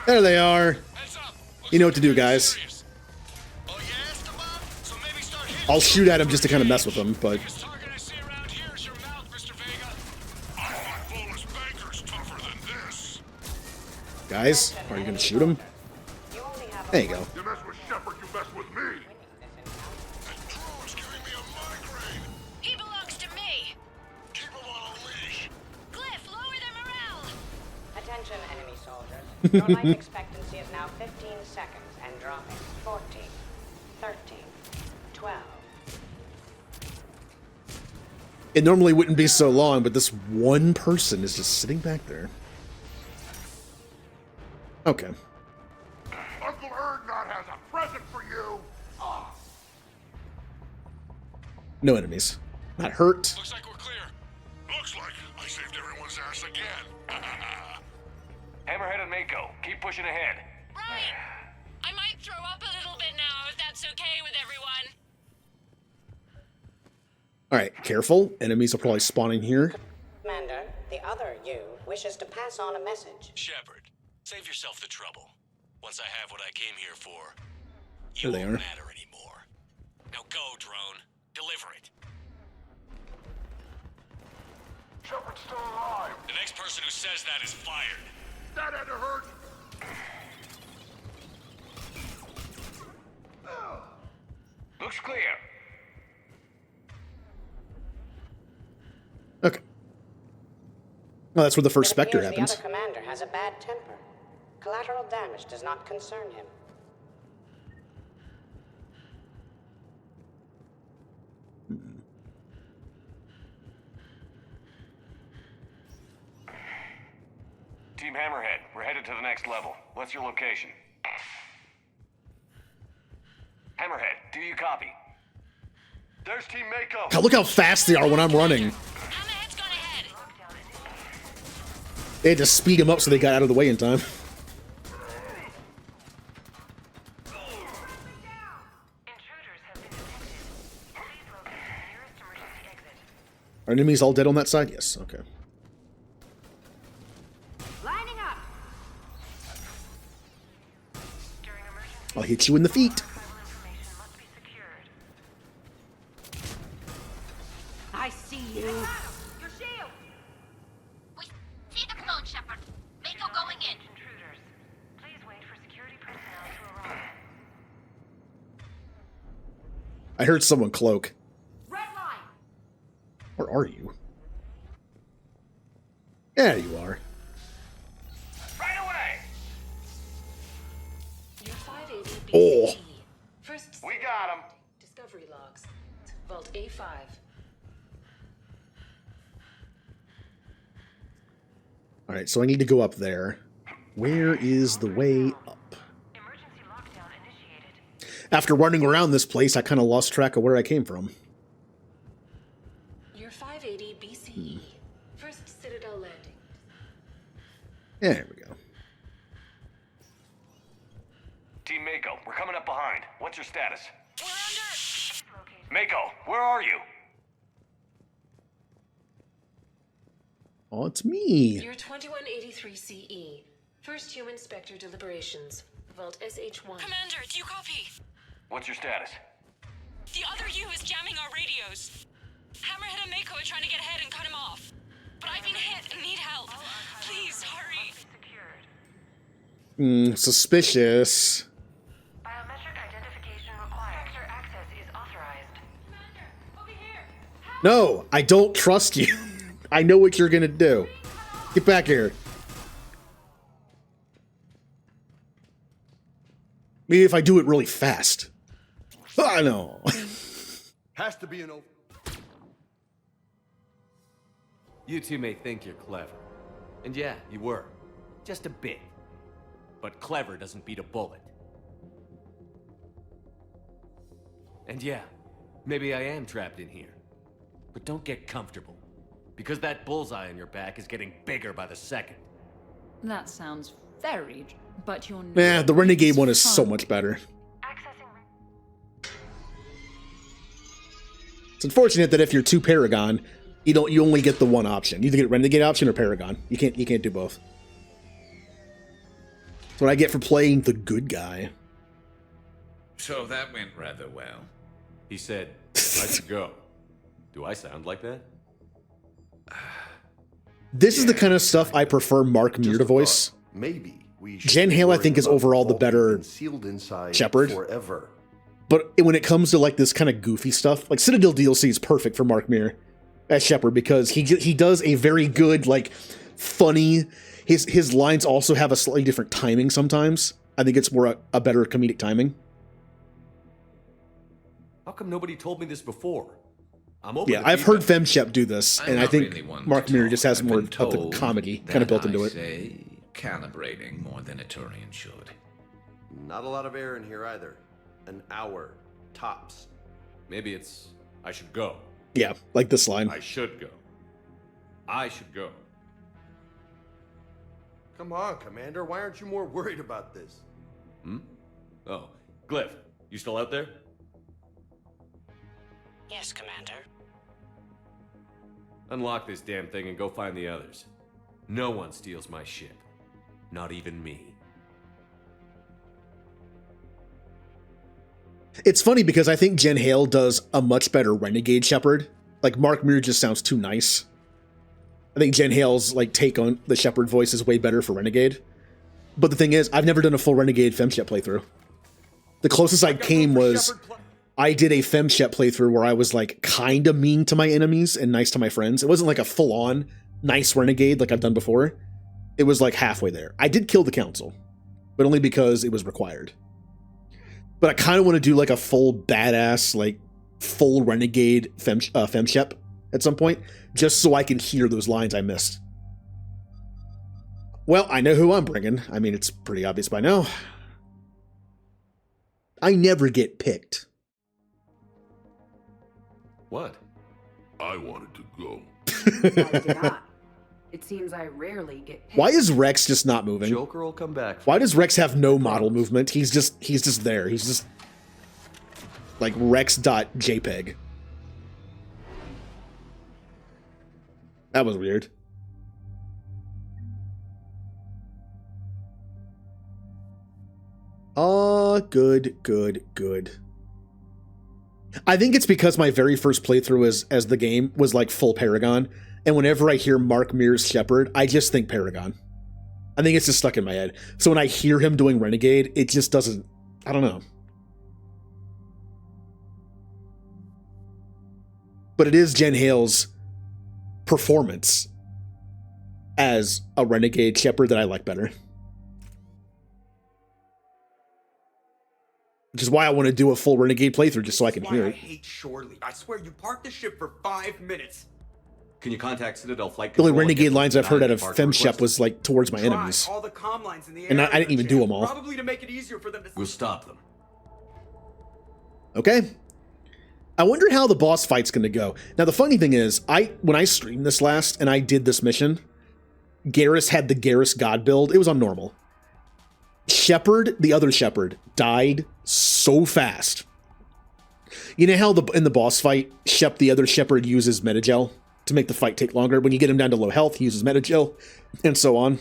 There they are. You know what to do, guys. I'll shoot at him just to kind of mess with him, but... Guys, are you going to shoot him? There you go. You mess with Shepard, you mess with me. He belongs to me. Keep him on a leash. Cliff, lower their morale. Attention, enemy soldiers. Your life expectancy is now 15 seconds and dropping. 14, 13, 12. It normally wouldn't be so long, but this one person is just sitting back there. Okay. Uncle Erdnot has a present for you. No enemies. Not hurt. Looks like we're clear. Looks like I saved everyone's ass again. Hammerhead and Mako, keep pushing ahead. Right. I might throw up a little bit now, if that's okay with everyone. Alright, careful. Enemies are probably spawning here. Commander, the other you wishes to pass on a message. Shepard, save yourself the trouble. Once I have what I came here for, There they are. matter anymore. Now go, drone. Deliver it. Shepard's still alive. The next person who says that is fired. That had to hurt. Looks clear. Okay. Well, that's where the first Spectre The happens. other commander has a bad temper. Collateral damage does not concern him. Team Hammerhead, we're headed to the next level. What's your location? Hammerhead, do you copy? There's Team Mako. God, look how fast they are when I'm running. They had to speed them up so they got out of the way in time. Are enemies all dead on that side? Yes, okay. Lining up. I'll hit you in the feet. I see you. Your shield. We see the clone, Shepard. Mako going in. Intruders. Please wait for security personnel to arrive. I heard someone cloak. Red line. Where are you? There you are. Right away. You're 580 Oh. BCE. First, We got him. discovery logs. Vault A5. Alright, so I need to go up there. Where is the way up? After running around this place, I kind of lost track of where I came from. You're 580 BCE. First Citadel landing. There we go. Team Mako, we're coming up behind. What's your status? We're under. Mako, where are you? Oh, it's me. You're 2183 CE. First human Spectre deliberations. Vault SH1. Commander, do you copy? What's your status? The other U is jamming our radios. Hammerhead and Mako are trying to get ahead and cut him off. But I've been hit and need help. Please, hurry. Suspicious. Biometric identification required. Sector access is authorized. No, I don't trust you. I know what you're gonna do. Get back here. Maybe if I do it really fast. I know. Has to be an old. You two may think you're clever. And yeah, you were. Just a bit. But clever doesn't beat a bullet. And yeah, maybe I am trapped in here. But don't get comfortable. Because that bullseye on your back is getting bigger by the second. That sounds very, but you're not. Nah, the Renegade one is so much better. It's unfortunate that if you're 2 Paragon, you only get the one option. You either get Renegade option or Paragon. You can't do both. That's what I get for playing the good guy. So that went rather well. He said, I should go. Do I sound like that? This is the kind of stuff I prefer Mark Muir to voice. Maybe we Jen Hale, I think, is overall the better Shepard. Forever. But when it comes to like this kind of goofy stuff, like Citadel DLC is perfect for Mark Muir as Shepard because he does a very good, like, funny. His lines also have a slightly different timing sometimes. I think it's more a better comedic timing. How come nobody told me this before? I'm open Yeah, to I've heard feedback. FemShep do this, I'm and I not think really one Mark to Muir talk. just has I've more been of the told comedy that kind of built into I it. say calibrating more than a Turian should. Not a lot of air in here either. An hour, tops. Maybe it's I should go. Yeah, like this line. I should go. I should go. Come on, Commander. Why aren't you more worried about this? Oh, Glyph, you still out there? Yes, Commander. Unlock this damn thing and go find the others. No one steals my ship. Not even me. It's funny because I think Jen Hale does a much better Renegade Shepard. Like, Mark Muir just sounds too nice. I think Jen Hale's like take on the Shepard voice is way better for Renegade. But the thing is, I've never done a full Renegade FemShep playthrough. The closest I came was I did a FemShep playthrough where I was like kind of mean to my enemies and nice to my friends. It wasn't like a full-on nice Renegade like I've done before. It was like halfway there. I did kill the Council, but only because it was required. But I kind of want to do like a full badass, like full Renegade FemShep at some point, just so I can hear those lines I missed. Well, I know who I'm bringing. I mean, it's pretty obvious by now. I never get picked. What? I wanted to go. I did not. It seems I rarely get picked. Why is Rex just not moving? Joker will come back. Why does Rex have no model movement? He's just there. He's just like Rex.jpg. That was weird. Good. I think it's because my very first playthrough as the game was like full Paragon, and whenever I hear Mark Muir's Shepard, I just think Paragon. I think it's just stuck in my head. So when I hear him doing Renegade, it just doesn't, I don't know. But it is Jen Hale's performance as a Renegade Shepard that I like better. Which is why I want to do a full Renegade playthrough, just so I can hear I it. hate Shorely. I swear you parked the ship for 5 minutes. Can you contact Citadel Flight The only Control and Renegade get lines I've heard out of departure FemShep request? was like towards my Try enemies. all the comm lines in the And area, I didn't even do them all. Probably to make it easier for them to. We'll stop them. Okay. I wonder how the boss fight's going to go. Now, the funny thing is, when I streamed this last and I did this mission, Garrus had the Garrus God build. It was on normal. Shepard, the other Shepard, died so fast. You know how in the boss fight, the other Shepard uses Metagel to make the fight take longer? When you get him down to low health, he uses Metagel, and so on.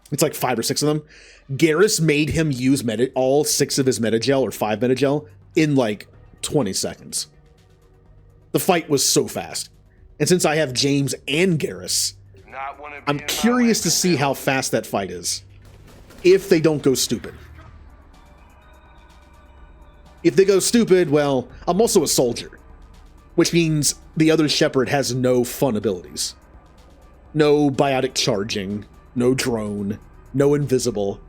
It's like 5 or 6 of them. Garrus made him use all 6 of his Metagel, or 5 Metagel, in like 20 seconds. The fight was so fast. And since I have James and Garrus, I'm curious to see how fast that fight is. If they don't go stupid. If they go stupid, well, I'm also a soldier. Which means the other Shepard has no fun abilities. No biotic charging, no drone, no invisible.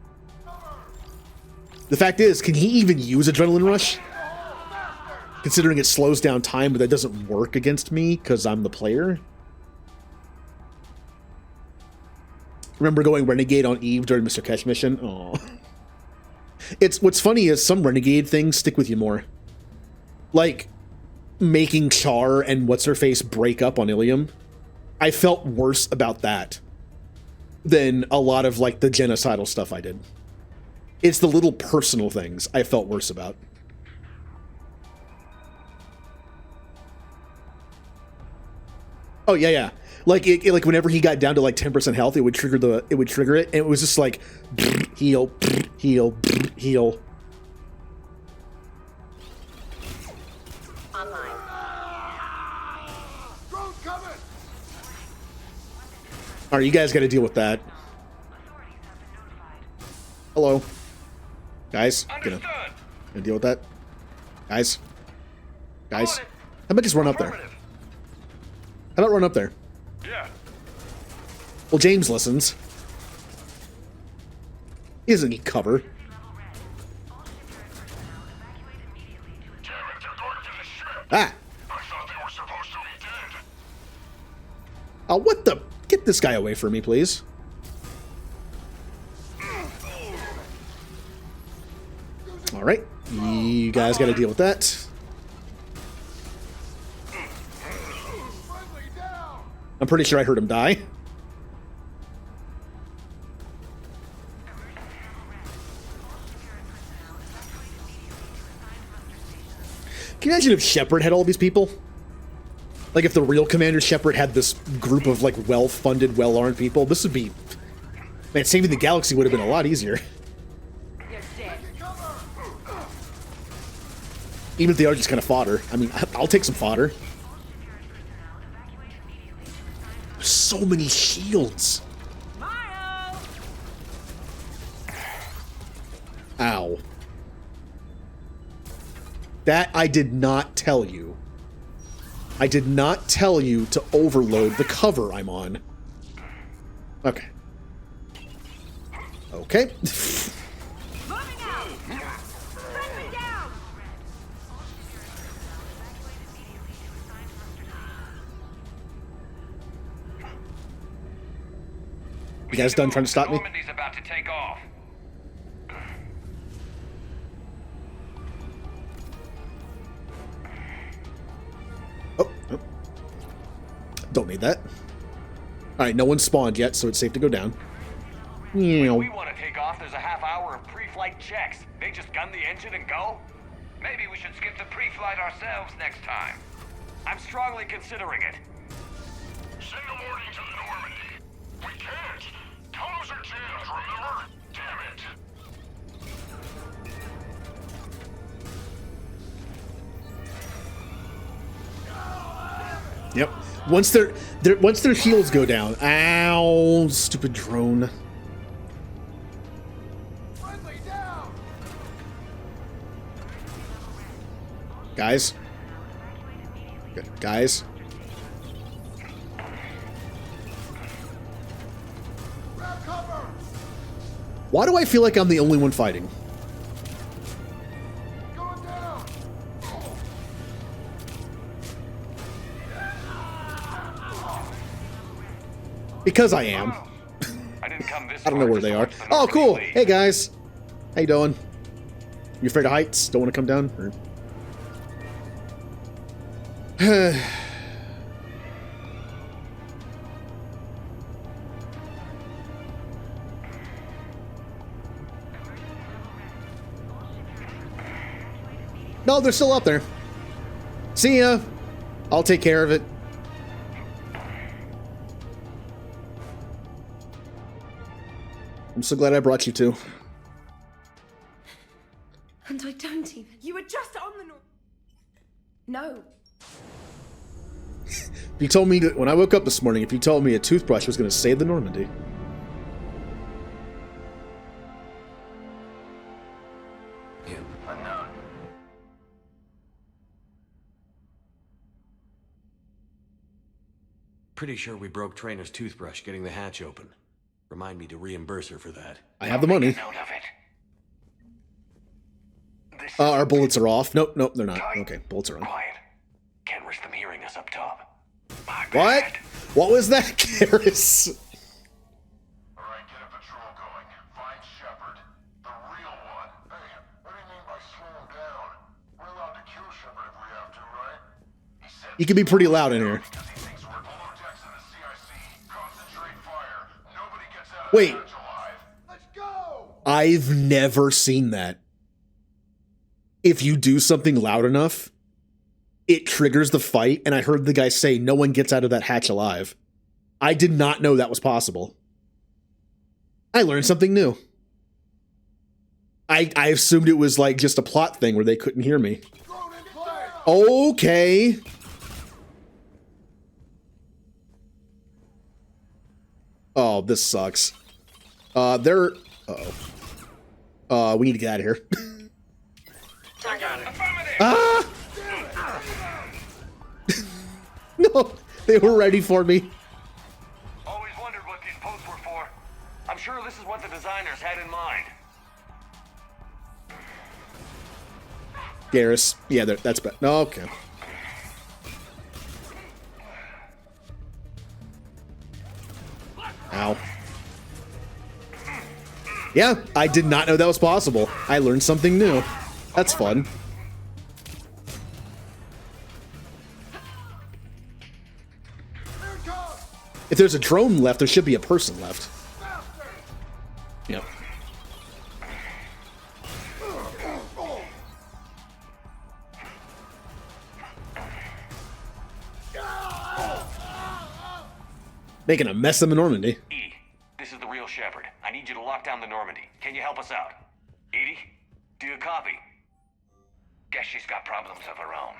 The fact is, can he even use Adrenaline Rush? Considering it slows down time, but that doesn't work against me because I'm the player. Remember going Renegade on Eve during Mr. Kesh mission? Aw. What's funny is some Renegade things stick with you more. Like making Char and What's-Her-Face break up on Ilium. I felt worse about that than a lot of like the genocidal stuff I did. It's the little personal things I felt worse about. Oh yeah, yeah. Like like whenever he got down to like 10% health, it would trigger it, and it was just like heal, heal, heal. Online. Drone coming! All right, you guys got to deal with that. Hello, guys. Gonna deal with that, guys. Guys, how about just run up there? How about run up there? Yeah. Well, James listens. He doesn't need cover. Ah! Oh, what the? Get this guy away from me, please. All right, you guys got to deal with that. I'm pretty sure I heard him die. Can you imagine if Shepard had all these people? Like if the real Commander Shepard had this group of like well-funded, well-armed people, this would be... Man, saving the galaxy would have been a lot easier. Even if they are just kind of fodder. I mean, I'll take some fodder. So many shields. Ow. That I did not tell you. I did not tell you to overload the cover I'm on. Okay. Okay. You guys done trying to stop me? Normandy's about to take off. Oh. Don't need that. Alright, no one's spawned yet, so it's safe to go down. When we want to take off, there's a half hour of pre-flight checks. They just gun the engine and go? Maybe we should skip the pre-flight ourselves next time. I'm strongly considering it. Send a warning to the Normandy. We can't. Tunnels are jammed, remember? Damn it. Yep. Once their shields go down. Ow, stupid drone. Guys. Good. Guys. Why do I feel like I'm the only one fighting? Because I am. I don't know where they are. Oh, cool. Hey, guys. How you doing? You afraid of heights? Don't want to come down? Or... No, they're still up there. See ya. I'll take care of it. I'm so glad I brought you two. And I don't even. You were just on the No. If you told me that when I woke up this morning, if you told me a toothbrush was going to save the Normandy. Pretty sure we broke Trainer's toothbrush getting the hatch open. Remind me to reimburse her for that. I have the money. Our bullets are off. Nope, nope, they're not. Okay, bullets are on. Can't risk them hearing us up top. What? What was that, Garrus? You can be pretty loud in here. Wait. I've never seen that. If you do something loud enough, it triggers the fight, and I heard the guy say no one gets out of that hatch alive. I did not know that was possible. I learned something new. I assumed it was like just a plot thing where they couldn't hear me. Okay. Oh, this sucks. They're... Uh-oh. We need to get out of here. Ah! No, they were ready for me. Always wondered what these posts were for. I'm sure this is what the designers had in mind. Garrus. Yeah, that's bad. No, okay. Ow. Yeah, I did not know that was possible. I learned something new. That's fun. If there's a drone left, there should be a person left. Yep. Making a mess of the Normandy. EDI, this is the real Shepard. I need you to lock down the Normandy. Can you help us out? EDI, do you copy? Guess she's got problems of her own.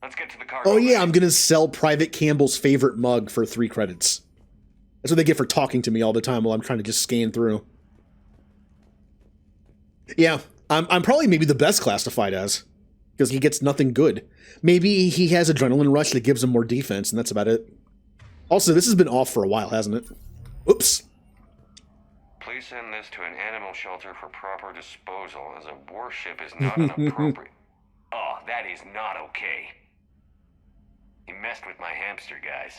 Let's get to the cargo. Oh yeah, I'm gonna sell Private Campbell's favorite mug for 3 credits. That's what they get for talking to me all the time while I'm trying to just scan through. Yeah, I'm probably maybe the best class to fight as, because he gets nothing good. Maybe he has Adrenaline Rush that gives him more defense, and that's about it. Also, this has been off for a while, hasn't it? Oops. Please send this to an animal shelter for proper disposal, as a warship is not an appropriate... Oh, that is not okay. You messed with my hamster, guys.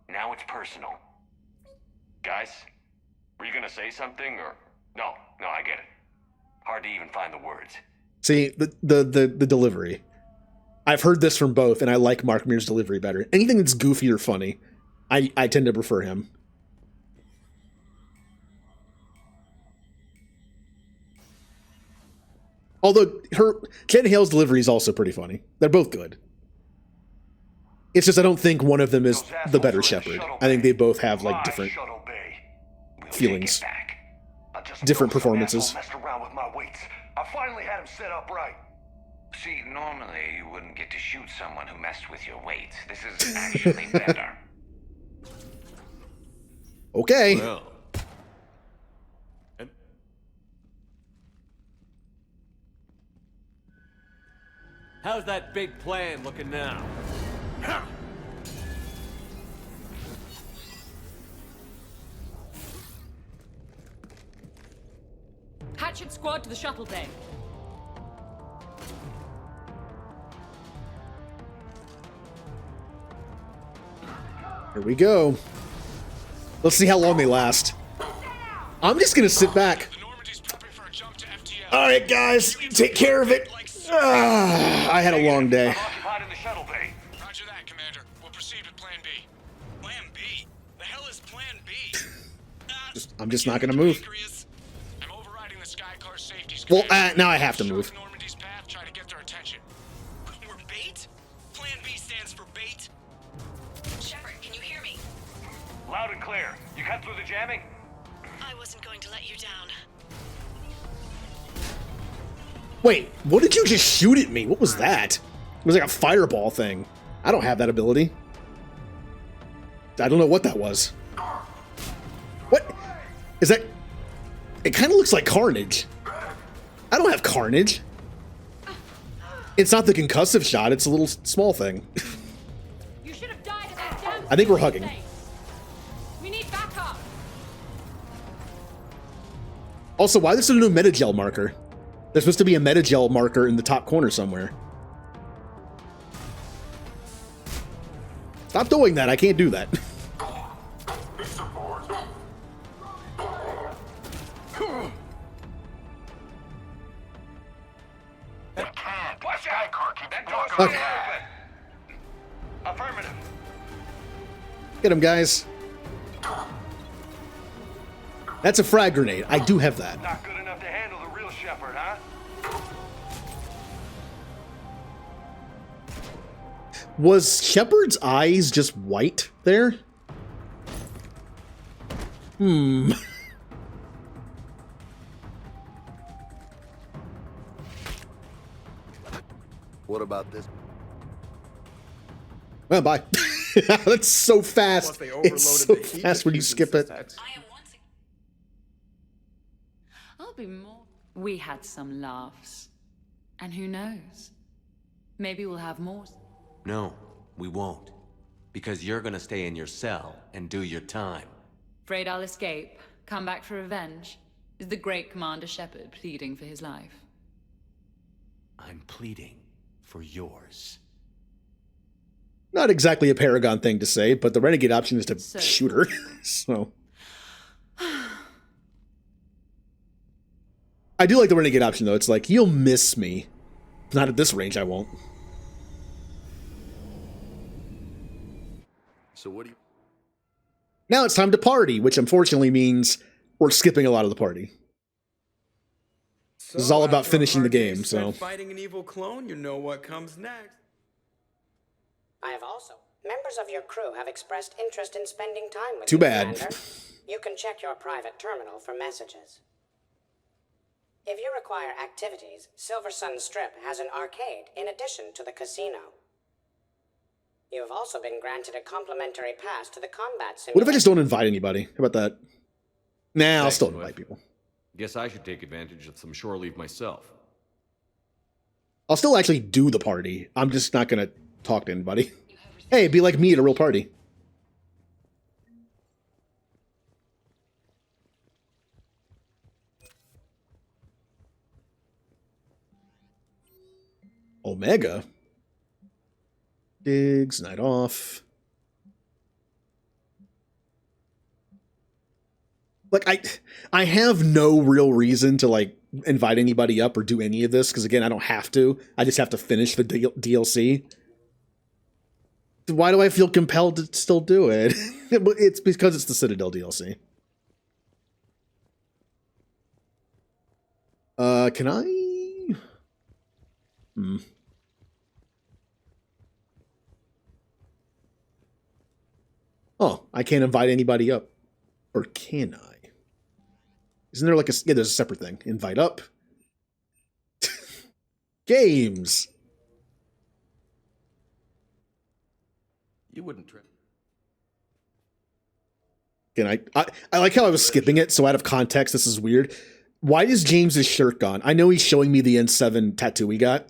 Now it's personal. Guys, were you gonna say something, or... No, I get it. Hard to even find the words. See, the delivery. I've heard this from both, and I like Mark Meer's delivery better. Anything that's goofy or funny, I tend to prefer him. Although Jen Hale's delivery is also pretty funny. They're both good. It's just I don't think one of them is the better Shepard. I think they both have like different feelings, different performances. Messed around with my weights. I finally had him set up right. See, normally you wouldn't get to shoot someone who messed with your weights. This is actually better. Okay. Well. How's that big plan looking now? Hatchet squad to the shuttle bay. Here we go. Let's see how long they last. I'm just gonna sit back. Alright guys, take care of it. I had a long day. Occupied in the shuttle bay. Roger that, Commander. We'll proceed with Plan B. Plan B? The hell is Plan B? I'm just not gonna move. I'm overriding the Skycar safety Well, now I have to move. Normandy's path, try to get their attention. We're bait? Plan B stands for bait? Shepard, can you hear me? Loud and clear. You cut through the jamming? I wasn't going to let you down. Wait, what did you just shoot at me? What was that? It was like a fireball thing. I don't have that ability. I don't know what that was. What? Is that... It kind of looks like Carnage. I don't have Carnage. It's not the concussive shot, it's a little small thing. You should have died at that damn I think we're hugging. place. We need backup. Also, why there's a new Metagel marker? There's supposed to be a Metagel marker in the top corner somewhere. Stop doing that, I can't do that. Okay. Affirmative. Get him, guys. That's a frag grenade. I do have that. Not good enough to handle the real Shepard, huh? Was Shepard's eyes just white there? What about this? Well, bye. That's so fast. Plus they It's so overloaded the heat fast when you diffusion skip it. system. I'll be more. We had some laughs. And who knows? Maybe we'll have more. No, we won't. Because you're gonna stay in your cell and do your time. Afraid I'll escape, come back for revenge? Is the great Commander Shepard pleading for his life? I'm pleading for yours. Not exactly a Paragon thing to say, but the renegade option is to shoot her. So I do like the renegade option though. It's like, you'll miss me. Not at this range, I won't. So what do you... Now it's time to party, which unfortunately means we're skipping a lot of the party. This is all about after a finishing the hard day's game, spent so. Fighting an evil clone, you know what comes next. I have also. Members of your crew have expressed interest in spending time with Too you, bad. Commander. You can check your private terminal for messages. If you require activities, Silver Sun Strip has an arcade in addition to the casino. You have also been granted a complimentary pass to the combat simulator. What if I just don't invite anybody? How about that? Nah, I'll Thanks, still Swift. invite people. Guess I should take advantage of some shore leave myself. I'll still actually do the party. I'm just not going to talk to anybody. Hey, be like me at a real party. Omega? Diggs, night off. Like, I have no real reason to, like, invite anybody up or do any of this, because, again, I don't have to. I just have to finish the DLC. Why do I feel compelled to still do it? It's because it's the Citadel DLC. Can I? Oh, I can't invite anybody up. Or can I? Isn't there like a... Yeah, there's a separate thing. Invite up. Games. You wouldn't trip. Can I like how I was skipping it, so out of context, this is weird. Why is James's shirt gone? I know he's showing me the N7 tattoo he got,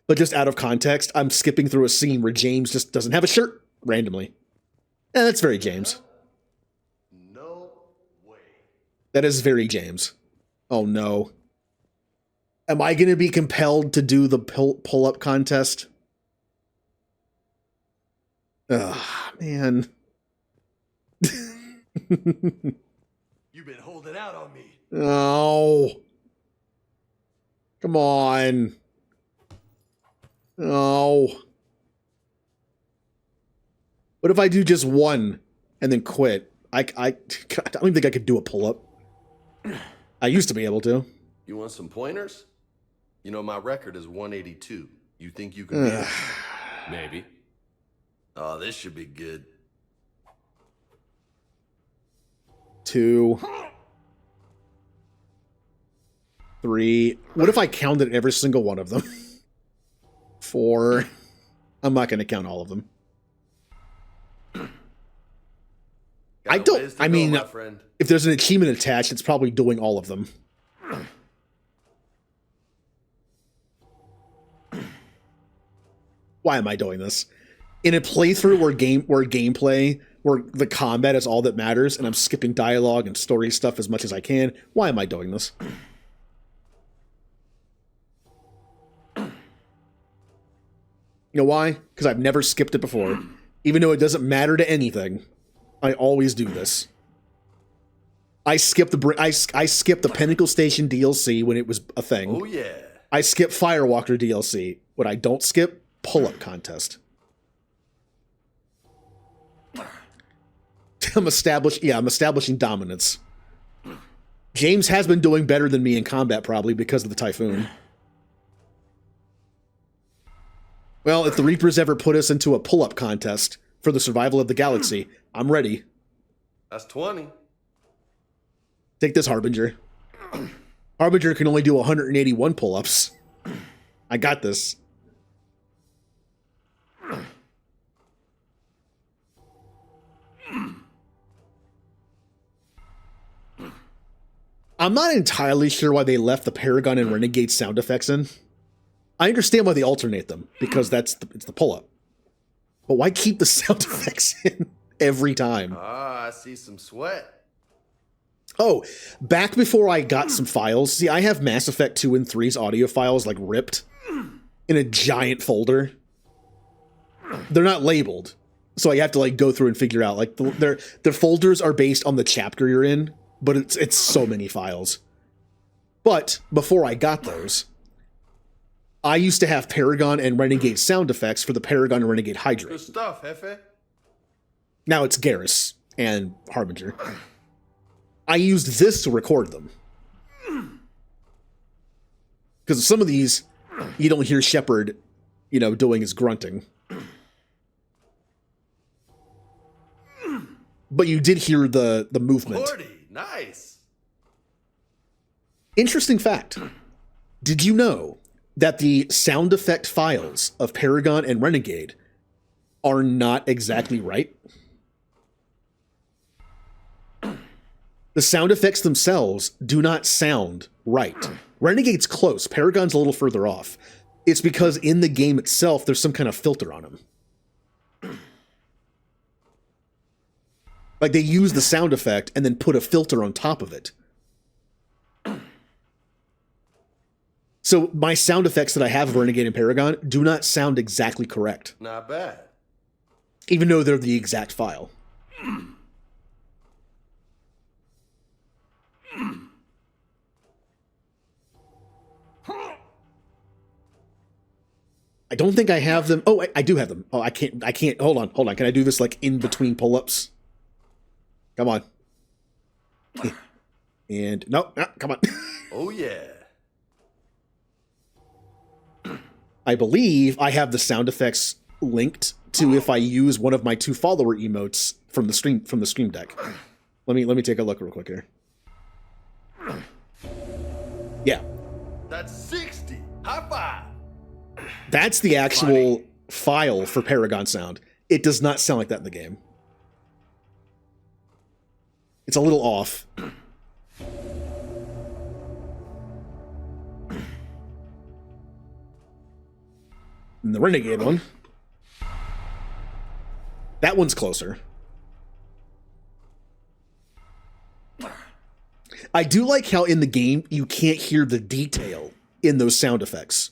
but just out of context, I'm skipping through a scene where James just doesn't have a shirt randomly. And that's very James. No way. That is very James. Oh no. Am I going to be compelled to do the pull-up contest? Ugh, man. You've been holding out on me. Oh. Come on. Oh. What if I do just one and then quit? I don't even think I could do a pull-up. I used to be able to. You want some pointers? You know, my record is 182. You think you can beat it? Maybe. Oh, this should be good. 2, 3. What if I counted every single one of them? 4. I'm not going to count all of them. I don't. I mean, if there's an achievement attached, it's probably doing all of them. Why am I doing this? In a playthrough where gameplay, where the combat is all that matters, and I'm skipping dialogue and story stuff as much as I can, why am I doing this? You know why? Because I've never skipped it before. Even though it doesn't matter to anything, I always do this. I skipped the Pinnacle Station DLC when it was a thing. Oh yeah. I skip Firewalker DLC. What I don't skip, pull-up contest. I'm establishing dominance. James has been doing better than me in combat, probably because of the Typhoon. Well, if the Reapers ever put us into a pull-up contest for the survival of the galaxy, I'm ready. That's 20. Take this, Harbinger. Harbinger can only do 181 pull-ups. I got this. I'm not entirely sure why they left the Paragon and Renegade sound effects in. I understand why they alternate them, because it's the pull-up. But why keep the sound effects in every time? Ah, I see some sweat. Oh, back before I got some files, see, I have Mass Effect 2 and 3's audio files, like, ripped in a giant folder. They're not labeled, so I have to, like, go through and figure out, like, their folders are based on the chapter you're in, but it's so many files. But before I got those, I used to have Paragon and Renegade sound effects for the Paragon and Renegade Hydrate. Good stuff, Hefe. Now it's Garrus and Harbinger. I used this to record them. Because some of these, you don't hear Shepard, doing his grunting. But you did hear the movement. Lordy, nice. Interesting fact. Did you know that the sound effect files of Paragon and Renegade are not exactly right? The sound effects themselves do not sound right. Renegade's close. Paragon's a little further off. It's because in the game itself, there's some kind of filter on them. Like, they use the sound effect and then put a filter on top of it. So my sound effects that I have of Renegade and Paragon do not sound exactly correct. Not bad. Even though they're the exact file. I don't think I have them. Oh, I do have them. Oh, I can't. Hold on. Can I do this, like, in between pull-ups? Come on. And, no, come on. Oh, yeah. I believe I have the sound effects linked to if I use one of my 2 follower emotes from the stream deck. Let me take a look real quick here. Yeah. That's 60. High five. That's the actual file for Paragon sound. It does not sound like that in the game. It's a little off. And the Renegade one. That one's closer. I do like how in the game you can't hear the detail in those sound effects.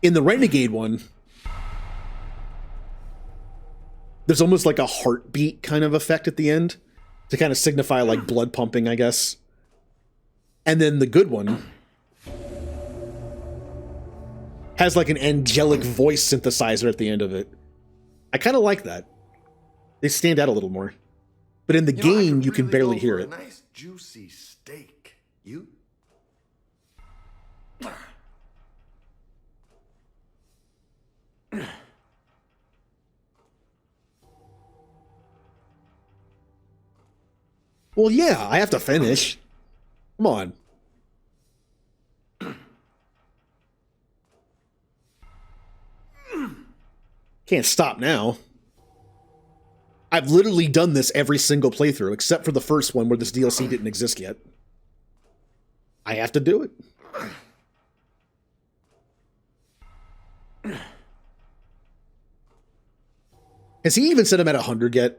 In the Renegade one, there's almost like a heartbeat kind of effect at the end to kind of signify like blood pumping, I guess. And then the good one has like an angelic voice synthesizer at the end of it. I kind of like that. They stand out a little more. But in the game, you can barely hear it. Nice juicy steak. You? Well, yeah, I have to finish. Come on. Can't stop now. I've literally done this every single playthrough, except for the first one where this DLC didn't exist yet. I have to do it. Has he even said I'm at 100 yet?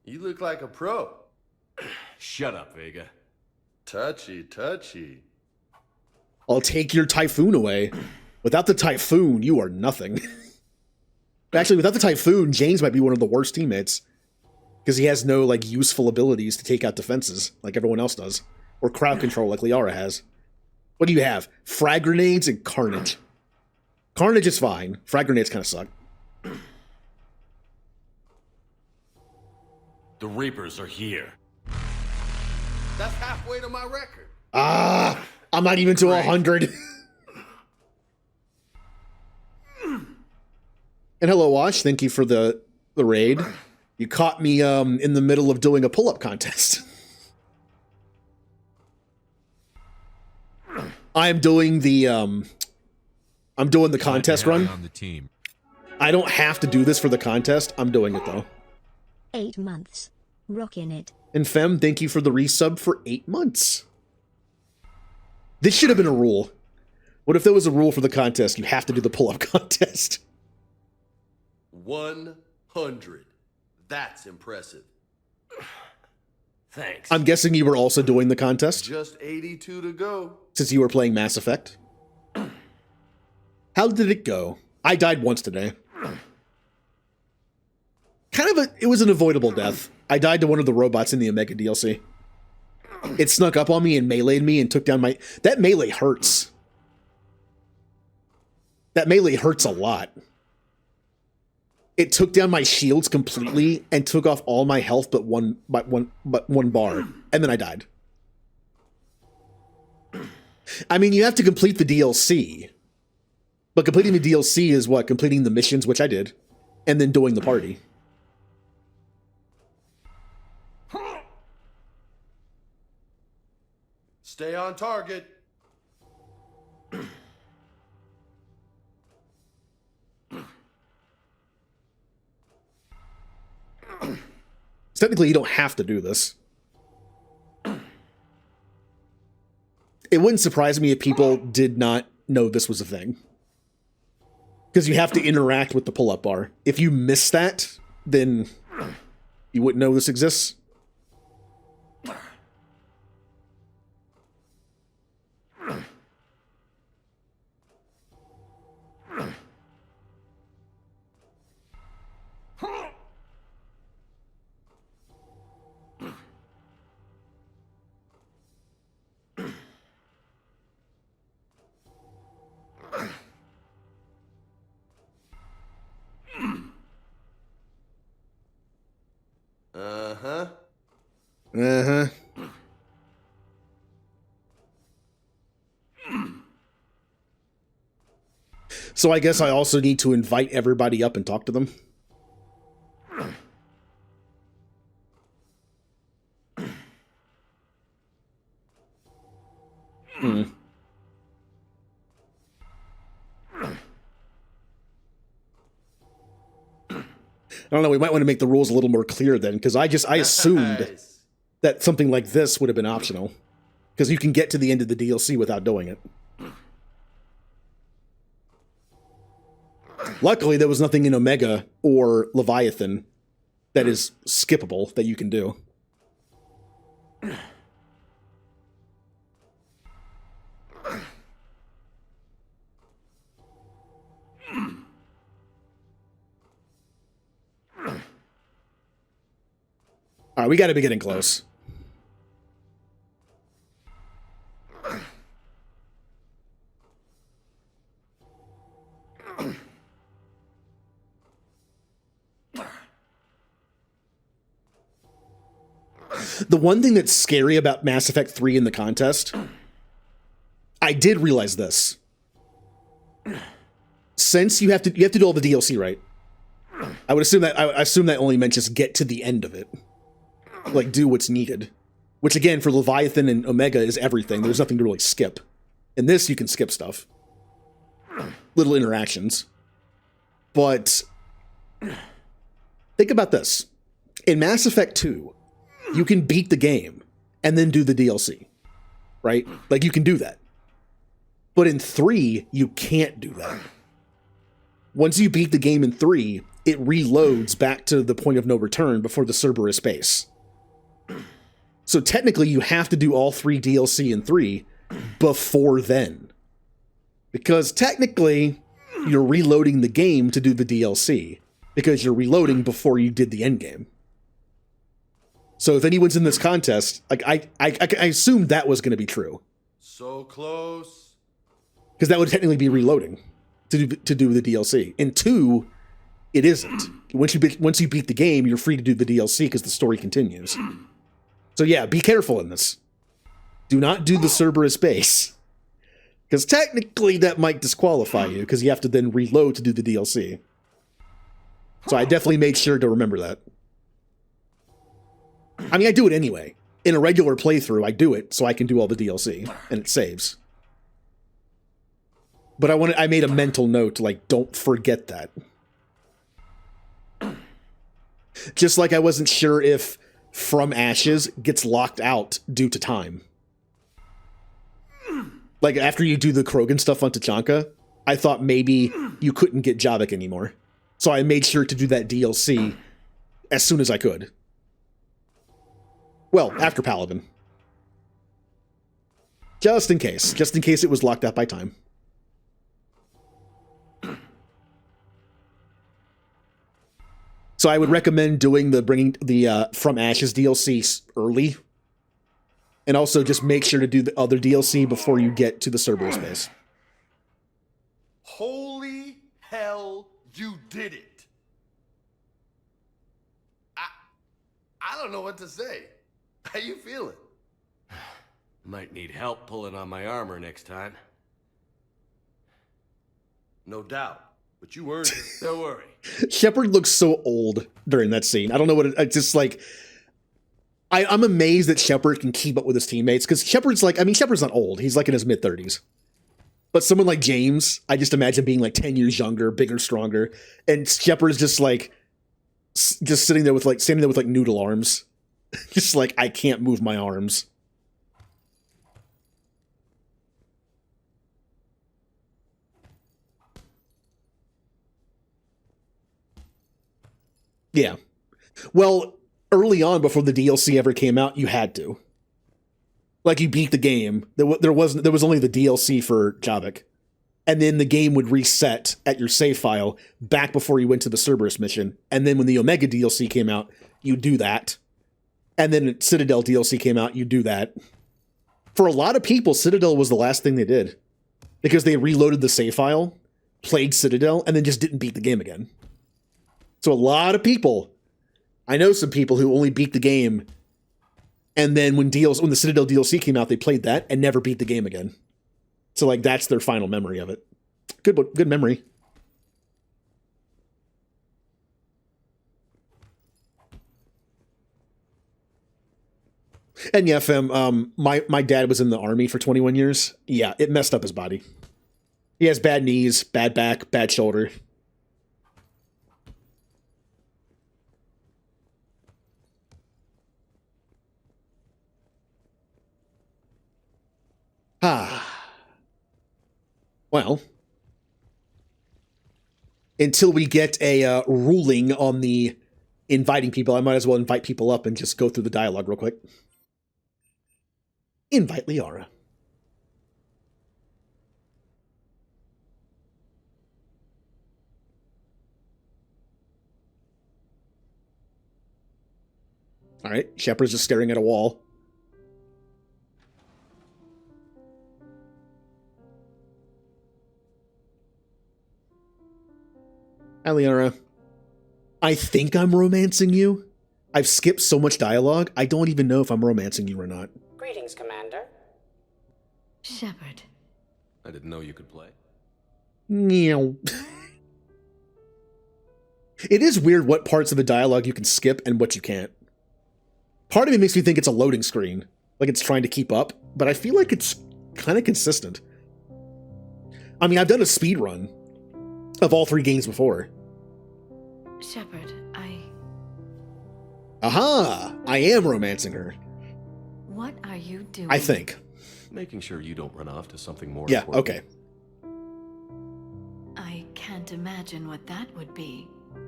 You look like a pro. Shut up, Vega. Touchy, touchy. I'll take your Typhoon away. Without the Typhoon, you are nothing. Actually, without the Typhoon, James might be one of the worst teammates. Because he has no, like, useful abilities to take out defenses, like everyone else does. Or crowd control, like Liara has. What do you have? Frag grenades and Carnage. Carnage is fine. Frag grenades kind of suck. The Reapers are here. That's halfway to my record. I'm not even to 100. And hello, Wash. Thank you for the raid. You caught me in the middle of doing a pull-up contest. I'm doing the contest run. On the team. I don't have to do this for the contest. I'm doing it though. 8 months. Rocking it. And Fem, thank you for the resub for 8 months. This should have been a rule. What if there was a rule for the contest? You have to do the pull-up contest. 100. That's impressive. Thanks. I'm guessing you were also doing the contest? Just 82 to go. Since you were playing Mass Effect. How did it go? I died once today. It was an avoidable death. I died to one of the robots in the Omega DLC. It snuck up on me and meleeed me and took down my... That melee hurts. That melee hurts a lot. It took down my shields completely and took off all my health but one bar. And then I died. I mean, you have to complete the DLC. But completing the DLC is what? Completing the missions, which I did. And then doing the party. Stay on target. Technically, you don't have to do this. It wouldn't surprise me if people did not know this was a thing. Because you have to interact with the pull-up bar. If you miss that, then you wouldn't know this exists. Uh-huh. Uh-huh. So I guess I also need to invite everybody up and talk to them. Hmm. I don't know, we might want to make the rules a little more clear then, because I assumed that something like this would have been optional. Because you can get to the end of the DLC without doing it. Luckily, there was nothing in Omega or Leviathan that is skippable that you can do. All right, we got to be getting close. The one thing that's scary about Mass Effect 3 in the contest, I did realize this. Since you have to do all the DLC, right? I assume that only meant just get to the end of it. Like, do what's needed. Which, again, for Leviathan and Omega is everything. There's nothing to really skip. In this, you can skip stuff. Little interactions. But think about this. In Mass Effect 2, you can beat the game and then do the DLC. Right? Like, you can do that. But in 3, you can't do that. Once you beat the game in 3, it reloads back to the point of no return before the Cerberus base. So technically, you have to do all 3 DLC in 3 before then. Because technically, you're reloading the game to do the DLC. Because you're reloading before you did the endgame. So if anyone's in this contest, like I assumed that was going to be true. So close. Because that would technically be reloading to do the DLC. In 2, it isn't. Once you beat the game, you're free to do the DLC because the story continues. So yeah, be careful in this. Do not do the Cerberus base. Because technically that might disqualify you, because you have to then reload to do the DLC. So I definitely made sure to remember that. I mean, I do it anyway. In a regular playthrough, I do it so I can do all the DLC, and it saves. But I made a mental note, like, don't forget that. Just like I wasn't sure if From Ashes gets locked out due to time. Like, after you do the Krogan stuff on Tachanka, I thought maybe you couldn't get Javik anymore. So I made sure to do that DLC as soon as I could. Well, after Paladin. Just in case. Just in case it was locked out by time. So I would recommend doing bringing the From Ashes DLC early. And also just make sure to do the other DLC before you get to the Cerberus base. Holy hell, you did it. I don't know what to say. How you feeling? Might need help pulling on my armor next time. No doubt. But you earned it. Don't worry. Shepard looks so old during that scene. I don't know what it's just like. I'm amazed that Shepard can keep up with his teammates, because Shepard's like, I mean, Shepard's not old. He's like in his mid-30s. But someone like James, I just imagine being like 10 years younger, bigger, stronger. And Shepard's just like, just standing there with like noodle arms. Just like, I can't move my arms. Yeah. Well, early on, before the DLC ever came out, you had to. Like, you beat the game. There was only the DLC for Javik. And then the game would reset at your save file back before you went to the Cerberus mission. And then when the Omega DLC came out, you do that. And then Citadel DLC came out, you do that. For a lot of people, Citadel was the last thing they did. Because they reloaded the save file, played Citadel, and then just didn't beat the game again. So a lot of people, I know some people who only beat the game, and then when the Citadel DLC came out, they played that and never beat the game again. So like that's their final memory of it. Good memory. And yeah, fam, my dad was in the army for 21 years. Yeah, it messed up his body. He has bad knees, bad back, bad shoulder. Well, until we get a ruling on the inviting people, I might as well invite people up and just go through the dialogue real quick. Invite Liara. All right, Shepard's just staring at a wall. Hi, Liara. I think I'm romancing you. I've skipped so much dialogue, I don't even know if I'm romancing you or not. Greetings, Commander. Shepard. I didn't know you could play. Meow. It is weird what parts of the dialogue you can skip and what you can't. Part of it makes me think it's a loading screen, like it's trying to keep up, but I feel like it's kind of consistent. I mean, I've done a speed run of all 3 games before. Shepard, Aha! I am romancing her. What are you doing? I think. Making sure you don't run off to something more Yeah, important. okay. I can't imagine what that would be.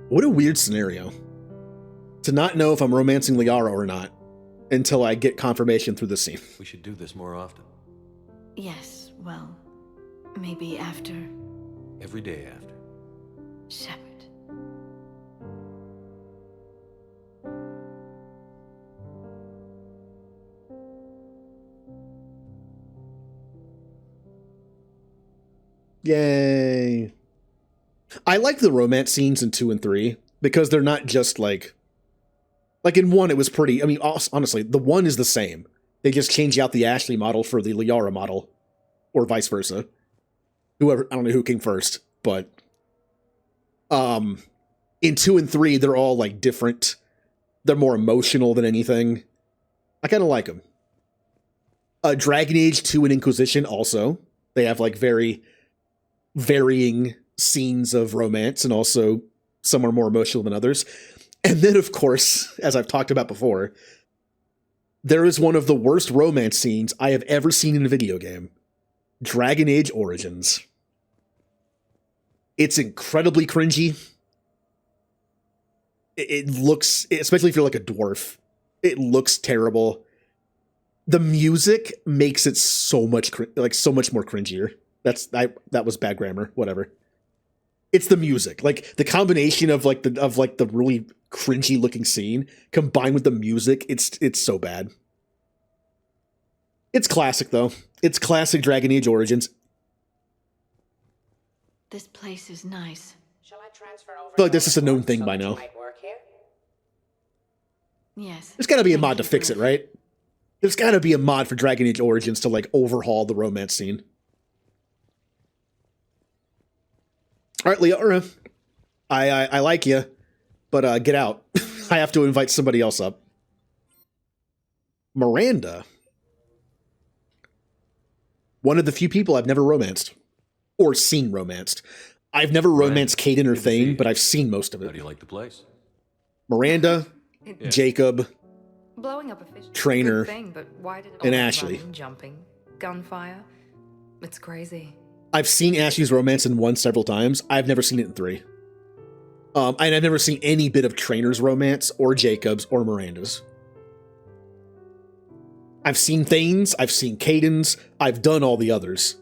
What a weird scenario. To not know if I'm romancing Liara or not until I get confirmation through this scene. We should do this more often. Yes, well, maybe after. Every day after. Shepard. Yay. I like the romance scenes in 2 and 3 because they're not just like in 1 it was pretty, I mean, honestly, the 1 is the same. They just change out the Ashley model for the Liara model or vice versa. Whoever, I don't know who came first, but In 2 and 3, they're all like different. They're more emotional than anything. I kind of like them. Dragon Age 2 and Inquisition also. They have like very varying scenes of romance, and also some are more emotional than others. And then, of course, as I've talked about before, there is one of the worst romance scenes I have ever seen in a video game. Dragon Age Origins. It's incredibly cringy. It looks, especially if you're like a dwarf, it looks terrible. The music makes it so much so much more cringier. That was bad grammar. Whatever. It's the music, like the combination of the really cringy looking scene combined with the music. It's so bad. It's classic though. It's classic Dragon Age Origins. This place is nice. Shall I transfer over? I feel like this is a known thing by now. Yes. There's got to be a mod to fix it, right? There's got to be a mod for Dragon Age Origins to like overhaul the romance scene. All right, Liara, I like you, but get out. I have to invite somebody else up. Miranda. One of the few people I've never romanced. Or seen romanced. I've never romanced Caden or Thane, but I've seen most of it. How do you like the place? Miranda, Jacob, Blowing up a fish. Trainer, Good thing, but why did it and all Ashley. running, jumping, gunfire? It's crazy. I've seen Ashley's romance in 1 several times. I've never seen it in 3. And I've never seen any bit of Trainer's romance, or Jacob's, or Miranda's. I've seen Thane's, I've seen Caden's, I've done all the others.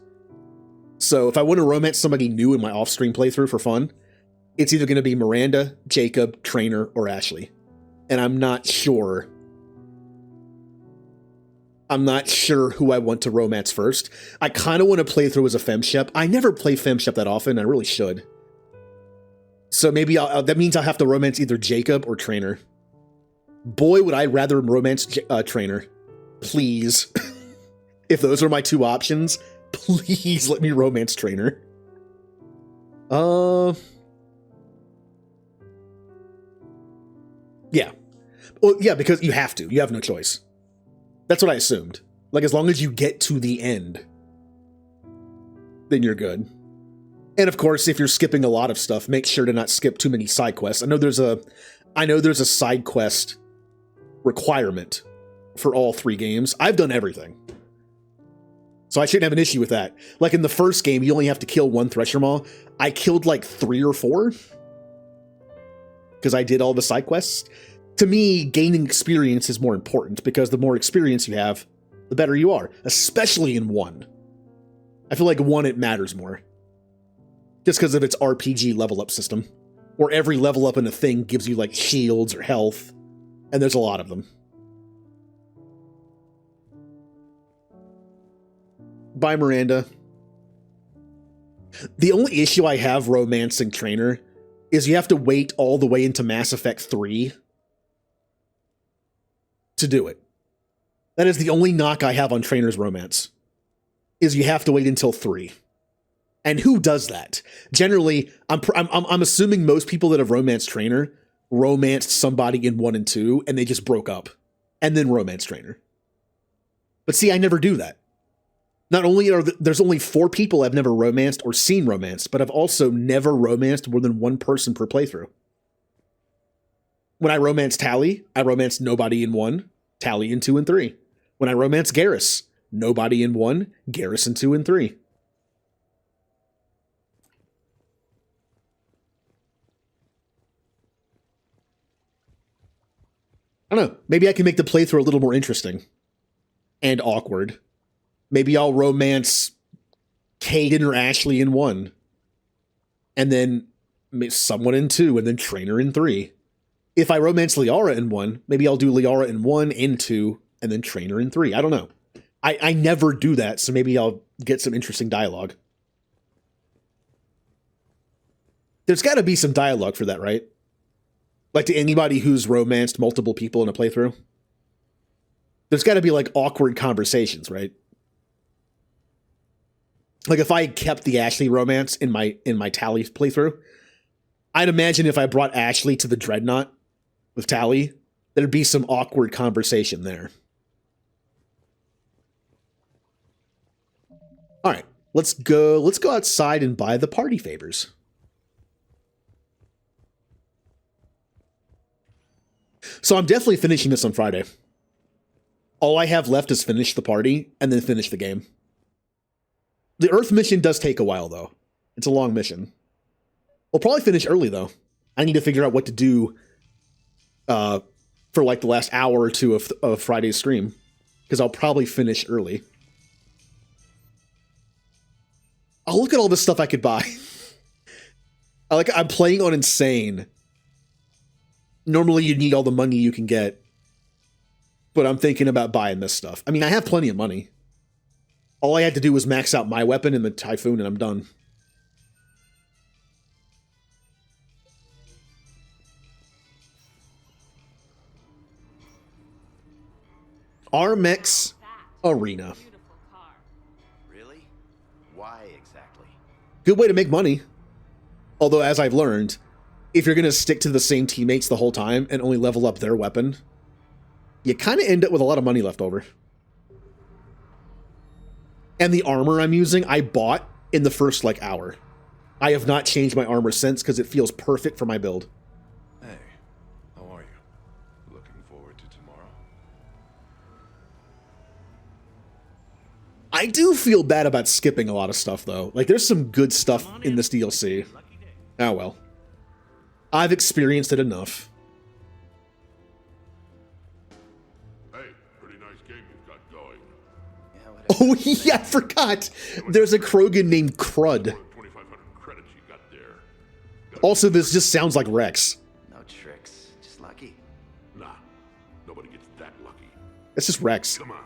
So if I want to romance somebody new in my off-stream playthrough for fun, it's either going to be Miranda, Jacob, Trainer, or Ashley. And I'm not sure who I want to romance first. I kind of want to play through as a femshep. I never play femshep that often. I really should. So maybe that means I'll have to romance either Jacob or Trainer. Boy, would I rather romance Trainer. Please. If those are my 2 options, please let me romance Trainer. Yeah. Well, yeah, because you have to. You have no choice. That's what I assumed. Like, as long as you get to the end, then you're good. And of course, if you're skipping a lot of stuff, make sure to not skip too many side quests. I know there's a side quest requirement for all 3 games. I've done everything. So I shouldn't have an issue with that. Like in the first game, you only have to kill 1 Thresher Maw. I killed like 3 or 4. Because I did all the side quests. To me, gaining experience is more important, because the more experience you have, the better you are. Especially in 1. I feel like 1, it matters more. Just because of its RPG level up system. Where every level up in a thing gives you like shields or health. And there's a lot of them. Bye, Miranda. The only issue I have romancing Trainer is you have to wait all the way into Mass Effect 3 to do it. That is the only knock I have on Trainer's romance, is you have to wait until 3. And who does that? Generally, I'm assuming most people that have romanced Trainer romanced somebody in 1 and 2, and they just broke up, and then romanced Trainer. But see, I never do that. Not only are there's only 4 people I've never romanced or seen romanced, but I've also never romanced more than 1 person per playthrough. When I romanced Tali, I romanced nobody in 1, Tali in 2 and 3. When I romanced Garrus, nobody in 1, Garrus in 2 and 3. I don't know. Maybe I can make the playthrough a little more interesting. And awkward. Maybe I'll romance Caden or Ashley in 1. And then someone in 2, and then Trainer in 3. If I romance Liara in 1, maybe I'll do Liara in 1 and 2, and then Trainer in 3. I don't know. I never do that, so maybe I'll get some interesting dialogue. There's got to be some dialogue for that, right? Like to anybody who's romanced multiple people in a playthrough. There's got to be like awkward conversations, right? Like if I kept the Ashley romance in my Tali playthrough, I'd imagine if I brought Ashley to the Dreadnought with Tally, there'd be some awkward conversation there. All right, let's go outside and buy the party favors. So I'm definitely finishing this on Friday. All I have left is finish the party and then finish the game. The Earth mission does take a while, though. It's a long mission. We'll probably finish early, though. I need to figure out what to do for like the last hour or two of Friday's stream, because I'll probably finish early. I'll look at all this stuff I could buy. I'm playing on Insane. Normally you need all the money you can get, but I'm thinking about buying this stuff. I mean, I have plenty of money. All I had to do was max out my weapon and the Typhoon, and I'm done. Armex Arena. Really? Why exactly? Good way to make money. Although, as I've learned, if you're going to stick to the same teammates the whole time and only level up their weapon, you kind of end up with a lot of money left over. And the armor I'm using, I bought in the first, hour. I have not changed my armor since because it feels perfect for my build. Hey, how are you? Looking forward to tomorrow? I do feel bad about skipping a lot of stuff, though. There's some good stuff in this DLC. Oh, well. I've experienced it enough. Hey, pretty nice game you've got going. Oh, yeah, I forgot. There's a Krogan named Crud. 2,500 credits you got there. Also, this just sounds like Rex. No tricks, just lucky. Nah, nobody gets that lucky. It's just Rex. Come on.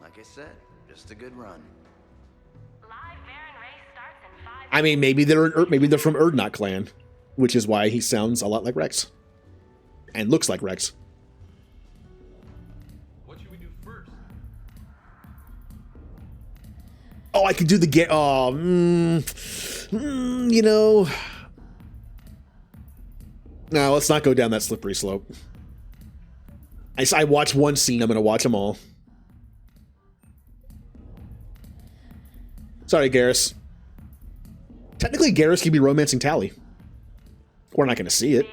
Like I said, just a good run. I mean, maybe they're from Urdnot clan, which is why he sounds a lot like Rex. And looks like Rex. What should we do first? Oh, I could do the get. Oh, you know. No, let's not go down that slippery slope. I watched one scene. I'm going to watch them all. Sorry, Garrus. Technically, Garrus could be romancing Tally. We're not going to see it.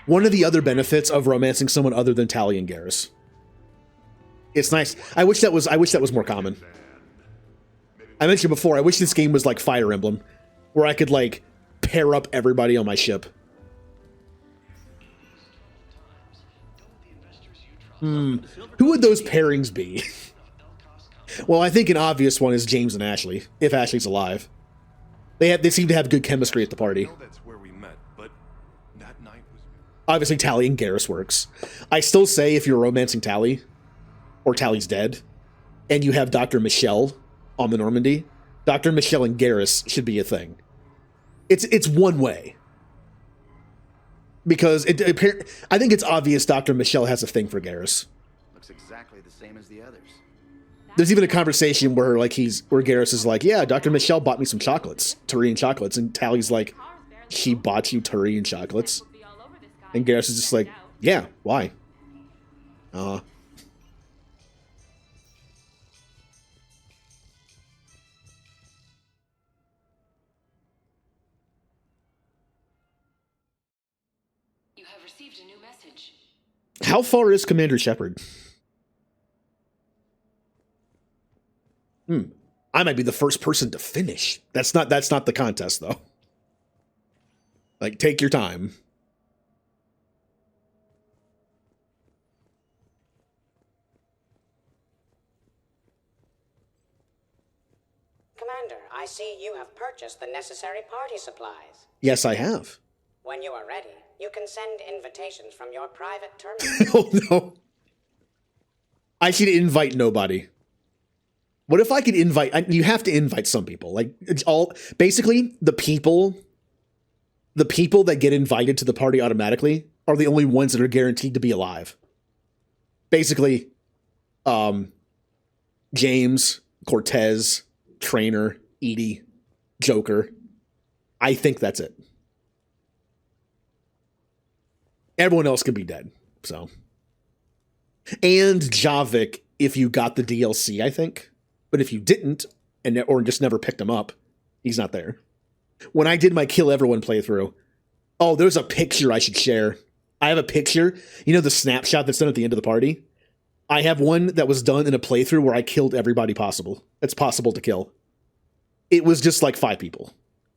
One of the other benefits of romancing someone other than Tally and Garrus. It's nice. I wish that was more common. I mentioned before, I wish this game was like Fire Emblem, where I could pair up everybody on my ship. Who would those pairings be? Well, I think an obvious one is James and Ashley, if Ashley's alive. They seem to have good chemistry at the party. I know that's where we met, but that night was... Obviously, Tally and Garrus works. I still say if you're romancing Tally, or Tally's dead, and you have Dr. Michelle on the Normandy, Dr. Michelle and Garrus should be a thing. It's one way. Because I think it's obvious Dr. Michelle has a thing for Garrus. Looks exactly the same as the others. There's even a conversation where Garrus is like, yeah, Dr. Michelle bought me some chocolates, Turian chocolates, and Tally's like, she bought you Turian chocolates? And Garrus is just like, yeah, why? You have received a new message. How far is Commander Shepard? I might be the first person to finish. That's not the contest, though. Take your time. Commander, I see you have purchased the necessary party supplies. Yes, I have. When you are ready, you can send invitations from your private terminal. Oh, no. I should invite nobody. What if I could invite... you have to invite some people. It's all... Basically, the people that get invited to the party automatically are the only ones that are guaranteed to be alive. Basically, James, Cortez, Trainer, Edie, Joker. I think that's it. Everyone else could be dead. So, and Javik, if you got the DLC, I think, but if you didn't or just never picked him up, he's not there. When I did my Kill Everyone playthrough, oh, there's a picture I should share. I have a picture. You know the snapshot that's done at the end of the party? I have one that was done in a playthrough where I killed everybody possible. It's possible to kill. It was just like 5 people.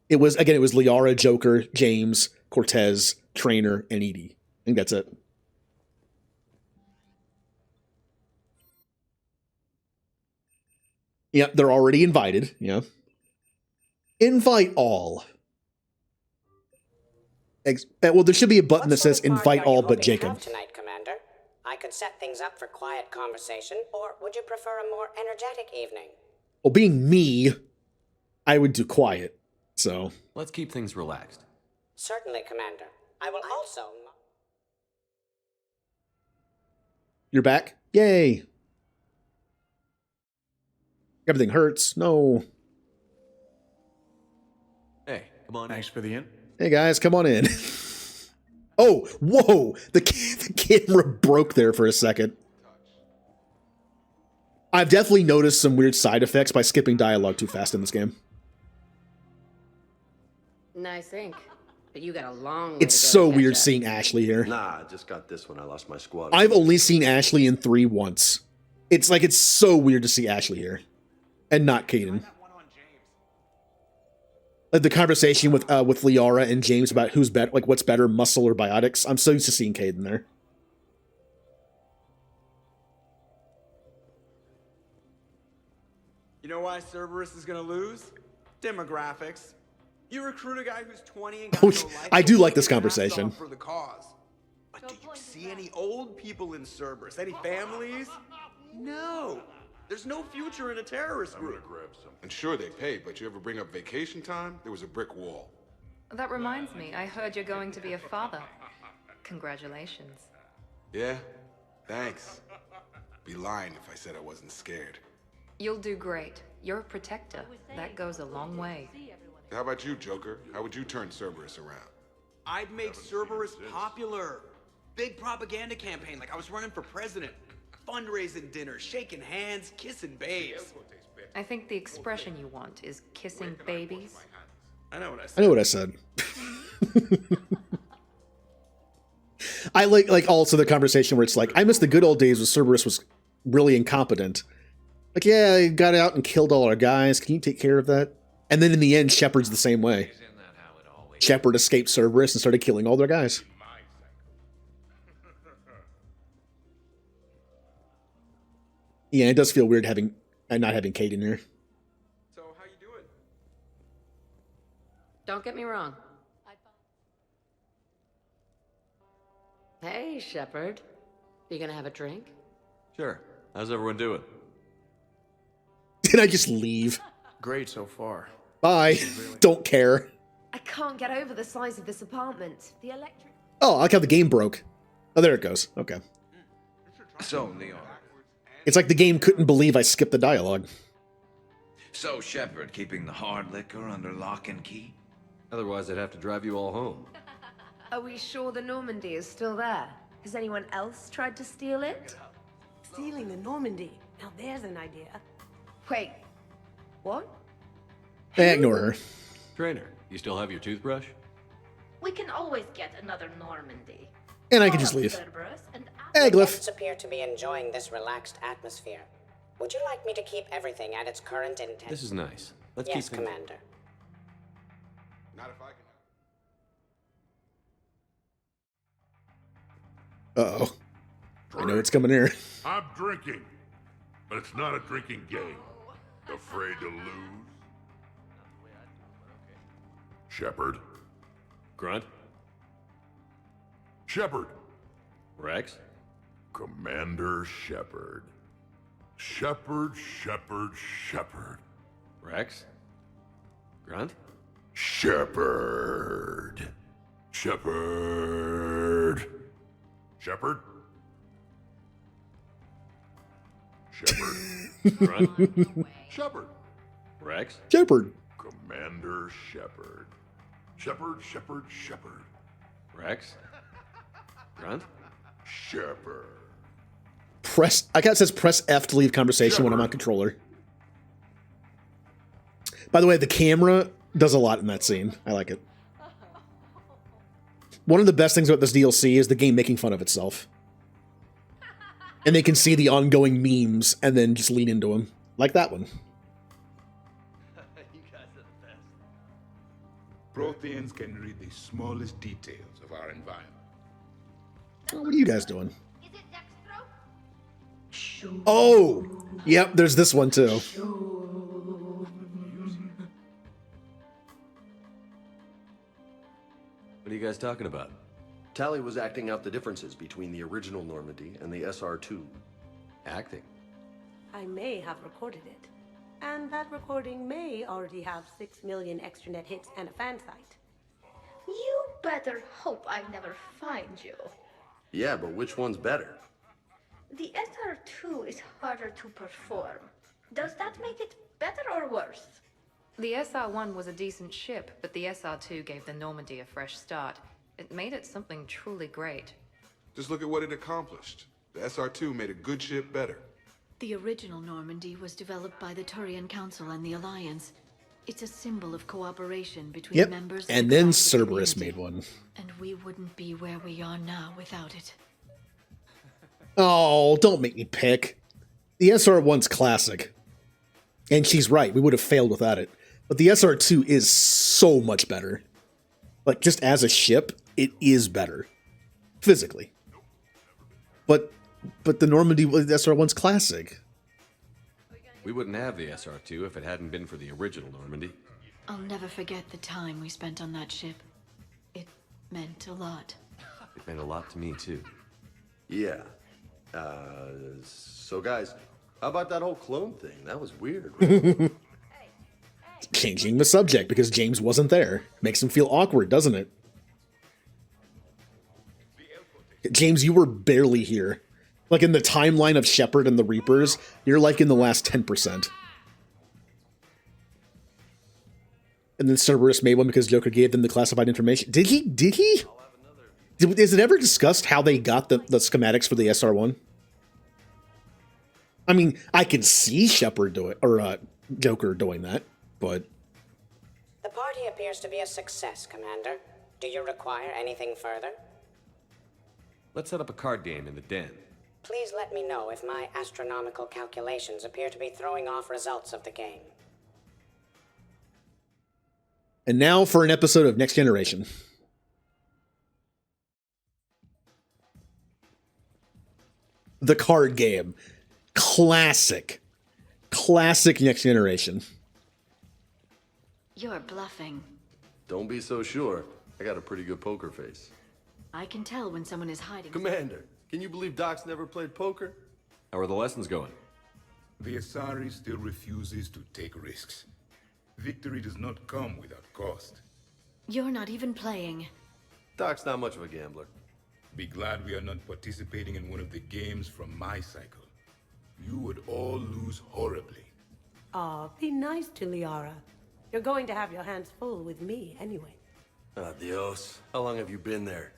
It was Liara, Joker, James, Cortez, Trainer, and Edie. I think that's it. Yeah, they're already invited. Yeah. Invite all. Well, there should be a button that says invite all but Jacob. Tonight, Commander? I could set things up for quiet conversation, or would you prefer a more energetic evening? Well, being me, I would do quiet. So let's keep things relaxed. Certainly, Commander. I will also... You're back? Yay! Everything hurts. No. Hey, come on. Thanks for the in. Hey guys, come on in. Oh, whoa! The camera broke there for a second. I've definitely noticed some weird side effects by skipping dialogue too fast in this game. Nice ink. But you got a long way It's to go so to catch weird up. seeing Ashley here. Nah, I just got this when I lost my squad. I've only seen Ashley in 3 once. It's like, it's so weird to see Ashley here. And not Caden. Like the conversation with Liara and James about who's better, like what's better, muscle or biotics. I'm so used to seeing Caden there. You know why Cerberus is gonna lose? Demographics. You recruit a guy who's 20 and got Oh, no life. I do like this you're gonna have conversation. some For the cause. But do you see any old people in Cerberus? Any families? No. There's no future in a terrorist group. And sure, they pay, but you ever bring up vacation time, there was a brick wall. That reminds me, I heard you're going to be a father. Congratulations. Yeah? Thanks. Be lying if I said I wasn't scared. You'll do great. You're a protector. That goes a long way. How about you, Joker? How would you turn Cerberus around? I'd make Cerberus popular. Big propaganda campaign like I was running for president. Fundraising dinners, shaking hands, kissing babes. I think the expression you want is kissing babies. I know what I said. I know what I said. I like also the conversation where it's like, I miss the good old days when Cerberus was really incompetent. Like, yeah, I got out and killed all our guys. Can you take care of that? And then in the end, Shepard's the same way. Shepard escaped Cerberus and started killing all their guys. Yeah, it does feel weird not having Kate in here. So, how you doing? Don't get me wrong. Hey, Shepard. You gonna have a drink? Sure. How's everyone doing? Did I just leave? Great so far. Bye. Don't care. I can't get over the size of this apartment. The electric... Oh, I like how the game broke. Oh, there it goes. Okay. So, Leon. It's like the game couldn't believe I skipped the dialogue. So, Shepard, keeping the hard liquor under lock and key? Otherwise, I'd have to drive you all home. Are we sure the Normandy is still there? Has anyone else tried to steal it? Stealing the Normandy. Now there's an idea. Wait, what? Ignore her. Trainer, you still have your toothbrush? We can always get another Normandy. And I can just leave. The guests appear to be enjoying this relaxed atmosphere. Would you like me to keep everything at its current intent? This is nice. Let's yes, keep things... Commander. Not if I can. Uh-oh. I know it's coming here. I'm drinking, but it's not a drinking game. Afraid to lose? Shepard. Grunt? Shepard. Rex? Commander Shepard. Shepard. Rex? Grunt? Shepard. Shepard. Shepard. Grunt? Shepard. Rex? Shepard. Commander Shepard. Shepard. Rex? Grunt? Shepard. I got it says press F to leave conversation when I'm on controller. By the way, the camera does a lot in that scene. I like it. One of the best things about this DLC is the game making fun of itself. And they can see the ongoing memes and then just lean into them. Like that one. You guys are the best. Protheans can read the smallest details of our environment. Oh, what are you guys doing? Oh! Yep, there's this one too. What are you guys talking about? Tally was acting out the differences between the original Normandy and the SR2. Acting? I may have recorded it. And that recording may already have 6 million extranet hits and a fan site. You better hope I never find you. Yeah, but which one's better? The SR2 is harder to perform. Does that make it better or worse? The SR1 was a decent ship, but the SR2 gave the Normandy a fresh start. It made it something truly great. Just look at what it accomplished. The SR2 made a good ship better. The original Normandy was developed by the Turian Council and the Alliance. It's a symbol of cooperation between members. And then Cerberus made one. And we wouldn't be where we are now without it. Oh, don't make me pick. The SR1's classic. And she's right, we would have failed without it. But the SR2 is so much better. Like, just as a ship, it is better. Physically. But the Normandy, the SR1's classic. We wouldn't have the SR2 if it hadn't been for the original Normandy. I'll never forget the time we spent on that ship. It meant a lot. It meant a lot to me, too. Yeah. So guys, how about that whole clone thing? That was weird. Right? Changing the subject because James wasn't there. Makes him feel awkward, doesn't it? James, you were barely here. Like in the timeline of Shepard and the Reapers, you're like in the last 10%. And then Cerberus made one because Joker gave them the classified information. Did he? Is it ever discussed how they got the schematics for the SR1? I mean, I can see Shepard do it, or Joker doing that, but... The party appears to be a success, Commander. Do you require anything further? Let's set up a card game in the den. Please let me know if my astronomical calculations appear to be throwing off results of the game. And now for an episode of Next Generation. The card game. Classic. Classic Next Generation. You're bluffing. Don't be so sure. I got a pretty good poker face. I can tell when someone is hiding. Commander, can you believe Doc's never played poker? How are the lessons going? The Asari still refuses to take risks. Victory does not come without cost. You're not even playing. Doc's not much of a gambler. Be glad we are not participating in one of the games from my cycle. You would all lose horribly. Aw, be nice to Liara. You're going to have your hands full with me anyway. Adios. How long have you been there?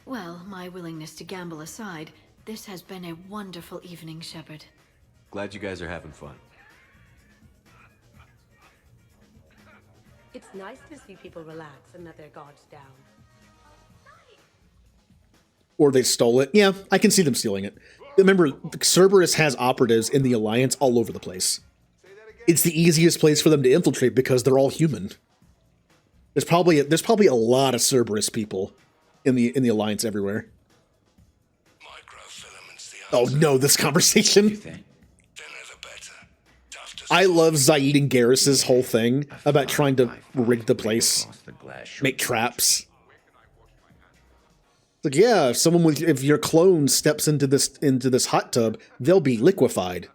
Well, my willingness to gamble aside, this has been a wonderful evening, Shepard. Glad you guys are having fun. It's nice to see people relax and let their guards down. Or they stole it. Yeah, I can see them stealing it. Remember, Cerberus has operatives in the Alliance all over the place. It's the easiest place for them to infiltrate because they're all human. There's probably a lot of Cerberus people in the Alliance everywhere. Oh no, this conversation. I love Zaid and Garrus's whole thing about trying to rig the place, make traps. It's like, yeah, if your clone steps into this hot tub, they'll be liquefied.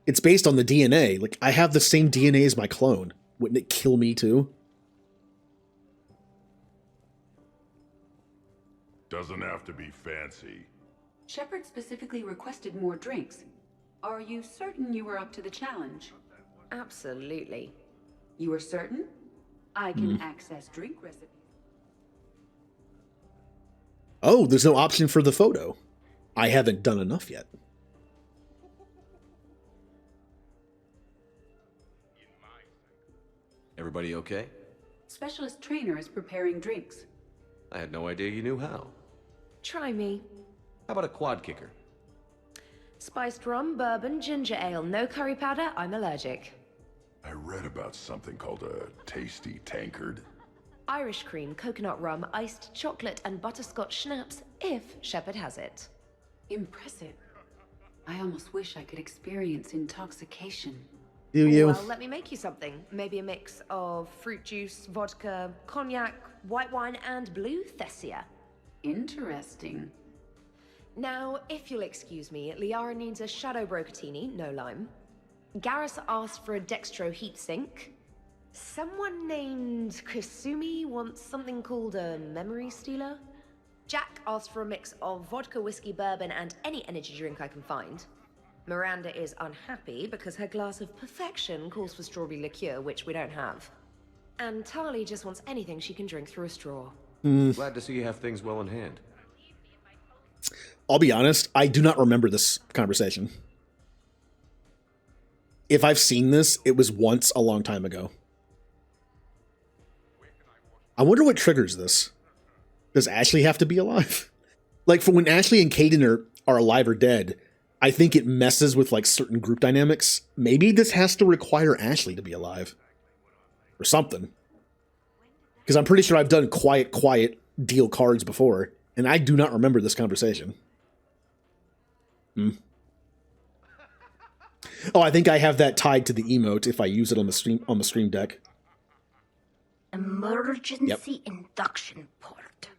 It's based on the DNA. Like, I have the same DNA as my clone. Wouldn't it kill me too? Doesn't have to be fancy. Shepard specifically requested more drinks. Are you certain you were up to the challenge? Absolutely. You are certain? I can access drink recipes. Oh, there's no option for the photo. I haven't done enough yet. Everybody okay? Specialist trainer is preparing drinks. I had no idea you knew how. Try me. How about a quad kicker? Spiced rum, bourbon, ginger ale, no curry powder, I'm allergic. I read about something called a tasty tankard. Irish cream, coconut rum, iced chocolate, and butterscotch schnapps, if Shepard has it. Impressive. I almost wish I could experience intoxication. Do you? Well, let me make you something. Maybe a mix of fruit juice, vodka, cognac, white wine, and blue Thessia. Interesting. Now, if you'll excuse me, Liara needs a Shadow Brocatini, no lime. Garrus asked for a Dextro heatsink. Someone named Kasumi wants something called a Memory Stealer. Jack asked for a mix of vodka, whiskey, bourbon, and any energy drink I can find. Miranda is unhappy because her glass of perfection calls for strawberry liqueur, which we don't have. And Tali just wants anything she can drink through a straw. Glad to see you have things well in hand. I'll be honest, I do not remember this conversation. If I've seen this, it was once a long time ago. I wonder what triggers this. Does Ashley have to be alive? Like, for when Ashley and Kaidan are alive or dead, I think it messes with, like, certain group dynamics. Maybe this has to require Ashley to be alive. Or something. Because I'm pretty sure I've done quiet deal cards before, and I do not remember this conversation. Oh, I think I have that tied to the emote if I use it on the stream deck. Emergency induction port.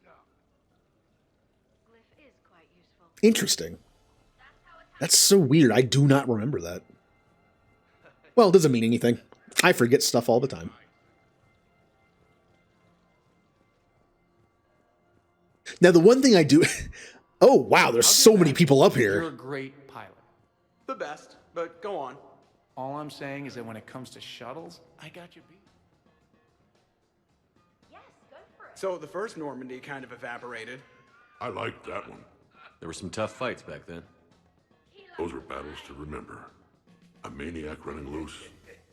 Interesting. That's so weird. I do not remember that. Well, it doesn't mean anything. I forget stuff all the time. Now, the one thing I do... Oh, wow, there's so many people up You're a here. great pilot. The best, but go on. All I'm saying is that when it comes to shuttles, I got you beat. So the first Normandy kind of evaporated. I liked that one. There were some tough fights back then. Those were battles to remember. A maniac running loose.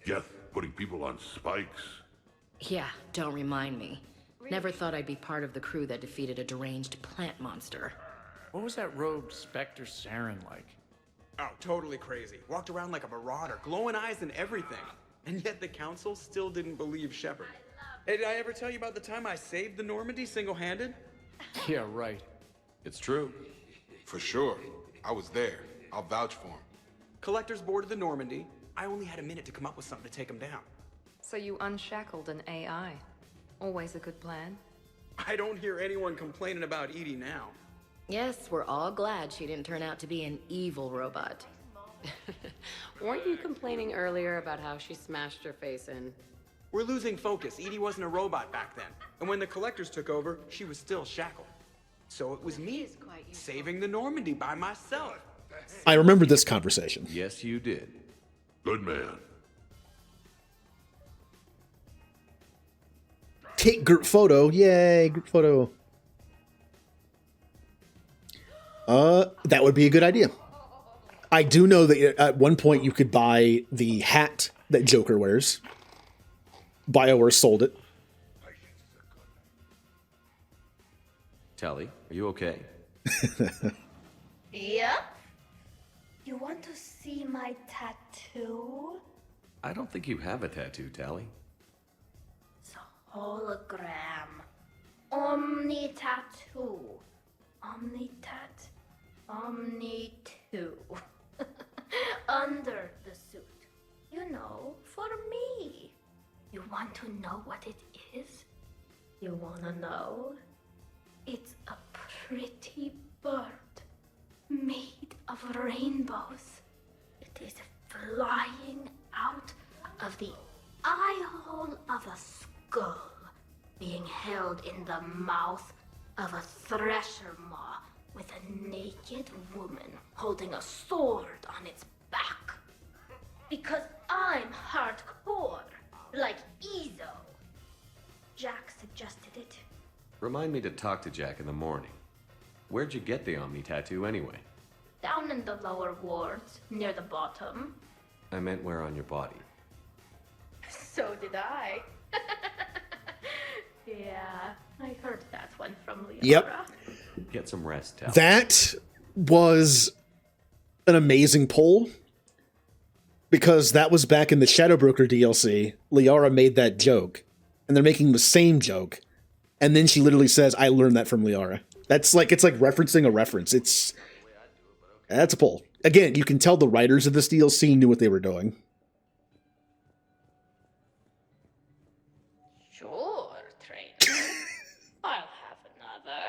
Geth putting people on spikes. Yeah, don't remind me. Never thought I'd be part of the crew that defeated a deranged plant monster. What was that rogue Spectre Saren like? Oh, totally crazy. Walked around like a marauder, glowing eyes and everything. And yet the council still didn't believe Shepard. Hey, did I ever tell you about the time I saved the Normandy single-handed? Yeah, right. It's true. For sure. I was there. I'll vouch for him. Collectors boarded the Normandy. I only had a minute to come up with something to take them down. So you unshackled an AI. Always a good plan. I don't hear anyone complaining about Edie now. Yes, we're all glad she didn't turn out to be an evil robot. Weren't you complaining earlier about how she smashed her face in? We're losing focus. Edie wasn't a robot back then. And when the collectors took over, she was still shackled. So it was me saving the Normandy by myself. I remember this conversation. Yes, you did. Good man. Take group photo. Yay, group photo. That would be a good idea. I do know that at one point you could buy the hat that Joker wears. BioWare sold it. Tali, are you okay? Yep. You want to see my tattoo? I don't think you have a tattoo, Tali. Hologram. Omni tattoo. Omni-tat. Omni-2. Under the suit. You know, for me. You want to know what it is? You wanna know? It's a pretty bird made of rainbows. It is flying out of the eye hole of a skull, being held in the mouth of a thresher maw with a naked woman holding a sword on its back. Because I'm hardcore, like Ezo. Jack suggested it. Remind me to talk to Jack in the morning. Where'd you get the Omni tattoo anyway? Down in the lower wards, near the bottom. I meant where on your body. So did I. Yeah, I heard that one from Liara. Yep. Get some rest, Tal. That was an amazing pull, because that was back in the Shadow Broker DLC. Liara made that joke, and they're making the same joke, and then she literally says, "I learned that from Liara." That's like, it's like referencing a reference. That's a pull. Again, you can tell the writers of this DLC knew what they were doing. Sure, trainer. I'll have another.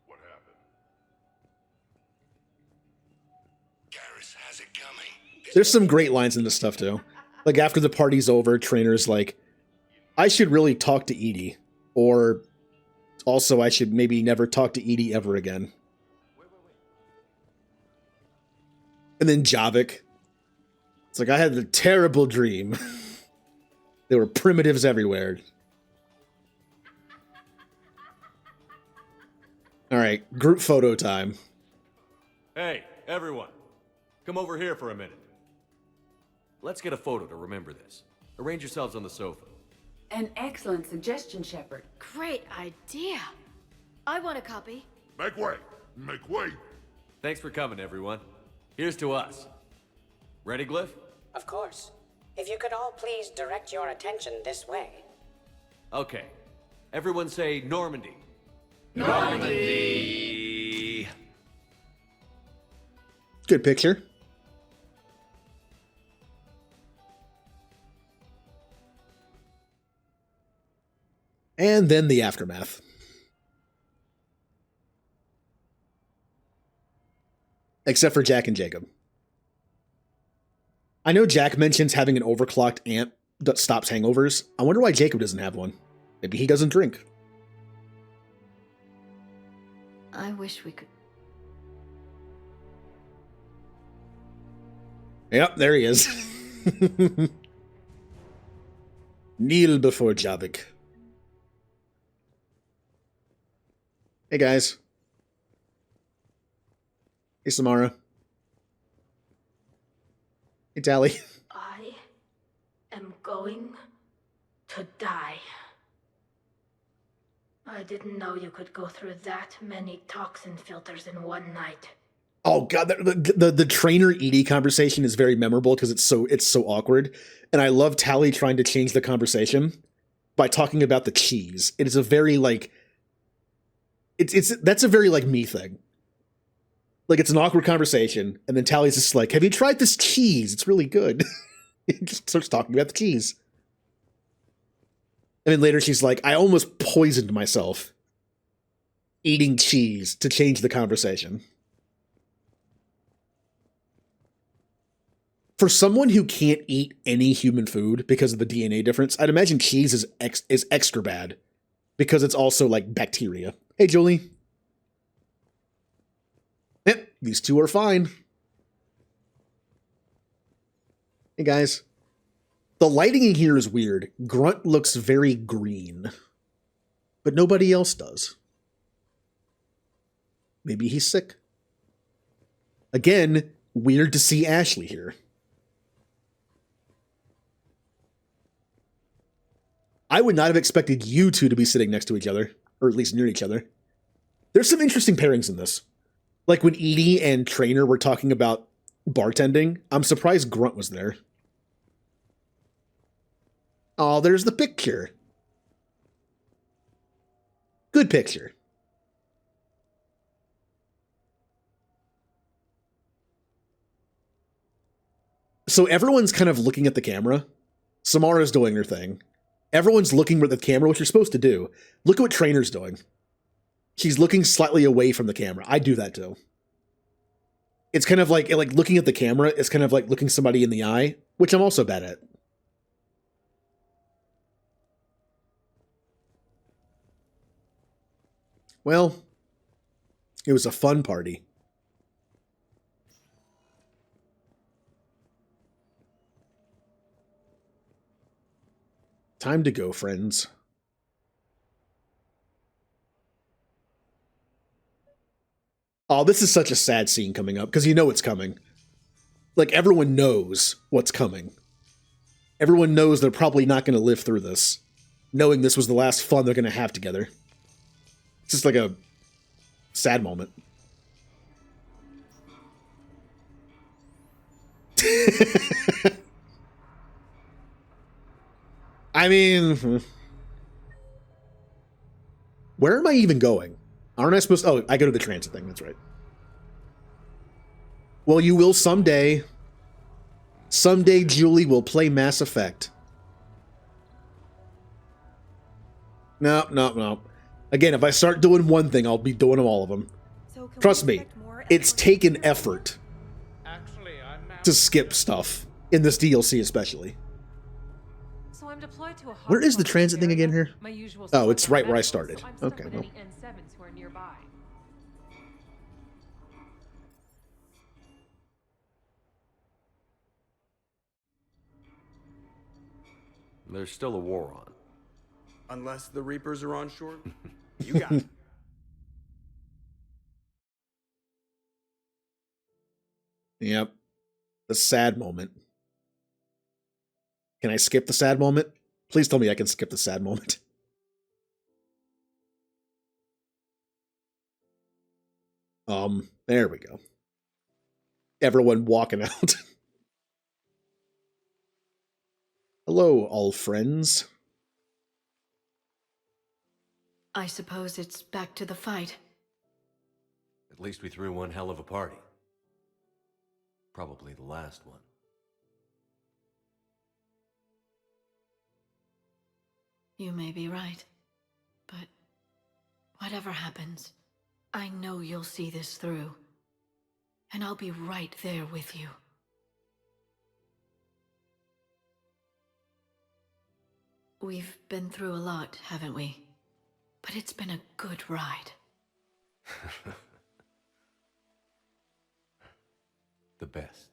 What happened? Garrus has it coming. There's some great lines in this stuff, too. Like, after the party's over, Trainer's like, I should really talk to Edie. Or, also, I should maybe never talk to Edie ever again. And then Javik. It's like, I had a terrible dream. There were primitives everywhere. Alright, group photo time. Hey, everyone. Come over here for a minute. Let's get a photo to remember this. Arrange yourselves on the sofa. An excellent suggestion, Shepard. Great idea. I want a copy. Make way. Make way. Thanks for coming, everyone. Here's to us. Ready, Glyph? Of course. If you could all please direct your attention this way. Okay. Everyone say Normandy. Normandy! Good picture. And then the aftermath. Except for Jack and Jacob. I know Jack mentions having an overclocked amp that stops hangovers. I wonder why Jacob doesn't have one. Maybe he doesn't drink. I wish we could. Yep, there he is. Kneel before Javik. Hey, guys. Hey, Samara. Hey, Tally. I am going to die. I didn't know you could go through that many toxin filters in one night. Oh god, the trainer Edie conversation is very memorable because it's so awkward, and I love Tally trying to change the conversation by talking about the cheese. It is a very like, that's a very like me thing. Like, it's an awkward conversation, and then Tally's just like, "Have you tried this cheese? It's really good." He just starts talking about the cheese. And then later she's like, "I almost poisoned myself eating cheese to change the conversation." For someone who can't eat any human food because of the DNA difference, I'd imagine cheese is extra bad because it's also like bacteria. Hey, Julie. Yep, these two are fine. Hey, guys. The lighting in here is weird. Grunt looks very green, but nobody else does. Maybe he's sick. Again, weird to see Ashley here. I would not have expected you two to be sitting next to each other, or at least near each other. There's some interesting pairings in this. Like when Edie and Trainer were talking about bartending, I'm surprised Grunt was there. Oh, there's the picture. Good picture. So everyone's kind of looking at the camera. Samara's doing her thing. Everyone's looking at the camera, which you're supposed to do. Look at what Trainer's doing. She's looking slightly away from the camera. I do that too. It's kind of like looking at the camera is kind of like looking somebody in the eye, which I'm also bad at. Well, it was a fun party. Time to go, friends. Oh, this is such a sad scene coming up, because you know it's coming. Like, everyone knows what's coming. Everyone knows they're probably not going to live through this, knowing this was the last fun they're going to have together. It's just like a sad moment. I mean, where am I even going? Aren't I supposed to? Oh, I go to the transit thing. That's right. Well, you will someday. Someday, Julie will play Mass Effect. No. Again, if I start doing one thing, I'll be doing all of them. Trust me, it's taken effort to skip stuff in this DLC, especially. So I'm deployed to a Where is the transit thing again here? My usual Oh, it's right where I medical, started. so I'm stuck Okay, with well. any N7s who are nearby. There's still a war on. Unless the Reapers are on shore. You got it. Yep. The sad moment. Can I skip the sad moment? Please tell me I can skip the sad moment. There we go. Everyone walking out. Hello, all friends. I suppose it's back to the fight. At least we threw one hell of a party. Probably the last one. You may be right. But whatever happens, I know you'll see this through. And I'll be right there with you. We've been through a lot, haven't we? But it's been a good ride. The best.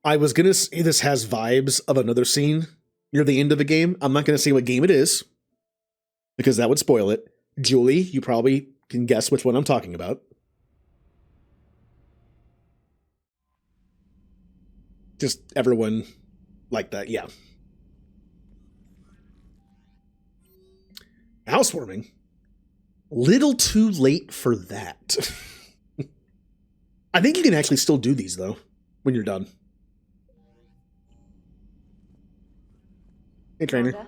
I was gonna say this has vibes of another scene near the end of the game. I'm not gonna say what game it is, because that would spoil it. Julie, you probably can guess which one I'm talking about. Just everyone like that, yeah. Housewarming? Little too late for that. I think you can actually still do these, though, when you're done. Hey, trainer.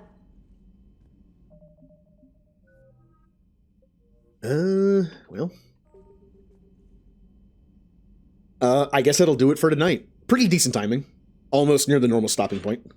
Well. I guess that'll do it for tonight. Pretty decent timing. Almost near the normal stopping point.